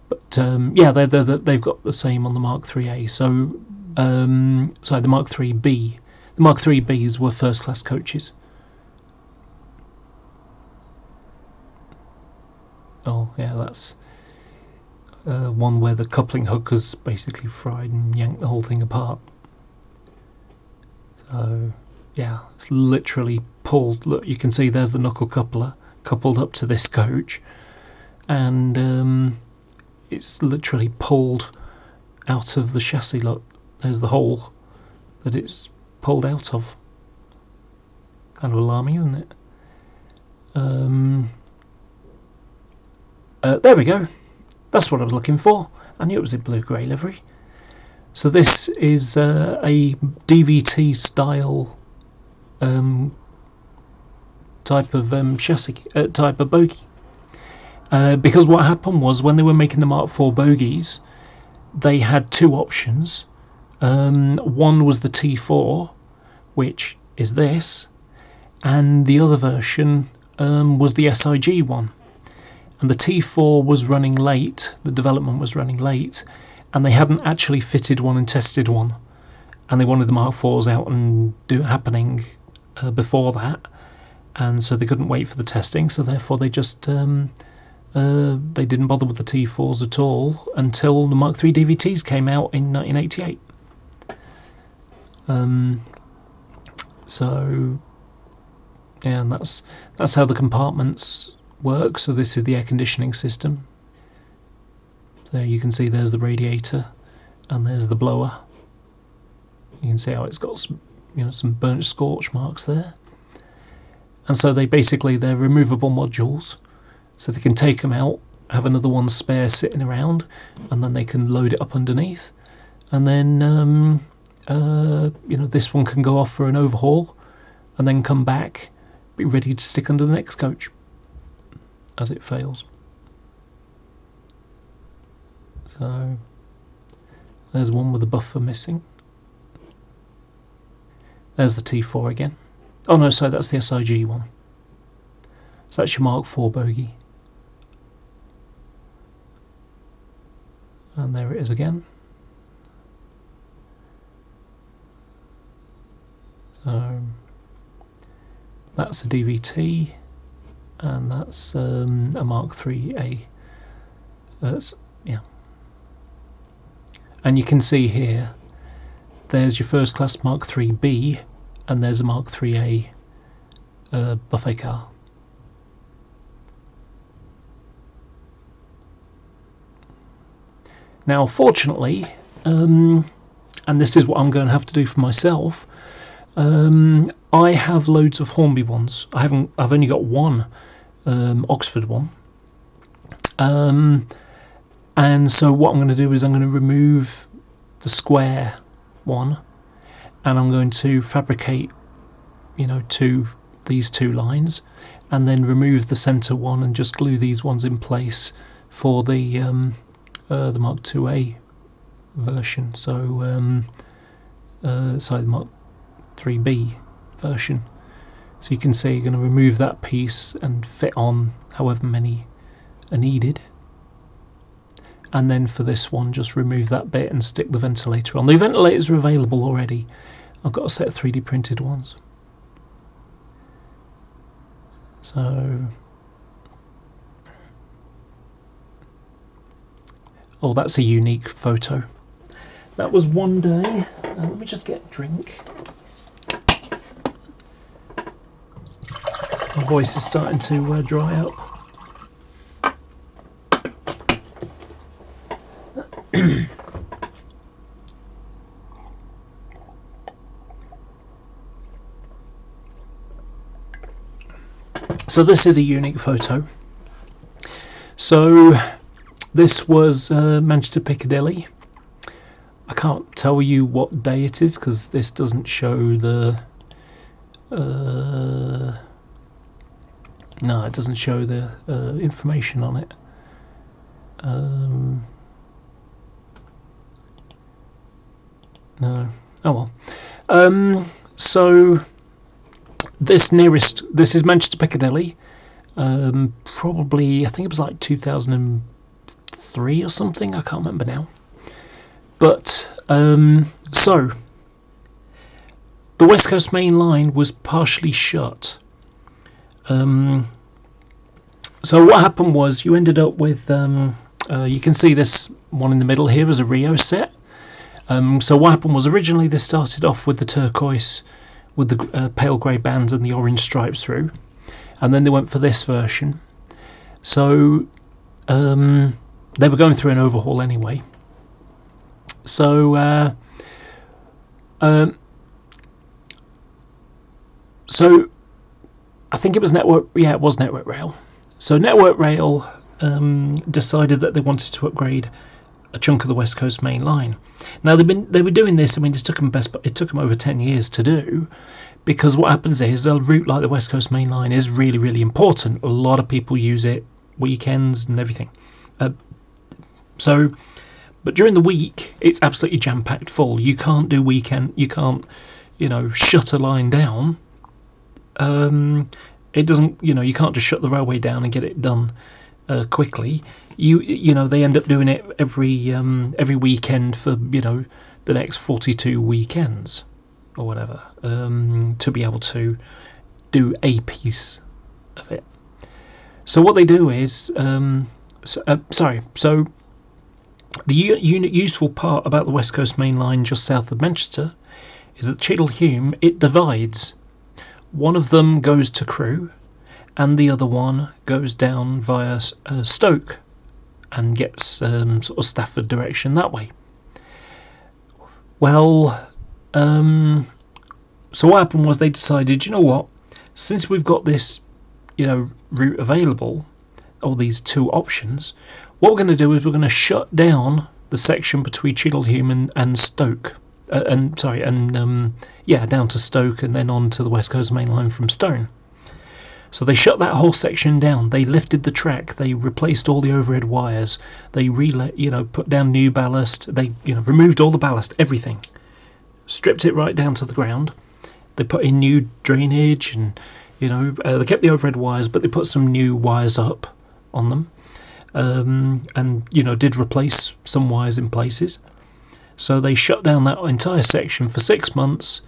but yeah, they've got the same on the Mark 3A. So sorry, the Mark 3B. The Mark 3Bs were first class coaches. Oh yeah, that's one where the coupling hook has basically fried and yanked the whole thing apart. So yeah, it's literally pulled. Look, you can see there's the knuckle coupler coupled up to this coach, and it's literally pulled out of the chassis. Look, there's the hole that it's pulled out of. Kind of alarming, isn't it? There we go. That's what I was looking for. I knew it was in blue-grey livery. So this is a DVT style type of chassis, type of bogie. Because what happened was when they were making the Mark IV bogies, they had two options. One was the T4, which is this, and the other version was the SIG one. And the T4 was running late, the development was running late, and they hadn't actually fitted one and tested one, and they wanted the Mark IVs out and happening before that, and so they couldn't wait for the testing, so therefore they just they didn't bother with the T4s at all until the Mark III DVTs came out in 1988. So yeah, and that's how the compartments work. So this is the air conditioning system. There you can see there's the radiator, and there's the blower. You can see how it's got some burnt scorch marks there. And so they're removable modules, so they can take them out, have another one spare sitting around, and then they can load it up underneath, and then this one can go off for an overhaul, and then come back, be ready to stick under the next coach as it fails. So there's one with the buffer missing. There's the T4 again. Oh no, sorry, that's the SIG one. So that's your Mark IV bogie. And there it is again. So that's a DVT, and that's a Mark IIIA. That's, yeah. And you can see here, there's your first class Mark IIIB, and there's a Mark IIIA buffet car. Now, fortunately, and this is what I'm going to have to do for myself, I have loads of Hornby ones. I've only got one Oxford one, and so what I'm going to do is I'm going to remove the square one, and I'm going to fabricate, you know, these two lines, and then remove the centre one and just glue these ones in place for the Mark IIA version. So sorry, the Mark IIIB version. So you can see you're going to remove that piece and fit on however many are needed, and then for this one just remove that bit and stick the ventilator on. The ventilators are available already. I've got a set of 3D printed ones. So, oh, that's a unique photo. That was one day. Let me just get a drink. My voice is starting to dry up. So this is a unique photo. So this was Manchester Piccadilly. I can't tell you what day it is because this doesn't show the no, it doesn't show the information on it. No. Oh well. So this is Manchester Piccadilly. Probably, I think it was like 2003 or something. I can't remember now. But so the West Coast Main Line was partially shut. So what happened was you ended up with you can see this one in the middle here as a Rio set. So what happened was originally this started off with the turquoise with the pale grey bands and the orange stripes through, and then they went for this version. So they were going through an overhaul anyway. So so I think it was Network. Yeah, it was Network Rail. So Network Rail decided that they wanted to upgrade a chunk of the West Coast Main Line. Now they were doing this. I mean, it took them over 10 years to do, because what happens is a route like the West Coast Main Line is really, really important. A lot of people use it weekends and everything. But during the week, it's absolutely jam-packed full. You can't do weekend. You can't, shut a line down. It doesn't. You can't just shut the railway down and get it done quickly. They end up doing it every weekend for the next 42 weekends or whatever, to be able to do a piece of it. So what they do is, so the useful part about the West Coast Main Line just south of Manchester is that Cheadle-Hulme, it divides. One of them goes to Crewe, and the other one goes down via Stoke and gets sort of Stafford direction that way. Well, so what happened was they decided, you know what, since we've got this, route available, or these two options, what we're going to do is we're going to shut down the section between Cheadle-Hulme and Stoke, down to Stoke and then on to the West Coast Main Line from Stone. So they shut that whole section down. They lifted the track. They replaced all the overhead wires. They put down new ballast. They removed all the ballast, everything, stripped it right down to the ground. They put in new drainage and You know, they kept the overhead wires, but they put some new wires up on them, and you know, did replace some wires in places. So they shut down that entire section for 6 months,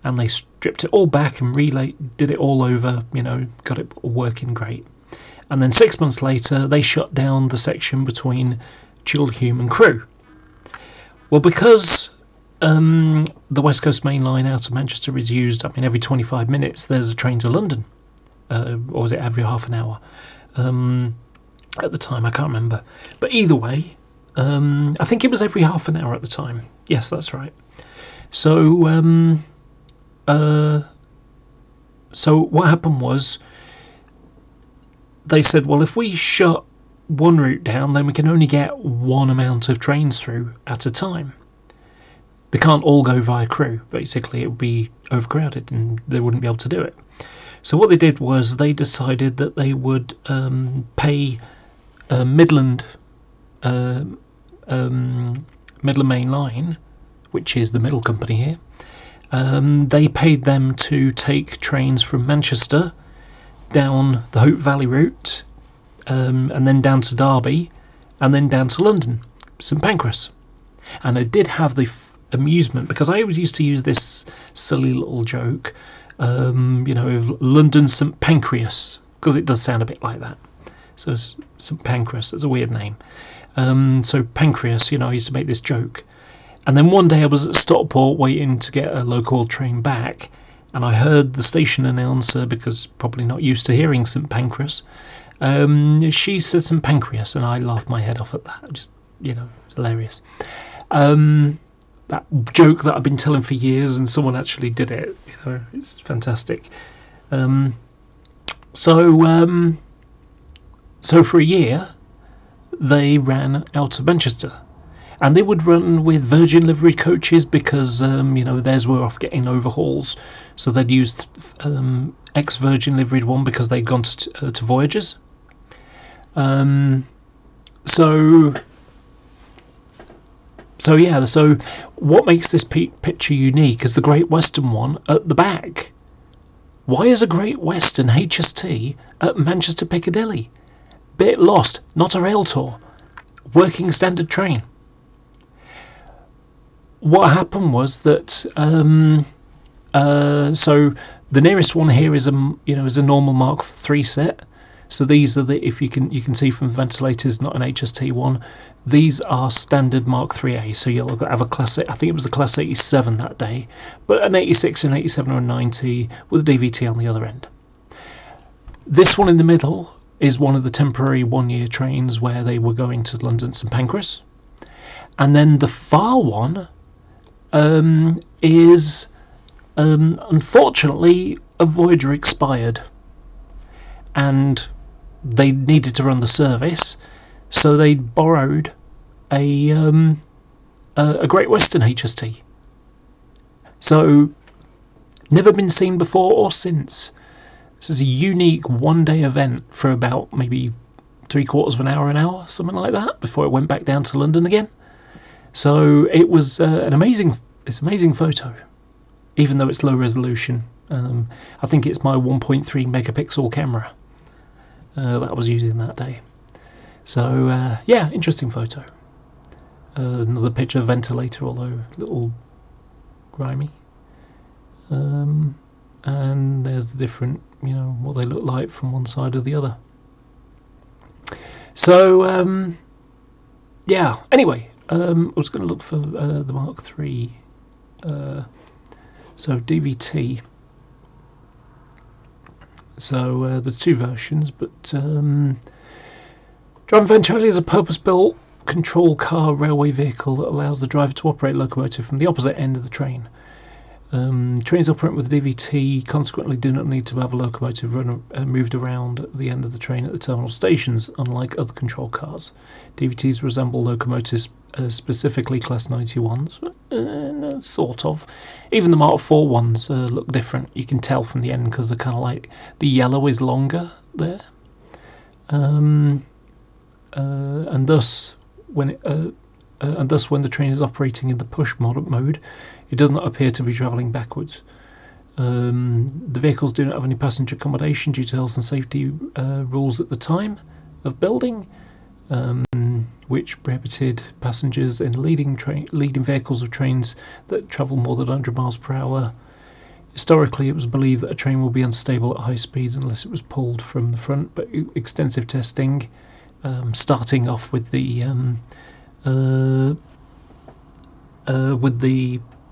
and they stripped it all back and did it all over. You know, got it working great. And then 6 months later, they shut down the section between Chilham and Crewe. Well, because the West Coast Main Line out of Manchester is used, I mean, every 25 minutes there's a train to London, or was it every half an hour? At the time, I can't remember. But either way, I think it was every half an hour at the time. Yes, that's right. So, so what happened was, they said, well, if we shut one route down, then we can only get one amount of trains through at a time. They can't all go via Crewe. Basically, it would be overcrowded and they wouldn't be able to do it. So what they did was they decided that they would pay Midland Main Line, which is the middle company here. They paid them to take trains from Manchester down the Hope Valley route, and then down to Derby, and then down to London, St Pancras. And I did have the amusement, because I always used to use this silly little joke, you know, of London St Pancras, because it does sound a bit like that. So St Pancras, that's a weird name. So Pancras, you know, I used to make this joke. And then one day I was at Stockport waiting to get a local train back, and I heard the station announcer, because probably not used to hearing St Pancras, she said St Pancras, and I laughed my head off at that. Just, you know, it's hilarious. That joke that I've been telling for years, and someone actually did it. You know, it's fantastic. So for a year, they ran out of Manchester. And they would run with Virgin livery coaches because, you know, theirs were off getting overhauls. So they'd used ex-Virgin liveried one because they'd gone to Voyagers. So what makes this picture unique is the Great Western one at the back. Why is a Great Western HST at Manchester Piccadilly? Bit lost, not a rail tour. Working standard train. What happened was that so the nearest one here is a normal Mark III set. So these are the, if you can see from the ventilators, not an HST one. These are standard Mark IIIA. So you'll have a classic. I think it was a Class 87 that day, but an 86, an 87, or a 90 with a DVT on the other end. This one in the middle is one of the temporary one-year trains where they were going to London St Pancras, and then the far one is unfortunately a Voyager expired, and they needed to run the service, so they borrowed a Great Western HST. So never been seen before or since. This is a unique one-day event for about maybe 3/4 of an hour, something like that, before it went back down to London again. So it was an amazing photo, even though it's low resolution. I think it's my 1.3 megapixel camera that I was using that day. So yeah, interesting photo. Another picture of ventilator, although a little grimy. And there's the different, you know, what they look like from one side or the other. So yeah, anyway, I was going to look for the Mark III. So DVT. So there's two versions, but Driven Venturelli is a purpose-built control car railway vehicle that allows the driver to operate a locomotive from the opposite end of the train. Trains operating with DVT consequently do not need to have a locomotive moved around at the end of the train at the terminal stations, unlike other control cars. DVTs resemble locomotives, specifically Class 91s, sort of. Even the Mark IV ones look different. You can tell from the end because they're kind of like, the yellow is longer there. And thus when the train is operating in the push mode, it does not appear to be travelling backwards. The vehicles do not have any passenger accommodation due to health and safety rules at the time of building, which prohibited passengers in leading vehicles of trains that travel more than 100 miles per hour. Historically, it was believed that a train would be unstable at high speeds unless it was pulled from the front, but extensive testing, starting off with the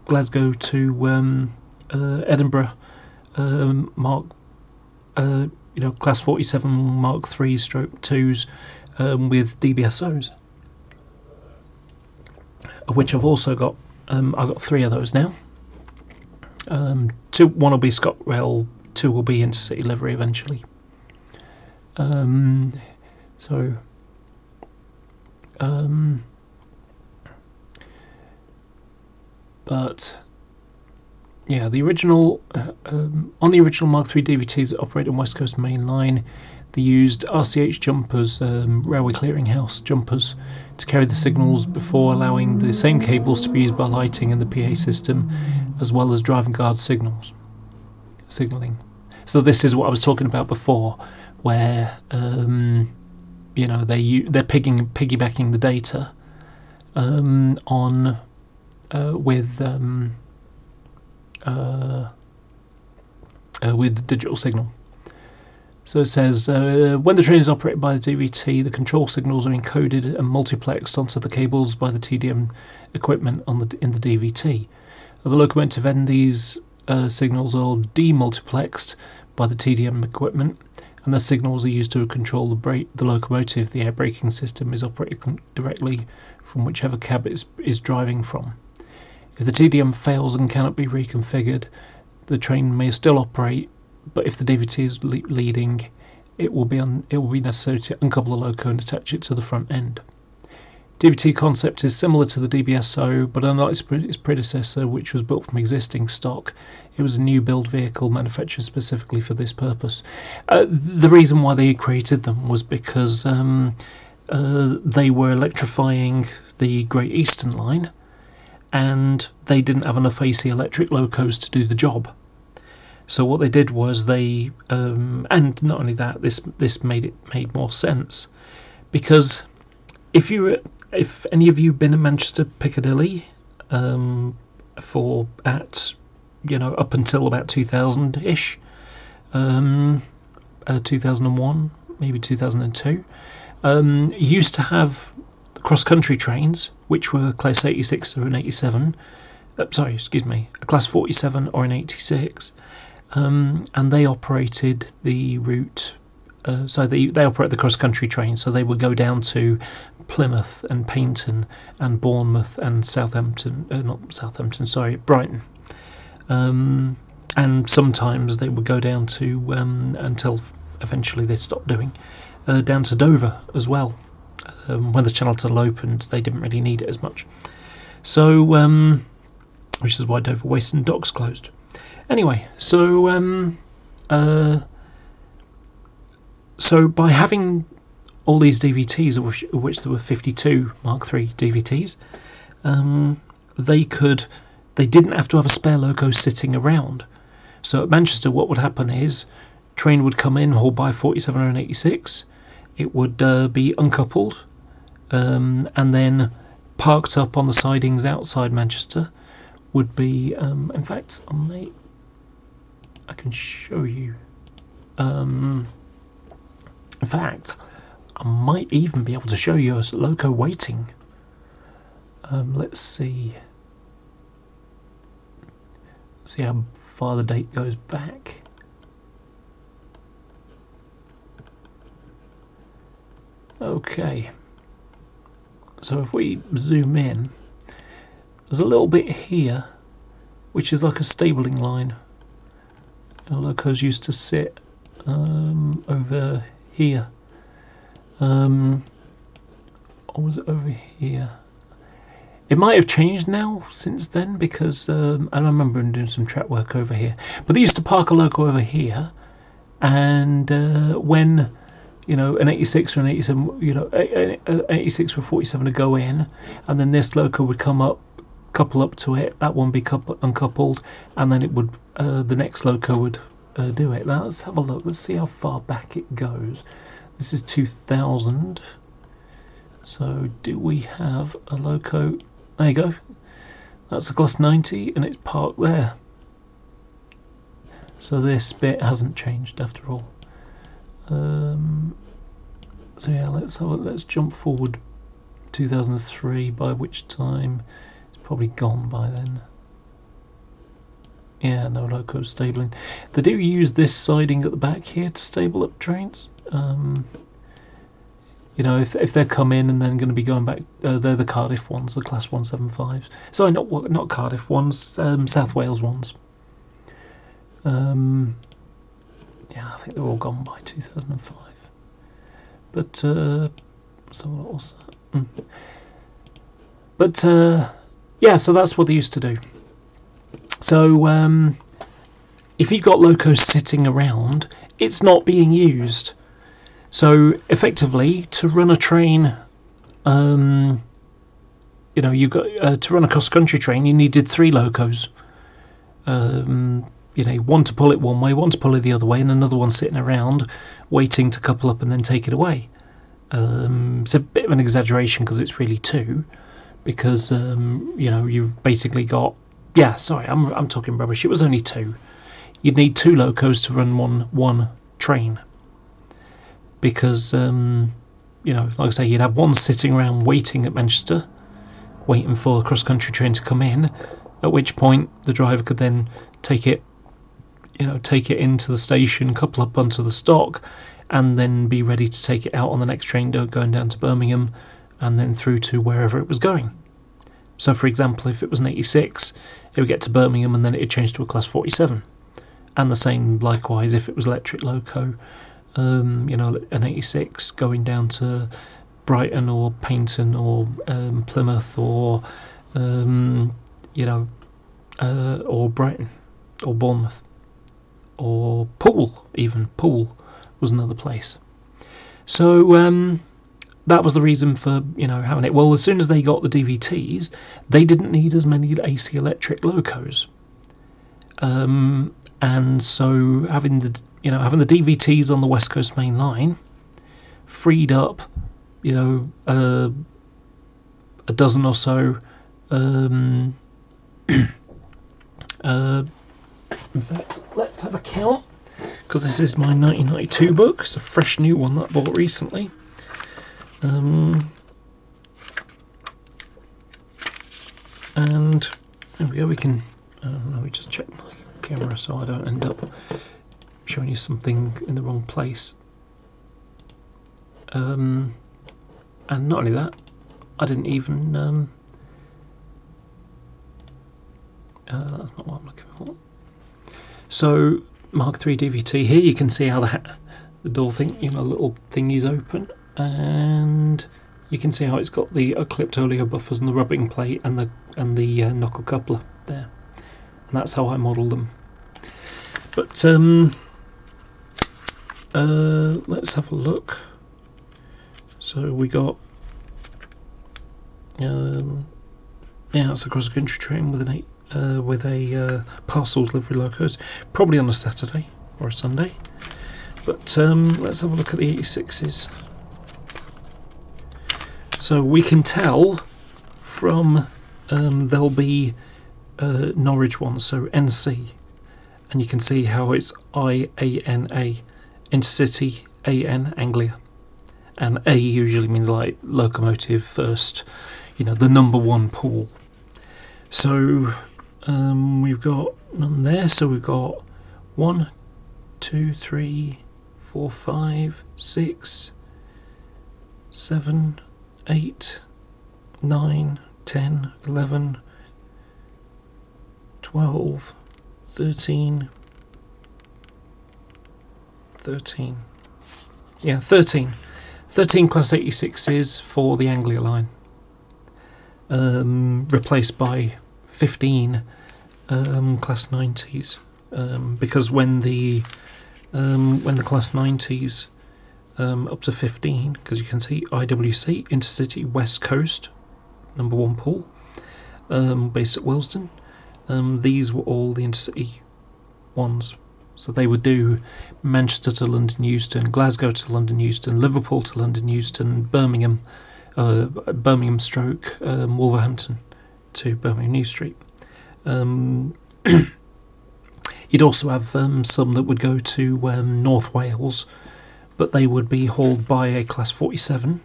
Glasgow to Edinburgh Class 47 Mark 3 stroke 2s with DBSOs, of which I've also got. I've got 3 of those now. One will be ScotRail, 2 will be Intercity livery eventually. But yeah, the original on the original Mark III DVTs that operate on West Coast Main Line, they used RCH jumpers, railway clearinghouse jumpers, to carry the signals before allowing the same cables to be used by lighting in the PA system, as well as driving guard signalling. So this is what I was talking about before, where they're piggybacking the data with the digital signal. So it says, when the train is operated by the DVT, the control signals are encoded and multiplexed onto the cables by the TDM equipment in the DVT. At the locomotive end, these signals are demultiplexed by the TDM equipment, and the signals are used to control the locomotive. The air braking system is operated directly from whichever cab it is driving from. If the TDM fails and cannot be reconfigured, the train may still operate, but if the DVT is leading, it will be necessary to uncouple the loco and attach it to the front end. DVT concept is similar to the DBSO, but unlike its predecessor, which was built from existing stock, it was a new build vehicle manufactured specifically for this purpose. The reason why they created them was because they were electrifying the Great Eastern Line, and they didn't have enough AC electric locos to do the job. So what they did was they, and not only that, this made more sense, because if any of you been in Manchester Piccadilly up until about 2000-ish, 2001, maybe 2002, used to have cross-country trains, which were Class 86 or an 87, a Class 47 or an 86, and they operated the route, they operate the cross-country trains, so they would go down to Plymouth and Paignton and Bournemouth and Brighton. And sometimes they would go down to, until eventually they stopped doing, down to Dover as well. When the Channel Tunnel opened, they didn't really need it as much. So, which is why Dover Waston Docks closed. Anyway, so by having all these DVTs, of which there were 52 Mark III DVTs, they didn't have to have a spare loco sitting around. So at Manchester, what would happen is, train would come in, hauled by 47 or an 86, it would be uncoupled, and then parked up on the sidings outside Manchester would be, in fact, I can show you. In fact, I might even be able to show you a loco waiting. Let's see how far the date goes back. Okay, so if we zoom in, there's a little bit here which is like a stabling line. The locos used to sit over here, or was it over here? It might have changed now since then, because I remember them doing some track work over here, but they used to park a loco over here, and when an 86 or an 87, an 86 or 47 to go in, and then this loco would come couple up to it, that one be uncoupled, and then it would the next loco would do it. Now let's have a look. Let's see how far back it goes. This is 2000. So do we have a loco? There you go. That's a class 90, and it's parked there. So this bit hasn't changed after all. So yeah, let's jump forward 2003, by which time it's probably gone by then. Yeah, no loco stabling. They do use this siding at the back here to stable up trains. You know, if they come in and then going to be going back, they're the Cardiff ones, the class 175s. Sorry, not Cardiff ones, South Wales ones. Yeah, I think they're all gone by 2005. But so what was that? But yeah, so that's what they used to do. So if you've got locos sitting around, it's not being used. So effectively, to run a train, you know, you got to run a cross-country train, you needed 3 locos. You know, one to pull it one way, one to pull it the other way, and another one sitting around waiting to couple up and then take it away. It's a bit of an exaggeration because it's really 2, because you know, you've basically got, yeah, sorry, I'm talking rubbish. It was only 2. You'd need 2 locos to run one train, because you know, like I say, you'd have one sitting around waiting at Manchester, waiting for a cross-country train to come in, at which point the driver could then take it, you know, take it into the station, couple up onto the stock, and then be ready to take it out on the next train going down to Birmingham, and then through to wherever it was going. So for example, if it was an 86, it would get to Birmingham and then it would change to a class 47, and the same likewise if it was electric loco, you know, an 86 going down to Brighton or Paynton or Plymouth or you know, or Brighton or Bournemouth or Poole. Even Poole was another place. So that was the reason for, you know, having it. Well, as soon as they got the DVTs, they didn't need as many AC electric locos, and so having the DVTs on the West Coast Main Line freed up, you know, a dozen or so. In fact, let's have a count, because this is my 1992 book. It's a fresh new one that I bought recently. And there we go. We can. Let me just check my camera so I don't end up showing you something in the wrong place. And not only that, I didn't even. That's not what I'm looking for. So Mark III DVT here. You can see how the door thing, you know, little thingy's open, and you can see how it's got the clipped oleo buffers and the rubbing plate and the knuckle coupler there, and that's how I modelled them. But let's have a look. So we got yeah, it's a cross-country train with a parcels livery locos, probably on a Saturday or a Sunday. But let's have a look at the 86s. So we can tell from there'll be Norwich ones, so NC, and you can see how it's IANA, Intercity AN, Anglia, and A usually means like locomotive first, you know, the number 1 pool. So we've got none there, so we've got 1, 2, 3, 4, 5, 6, 7, 8, 9, 10, 11, 12, 13, yeah, 13 class 86s for the Anglia line, replaced by 15 class 90s, because when the class 90s up to 15, because you can see IWC, Intercity West Coast, number 1 pool, based at Willesden. These were all the intercity ones. So they would do Manchester to London Euston, Glasgow to London Euston, Liverpool to London Euston, Birmingham, stroke Wolverhampton to Birmingham New Street. You'd also have some that would go to North Wales, but they would be hauled by a Class 47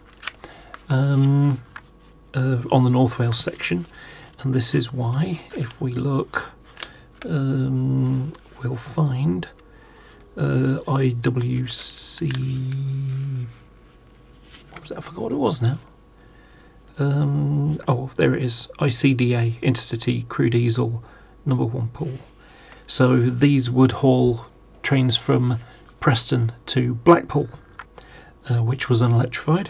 on the North Wales section. And this is why, if we look, we'll find IWC. What was that? I forgot what it was now. Oh, there it is. ICDA, Intercity Crew Diesel, number 1 pool. So these would haul trains from Preston to Blackpool, which was unelectrified,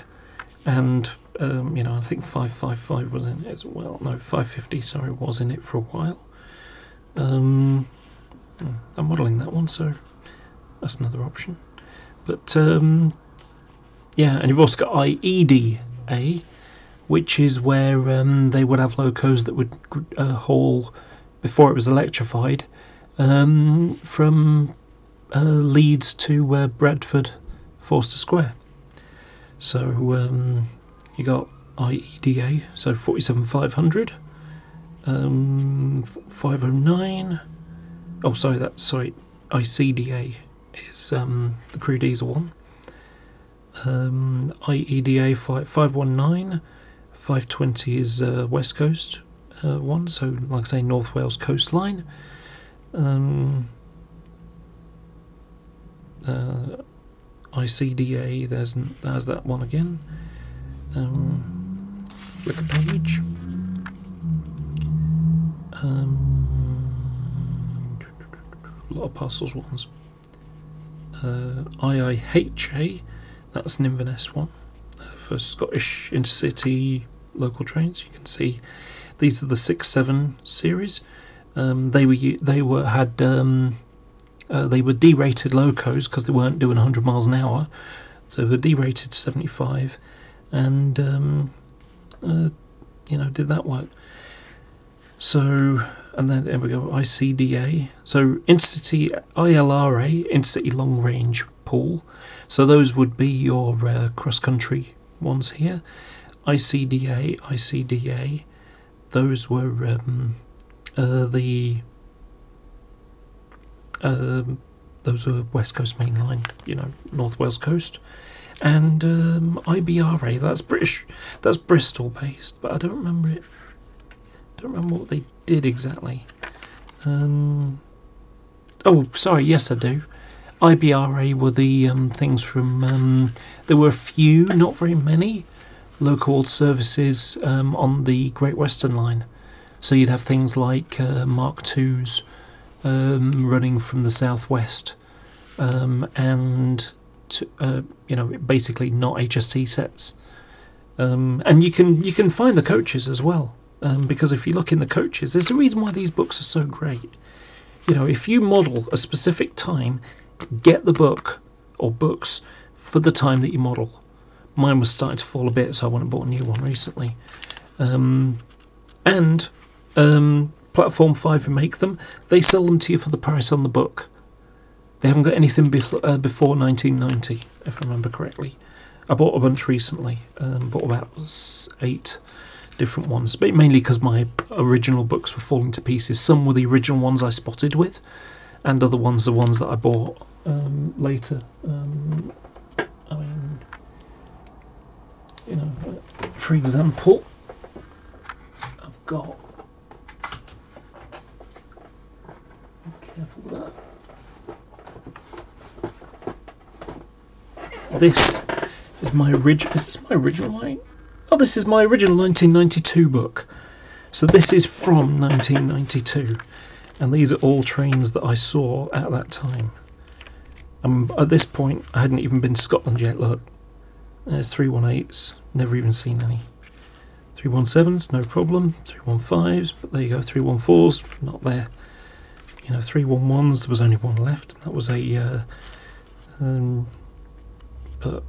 and I think 555 was in it as well. No, 550, sorry, was in it for a while. I'm modelling that one, so that's another option. But yeah, and you've also got IEDA, which is where they would have locos that would haul, before it was electrified, from Leeds to Bradford Forster Square. So you got IEDA, so 47500, 509. Oh, sorry, ICDA is the crew diesel one. IEDA 519, 520 is West Coast one, so like I say, North Wales coastline. ICDA, there's that one again. Flick a page. A lot of parcels ones. IIHA, that's an Inverness one, for Scottish intercity local trains. You can see these are the 6-7 series. They were derated locos because they weren't doing 100 miles an hour, so they were derated to 75, and did that work. So, and then there we go, ICDA. So intercity ILRA, intercity long range pool. So those would be your cross country ones here. ICDA. Those were those were West Coast Main Line, North Wales coast. And IBRA, that's British, that's Bristol based, but I don't remember it. Don't remember what they did exactly. Oh, sorry, yes I do. IBRA were the things from. There were a few, not very many, local services on the Great Western Line. So you'd have things like Mark IIs running from the southwest, and basically not HST sets. And you can find the coaches as well, because if you look in the coaches, there's a reason why these books are so great. If you model a specific time, get the book or books for the time that you model. Mine was starting to fall a bit, so I went and bought a new one recently. Platform 5 who make them, they sell them to you for the price on the book. They haven't got anything before 1990, if I remember correctly. I bought a bunch recently, bought about 8 different ones, but mainly because my original books were falling to pieces. Some were the original ones I spotted with, and other ones the ones that I bought later. For example, I've got. Careful with that. This is my original. Is this my original line? Oh, this is my original 1992 book. So this is from 1992, and these are all trains that I saw at that time. At this point, I hadn't even been to Scotland yet. Look, there's 318s. Never even seen any. 317s, no problem. 315s, but there you go. 314s, not there. 311s, there was only one left. That was a but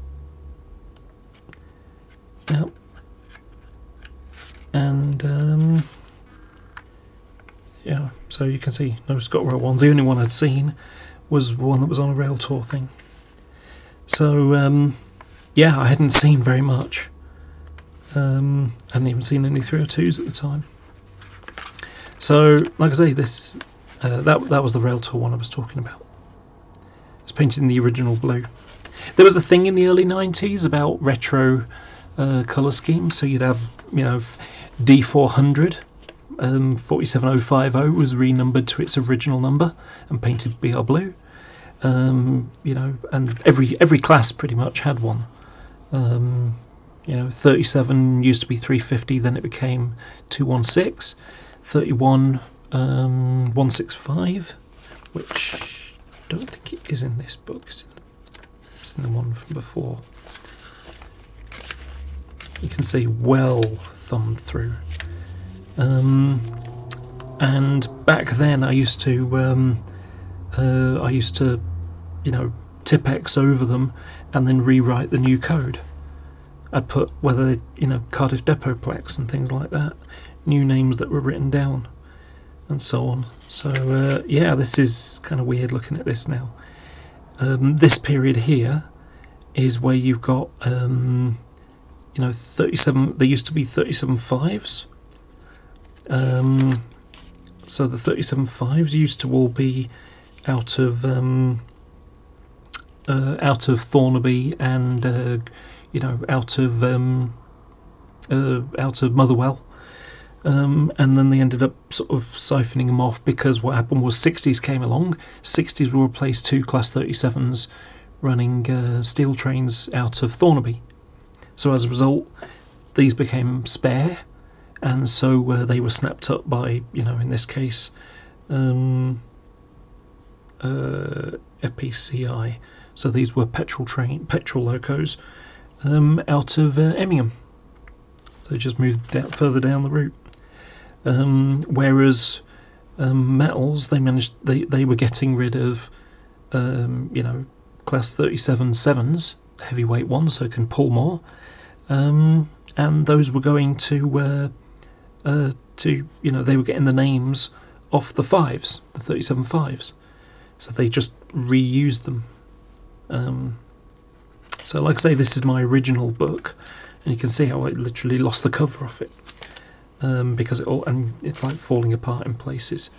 yeah. And yeah, so you can see no ScotRail ones. The only one I'd seen was one that was on a rail tour thing. So yeah, I hadn't seen very much. Hadn't even seen any 302s at the time. So, like I say, this that was the rail tour one I was talking about. It's painted in the original blue. There was a thing in the early 90s about retro colour schemes. So you'd have, you know, D400, 47050 was renumbered to its original number and painted BR blue. You know, and every class pretty much had one. You know, 37 used to be 350, then it became 216. 31 165, which I don't think it is in this book. It's in the one from before. You can see well thumbed through. And back then I used to you know, Tipex over them and then rewrite the new code. I'd put whether, you know, Cardiff Depotplex and things like that, new names that were written down and so on. So yeah, this is kind of weird looking at this now. This period here is where you've got you know, 37, there used to be 37.5s. So the 37.5s used to all be out of Thornaby and you know, out of Motherwell. And then they ended up sort of siphoning them off, because what happened was 60s came along. 60s will replace two Class 37s running steel trains out of Thornaby. So as a result, these became spare, and so they were snapped up by, you know, in this case, FPCI. So these were petrol locos out of Emmingham. So just moved further down the route. Whereas metals, they were getting rid of you know, Class 37 7s, heavyweight ones, so can pull more, and those were going to you know, they were getting the names off the 5s, the 37 5s, so they just reused them. So like I say, this is my original book, and you can see how I literally lost the cover off it, because it's like falling apart in places.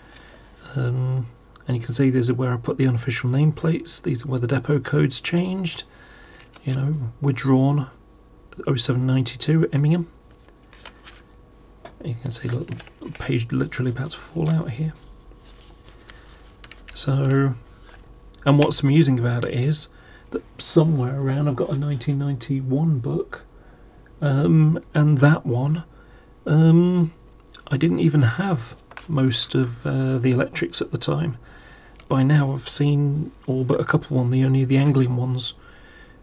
And you can see these are where I put the unofficial nameplates. These are where the depot codes changed. You know, were drawn 0792 at Emmingham. You can see, look, the page literally about to fall out here. So, and what's amusing about it is that somewhere around I've got a 1991 book, and that one, I didn't even have most of the electrics at the time. By now I've seen all but a couple on only the Anglian ones,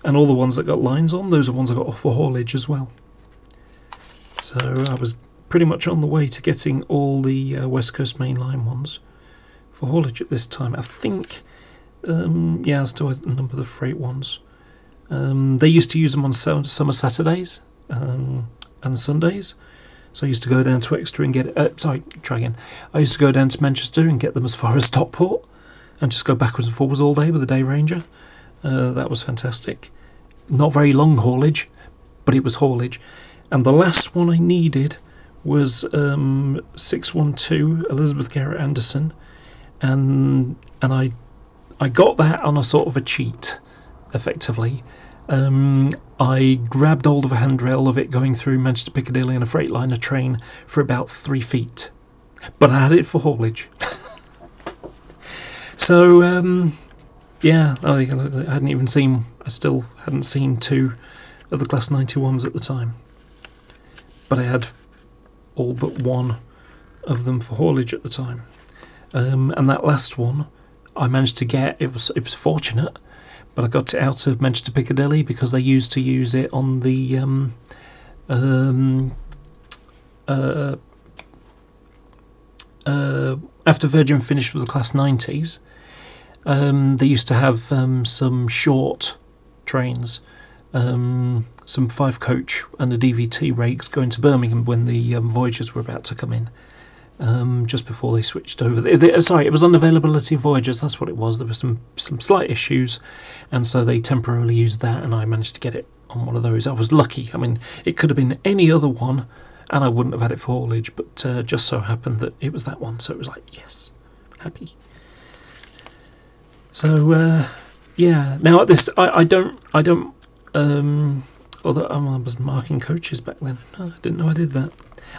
and all the ones that got lines on, those are ones I got off for haulage as well. So I was pretty much on the way to getting all the West Coast Main Line ones for haulage at this time. I think, yeah, I still had a number of the freight ones. They used to use them on summer Saturdays and Sundays. So I used to go down to Exeter and get I used to go down to Manchester and get them as far as Stockport, and just go backwards and forwards all day with the Day Ranger. That was fantastic. Not very long haulage, but it was haulage. And the last one I needed was 612 Elizabeth Garrett Anderson, and I got that on a sort of a cheat, effectively. I grabbed hold of a handrail of it going through Manchester Piccadilly in a Freightliner train for about 3 feet, but I had it for haulage. So yeah, I hadn't even seen, I still hadn't seen two of the Class 91s at the time, but I had all but one of them for haulage at the time. And that last one I managed to get, it was fortunate, but I got it out of Manchester Piccadilly because they used to use it on the after Virgin finished with the Class 90s, they used to have some short trains, some 5-coach and a DVT rakes going to Birmingham when the Voyagers were about to come in. just before they switched over. Sorry, it was on availability of Voyagers, that's what it was. There were some slight issues, and so they temporarily used that, and I managed to get it on one of those. I was lucky. I mean, it could have been any other one, and I wouldn't have had it for haulage, but just so happened that it was that one, so it was like, yes, happy. So, yeah, now at this, I don't, although I was marking coaches back then. I didn't know I did that.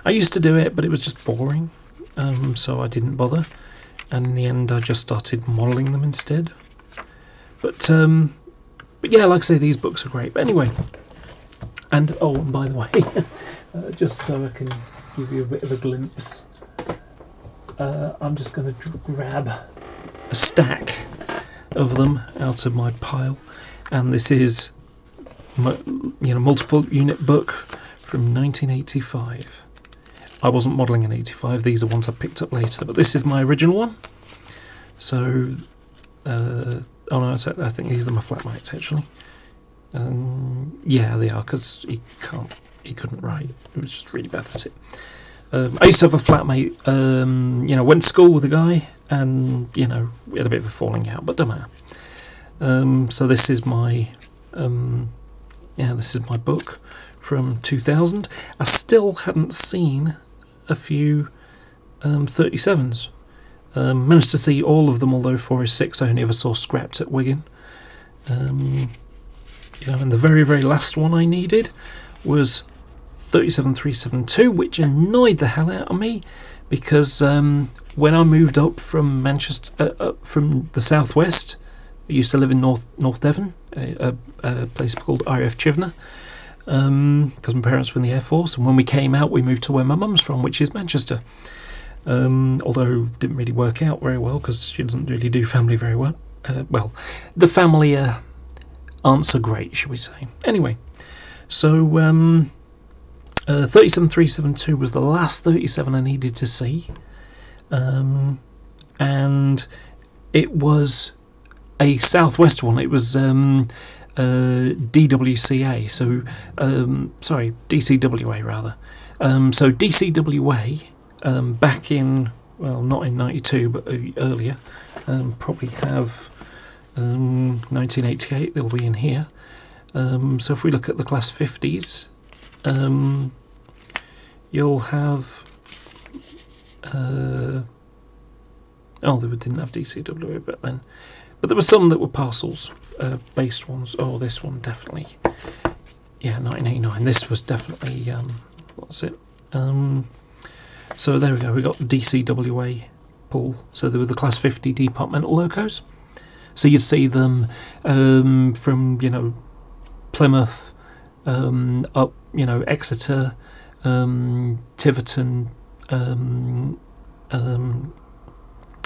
I used to do it, but it was just boring, so I didn't bother, and in the end I just started modelling them instead. But yeah, like I say, these books are great. But anyway, and oh, and by the way, just so I can give you a bit of a glimpse, I'm just going to grab a stack of them out of my pile, and this is multiple unit book from 1985. I wasn't modelling in 85, these are ones I picked up later, but this is my original one. So oh no, I think these are my flat mates actually. Yeah, they are, because he couldn't write, he was just really bad at it. I used to have a flatmate, went to school with a guy, and we had a bit of a falling out, but don't matter. So this is my this is my book from 2000. I still hadn't seen a few 37s. Managed to see all of them, although 406 I only ever saw scrapped at Wigan. And the very, very last one I needed was 37372, which annoyed the hell out of me, because when I moved up from Manchester, from the southwest, I used to live in North Devon, a place called IF Chivner, because my parents were in the Air Force, and when we came out we moved to where my mum's from, which is Manchester. Although it didn't really work out very well, because she doesn't really do family very well. Well, the family aren't so great, shall we say. Anyway, so 37372 was the last 37 I needed to see, and it was a southwest one. It was DWCA, so sorry, DCWA rather. So DCWA back in, well, not in 92 but earlier, probably have 1988, they'll be in here. So if we look at the class 50s, you'll have oh, they didn't have DCWA back then, but there were some that were parcels based ones. Oh, this one definitely, yeah, 1989. This was definitely what's it? So there we go. We got the DCWA pool. So they were the class 50 departmental locos. So you'd see them from Plymouth up Exeter, Tiverton,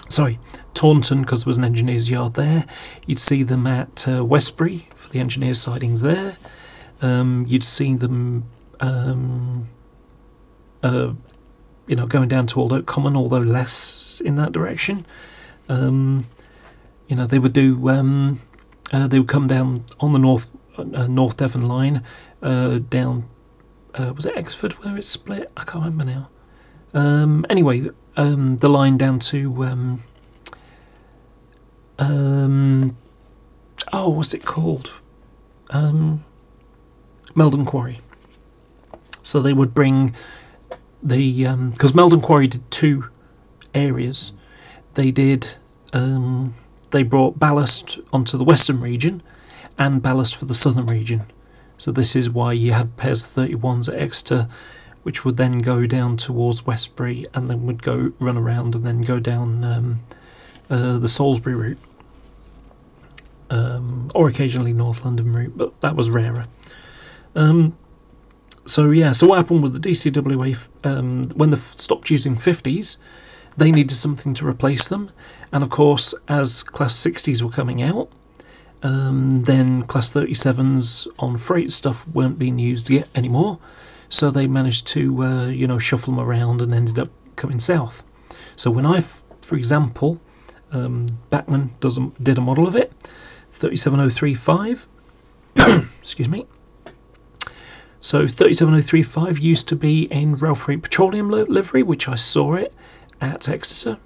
sorry, Taunton, because there was an engineers yard there. You'd see them at Westbury for the engineers sidings there. You'd see them going down to Aldoke Common, although less in that direction. They would do they would come down on the North Devon line, down was it Exford where it's split? I can't remember now. Anyway, the line down to oh, what's it called? Meldon Quarry. So they would bring the because Meldon Quarry did two areas. They did they brought ballast onto the western region and ballast for the southern region. So this is why you had pairs of 31s at Exeter, which would then go down towards Westbury and then would go run around and then go down the Salisbury route, or occasionally North London route, but that was rarer. So yeah, so what happened with the DCWA, when they stopped using 50s, they needed something to replace them, and of course as class 60s were coming out, then class 37s on freight stuff weren't being used yet anymore, so they managed to shuffle them around and ended up coming south. So when I, for example, Bachmann did a model of it, 37035 excuse me. So 37035 used to be in Rail Freight Petroleum livery, which I saw it, at Exeter.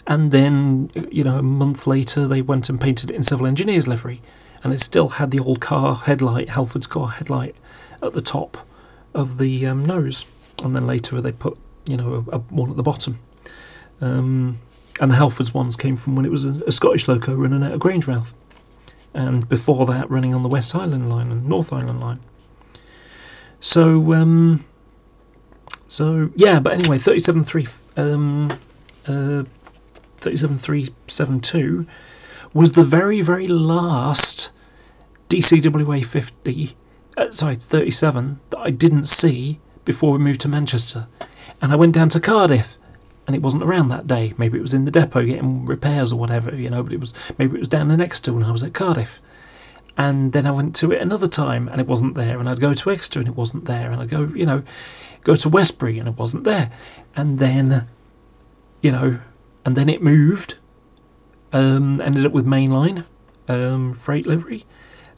And then, you know, a month later, they went and painted it in civil engineers livery, and it still had the old car headlight, Halford's car headlight, at the top of the nose. And then later they put, you know, one at the bottom. And the Halfords ones came from when it was a Scottish loco running out of Grangemouth, and before that running on the West Highland line and North Highland line. So yeah, but anyway, 37372 was the very, very last DCWA 37 that I didn't see before we moved to Manchester. And I went down to Cardiff, and it wasn't around that day. Maybe it was in the depot getting repairs or whatever, you know, but maybe it was down in Exeter when I was at Cardiff. And then I went to it another time, and it wasn't there. And I'd go to Exeter, and it wasn't there. And I'd go to Westbury, and it wasn't there. And then, you know, and then it moved, ended up with mainline freight livery,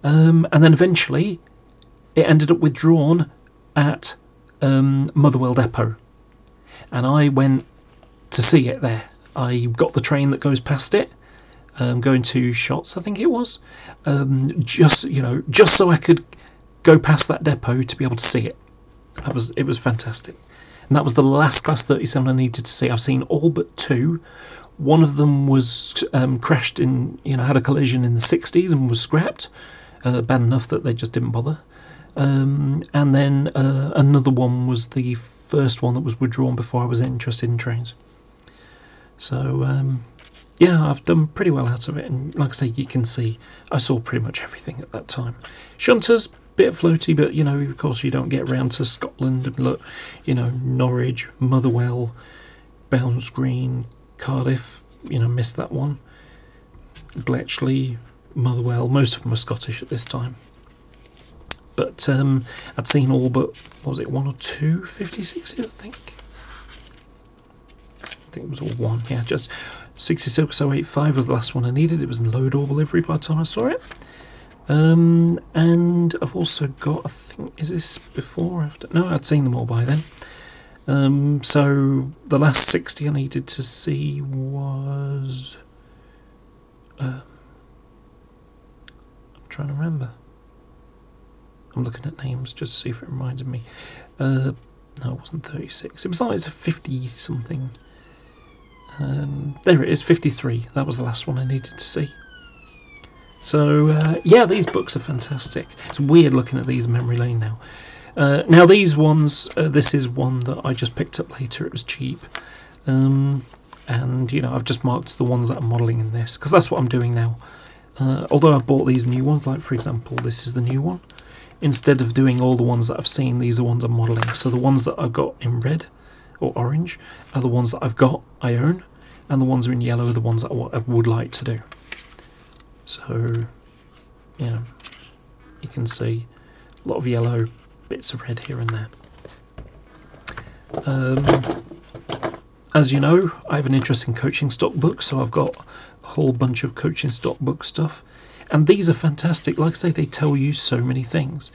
and then eventually it ended up withdrawn at Motherwell Depot, and I went to see it there. I got the train that goes past it, going to Shotts, I think it was, just so I could go past that depot to be able to see it. It was fantastic. And that was the last Class 37 I needed to see. I've seen all but two. One of them was crashed had a collision in the 60s and was scrapped. Bad enough that they just didn't bother. And then another one was the first one that was withdrawn before I was interested in trains. So, yeah, I've done pretty well out of it. And like I say, you can see I saw pretty much everything at that time. Shunters, bit floaty, but you know, of course, you don't get around to Scotland and look, you know, Norwich, Motherwell, Bounds Green, Cardiff. You know, missed that one. Bletchley, Motherwell. Most of them were Scottish at this time. But I'd seen all but, what was it, one or two 56s, I think. I think it was all one. Yeah, just 66085 was the last one I needed. It was in low door livery by the time I saw it. And I've also got, I think, is this before or after? No, I'd seen them all by then. So the last 60 I needed to see was... I'm trying to remember. I'm looking at names just to see if it reminded me. No, it wasn't 36. It was like it's a 50 something. There it is, 53. That was the last one I needed to see. So yeah, these books are fantastic. It's weird looking at these in memory lane now. Now these ones, this is one that I just picked up later. It was cheap, and you know, I've just marked the ones that I'm modelling in this because that's what I'm doing now. Although I bought these new ones, like for example, this is the new one. Instead of doing all the ones that I've seen, these are ones I'm modelling. So the ones that I've got in red or orange are the ones that I own, and the ones that are in yellow are the ones that I would like to do. So, you know, you can see a lot of yellow, bits of red here and there. As you know, I have an interest in coaching stock books, so I've got a whole bunch of coaching stock book stuff. And these are fantastic. Like I say, they tell you so many things.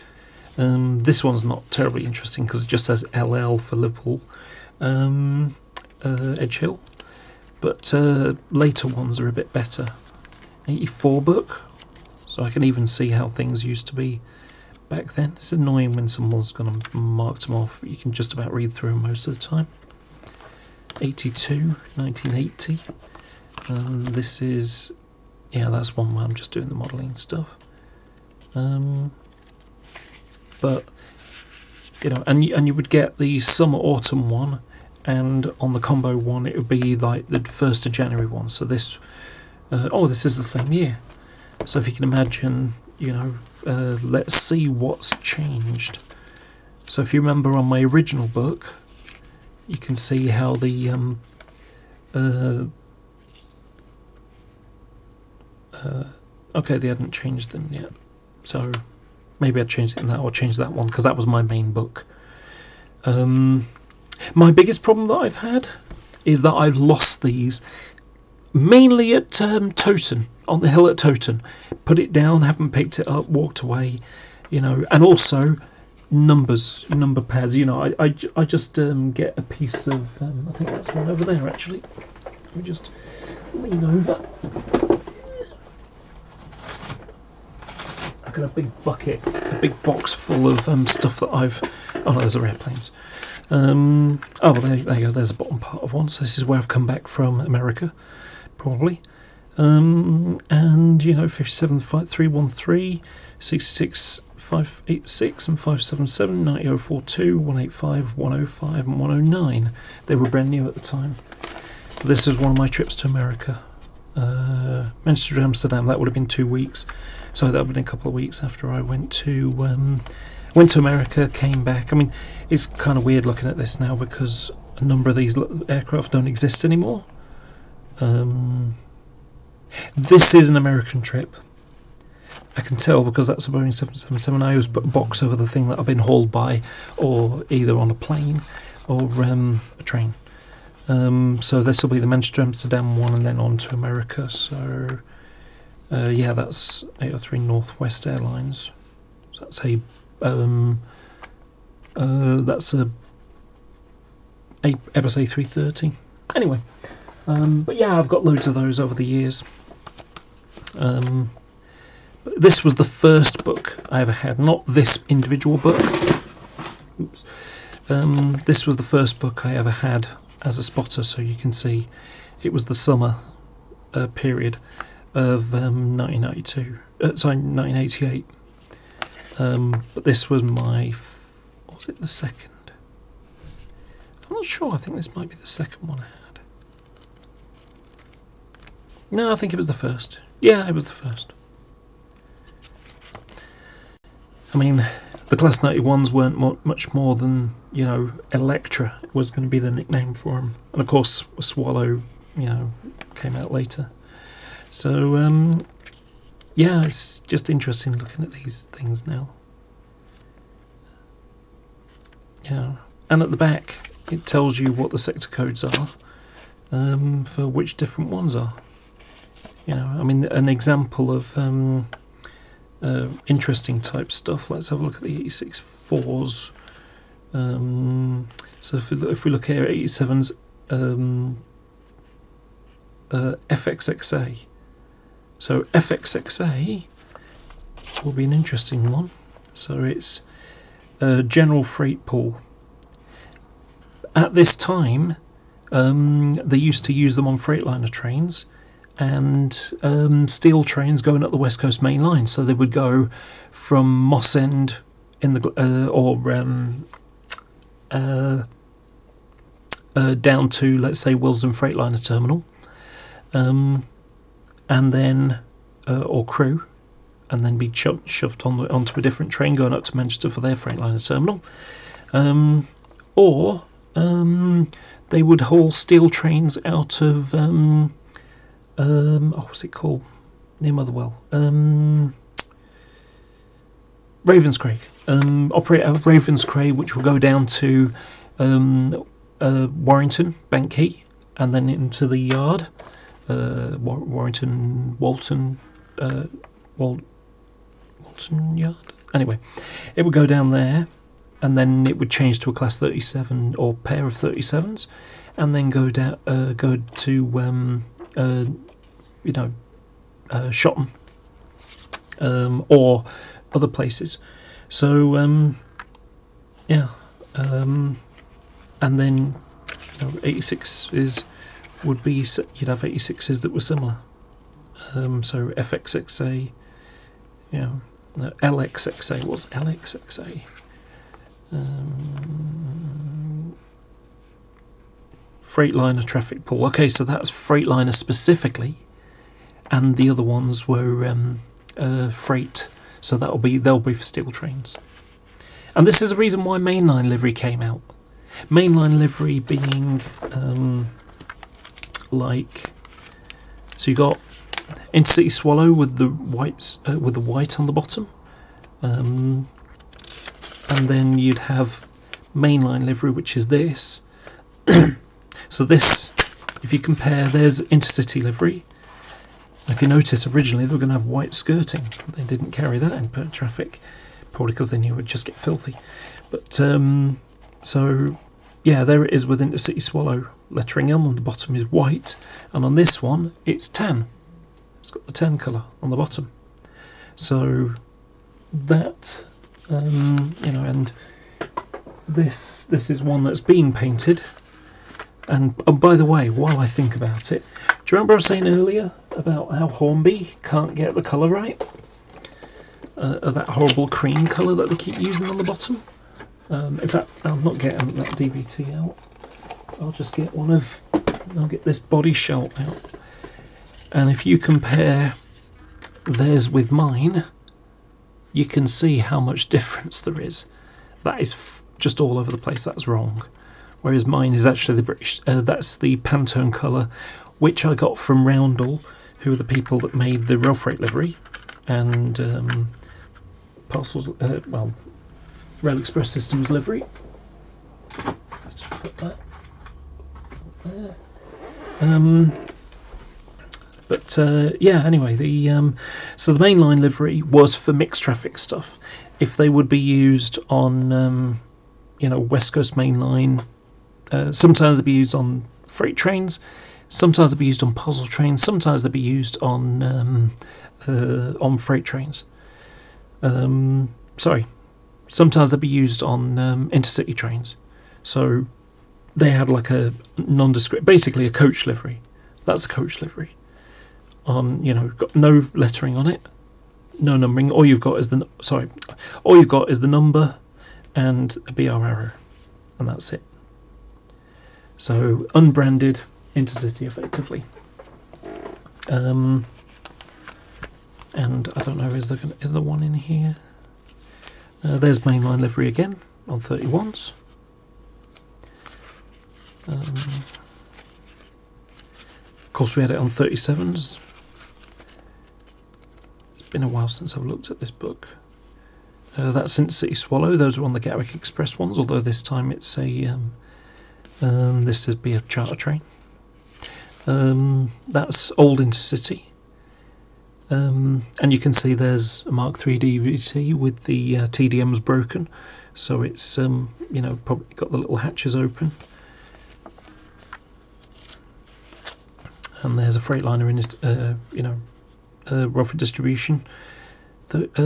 This one's not terribly interesting because it just says LL for Liverpool, Edge Hill. But later ones are a bit better. 84 book, so I can even see how things used to be back then. It's annoying when someone's going to mark them off, but you can just about read through them most of the time. 82, 1980. This is, yeah, that's one where I'm just doing the modelling stuff. But you know, and you would get the summer autumn one, and on the combo one it would be like the 1st of January one. So this, this is the same year. So if you can imagine, you know, let's see what's changed. So if you remember on my original book, you can see how the okay, they hadn't changed them yet, so maybe I'd changed it in that, or change that one because that was my main book. My biggest problem that I've had is that I've lost these mainly at Towton, on the hill at Towton. Put it down, haven't picked it up, walked away, you know, and also number pads. You know, I just get a piece of. I think that's one over there actually. Let me just lean over. I've got a big bucket, a big box full of stuff that I've. Oh no, those are airplanes. Oh well, there you go. There's the bottom part of one. So this is where I've come back from America, probably. And you know, 575313, 66586 and 577, 90042, 185, 105 and 109. They were brand new at the time. This is one of my trips to America. Manchester to Amsterdam, that would have been 2 weeks. So that would have been a couple of weeks after I went to America, came back. I mean, it's kind of weird looking at this now because a number of these aircraft don't exist anymore. This is an American trip. I can tell because that's a Boeing 777. I always put a box over the thing that I've been hauled by, or either on a plane or a train. So this will be the Manchester Amsterdam one, and then on to America. So yeah, that's 803 Northwest Airlines. So that's a Airbus A330. Anyway, but yeah, I've got loads of those over the years. But this was the first book I ever had, not this individual book. Oops. This was the first book I ever had as a spotter, so you can see it was the summer period of 1988. But this was my, was it the second? I'm not sure. I think this might be the second one I had. No, I think it was the first. Yeah, it was the first. I mean, the Class 91s weren't much more than, you know, Electra was going to be the nickname for them. And of course, Swallow, you know, came out later. So, yeah, it's just interesting looking at these things now. Yeah, and at the back, it tells you what the sector codes are for which different ones are. You know, I mean, an example of interesting type stuff. Let's have a look at the 86-4s. So if we look here at 87's FXXA. So FXXA will be an interesting one. So it's a general freight pool. At this time, they used to use them on Freightliner trains and steel trains going up the West Coast Main Line. So they would go from Moss End in the down to, let's say, Wilson Freightliner Terminal, and then or Crewe, and then be shoved onto a different train going up to Manchester for their Freightliner Terminal, or they would haul steel trains out of what's it called, near Motherwell, Ravenscraig, operate out of Ravenscraig, which will go down to Warrington, Bank and then into the yard, Warrington, Walton Yard. Anyway, it would go down there, and then it would change to a Class 37 or pair of 37s, and then go down, go to you know, Shotton, or other places. So yeah, and then, you know, 86 would be, you'd have 86s that were similar. So FXXA, you know, no, LXXA. What's LXXA? Freightliner traffic pool. Okay, so that's Freightliner specifically, and the other ones were freight. So they'll be for steel trains. And this is the reason why mainline livery came out. Mainline livery being like, so you got Intercity Swallow with the white on the bottom, and then you'd have mainline livery, which is this. So this, if you compare, there's Intercity livery. If you notice, originally they were going to have white skirting. They didn't carry that in traffic. probably because they knew it would just get filthy. But so yeah, there it is with Intercity Swallow lettering on the bottom is white, and on this one it's tan. It's got the tan colour on the bottom. So that you know, and this is one that's being painted. And oh, by the way, while I think about it, do you remember I was saying earlier about how Hornby can't get the colour right? That horrible cream colour that they keep using on the bottom. In fact, I'll not get that DVT out. I'll just get I'll get this body shell out. And if you compare theirs with mine, you can see how much difference there is. That is just all over the place. That's wrong. Whereas mine is actually the British. That's the Pantone colour, which I got from Roundel, who are the people that made the Rail Freight livery and Parcels. Well, Rail Express Systems livery. Let's just put that there. Yeah. Anyway, so the mainline livery was for mixed traffic stuff. If they would be used on, you know, West Coast mainline, sometimes they'd be used on freight trains, sometimes they'd be used on parcel trains, sometimes they'd be used on freight trains. Sorry, sometimes they'd be used on intercity trains. So they had like a nondescript, basically a coach livery. That's a coach livery. On, you know, got no lettering on it, no numbering. All you've got is the number and a BR arrow, and that's it. So unbranded intercity, effectively. And I don't know, is there one in here? There's mainline livery again on 31s. Of course, we had it on 37s. It's been a while since I've looked at this book. That's Intercity Swallow. Those are on the Gatwick Express ones, although this time it's a this would be a charter train. That's Old Intercity. And you can see there's a Mark III DVT with the TDMs broken, so it's you know, probably got the little hatches open. And there's a Freightliner in it, you know, Rough Distribution,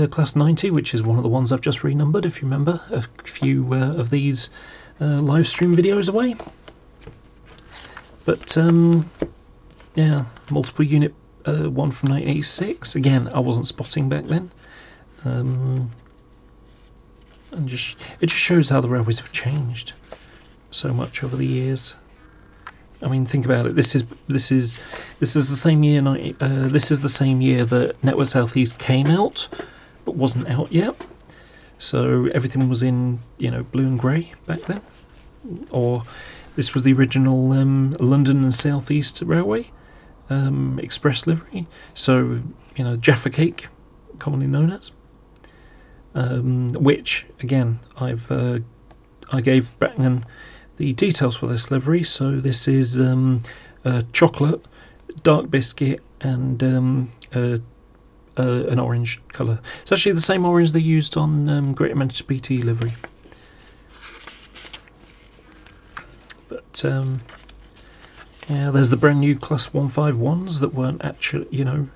Class 90, which is one of the ones I've just renumbered, if you remember, a few of these live stream videos away. But yeah, multiple unit one from 1986. Again, I wasn't spotting back then. And it just shows how the railways have changed so much over the years. I mean, think about it. This is the same year. This is the same year that Network South East came out, but wasn't out yet. So everything was in, you know, blue and grey back then. Or this was the original London and South East Railway express livery. So, you know, Jaffa Cake, commonly known as, which again I gave Bracknell the details for this livery. So this is chocolate, dark biscuit, and an orange colour. It's actually the same orange they used on Greater Manchester BT livery. But yeah, there's the brand new Class 151s that weren't actually, you know,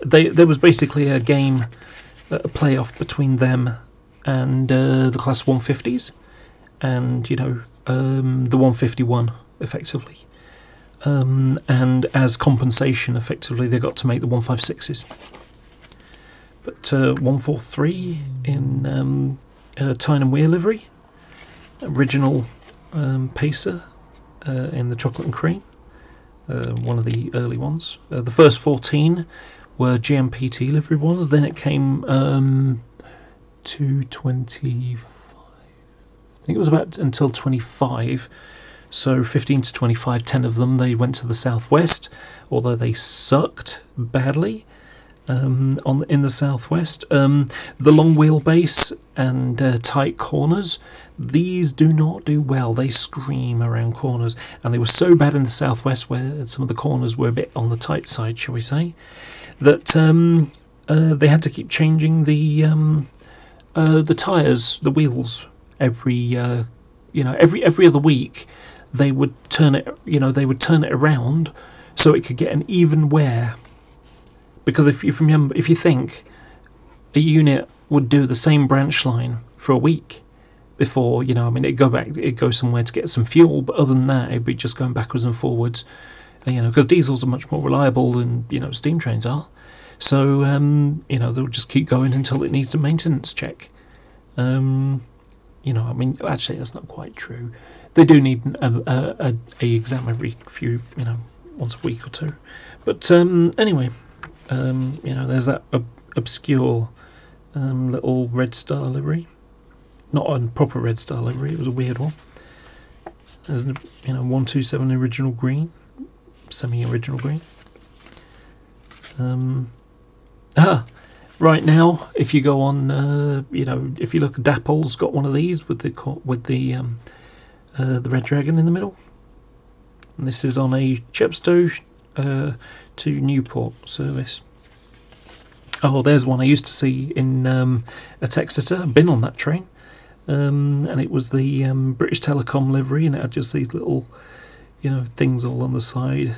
there was basically a game, a playoff between them and the Class 150s, and, you know, the 151 effectively, and as compensation, effectively, they got to make the 156s. But 143 in Tyne and Weir livery, original Pacer in the chocolate and cream, one of the early ones. The first 14 were GMPT livery ones. Then it came to 25. I think it was about until 25. So 15 to 25, 10 of them, they went to the southwest, although they sucked badly in the southwest. The long wheelbase and tight corners, these do not do well. They scream around corners, and they were so bad in the southwest, where some of the corners were a bit on the tight side, shall we say, that they had to keep changing the tyres, the wheels every every other week. They would turn it, they would turn it around so it could get an even wear. Because if you remember, if you think a unit would do the same branch line for a week before, it'd go somewhere to get some fuel, but other than that, it'd be just going backwards and forwards. Because diesels are much more reliable than steam trains are. So they'll just keep going until it needs a maintenance check. Actually, that's not quite true. They do need a exam every few, once a week or two. But anyway, there's that obscure little Red Star livery. Not a proper Red Star livery. It was a weird one. There's 127 original green, semi-original green. Right now, if you go on, if you look, Dapol's got one of these with the Red Dragon in the middle. And this is on a Chepstow to Newport service. Oh, there's one I used to see in at Exeter. I've been on that train, and it was the British Telecom livery, and it had just these little, things all on the side.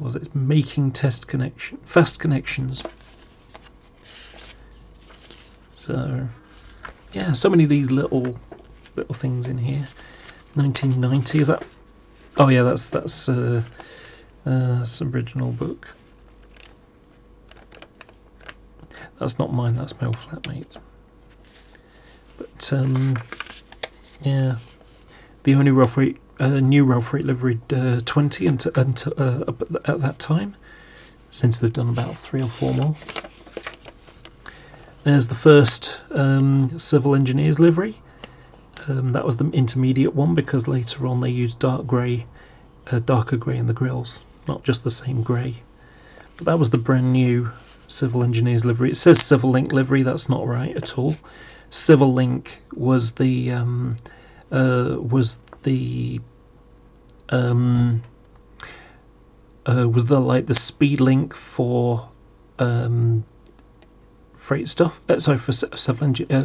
Was it making fast connections? So yeah, so many of these little things in here. 1990, is that? Oh yeah, that's original book. That's not mine. That's my old flatmate. But yeah, the only new Royal Freight liveried 20 at that time. Since they've done about 3 or 4 more. There's the first civil engineers livery. That was the intermediate one, because later on they used darker grey in the grills, not just the same grey. But that was the brand new civil engineers livery. It says Civil Link livery. That's not right at all. Civil Link was the speed link for freight stuff.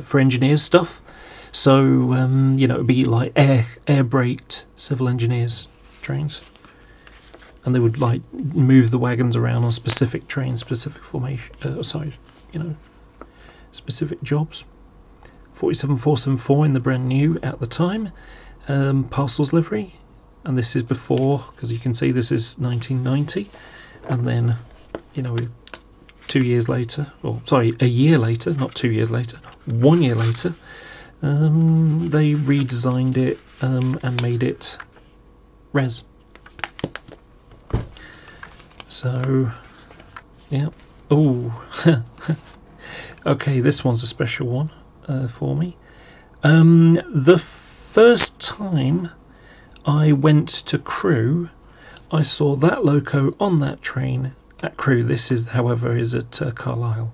For engineers stuff. So it'd be like air braked civil engineers trains, and they would like move the wagons around on specific trains, specific formation. Specific jobs. 47474 in the brand new at the time. Parcels livery, and this is before, because you can see this is 1990, and then 2 years later, a year later, not 2 years later, 1 year later, they redesigned it and made it res. So yeah. Oh okay, this one's a special one for me. The first time I went to Crewe, I saw that loco on that train at Crewe. This is, however, is at Carlisle.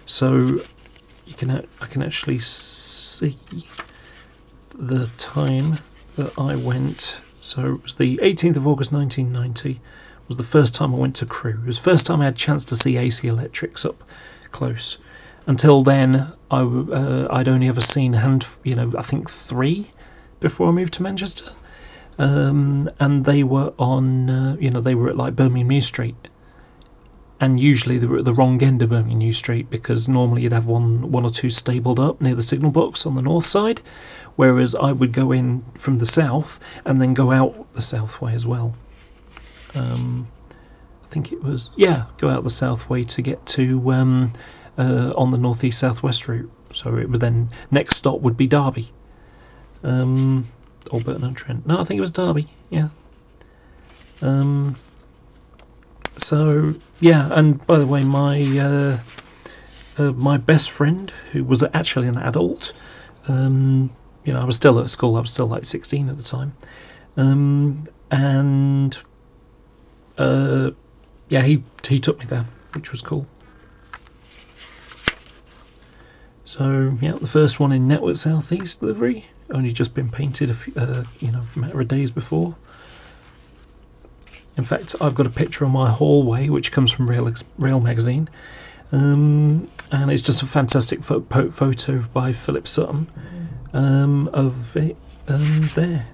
So I can actually see the time that I went. So it was the 18th of August 1990 was the first time I went to Crewe. It was the first time I had a chance to see AC Electrics up close. Until then, I'd only ever seen I think 3 before I moved to Manchester, and they were on, they were at like Birmingham New Street, and usually they were at the wrong end of Birmingham New Street, because normally you'd have one or two stabled up near the signal box on the north side, whereas I would go in from the south and then go out the south way as well. I think it was, go out the south way to get to on the northeast southwest route. So it was then, next stop would be Derby, or Burton-on-Trent. No, I think it was Derby. Yeah. So yeah, and by the way, my my best friend, who was actually an adult, I was still at school. I was still like 16 at the time, and he took me there, which was cool. So yeah, the first one in Network South East livery, only just been painted a matter of days before. In fact, I've got a picture on my hallway which comes from Rail magazine, and it's just a fantastic photo by Philip Sutton of it there.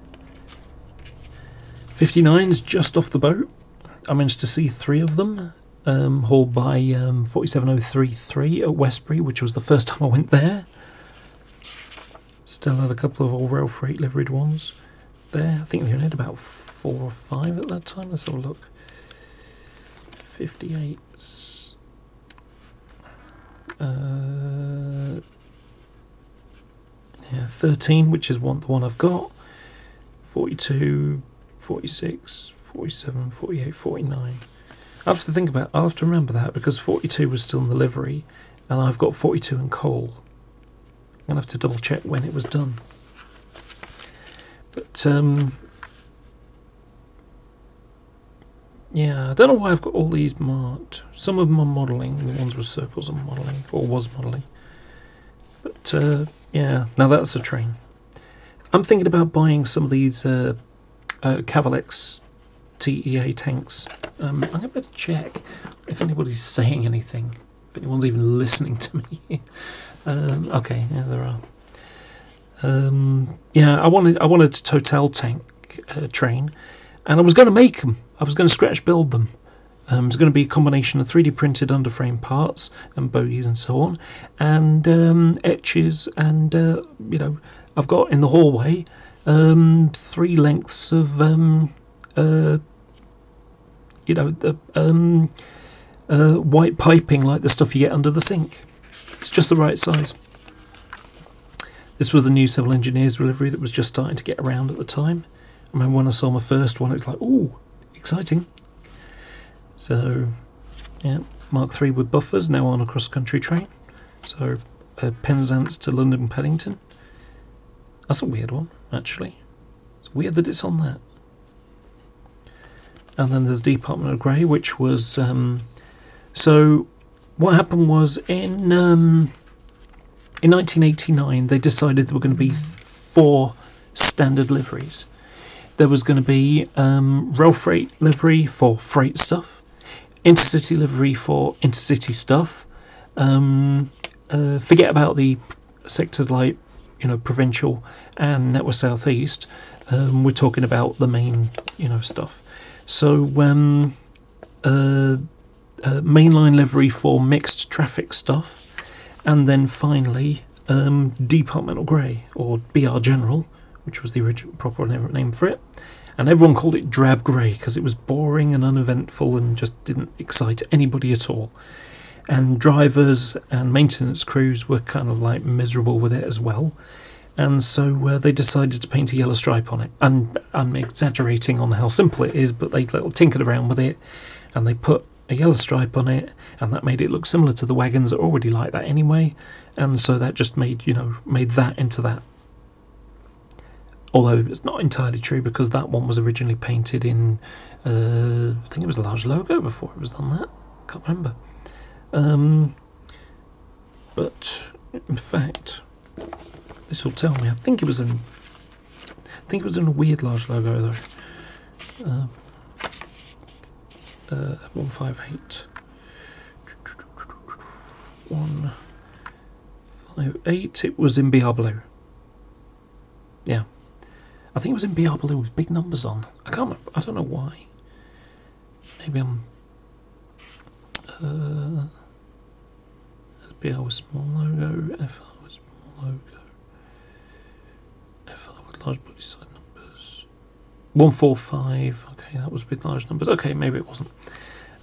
59's just off the boat. I managed to see 3 of them, hauled by 47033 at Westbury, which was the first time I went there. Still had a couple of old rail freight liveried ones there. I think we only had about 4 or 5 at that time. Let's have a look. 58s. Yeah, 13, which is the one I've got. 42, 46, 47, 48, 49. I have to think about. I'll have to remember that because 42 was still in the livery, and I've got 42 in coal. I'm gonna have to double check when it was done. But yeah, I don't know why I've got all these marked. Some of them are modelling. The ones with circles are modelling, or was modelling. But yeah, now that's a train. I'm thinking about buying some of these Cavalex TEA tanks. I'm going to check if anybody's saying anything, if anyone's even listening to me. Okay, yeah, there are. Yeah, I wanted a Total tank train, and I was going to make them. I was going to scratch build them. It was going to be a combination of 3D printed underframe parts and bogies and so on, and etches, and you know, I've got in the hallway 3 lengths of you know, the white piping like the stuff you get under the sink. It's just the right size. This was the new civil engineers delivery that was just starting to get around at the time. I remember when I saw my first one, it's like, ooh, exciting. So, yeah, Mark III with buffers, now on a cross-country train. So, Penzance to London Paddington. That's a weird one, actually. It's weird that it's on that. And then there's Department of Grey, which was... so, what happened was in 1989, they decided there were going to be 4 standard liveries. There was going to be rail freight livery for freight stuff, intercity livery for intercity stuff. Forget about the sectors like, you know, provincial and Network South East. We're talking about the main, you know, stuff. So mainline livery for mixed traffic stuff, and then finally Departmental Grey, or BR General, which was the original proper name for it, and everyone called it drab grey because it was boring and uneventful and just didn't excite anybody at all. And drivers and maintenance crews were kind of like miserable with it as well, and so they decided to paint a yellow stripe on it. And I'm exaggerating on how simple it is, but they little tinkered around with it, and they put a yellow stripe on it, and that made it look similar to the wagons that are already like that anyway, and so that just made, you know, made that into that. Although it's not entirely true, because that one was originally painted in I think it was a large logo before it was done that. Can't remember. But in fact, this will tell me. I think it was in a weird large logo though. 158. 158. It was in BR Blue. Yeah. I think it was in BR Blue with big numbers on. I can't remember. I don't know why. Maybe I'm... BR with small logo, FR with small logo, FR with large body side numbers. 145. Okay, that was with large numbers. Okay, maybe it wasn't.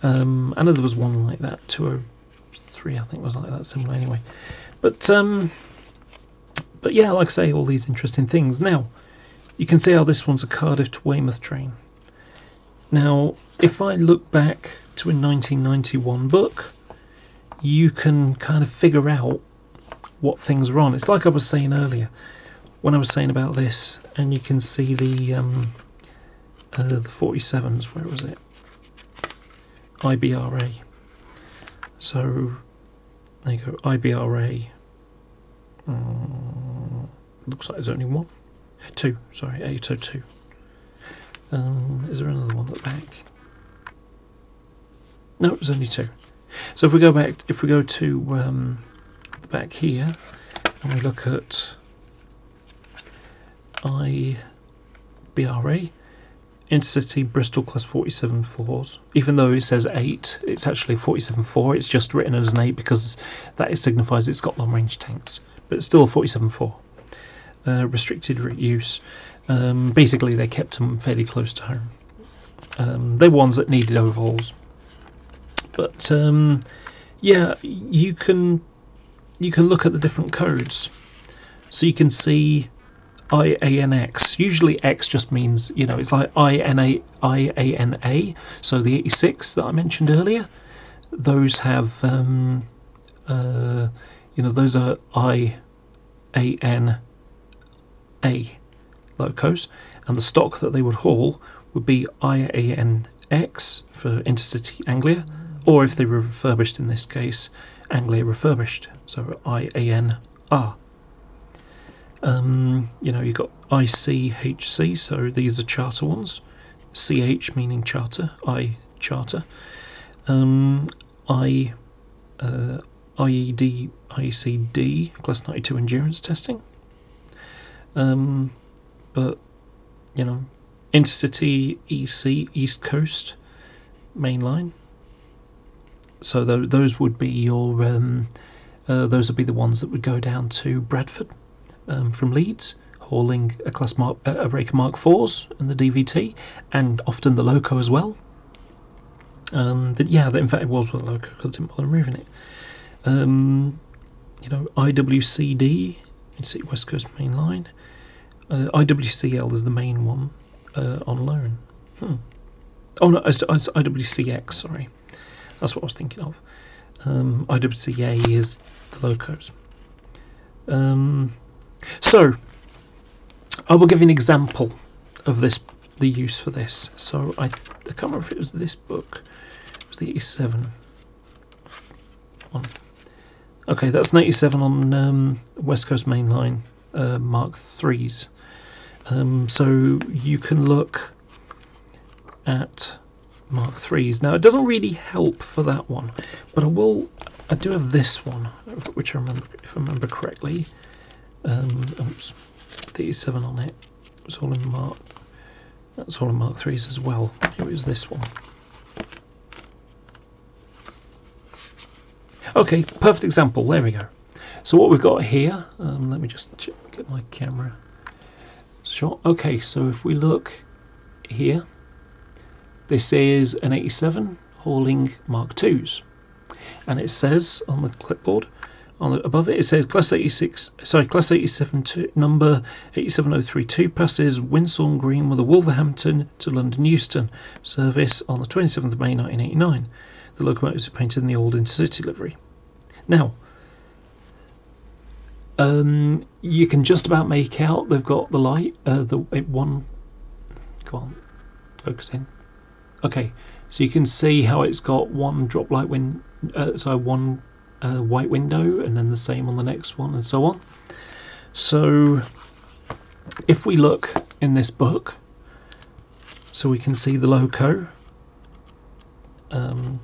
I know there was one like that. 203, I think, was like that, similar anyway. But yeah, like I say, all these interesting things. Now, you can see how this one's a Cardiff to Weymouth train. Now, if I look back to a 1991 book, you can kind of figure out what things are on. It's like I was saying earlier, when I was saying about this, and you can see the 47s, where was it? IBRA. So, there you go, IBRA. Looks like there's only one. 2, sorry, 802. Is there another one at the back? No, it was only 2. So if we go back, if we go to the back here, and we look at IBRA, Intercity Bristol class 47-4s. Even though it says 8, it's actually 47-4. It's just written as an 8 because that signifies it's got long range tanks, but it's still a 47-4. Restricted use. Basically, they kept them fairly close to home. They were ones that needed overhauls. But yeah, you can look at the different codes, so you can see IANX. Usually X just means, you know, it's like IANA. So the 86 that I mentioned earlier, those have you know, those are IANA locos, and the stock that they would haul would be IANX for Intercity Anglia, or if they were refurbished, in this case Anglia refurbished, so IANR. You know, you've got ICHC, so these are charter ones. CH meaning charter, I charter. IED, ICD, class 92 endurance testing. But, you know, Intercity EC, East Coast, mainline. So those would be your, those would be the ones that would go down to Bradford. From Leeds, hauling a class a Raker Mark 4s and the DVT, and often the Loco as well. Yeah, in fact it was with the Loco because I didn't bother moving it. You know, IWCD, Intercity West Coast Main Line. IWCL is the main one on loan. Oh no, it's IWCX, sorry. That's what I was thinking of. IWCA is the Locos. So, I will give you an example of this, the use for this. So, I can't remember if it was this book. It was the 87 one. Okay, that's an 87 on West Coast Main Line Mark 3s. So, you can look at Mark 3s. Now, it doesn't really help for that one, but I do have this one, which I remember, if I remember correctly. Oops, 87 on it. It's all in Mark. That's all in Mark 3s as well. Here is this one. Okay, perfect example. There we go. So what we've got here. Let me just get my camera shot. Okay, so if we look here, this is an 87 hauling Mark 2s, and it says on the clipboard. Above it, it says Class 87 number 87032 passes Windsor Green with a Wolverhampton to London Euston service on the 27th of May 1989. The locomotives are painted in the old Intercity livery. Now, you can just about make out they've got the light, one. Go on, focus in. Okay, so you can see how it's got one drop light one white window, and then the same on the next one, and so on. So if we look in this book, so we can see the Loco. Further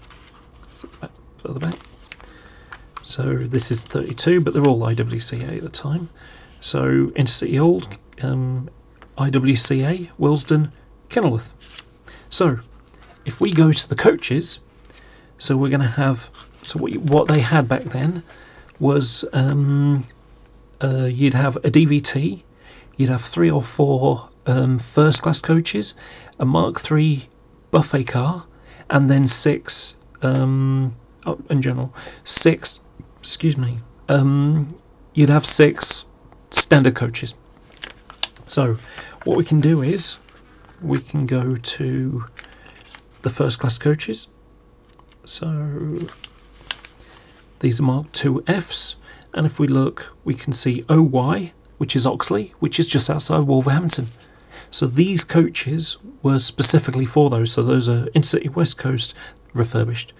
back. So this is 32, but they're all IWCA at the time. So Intercity Old, IWCA, Willesden, Kenilworth. So if we go to the coaches, so we're going to have. So what they had back then was you'd have a DVT, you'd have 3 or 4 first class coaches, a Mark III buffet car, and then 6 in general 6. Excuse me. You'd have 6 standard coaches. So what we can do is we can go to the first class coaches. So these are Mark II Fs, and if we look, we can see OY, which is Oxley, which is just outside Wolverhampton. So these coaches were specifically for those. So those are Intercity West Coast refurbished.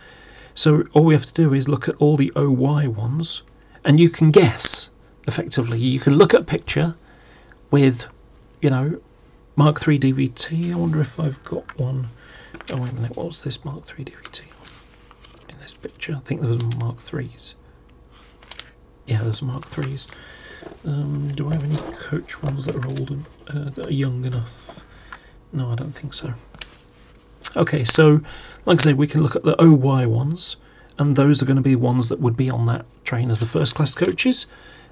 So all we have to do is look at all the OY ones, and you can guess effectively. You can look at a picture with, you know, Mark III DVT. I wonder if I've got one. Oh wait a minute, what was this Mark III DVT? this picture. I think there was Mark 3s. Yeah, there's Mark 3s. Do I have any coach ones that are old and that are young enough? No, I don't think so. Okay, so like I say, we can look at the OY ones, and those are going to be ones that would be on that train as the first class coaches,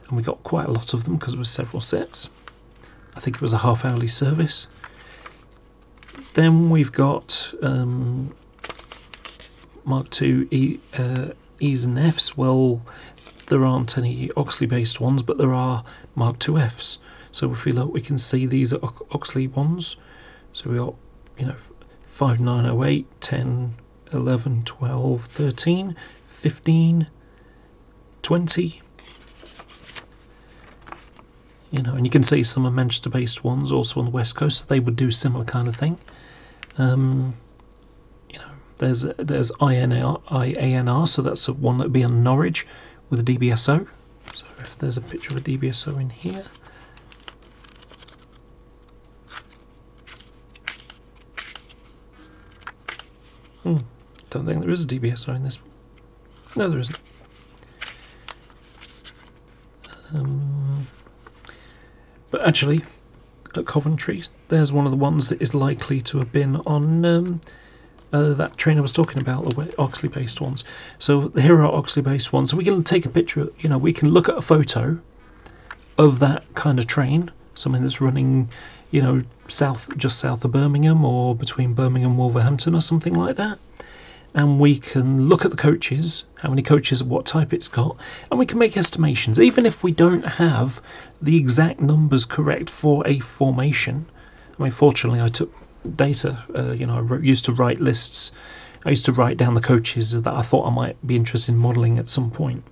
and we got quite a lot of them because there were several sets. I think it was a half-hourly service. Then we've got Mark II E's and F's. Well, there aren't any Oxley-based ones, but there are Mark II F's. So if we look, we can see these are Oxley ones. So we got, 5, 9, 08, 10, 11, 12, 13, 15, 20. And you can see some are Manchester-based ones also on the West Coast, so they would do similar kind of thing. There's IANR, so that's one that would be on Norwich with a DBSO. So if there's a picture of a DBSO in here. Don't think there is a DBSO in this one. No, there isn't. But actually, at Coventry, there's one of the ones that is likely to have been on that train I was talking about, the Oxley-based ones. So here are Oxley-based ones. So we can take a picture, we can look at a photo of that kind of train, something that's running, just south of Birmingham or between Birmingham and Wolverhampton or something like that. And we can look at the coaches, how many coaches, what type it's got, and we can make estimations. Even if we don't have the exact numbers correct for a formation. I mean, fortunately, I took data. I used to write lists. I used to write down the coaches that I thought I might be interested in modelling at some point.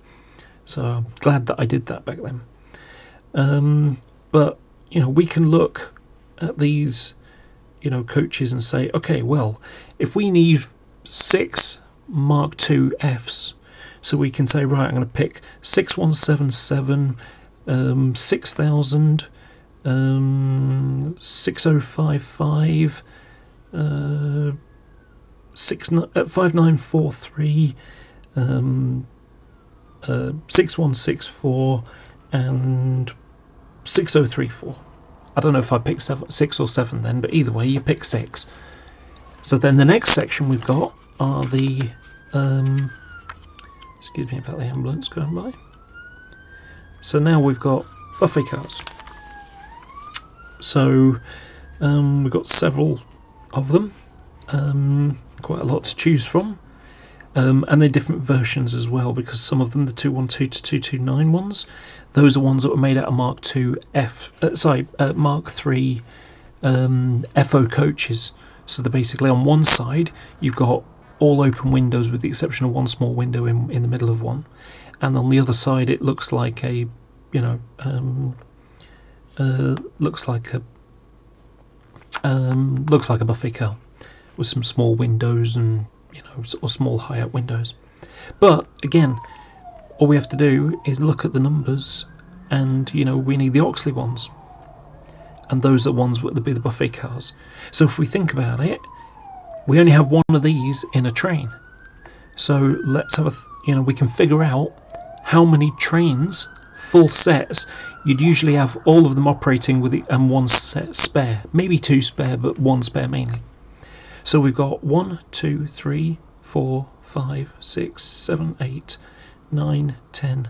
So I'm glad that I did that back then. But we can look at these, coaches and say, okay, well, if we need 6 Mark II Fs, so we can say, right, I'm going to pick 6177, 6000, 6055, 5943, 6164, and 6034. I don't know if I picked 6 or 7 then, but either way, you pick 6. So then the next section we've got are the, excuse me about the ambulance going by. So now we've got buffet cars. So we've got several of them, quite a lot to choose from, and they're different versions as well, because some of them, the 212 to 229 ones, those are ones that were made out of Mark II Mark III FO coaches. So they're basically on one side you've got all open windows with the exception of one small window in the middle of one, and on the other side it looks like a looks like a buffet car with some small windows and or small high-up windows. But again, all we have to do is look at the numbers, and we need the Oxley ones, and those are ones that would be the buffet cars. So if we think about it, we only have one of these in a train. So let's have we can figure out how many trains, full sets, you'd usually have all of them operating with and one set spare, maybe 2 spare, but 1 spare mainly. So we've got 1, 2, 3, 4, 5, 6, 7, 8, 9, 10,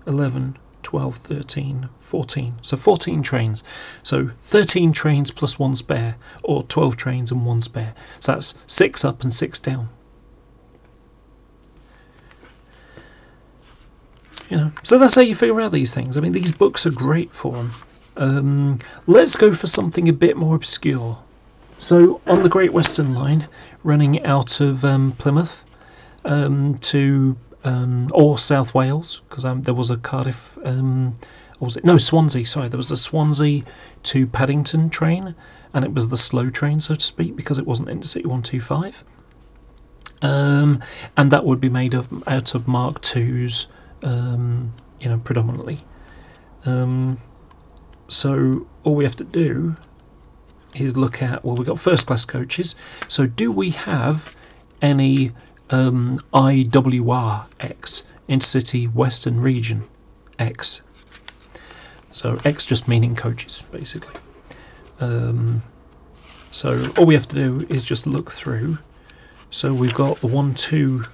11, 12, 13, 14. So 14 trains. So 13 trains plus 1 spare, or 12 trains and 1 spare. So that's 6 up and 6 down. So that's how you figure out these things. I mean, these books are great for them. Let's go for something a bit more obscure. So on the Great Western Line, running out of Plymouth to or South Wales, because there was a Cardiff, or was it? No, Swansea. Sorry, there was a Swansea to Paddington train, and it was the slow train, so to speak, because it wasn't Intercity 125. And that would be made out of Mark IIs, predominantly. So all we have to do is look at, well, we've got first class coaches. So do we have any IWRX, Intercity Western Region X. So X just meaning coaches, basically. So all we have to do is just look through. So we've got the 1, 2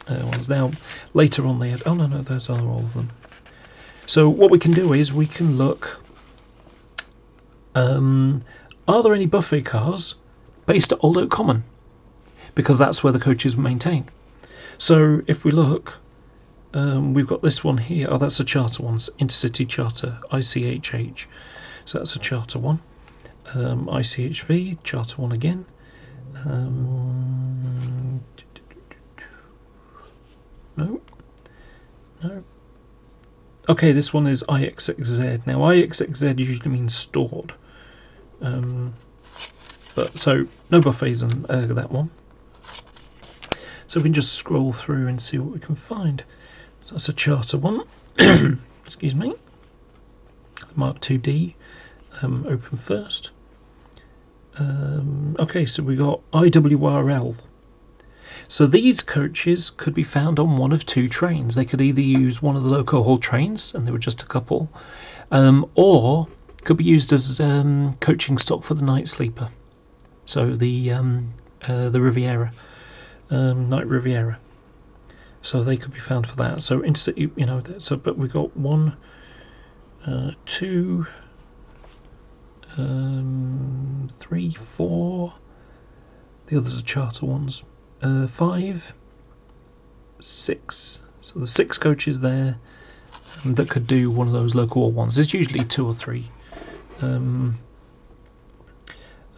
ones. Now later on they had, oh no, those are all of them. So what we can do is we can look, are there any buffet cars based at Old Oak Common? Because that's where the coaches were maintained. So if we look, we've got this one here. Oh, that's a charter one, Intercity Charter, ICHH. So that's a charter one. ICHV, charter one again. No. Okay, this one is IXXZ. Now IXXZ usually means stored. But so no buffets on that one. So we can just scroll through and see what we can find. So that's a charter one. Excuse me. Mark 2D. Open first. Okay, so we got IWRL. So these coaches could be found on one of two trains. They could either use one of the local haul trains, and there were just a couple, or could be used as coaching stock for the night sleeper. So the Riviera, Night Riviera. So they could be found for that. So Intercity, you know. So, but we got 1, 2, 3, 4. The others are charter ones. 5, 6. So the 6 coaches there that could do one of those local ones. There's usually 2 or 3. Mark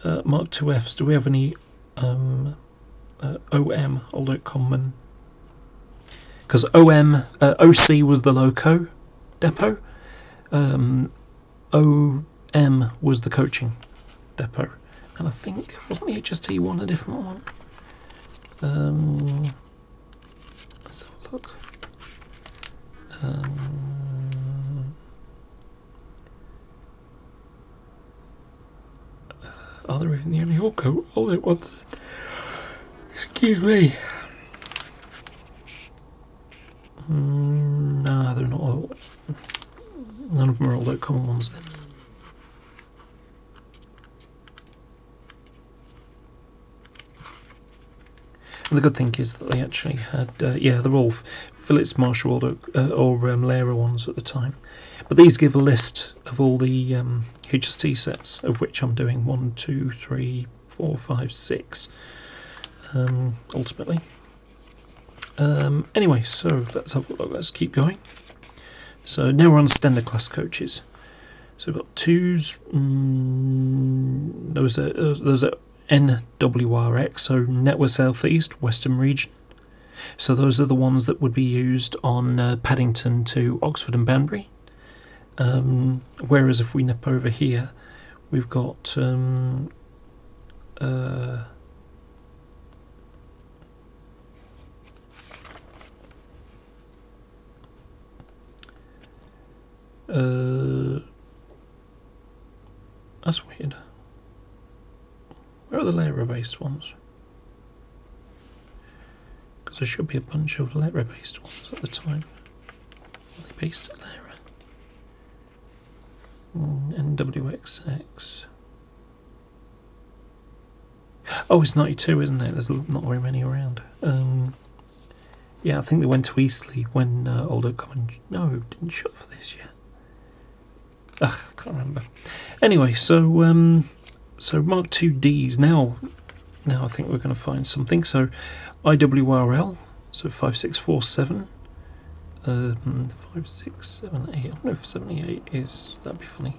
2Fs. Do we have any OM, Old Oak Common? Because OC was the loco depot. OM was the coaching depot. And I think, wasn't the HST one a different one? Let's have a look. Are there even the only all at once? Excuse me. Nah, they're not all. None of them are Old Oak Common ones then. And the good thing is that they actually had, yeah, they're all Phillips, Marshall, Old Oak, or Lara ones at the time. But these give a list of all the HST sets, of which I'm doing 1, 2, 3, 4, 5, 6, ultimately. Anyway, so let's have a look. Let's keep going. So now we're on standard class coaches. So we've got 2s. Those are NWRX, so Network South East Western Region. So those are the ones that would be used on Paddington to Oxford and Banbury. Whereas if we nip over here, we've got that's weird. Where are the Lara-based ones? Because there should be a bunch of Lara-based ones at the time. Are they based at Lara? NWXX. Oh, it's 92, isn't it? There's not very many around. Yeah, I think they went to Eastleigh when Old Oak Common. No, didn't shut for this yet. Ugh, I can't remember. Anyway, so so Mark 2Ds now I think we're going to find something. So IWRL, so 5647, 5678. I don't know if 78 is, that'd be funny.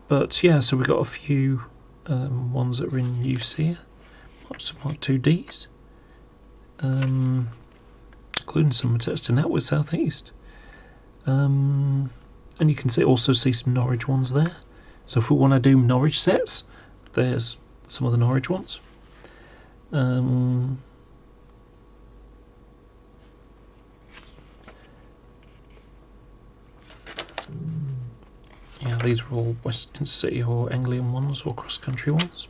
But yeah, so we've got a few ones that are in use here. Some Mark 2Ds, including some attached to Network South East. And you can also see some Norwich ones there. So if we want to do Norwich sets, there's some of the Norwich ones. Yeah, these are all Western City or Anglian ones or cross-country ones.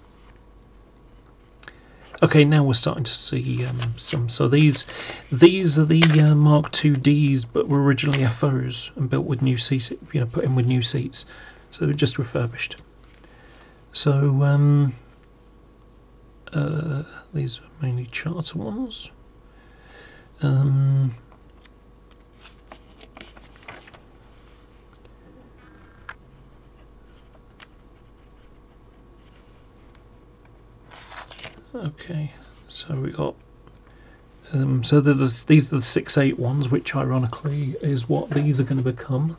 Okay, now we're starting to see some. So these are the Mark IIDs, but were originally FOs and built with new seats. Put in with new seats. So they're just refurbished. So these are mainly charter ones. Okay, so we got so these are the 6/8 ones, which ironically is what these are going to become.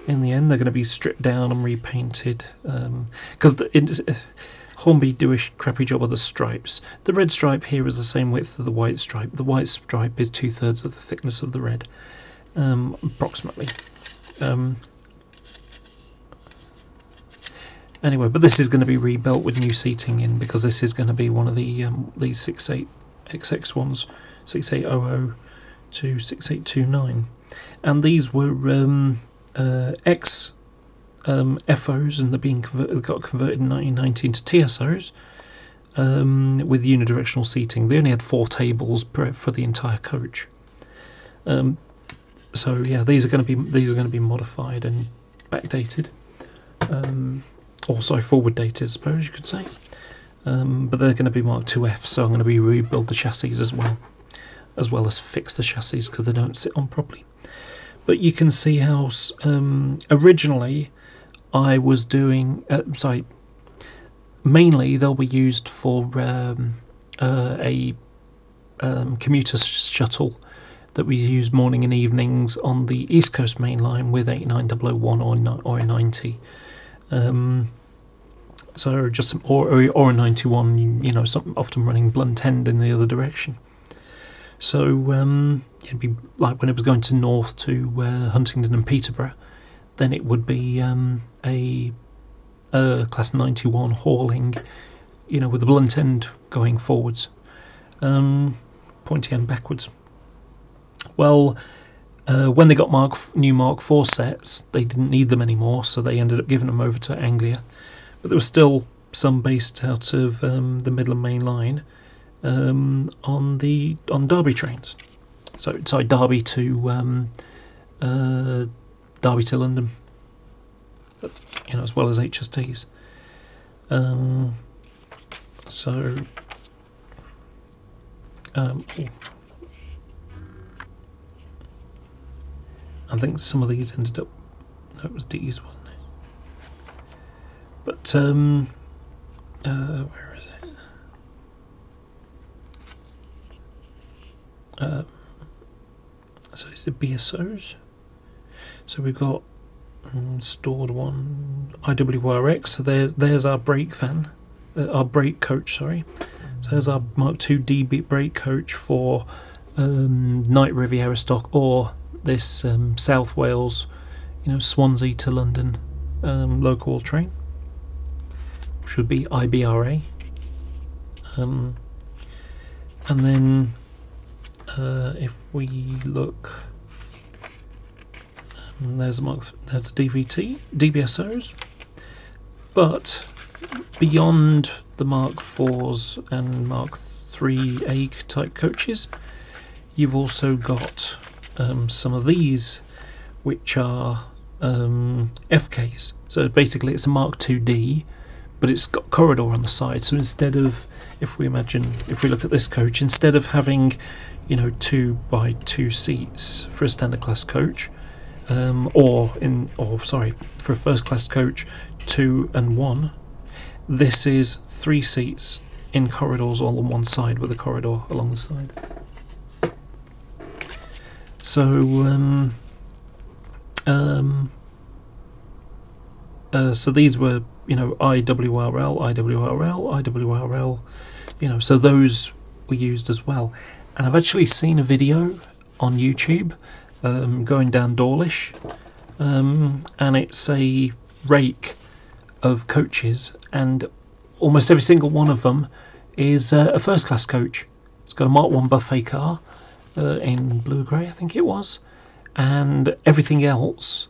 In the end, they're going to be stripped down and repainted because Hornby do a crappy job of the stripes. The red stripe here is the same width as the white stripe. The white stripe is 2/3 of the thickness of the red, approximately. Anyway, but this is going to be rebuilt with new seating in, because this is going to be one of the these 6/8 XX ones, 6800 to 6829, and these were ex FOs, and they're being got converted in 1990 into TSOs with unidirectional seating. They only had 4 tables for the entire coach. So yeah, these are going to be modified and backdated. Also forward dated, I suppose you could say, but they're going to be Mark IIF, so I'm going to be rebuild the chassis as well as fix the chassis because they don't sit on properly. But you can see how originally I was doing. Mainly they'll be used for a commuter shuttle that we use morning and evenings on the East Coast Main Line with 89001 or a 90. So just or a 91, something often running blunt end in the other direction. So it'd be like when it was going to north to Huntingdon and Peterborough, then it would be a class 91 hauling, with the blunt end going forwards, pointy end backwards. Well, when they got new Mark IV sets, they didn't need them anymore, so they ended up giving them over to Anglia. But there was still some based out of the Midland Main Line on Derby trains. So sorry, Derby to London, as well as HSTs. I think some of these ended up. No, it was D's, wasn't it? But where is it? So it's the BSOs. So we've got stored one IWRX. So there's our brake van, our brake coach. Sorry. So there's our Mark IID brake coach for Night Riviera stock, or this South Wales, Swansea to London local train, which would be IBRA. And then if we look, there's the DVT, DBSOs, but beyond the Mark IVs and Mark IIIA type coaches, you've also got some of these, which are FKs. So basically it's a Mark IID, but it's got corridor on the side. So instead of, if we look at this coach, instead of having 2 by 2 seats for a standard class coach, for a first class coach 2 and 1, this is 3 seats in corridors all on one side with a corridor along the side. So so these were IWRL, so those were used as well. And I've actually seen a video on YouTube going down Dawlish, and it's a rake of coaches, and almost every single one of them is a first class coach. It's got a Mark 1 buffet car in blue grey, I think it was, and everything else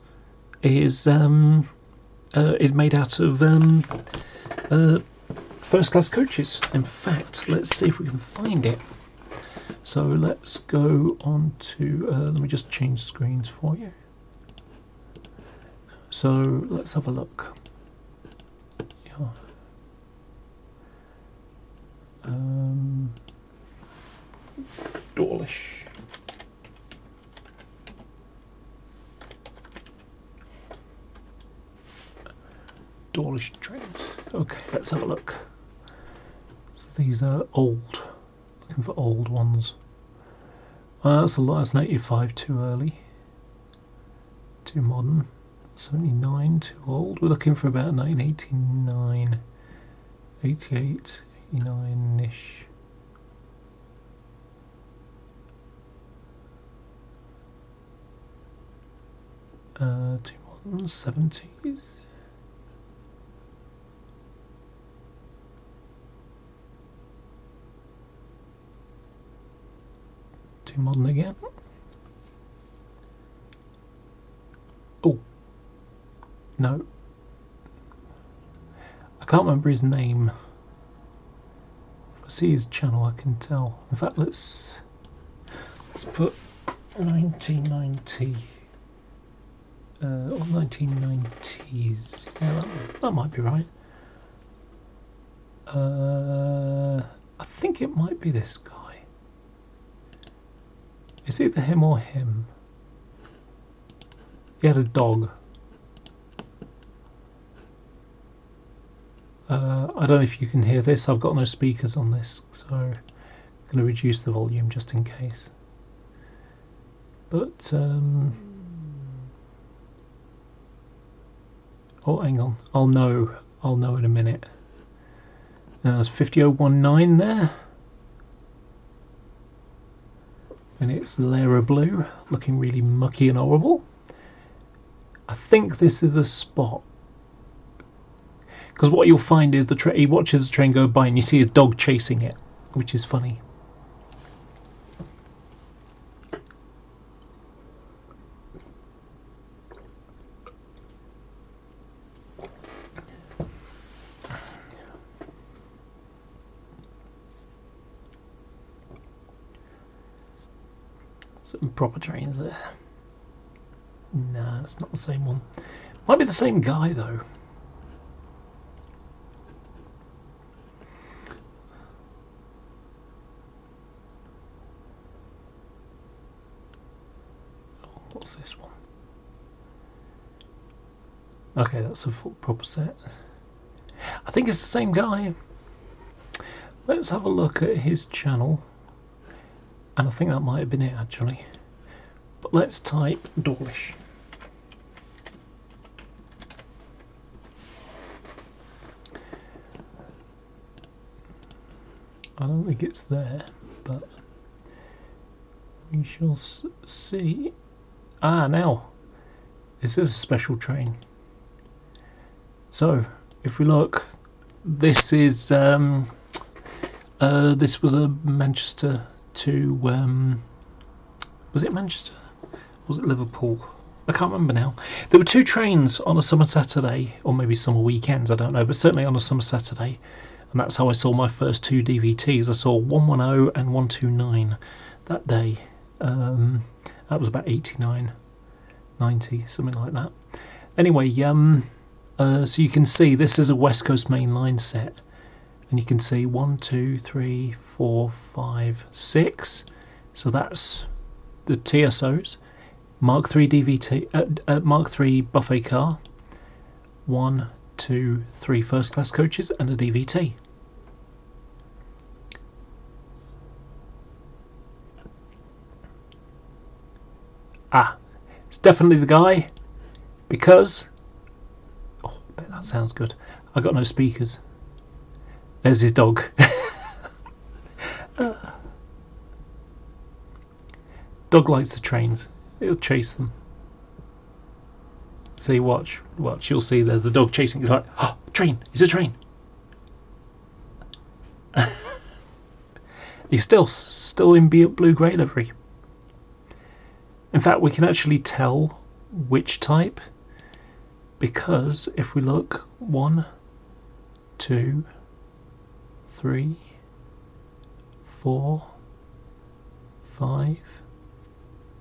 is made out of first class coaches. In fact, let's see if we can find it. So let's go on to, let me just change screens for you. So let's have a look. Yeah. Dawlish. Dawlish trains. Okay, let's have a look. So these are old. Looking for old ones. That's a lot. That's 85, too early. Too modern. 79, too old. We're looking for about 1989, 88, 89-ish. Too modern, 70s. Too modern again. Oh, no. I can't remember his name. If I see his channel, I can tell. In fact, let's put 1990 or 1990s. Yeah, that might be right. I think it might be this guy. It's either him or him. He had a dog. I don't know if you can hear this. I've got no speakers on this, so I'm going to reduce the volume just in case. But oh, hang on. I'll know in a minute. There's 50019 there. And it's Lara Blue, looking really mucky and horrible. I think this is the spot. Because what you'll find is he watches the train go by and you see his dog chasing it, which is funny. Some proper trains there. Nah, it's not the same one. Might be the same guy though. Oh, what's this one? Okay, that's a full proper set. I think it's the same guy. Let's have a look at his channel. And I think that might have been it actually. But let's type Dawlish. I don't think it's there, but we shall see. Ah, now this is a special train. So if we look, this is this was a Manchester to was it Manchester? Was it Liverpool? I can't remember now. There were two trains on a summer Saturday, or maybe summer weekends, I don't know, but certainly on a summer Saturday, and that's how I saw my first two DVTs. I saw 110 and 129 that day. That was about 89, 90, something like that. Anyway, so you can see this is a West Coast Main Line set, and you can see 1, 2, 3, 4, 5, 6. So that's the TSOs. Mark III DVT, Mark III buffet car. 1, 2, 3 first class coaches and a DVT. Ah, it's definitely the guy, because oh, I bet that sounds good. I got no speakers. There's his dog. Dog likes the trains. He'll chase them. See, watch. You'll see. There's the dog chasing. He's like, oh, train! It's a train. He's still in blue-grey livery. In fact, we can actually tell which type, because if we look, 1, 2, 3, 4, 5,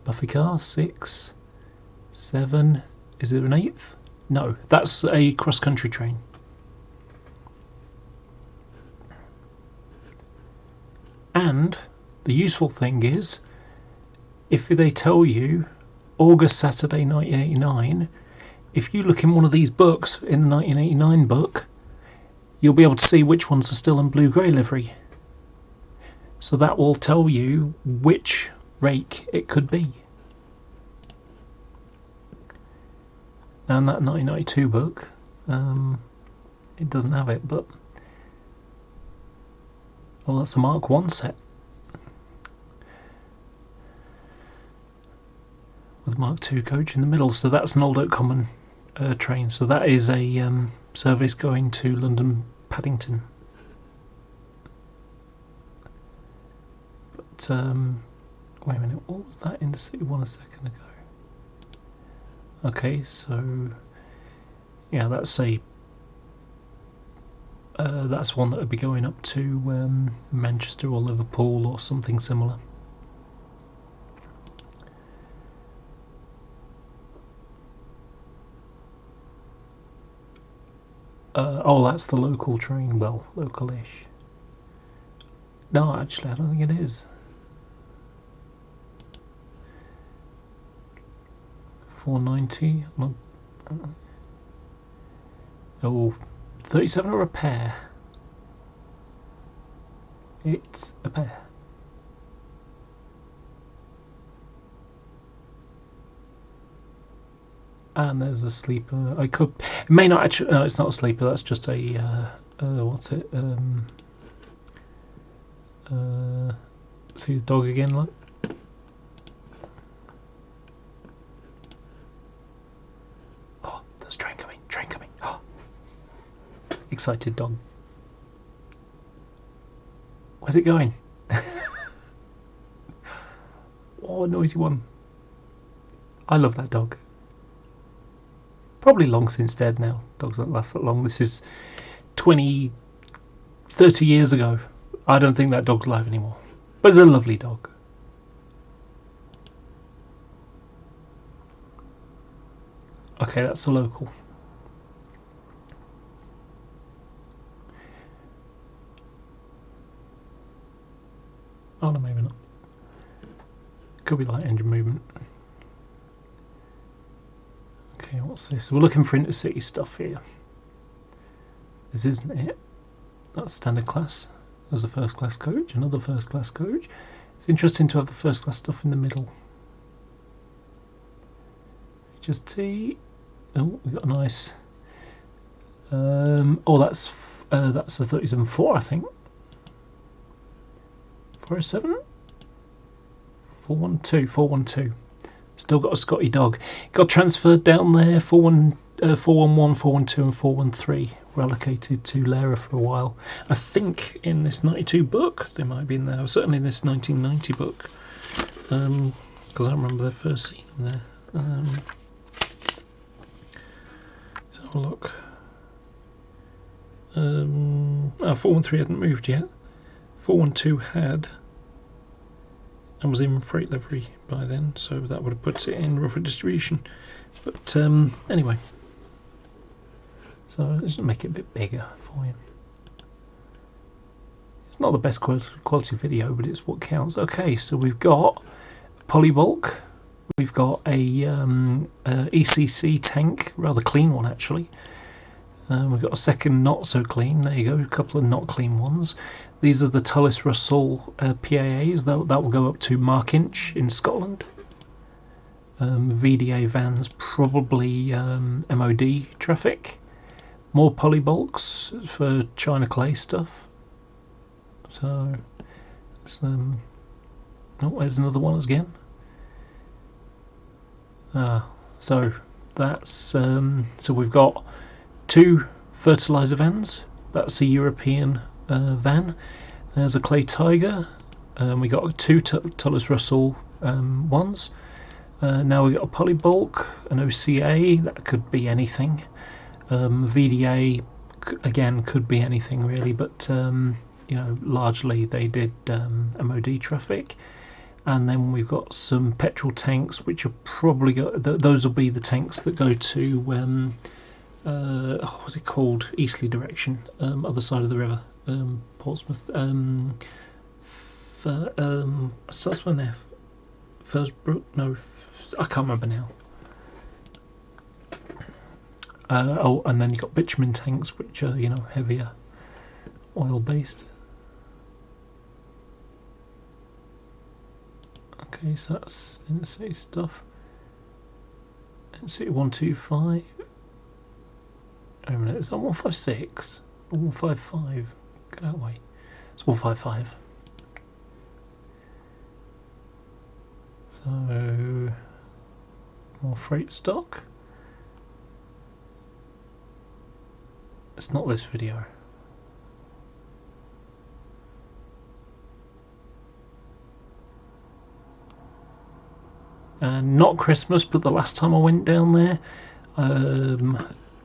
Buffy car, 6, 7, is there an 8th? No, that's a cross-country train. And the useful thing is, if they tell you August, Saturday 1989, if you look in one of these books, in the 1989 book, you'll be able to see which ones are still in blue-grey livery. So that will tell you which rake it could be. Now in that 1992 book, it doesn't have it, but well, that's a Mark 1 set with Mark 2 coach in the middle. So that's an Old Oak Common train. So that is a service going to London Paddington. But wait a minute, what was that Intercity one a second ago? Okay, so yeah, that's one that would be going up to Manchester or Liverpool or something similar. Oh, that's the local train. Well, local-ish. No, actually, I don't think it is. 490. Oh, 37 or a pair? It's a pair. And there's a sleeper. It may not actually. No, it's not a sleeper. That's just a what's it? See the dog again, look. Oh, there's train coming. Train coming. Oh, excited dog. Where's it going? Oh, a noisy one. I love that dog. Probably long since dead now. Dogs don't last that long. This is 20, 30 years ago. I don't think that dog's alive anymore. But it's a lovely dog. Okay, that's a local. Oh no, maybe not. Could be light engine movement. Okay, what's this? We're looking for intercity stuff here. This isn't it. That's standard class. There's a first class coach, another first class coach. It's interesting to have the first class stuff in the middle. HST. Oh, we got a nice. Oh, that's a 37.4, I think. 407. 412. 412. Still got a Scotty dog. Got transferred down there. 411, 412 and 413 were allocated to Lara for a while. I think in this 92 book they might have been there. Certainly in this 1990 book. Because I remember the first scene there. Let's have a look. 413 hadn't moved yet. 412 had. And was in freight livery by then, so that would have put it in rougher distribution. But anyway, so let's make it a bit bigger for you. It's not the best quality video, but it's what counts. Okay, so we've got polybulk, we've got a ECC tank, rather clean one actually. We've got a second not so clean. There you go, a couple of not clean ones. These are the Tullis Russell PAAs. That will go up to Mark Inch in Scotland. VDA vans, probably MOD traffic. More polybulks for China clay stuff. So, oh, there's another one again. So that's so we've got 2 fertiliser vans. That's a European van. There's a Clay Tiger. We got 2 Tullis Russell ones. Now we got a polybulk, an OCA. That could be anything. VDA again could be anything really, but you know, largely they did MOD traffic. And then we've got some petrol tanks, which are probably those will be the tanks that go to what's it called? Easterly direction, other side of the river, Portsmouth. Starts with an F. Fursbrook? No, I can't remember now. Oh, and then you've got bitumen tanks, which are, you know, heavier, oil-based. Okay, so that's in-city stuff. In-city 125. Wait a minute, is that 156? Or 155? Get out of the way. It's 155. So, more freight stock. It's not this video. And not Christmas, but the last time I went down there, on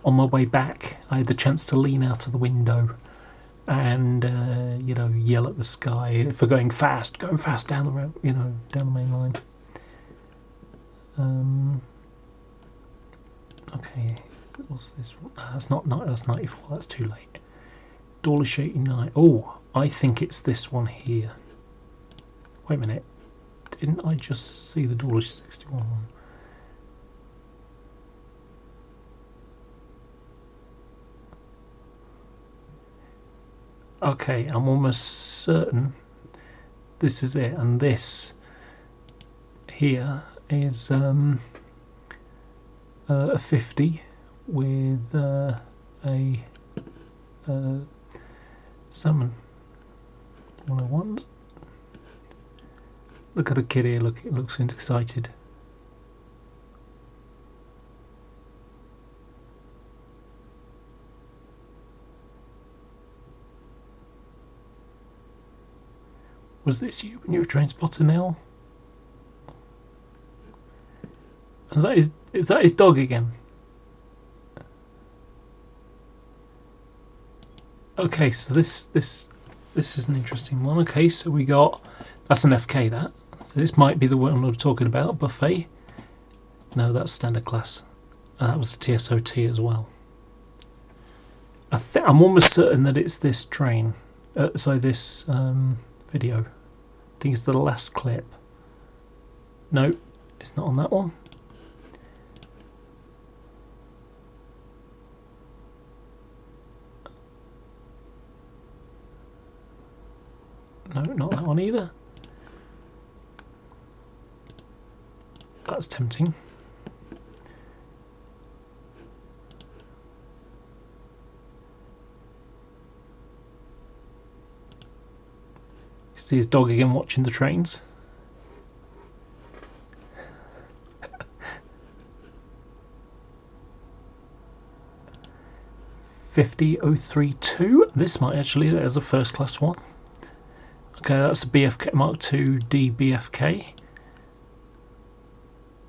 my way back, I had the chance to lean out of the window and you know, yell at the sky for going fast down the road, you know, down the main line. Okay, what's this one? That's not that's 94. That's too late. Dawlish 89. Oh, I think it's this one here. Wait a minute. Didn't I just see the Dawlish 61 one? Okay, I'm almost certain this is it, and this here is a 50 with a salmon 101s. Look at the kid here, look, it looks excited. Was this you when you were a train spotter now? Is that his dog again? Okay, so this is an interesting one. Okay, so we got, that's an FK, that. So this might be the one we're talking about, buffet. No, that's standard class. That was a TSOT as well. I'm almost certain that it's this train. This video. I think it's the last clip. No, it's not on that one. No, not that one either. That's tempting. See his dog again watching the trains. $50,032. This might actually, there's a first class one. Okay, that's a BFK Mark II D BFK.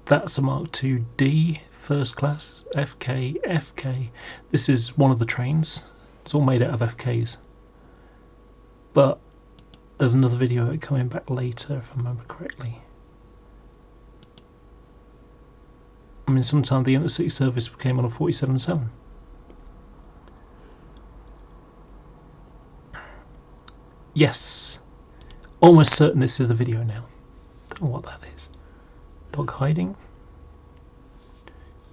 That's a Mark II D first class FK. This is one of the trains. It's all made out of FKs. But there's another video of it coming back later, if I remember correctly. I mean, sometime the intercity service came on a 47.7. Yes, almost certain this is the video now. Don't know what that is. Dog hiding?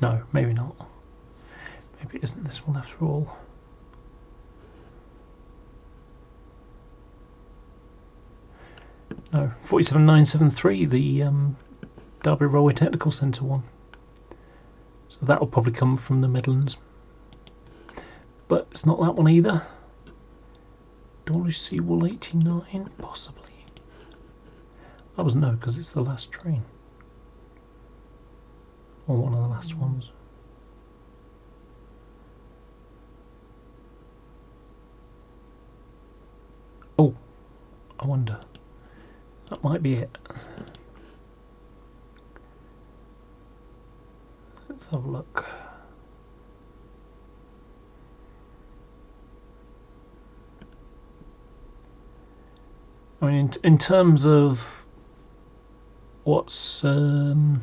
No, maybe not. Maybe it isn't this one after all. No, 47973, the Derby Railway Technical Centre one. So that will probably come from the Midlands. But it's not that one either. Dawlish Seawall 89, possibly. That was no, because it's the last train. Or one of the last ones. Oh, I wonder. That might be it. Let's have a look. I mean, in terms of what's the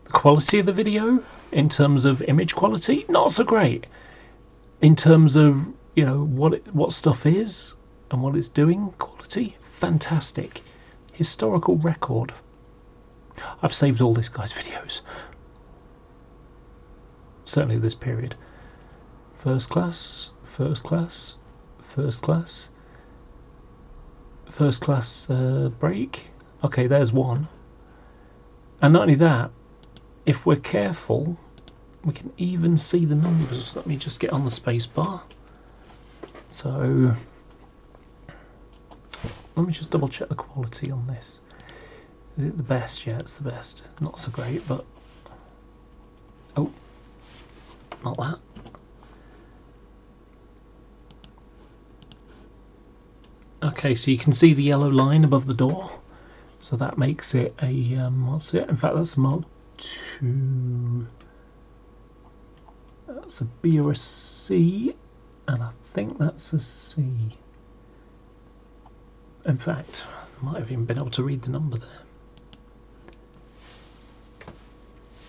quality of the video, in terms of image quality, not so great. In terms of, you know, what stuff is and what it's doing, quality, fantastic. Historical record. I've saved all this guy's videos. Certainly this period. First class, first class, first class, first class break. Okay, there's one. And not only that, if we're careful, we can even see the numbers. Let me just get on the space bar. So let me just double check the quality on this. Is it the best? Yeah, it's the best. Not so great, but oh, not that. Okay, so you can see the yellow line above the door. So that makes it a what's it? In fact, that's a Mark II. That's a B or a C, and I think that's a C. In fact, I might have even been able to read the number there.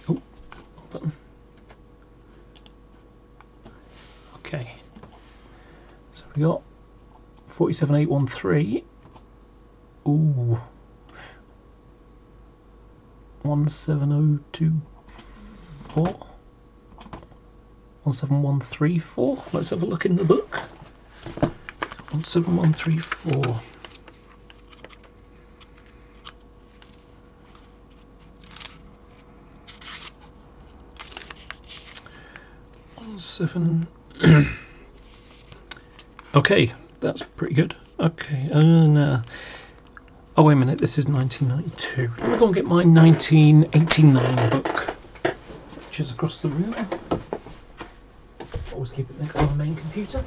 Oh, button. Okay, so we got 47813. Ooh, 17024. 17134. Let's have a look in the book. 17134. Okay, that's pretty good. Okay, oh wait a minute, this is 1992. Let me go and get my 1989 book, which is across the room. Always keep it next to my main computer.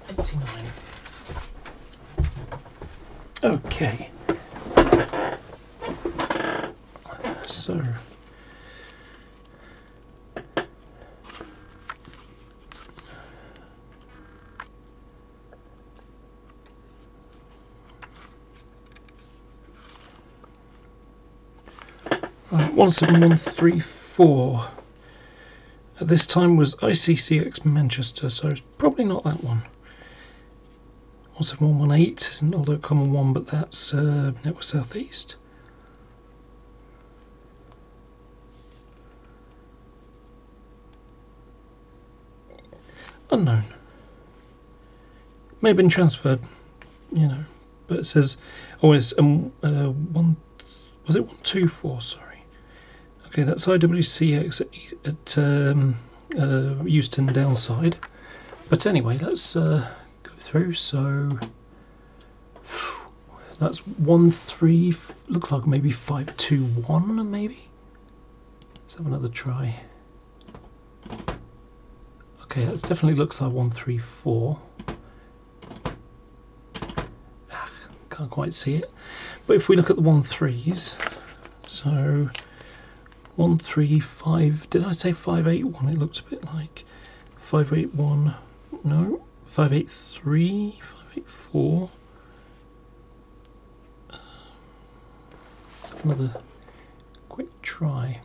89. Okay. So. Right, 17134 at this time was ICCX Manchester, so it's probably not that one. 17118 is an older common one, but that's Network South East. Unknown. May have been transferred, you know, but it says, oh, it's one. Was it 124? Sorry. Okay, that's IWCX at Euston Downside. But anyway, let's go through. So that's 13. Looks like maybe 521. Maybe. Let's have another try. Okay, that definitely looks like 134. Can't quite see it. But if we look at the 13s, so 135, did I say 581? It looks a bit like 581, no, 583, 584. Let's have another quick try.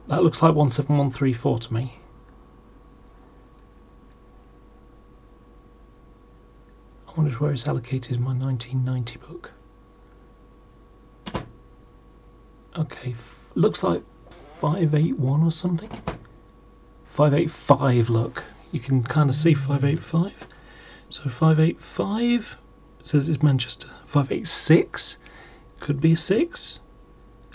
That looks like 17134 to me. I wonder where it's allocated in my 1990 book. Okay, looks like 581 or something. 585, look. You can kind of see 585. So 585 says it's Manchester. 586 could be a 6.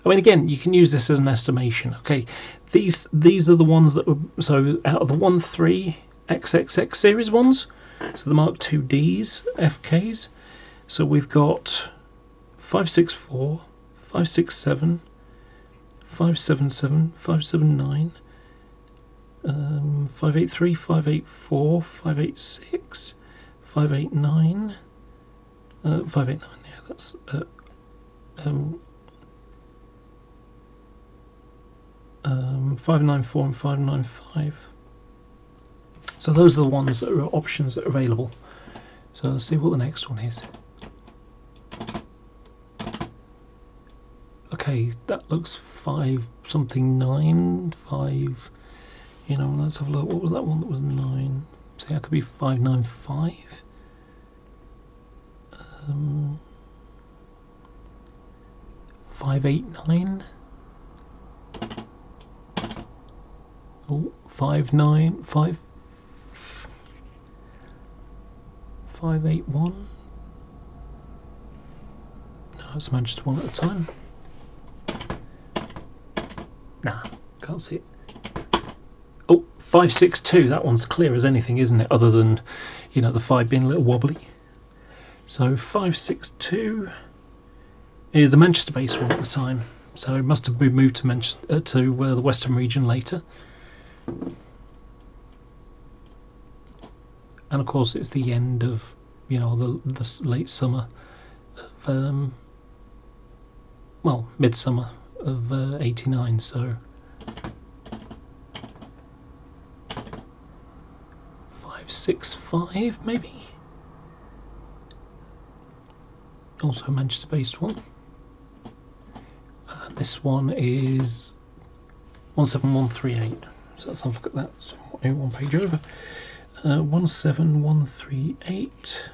I mean, again, you can use this as an estimation. Okay, these are the ones that were, so out of the 13 XXX series ones, so the Mark II Ds, FKs, so we've got 564, 567, 577, 579, 583, 584, 586, 589, 589, yeah, that's 594 and 595. So those are the ones that are options that are available. So let's see what the next one is. Okay, that looks 5 something 9, 5, you know, let's have a look. What was that one that was 9? See, that could be 595. 589. Oh, 595. 581. No, it's Manchester one at a time. Nah, can't see it. Oh, 562. That one's clear as anything, isn't it? Other than, you know, the 5 being a little wobbly. So 562 is a Manchester-based one at the time. So it must have been moved to Manchester to the Western region later. And of course, it's the end of, you know, the late summer of, well, midsummer of 89. So 565 maybe. Also a Manchester-based one. And this one is 17138. So let's have a look at that. So one page over. 17138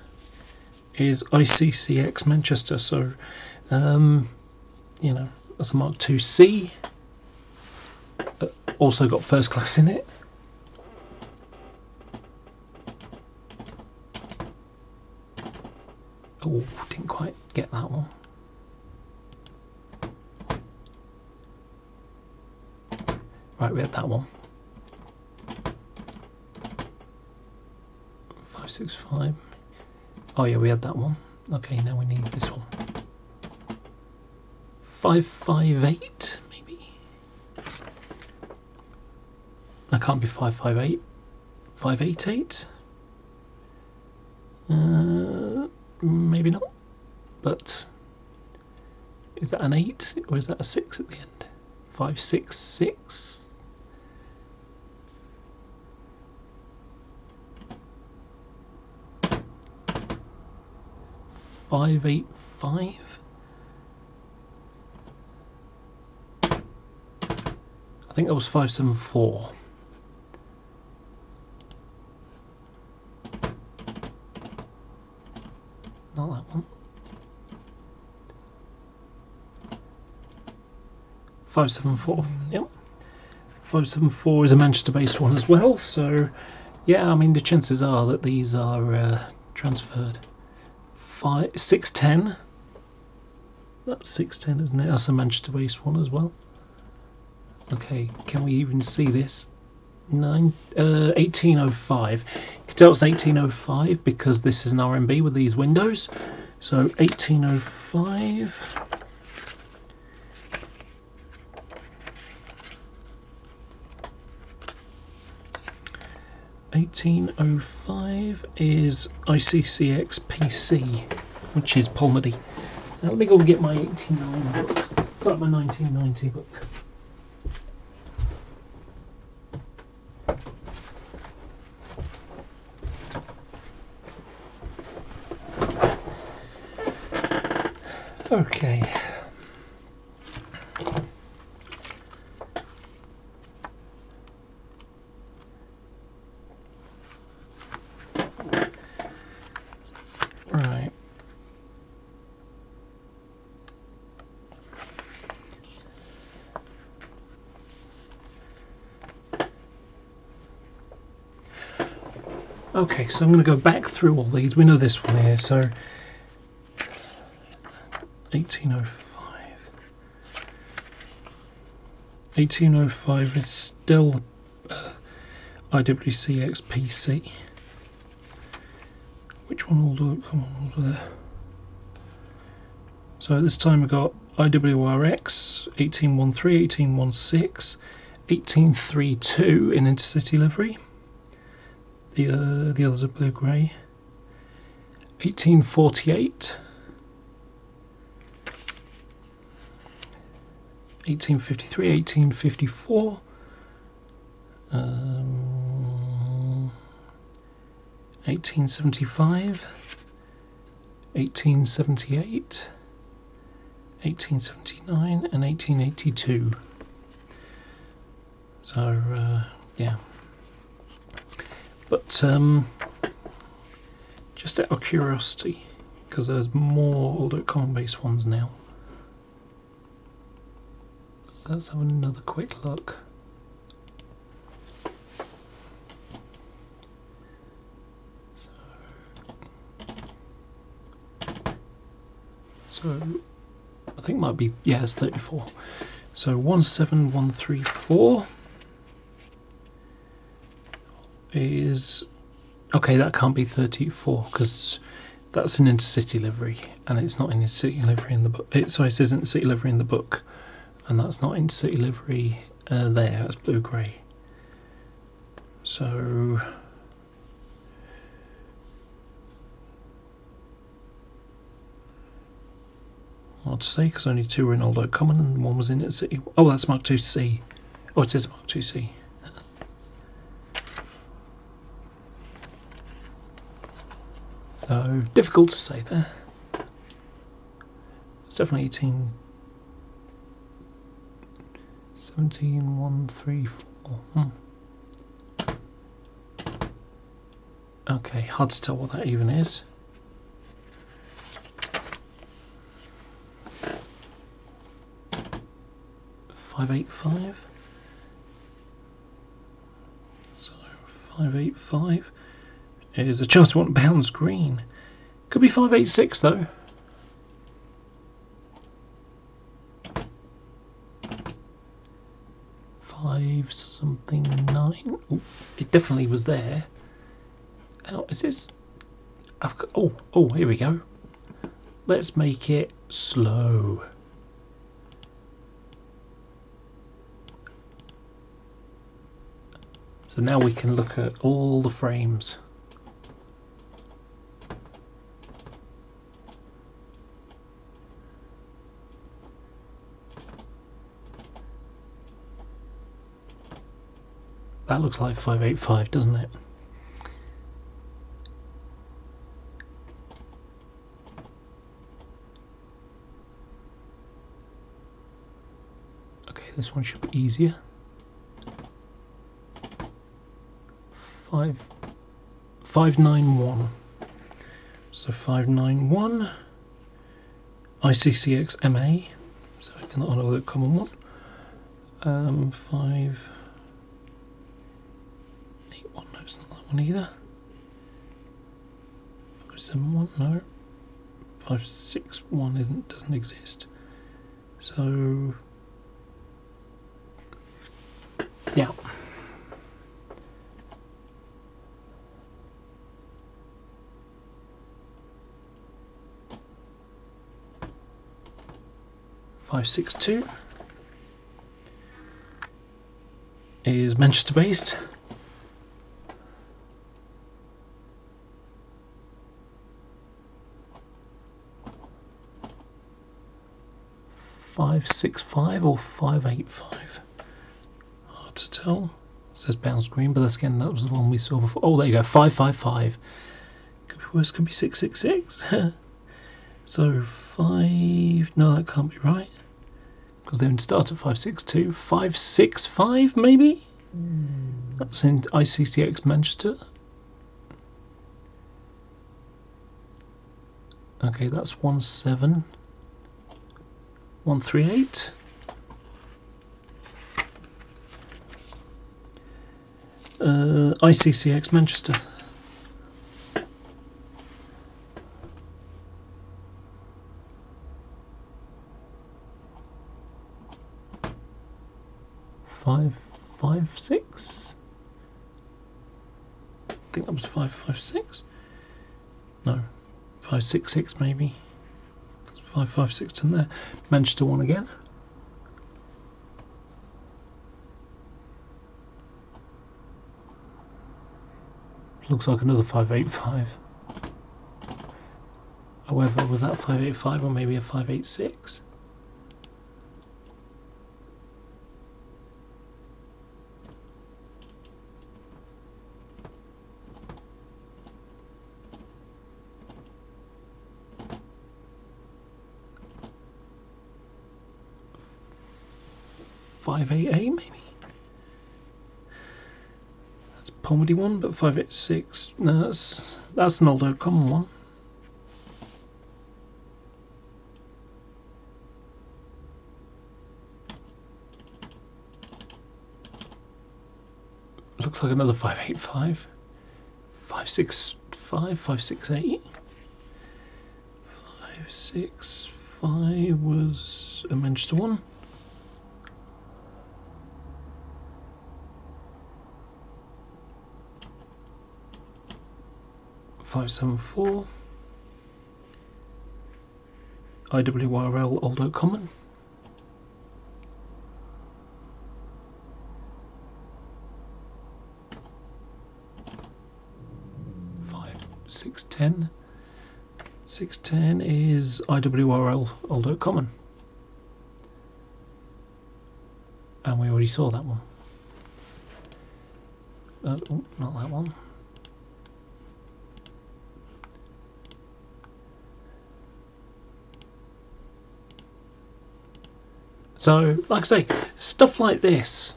is ICCX Manchester. So, you know, that's a Mark IIc. Also got first class in it. Oh, didn't quite get that one. Right, we had that one. 565. Oh yeah, we had that one. Okay, now we need this one. 558, maybe. That can't be 558. 588. Maybe not. But is that an 8 or is that a 6 at the end? 566. 585. I think that was 574. Not that one. 574. Yep. 574 is a Manchester-based one as well. So, yeah, I mean the chances are that these are transferred. 610. That's 610, isn't it? That's a Manchester-based one as well. Okay, can we even see this? 1805. You can tell it's 1805 because this is an RMB with these windows. So 1805. $1805 is ICCX PC, which is Polmedy. Now let me go and get my 89 book. It's like my 1990 book. Okay. Right. Okay, so I'm going to go back through all these. We know this one here, so 1805. 1805 is still IWCX PC. Which one will do it? Come on, over there. So this time we've got IWRX 1813, 1816, 1832 in intercity livery. The others are blue grey. 1848. 1853, 1854, 1875, 1878, 1879 and 1882. So yeah, but just out of curiosity, because there's more All.Common based ones now, so let's have another quick look. So I think it might be, yeah, it's 34. So 17134 is, okay, that can't be 34 because that's an intercity livery, and it's not intercity livery in the book. Sorry, it isn't intercity livery in the book, and that's not intercity livery there. It's blue grey. So hard to say because only two were in All.Common and one was in intercity. Oh, that's Mark 2C. Oh, it is Mark 2C. So difficult to say there. It's definitely 18, 17, 1, 3, 4. Okay, hard to tell what that even is. .585. So 585 is a Charter 1 pounds green. Could be 586 though. Five something 9. Ooh, it definitely was there. Oh, is this? I've got, oh, here we go. Let's make it slow. So now we can look at all the frames. That looks like 585, doesn't it? Okay, this one should be easier. 591. So 591 ICCX MA. So I can honour the common one. 581. No, it's not that one either. 571. No. 561 doesn't exist. So yeah. .562 is Manchester based. .565 or 585. Hard to tell. It says bounce green, but that's again, that was the one we saw before. Oh, there you go. 555. Could be worse. Could be 666. So 5. No, that can't be right. Because they would start at 562. 565 maybe? That's in ICCX Manchester. Okay, that's 17138. ICCX Manchester. .556. I think that was 556. No, 566 maybe. 556 in there. Manchester one again. Looks like another 585. However, was that 585 or maybe a 586? 588 maybe. That's a Pomedy one, but 586. No, that's an older common one. Looks like another 585. 565, 568. 565 was a Manchester one. .574. IWRL Old Oak Common. Six ten. 610 is IWRL Old Oak Common, and we already saw that one. Oh, not that one. So, like I say, stuff like this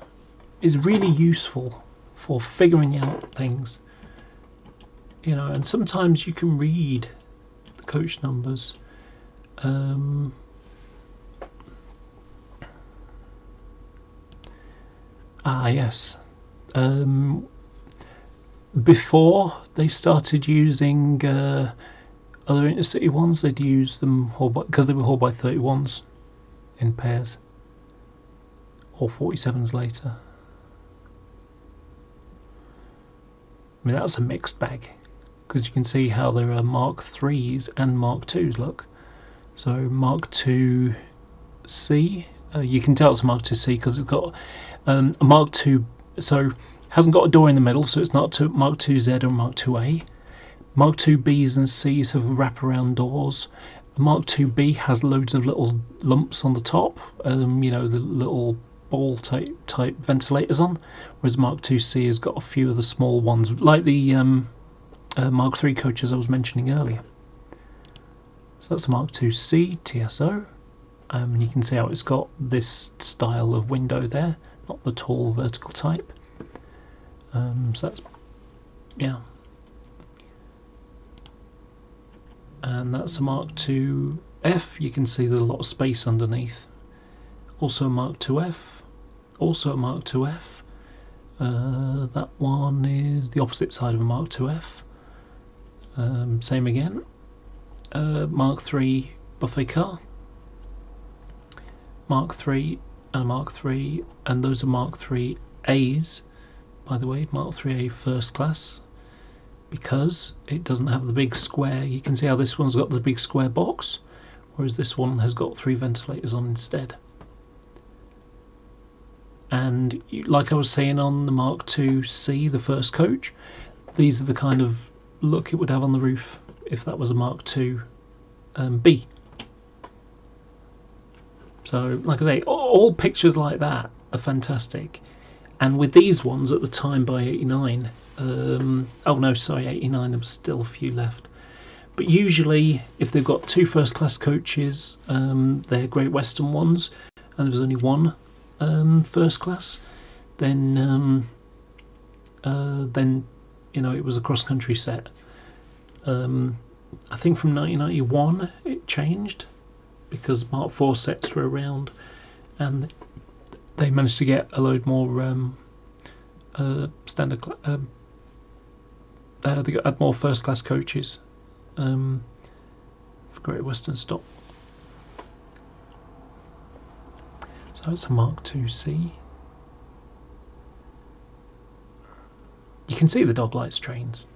is really useful for figuring out things, you know, and sometimes you can read the coach numbers. Yes. Before they started using other intercity ones, they'd use them because they were hauled by 31s in pairs, or 47s later. I mean, that's a mixed bag, because you can see how there are Mark 3s and Mark 2s, look. So Mark 2C, you can tell it's a Mark 2C because it's got a Mark 2, so hasn't got a door in the middle, so it's not Mark 2Z or Mark 2A. Mark 2Bs and Cs have wraparound doors. Mark 2B has loads of little lumps on the top, you know, the little ball type ventilators on, whereas Mark 2C has got a few of the small ones, like the Mark 3 coaches I was mentioning earlier. So that's a Mark 2C TSO, and you can see how it's got this style of window there, not the tall vertical type. So that's, yeah. And that's a Mark 2F, you can see there's a lot of space underneath. Also a Mark 2F, also a Mark 2F. That one is the opposite side of a Mark 2F. Same again. Mark 3 buffet car. Mark 3 and Mark 3, and those are Mark 3As, by the way, Mark 3A first class, because it doesn't have the big square. You can see how this one's got the big square box, whereas this one has got 3 ventilators on instead. And like I was saying on the Mark 2C, the first coach, these are the kind of look it would have on the roof if that was a Mark 2B. So, like I say, all pictures like that are fantastic. And with these ones at the time by 89, oh no, sorry, 89, there was still a few left. But usually, if they've got 2 first class coaches, they're Great Western ones, and there's only one first class, then you know, it was a cross country set. I think from 1991 it changed, because Mark 4 sets were around, and they managed to get a load more standard. They had more first class coaches for Great Western stock. So it's a Mark 2C. You can see the dog lights trains.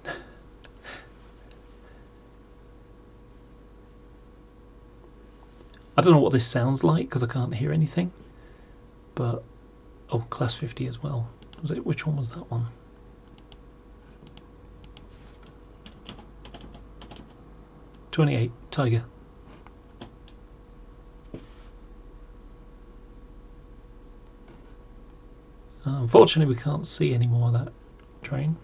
I don't know what this sounds like because I can't hear anything, but oh, class 50 as well. Was it? Which one was that one? '28 Tiger. Unfortunately, we can't see any more of that train.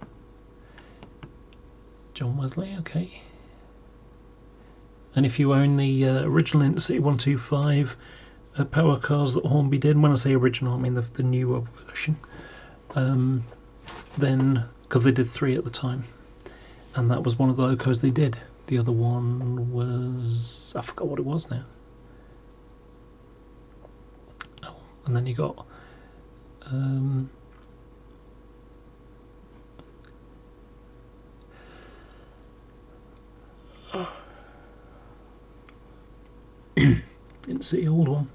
John Wesley, okay. And if you own the original Intercity 125 power cars that Hornby did. When I say original, I mean the newer version. Then, because they did 3 at the time, and that was one of the locos they did. The other one was, I forgot what it was now. Oh, and then you got didn't see the old one.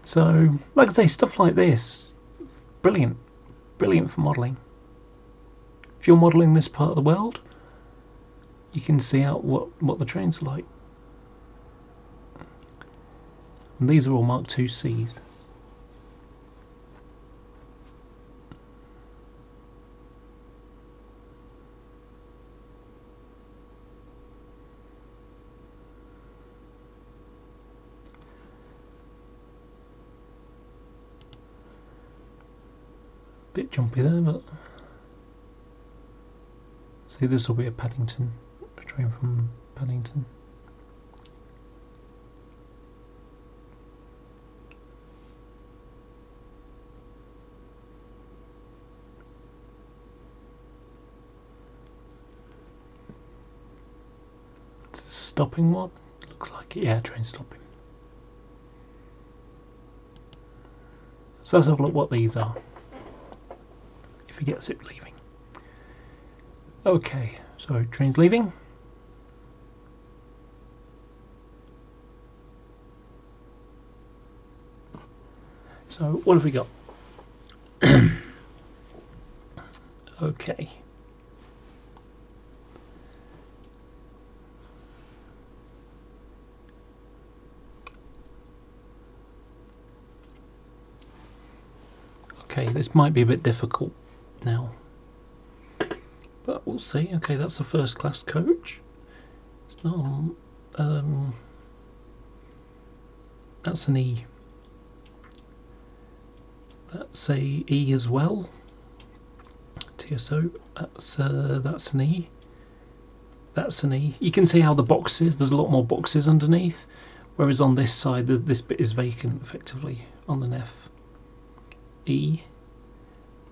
So, like I say, stuff like this, brilliant for modelling. If you're modelling this part of the world, you can see out what the trains are like. And these are all Mark II Cs. Bit jumpy there, but see, this will be a Paddington, a train from Paddington. Is this a stopping one? Looks like it, yeah, train stopping. So let's have a look what these are. If he gets it leaving. Okay, so train's leaving. So what have we got? Okay. Okay, this might be a bit difficult now, but we'll see. Okay, that's a first class coach. It's not, that's an E. That's a E as well. TSO. That's an E. That's an E. You can see how the boxes. There's a lot more boxes underneath, whereas on this side, this bit is vacant effectively on the NEF. E.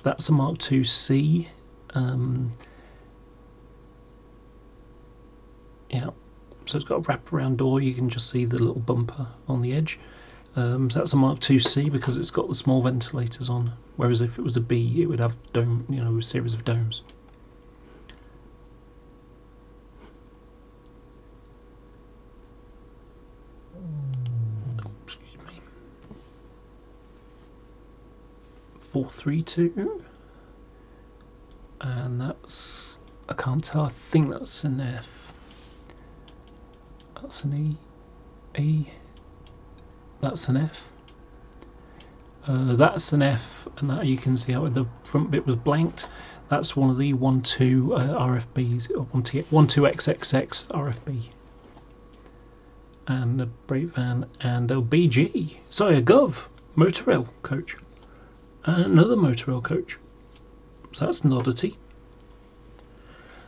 That's a Mark II C. Yeah, so it's got a wraparound door. You can just see the little bumper on the edge. So that's a Mark II C because it's got the small ventilators on. Whereas if it was a B, it would have dome, a series of domes. Oh, excuse me. 432. And that's, I can't tell, I think that's an F. That's an E. E. That's an F. That's an F, and that you can see how the front bit was blanked. That's one of the 1-2 RFBs, or 12XXX RFB. And a Brake Van, and a BG. Sorry, a Gov motor rail coach. And another motor rail coach. So that's an oddity.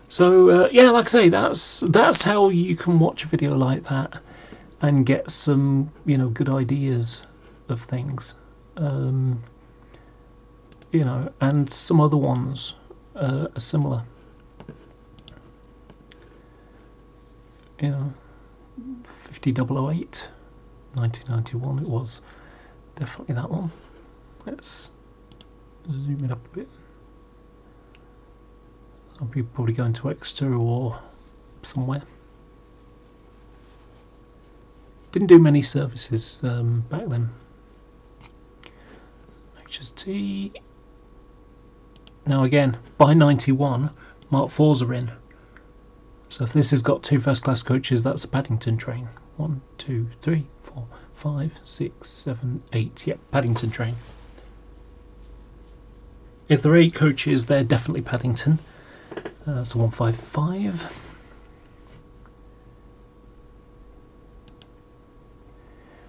So yeah, like I say, that's how you can watch a video like that and get some good ideas of things, and some other ones are similar. 50008, 1991 it was, definitely that one. Let's zoom it up a bit. I'll be probably going to Exeter or somewhere. Didn't do many services back then. HST. Now again, by 91, Mark IVs are in. So if this has got 2 first class coaches, that's a Paddington train. 1, 2, 3, 4, 5, 6, 7, 8. Yep, Paddington train. If there are 8 coaches, they're definitely Paddington. So 155.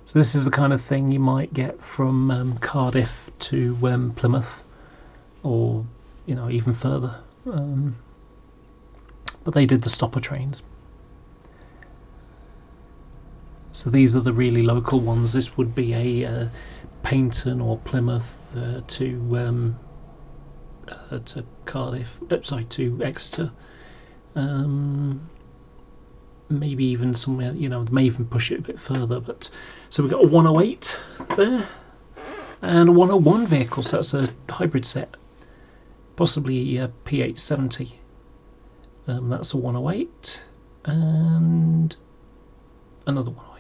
So this is the kind of thing you might get from Cardiff to Plymouth, or even further. But they did the stopper trains. So these are the really local ones. This would be a Paignton or Plymouth to Cardiff, sorry, to Exeter. Maybe even somewhere, you know, may even push it a bit further. But so we've got a 108 there and a 101 vehicle, so that's a hybrid set, possibly a P870. That's a 108 and another 108.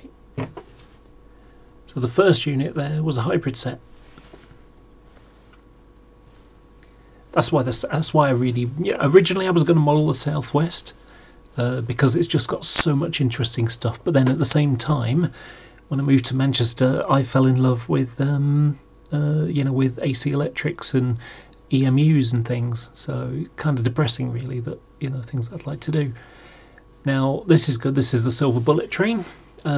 So the first unit there was a hybrid set. That's why I really, originally I was going to model the Southwest because it's just got so much interesting stuff. But then at the same time, when I moved to Manchester, I fell in love with with AC electrics and EMUs and things. So kind of depressing, really, that things I'd like to do. Now this is good. This is the Silver Bullet train.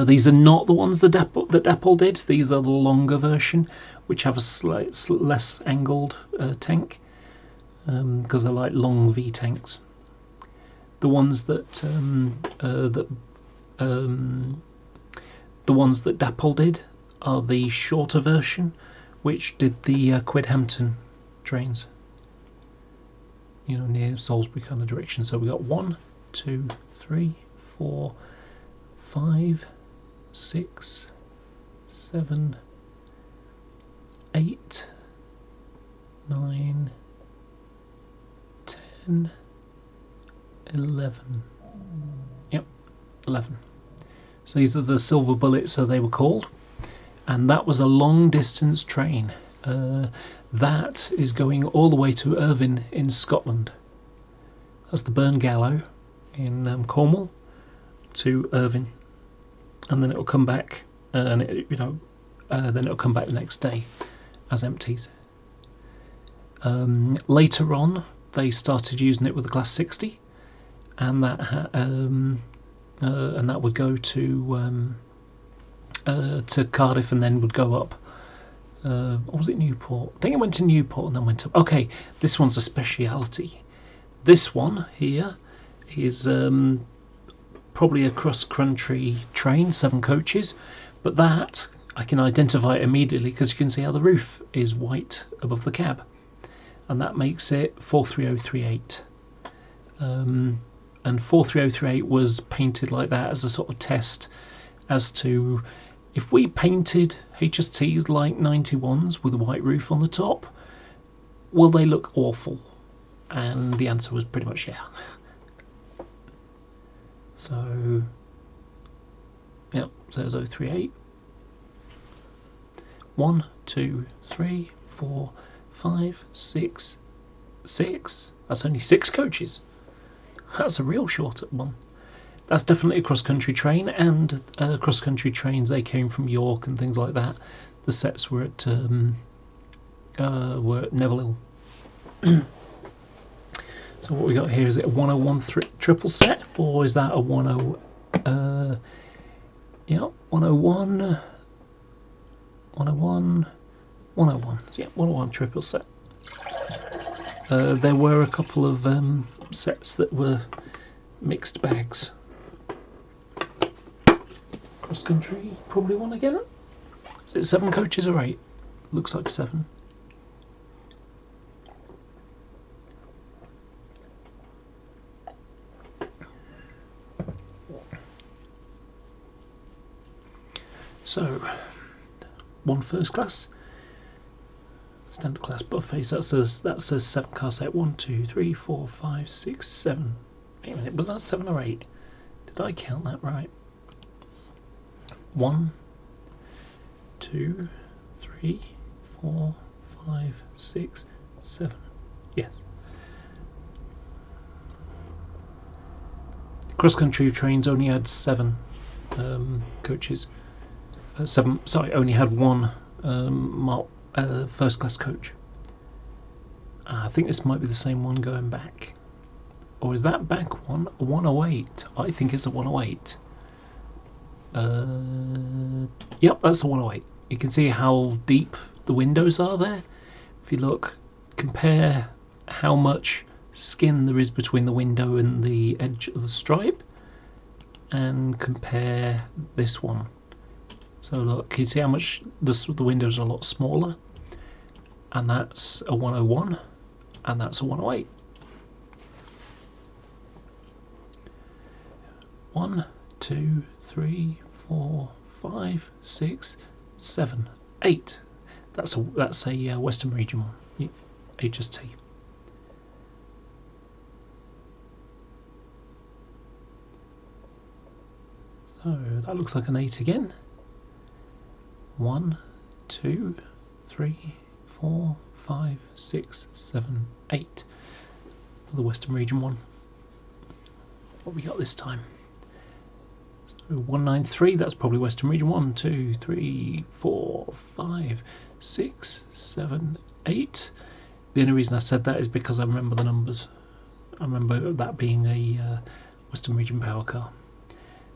These are not the ones that Decalling did. These are the longer version, which have a slight less angled tank, because they're like long V tanks. The ones that the ones that Decalling did are the shorter version, which did the Quidhampton trains. Near Salisbury kind of direction. So we got 1, 2, 3, 4, 5, 6, 7, 8, 9, 10, 11. Yep, 11. So these are the Silver Bullets, so they were called, and that was a long distance train. That is going all the way to Irvine in Scotland. That's the Burn Gallow in Cornwall to Irvine, and then it will come back, and then it'll come back the next day as empties. Later on, they started using it with the Class 60, and that would go to Cardiff, and then would go up. Or was it Newport? I think it went to Newport and then went up. Okay, this one's a speciality. This one here is probably a cross-country train, 7 coaches, but that I can identify immediately because you can see how the roof is white above the cab, and that makes it 43038. And 43038 was painted like that as a sort of test as to if we painted HSTs like 91s with a white roof on the top, will they look awful? And the answer was pretty much yeah. So, yep, so there's 038. 1, 2, 3, 4, 5, 6, 6. That's only 6 coaches. That's a real short one. That's definitely a cross-country train, and cross-country trains, they came from York and things like that. The sets were at Neville Hill. So what we got here, is it a 101 triple set, or is that a 10? Yeah, 101, 101, 101. Yeah, 101 triple set. There were a couple of sets that were mixed bags. Cross country, probably want to get it. Is it 7 coaches or 8? Looks like 7. So, 1 first class, standard class buffets. That says 7 car set. 1, 2, 3, 4, 5, 6, 7. Wait a minute, was that 7 or 8? Did I count that right? 1, 2, 3, 4, 5, 6, 7. Yes. Cross-country trains only had 7 coaches. 7. Sorry, only had 1 first-class coach. I think this might be the same one going back. Or is that back one a 108? I think it's a 108. Yep, that's a 108. You can see how deep the windows are there. If you look, compare how much skin there is between the window and the edge of the stripe, and compare this one. So look, can you see how much the windows are a lot smaller? And that's a 101, and that's a 108. 1, 2, 3, 4, 5, 6, 7, 8. That's a Western Region one, HST. So that looks like an 8 again. 1, 2, 3, 4, 5, 6, 7, 8. Another Western Region one. What we got this time? So 193, that's probably Western Region 1, 2, 3, 4, 5, 6, 7, 8. The only reason I said that is because I remember the numbers. I remember that being a Western Region power car.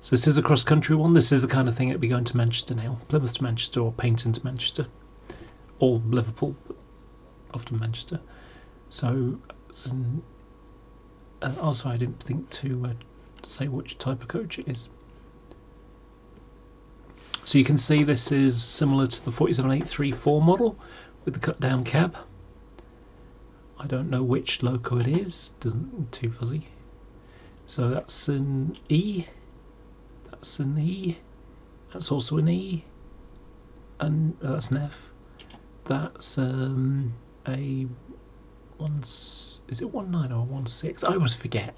So this is a cross-country one. This is the kind of thing that'd be going to Manchester now. Plymouth to Manchester, or Paignton to Manchester. Or Liverpool, but often Manchester. So, also I didn't think to say which type of coach it is. So you can see this is similar to the 47834 model with the cut-down cab. I don't know which loco it is, doesn't too fuzzy. So that's an E. That's an E, that's also an E, and that's an F. That's a one. Is it 19 or 16? I always forget.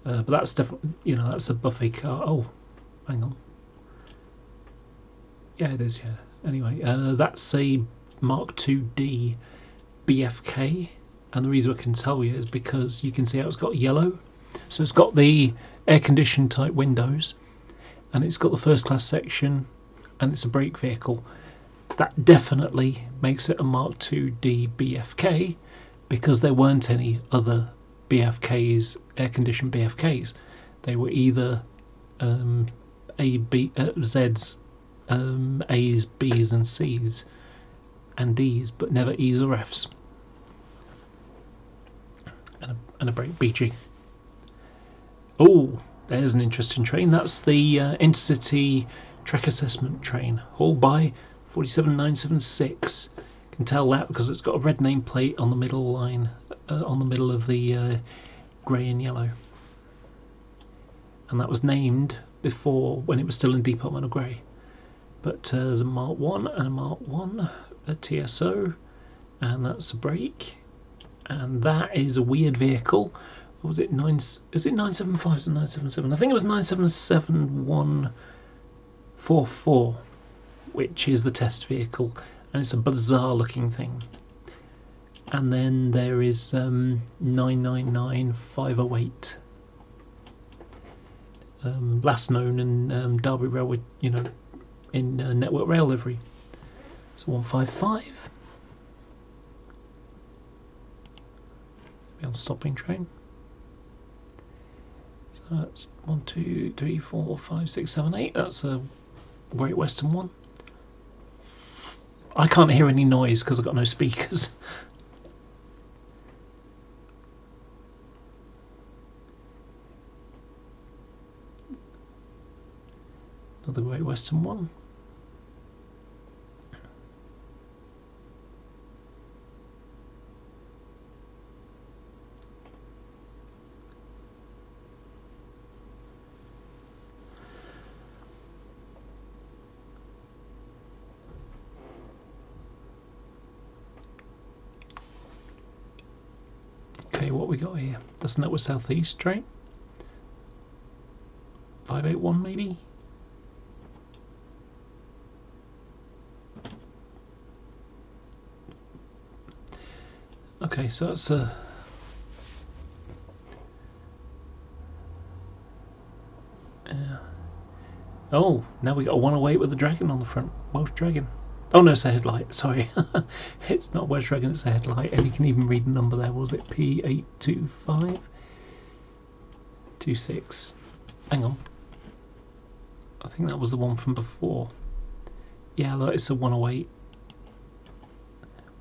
But that's definitely, that's a buffet car. Oh, hang on. Yeah, it is. Yeah. Anyway, that's a Mark II-D BFK, and the reason I can tell you is because you can see how it's got yellow. So it's got the air-conditioned type windows, and it's got the first class section, and it's a brake vehicle. That definitely makes it a Mark II-D BFK, because there weren't any other BFKs, air-conditioned BFKs. They were either Zs, As, Bs and Cs and Ds, but never Es or Fs. And a brake BG. Oh, there's an interesting train. That's the Intercity Trek Assessment train, hauled by 47976. You can tell that because it's got a red nameplate on the middle line, on the middle of the grey and yellow. And that was named before, when it was still in Department of Grey. But there's a Mark 1 and a Mark 1, a TSO, and that's a brake. And that is a weird vehicle. What was it? Is it 975 or 977? I think it was 977144, which is the test vehicle, and it's a bizarre looking thing. And then there is 999508, last known in Derby Railway, in Network Rail livery. So 155. On stopping train. So that's 1, 2, 3, 4, 5, 6, 7, 8. That's a Great Western one. I can't hear any noise because I've got no speakers. Another Great Western one. Okay, what we got here? That's Network South East train. 581 maybe. Okay, so that's a oh, now we got a 108 with a dragon on the front. Welsh dragon. Oh no, it's a headlight, sorry. It's not Welsh dragon, it's a headlight, and you can even read the number there. Was it P82526? Hang on. I think that was the one from before. Yeah, that is a 108.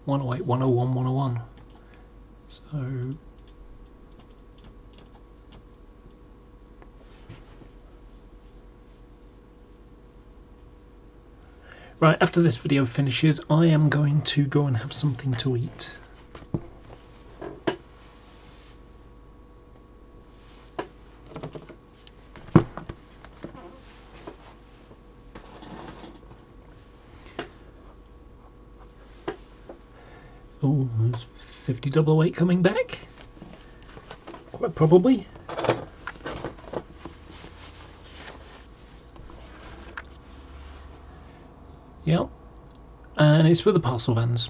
108, 101, 101. So Right, after this video finishes, I am going to go and have something to eat. Oh, there's 50 double weight coming back. Quite probably. Yep. And it's with the parcel vans.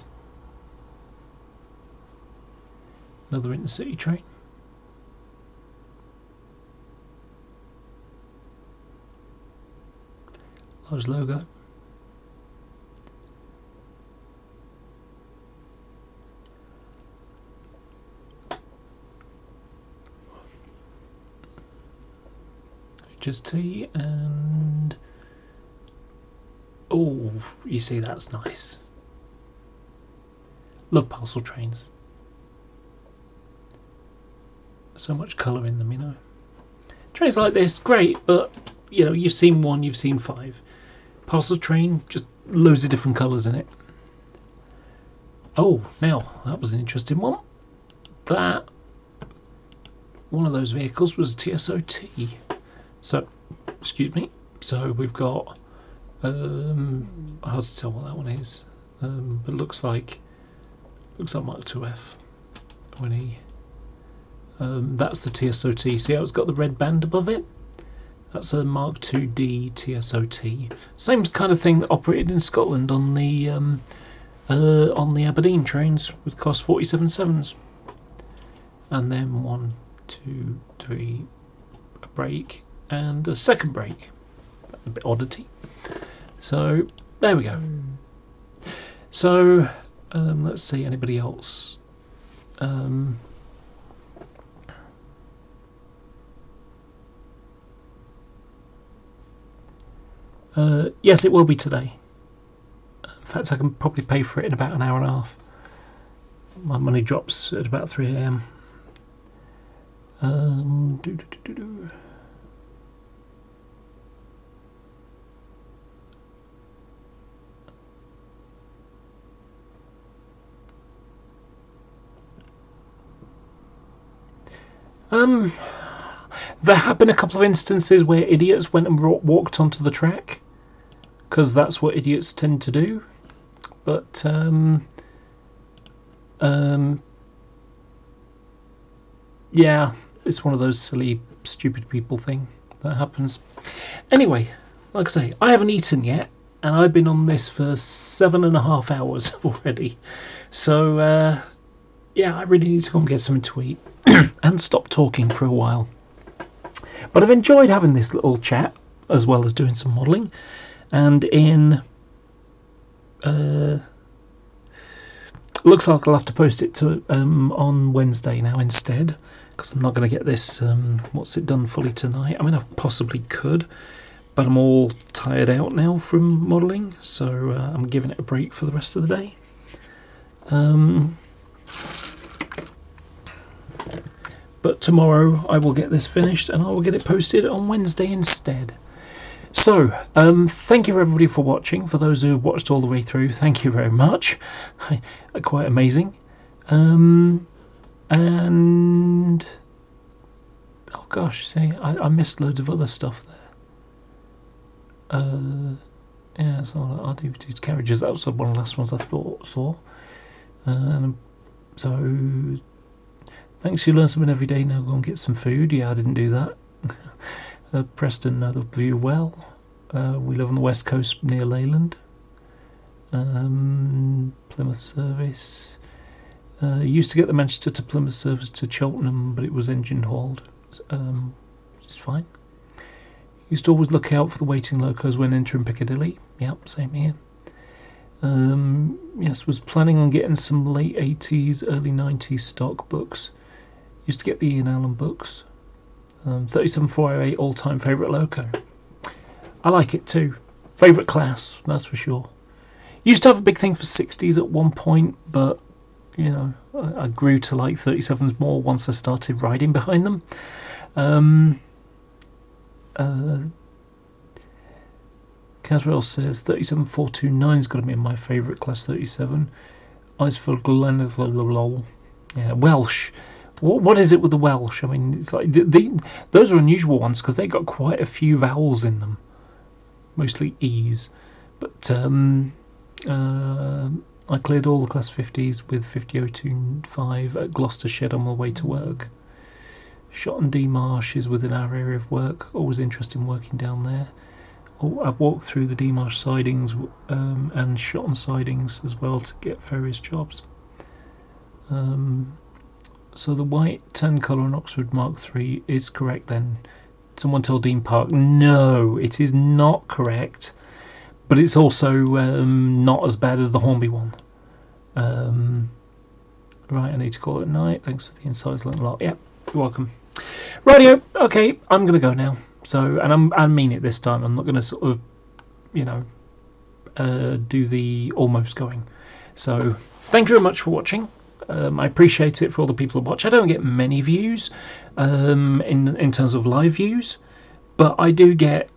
Another intercity train. Large logo. HST and oh, you see, that's nice. Love parcel trains. So much colour in them, you know. Trains like this, great, but you know, you've seen one, you've seen 5. Parcel train, just loads of different colours in it. Oh, now that was an interesting one. That one of those vehicles was TSOT. So, excuse me. So we've got hard to tell what that one is, but it looks like Mark 2F when he. That's the TSOT. See how it's got the red band above it? That's a Mark 2D TSOT. Same kind of thing that operated in Scotland on the Aberdeen trains with cost 47.7s. And then 1, 2, 3, a brake and a second brake. A bit oddity. So there we go. So let's see, anybody else? Yes, it will be today. In fact, I can probably pay for it in about an hour and a half. My money drops at about 3 AM. There have been a couple of instances where idiots went and walked onto the track, because that's what idiots tend to do. But yeah, it's one of those silly, stupid people thing that happens. Anyway, like I say, I haven't eaten yet, and I've been on this for 7.5 hours already. So yeah, I really need to go and get something to eat and stop talking for a while. But I've enjoyed having this little chat as well as doing some modelling. And in looks like I'll have to post it to on Wednesday now instead, because I'm not going to get this what's it done fully tonight. I mean, I possibly could, but I'm all tired out now from modelling, so I'm giving it a break for the rest of the day. But tomorrow I will get this finished and I will get it posted on Wednesday instead. So, thank you everybody for watching. For those who have watched all the way through, thank you very much. Quite amazing. And oh gosh, see, I missed loads of other stuff there. Yeah, so I'll do these carriages. That was one of the last ones I saw. So thanks, you learn something every day. Now go and get some food. Yeah, I didn't do that. Preston, the view well. We live on the west coast near Leyland. Plymouth service. Used to get the Manchester to Plymouth service to Cheltenham, but it was engine hauled. Which is fine. Used to always look out for the waiting locos when entering Piccadilly. Yep, same here. Yes, was planning on getting some late 80s, early 90s stock books. Used to get the Ian Allen books. 37408, all-time favourite loco. I like it too. Favourite class, that's for sure. Used to have a big thing for 60s at one point, but you know, I grew to like 37s more once I started riding behind them. Caswell says 37429 is going to be my favourite class 37. Iceford Glen, yeah, Welsh. What is it with the Welsh? I mean, it's like those are unusual ones because they got quite a few vowels in them, mostly E's. But I cleared all the class 50s with 50025 at Gloucester Shed on my way to work. Shotton D Marsh is within our area of work. Always interested in working down there. I've walked through the D Marsh sidings and Shotton sidings as well to get various jobs. So the white tan colour on Oxford Mark III is correct then. Someone tell Dean Park. No, it is not correct. But it's also not as bad as the Hornby one. Right, I need to call it night. Thanks for the insights, learned a lot. Yep, you're welcome. Rightio, okay, I'm going to go now. So, and I mean it this time. I'm not going to sort of, you know, do the almost going. So, thank you very much for watching. I appreciate it for all the people who watch. I don't get many views in terms of live views, but I do get,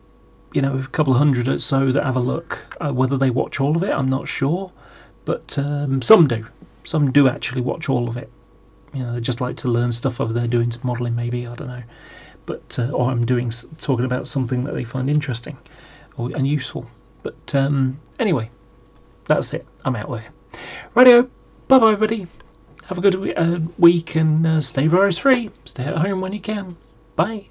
you know, a couple of hundred or so that have a look. Whether they watch all of it, I'm not sure, but some do. Some do actually watch all of it. You know, they just like to learn stuff over there doing some modelling, maybe, I don't know. But or I'm talking about something that they find interesting and useful. But anyway, that's it. I'm out there. Rightio, bye bye, everybody. Have a good week and stay virus free. Stay at home when you can. Bye.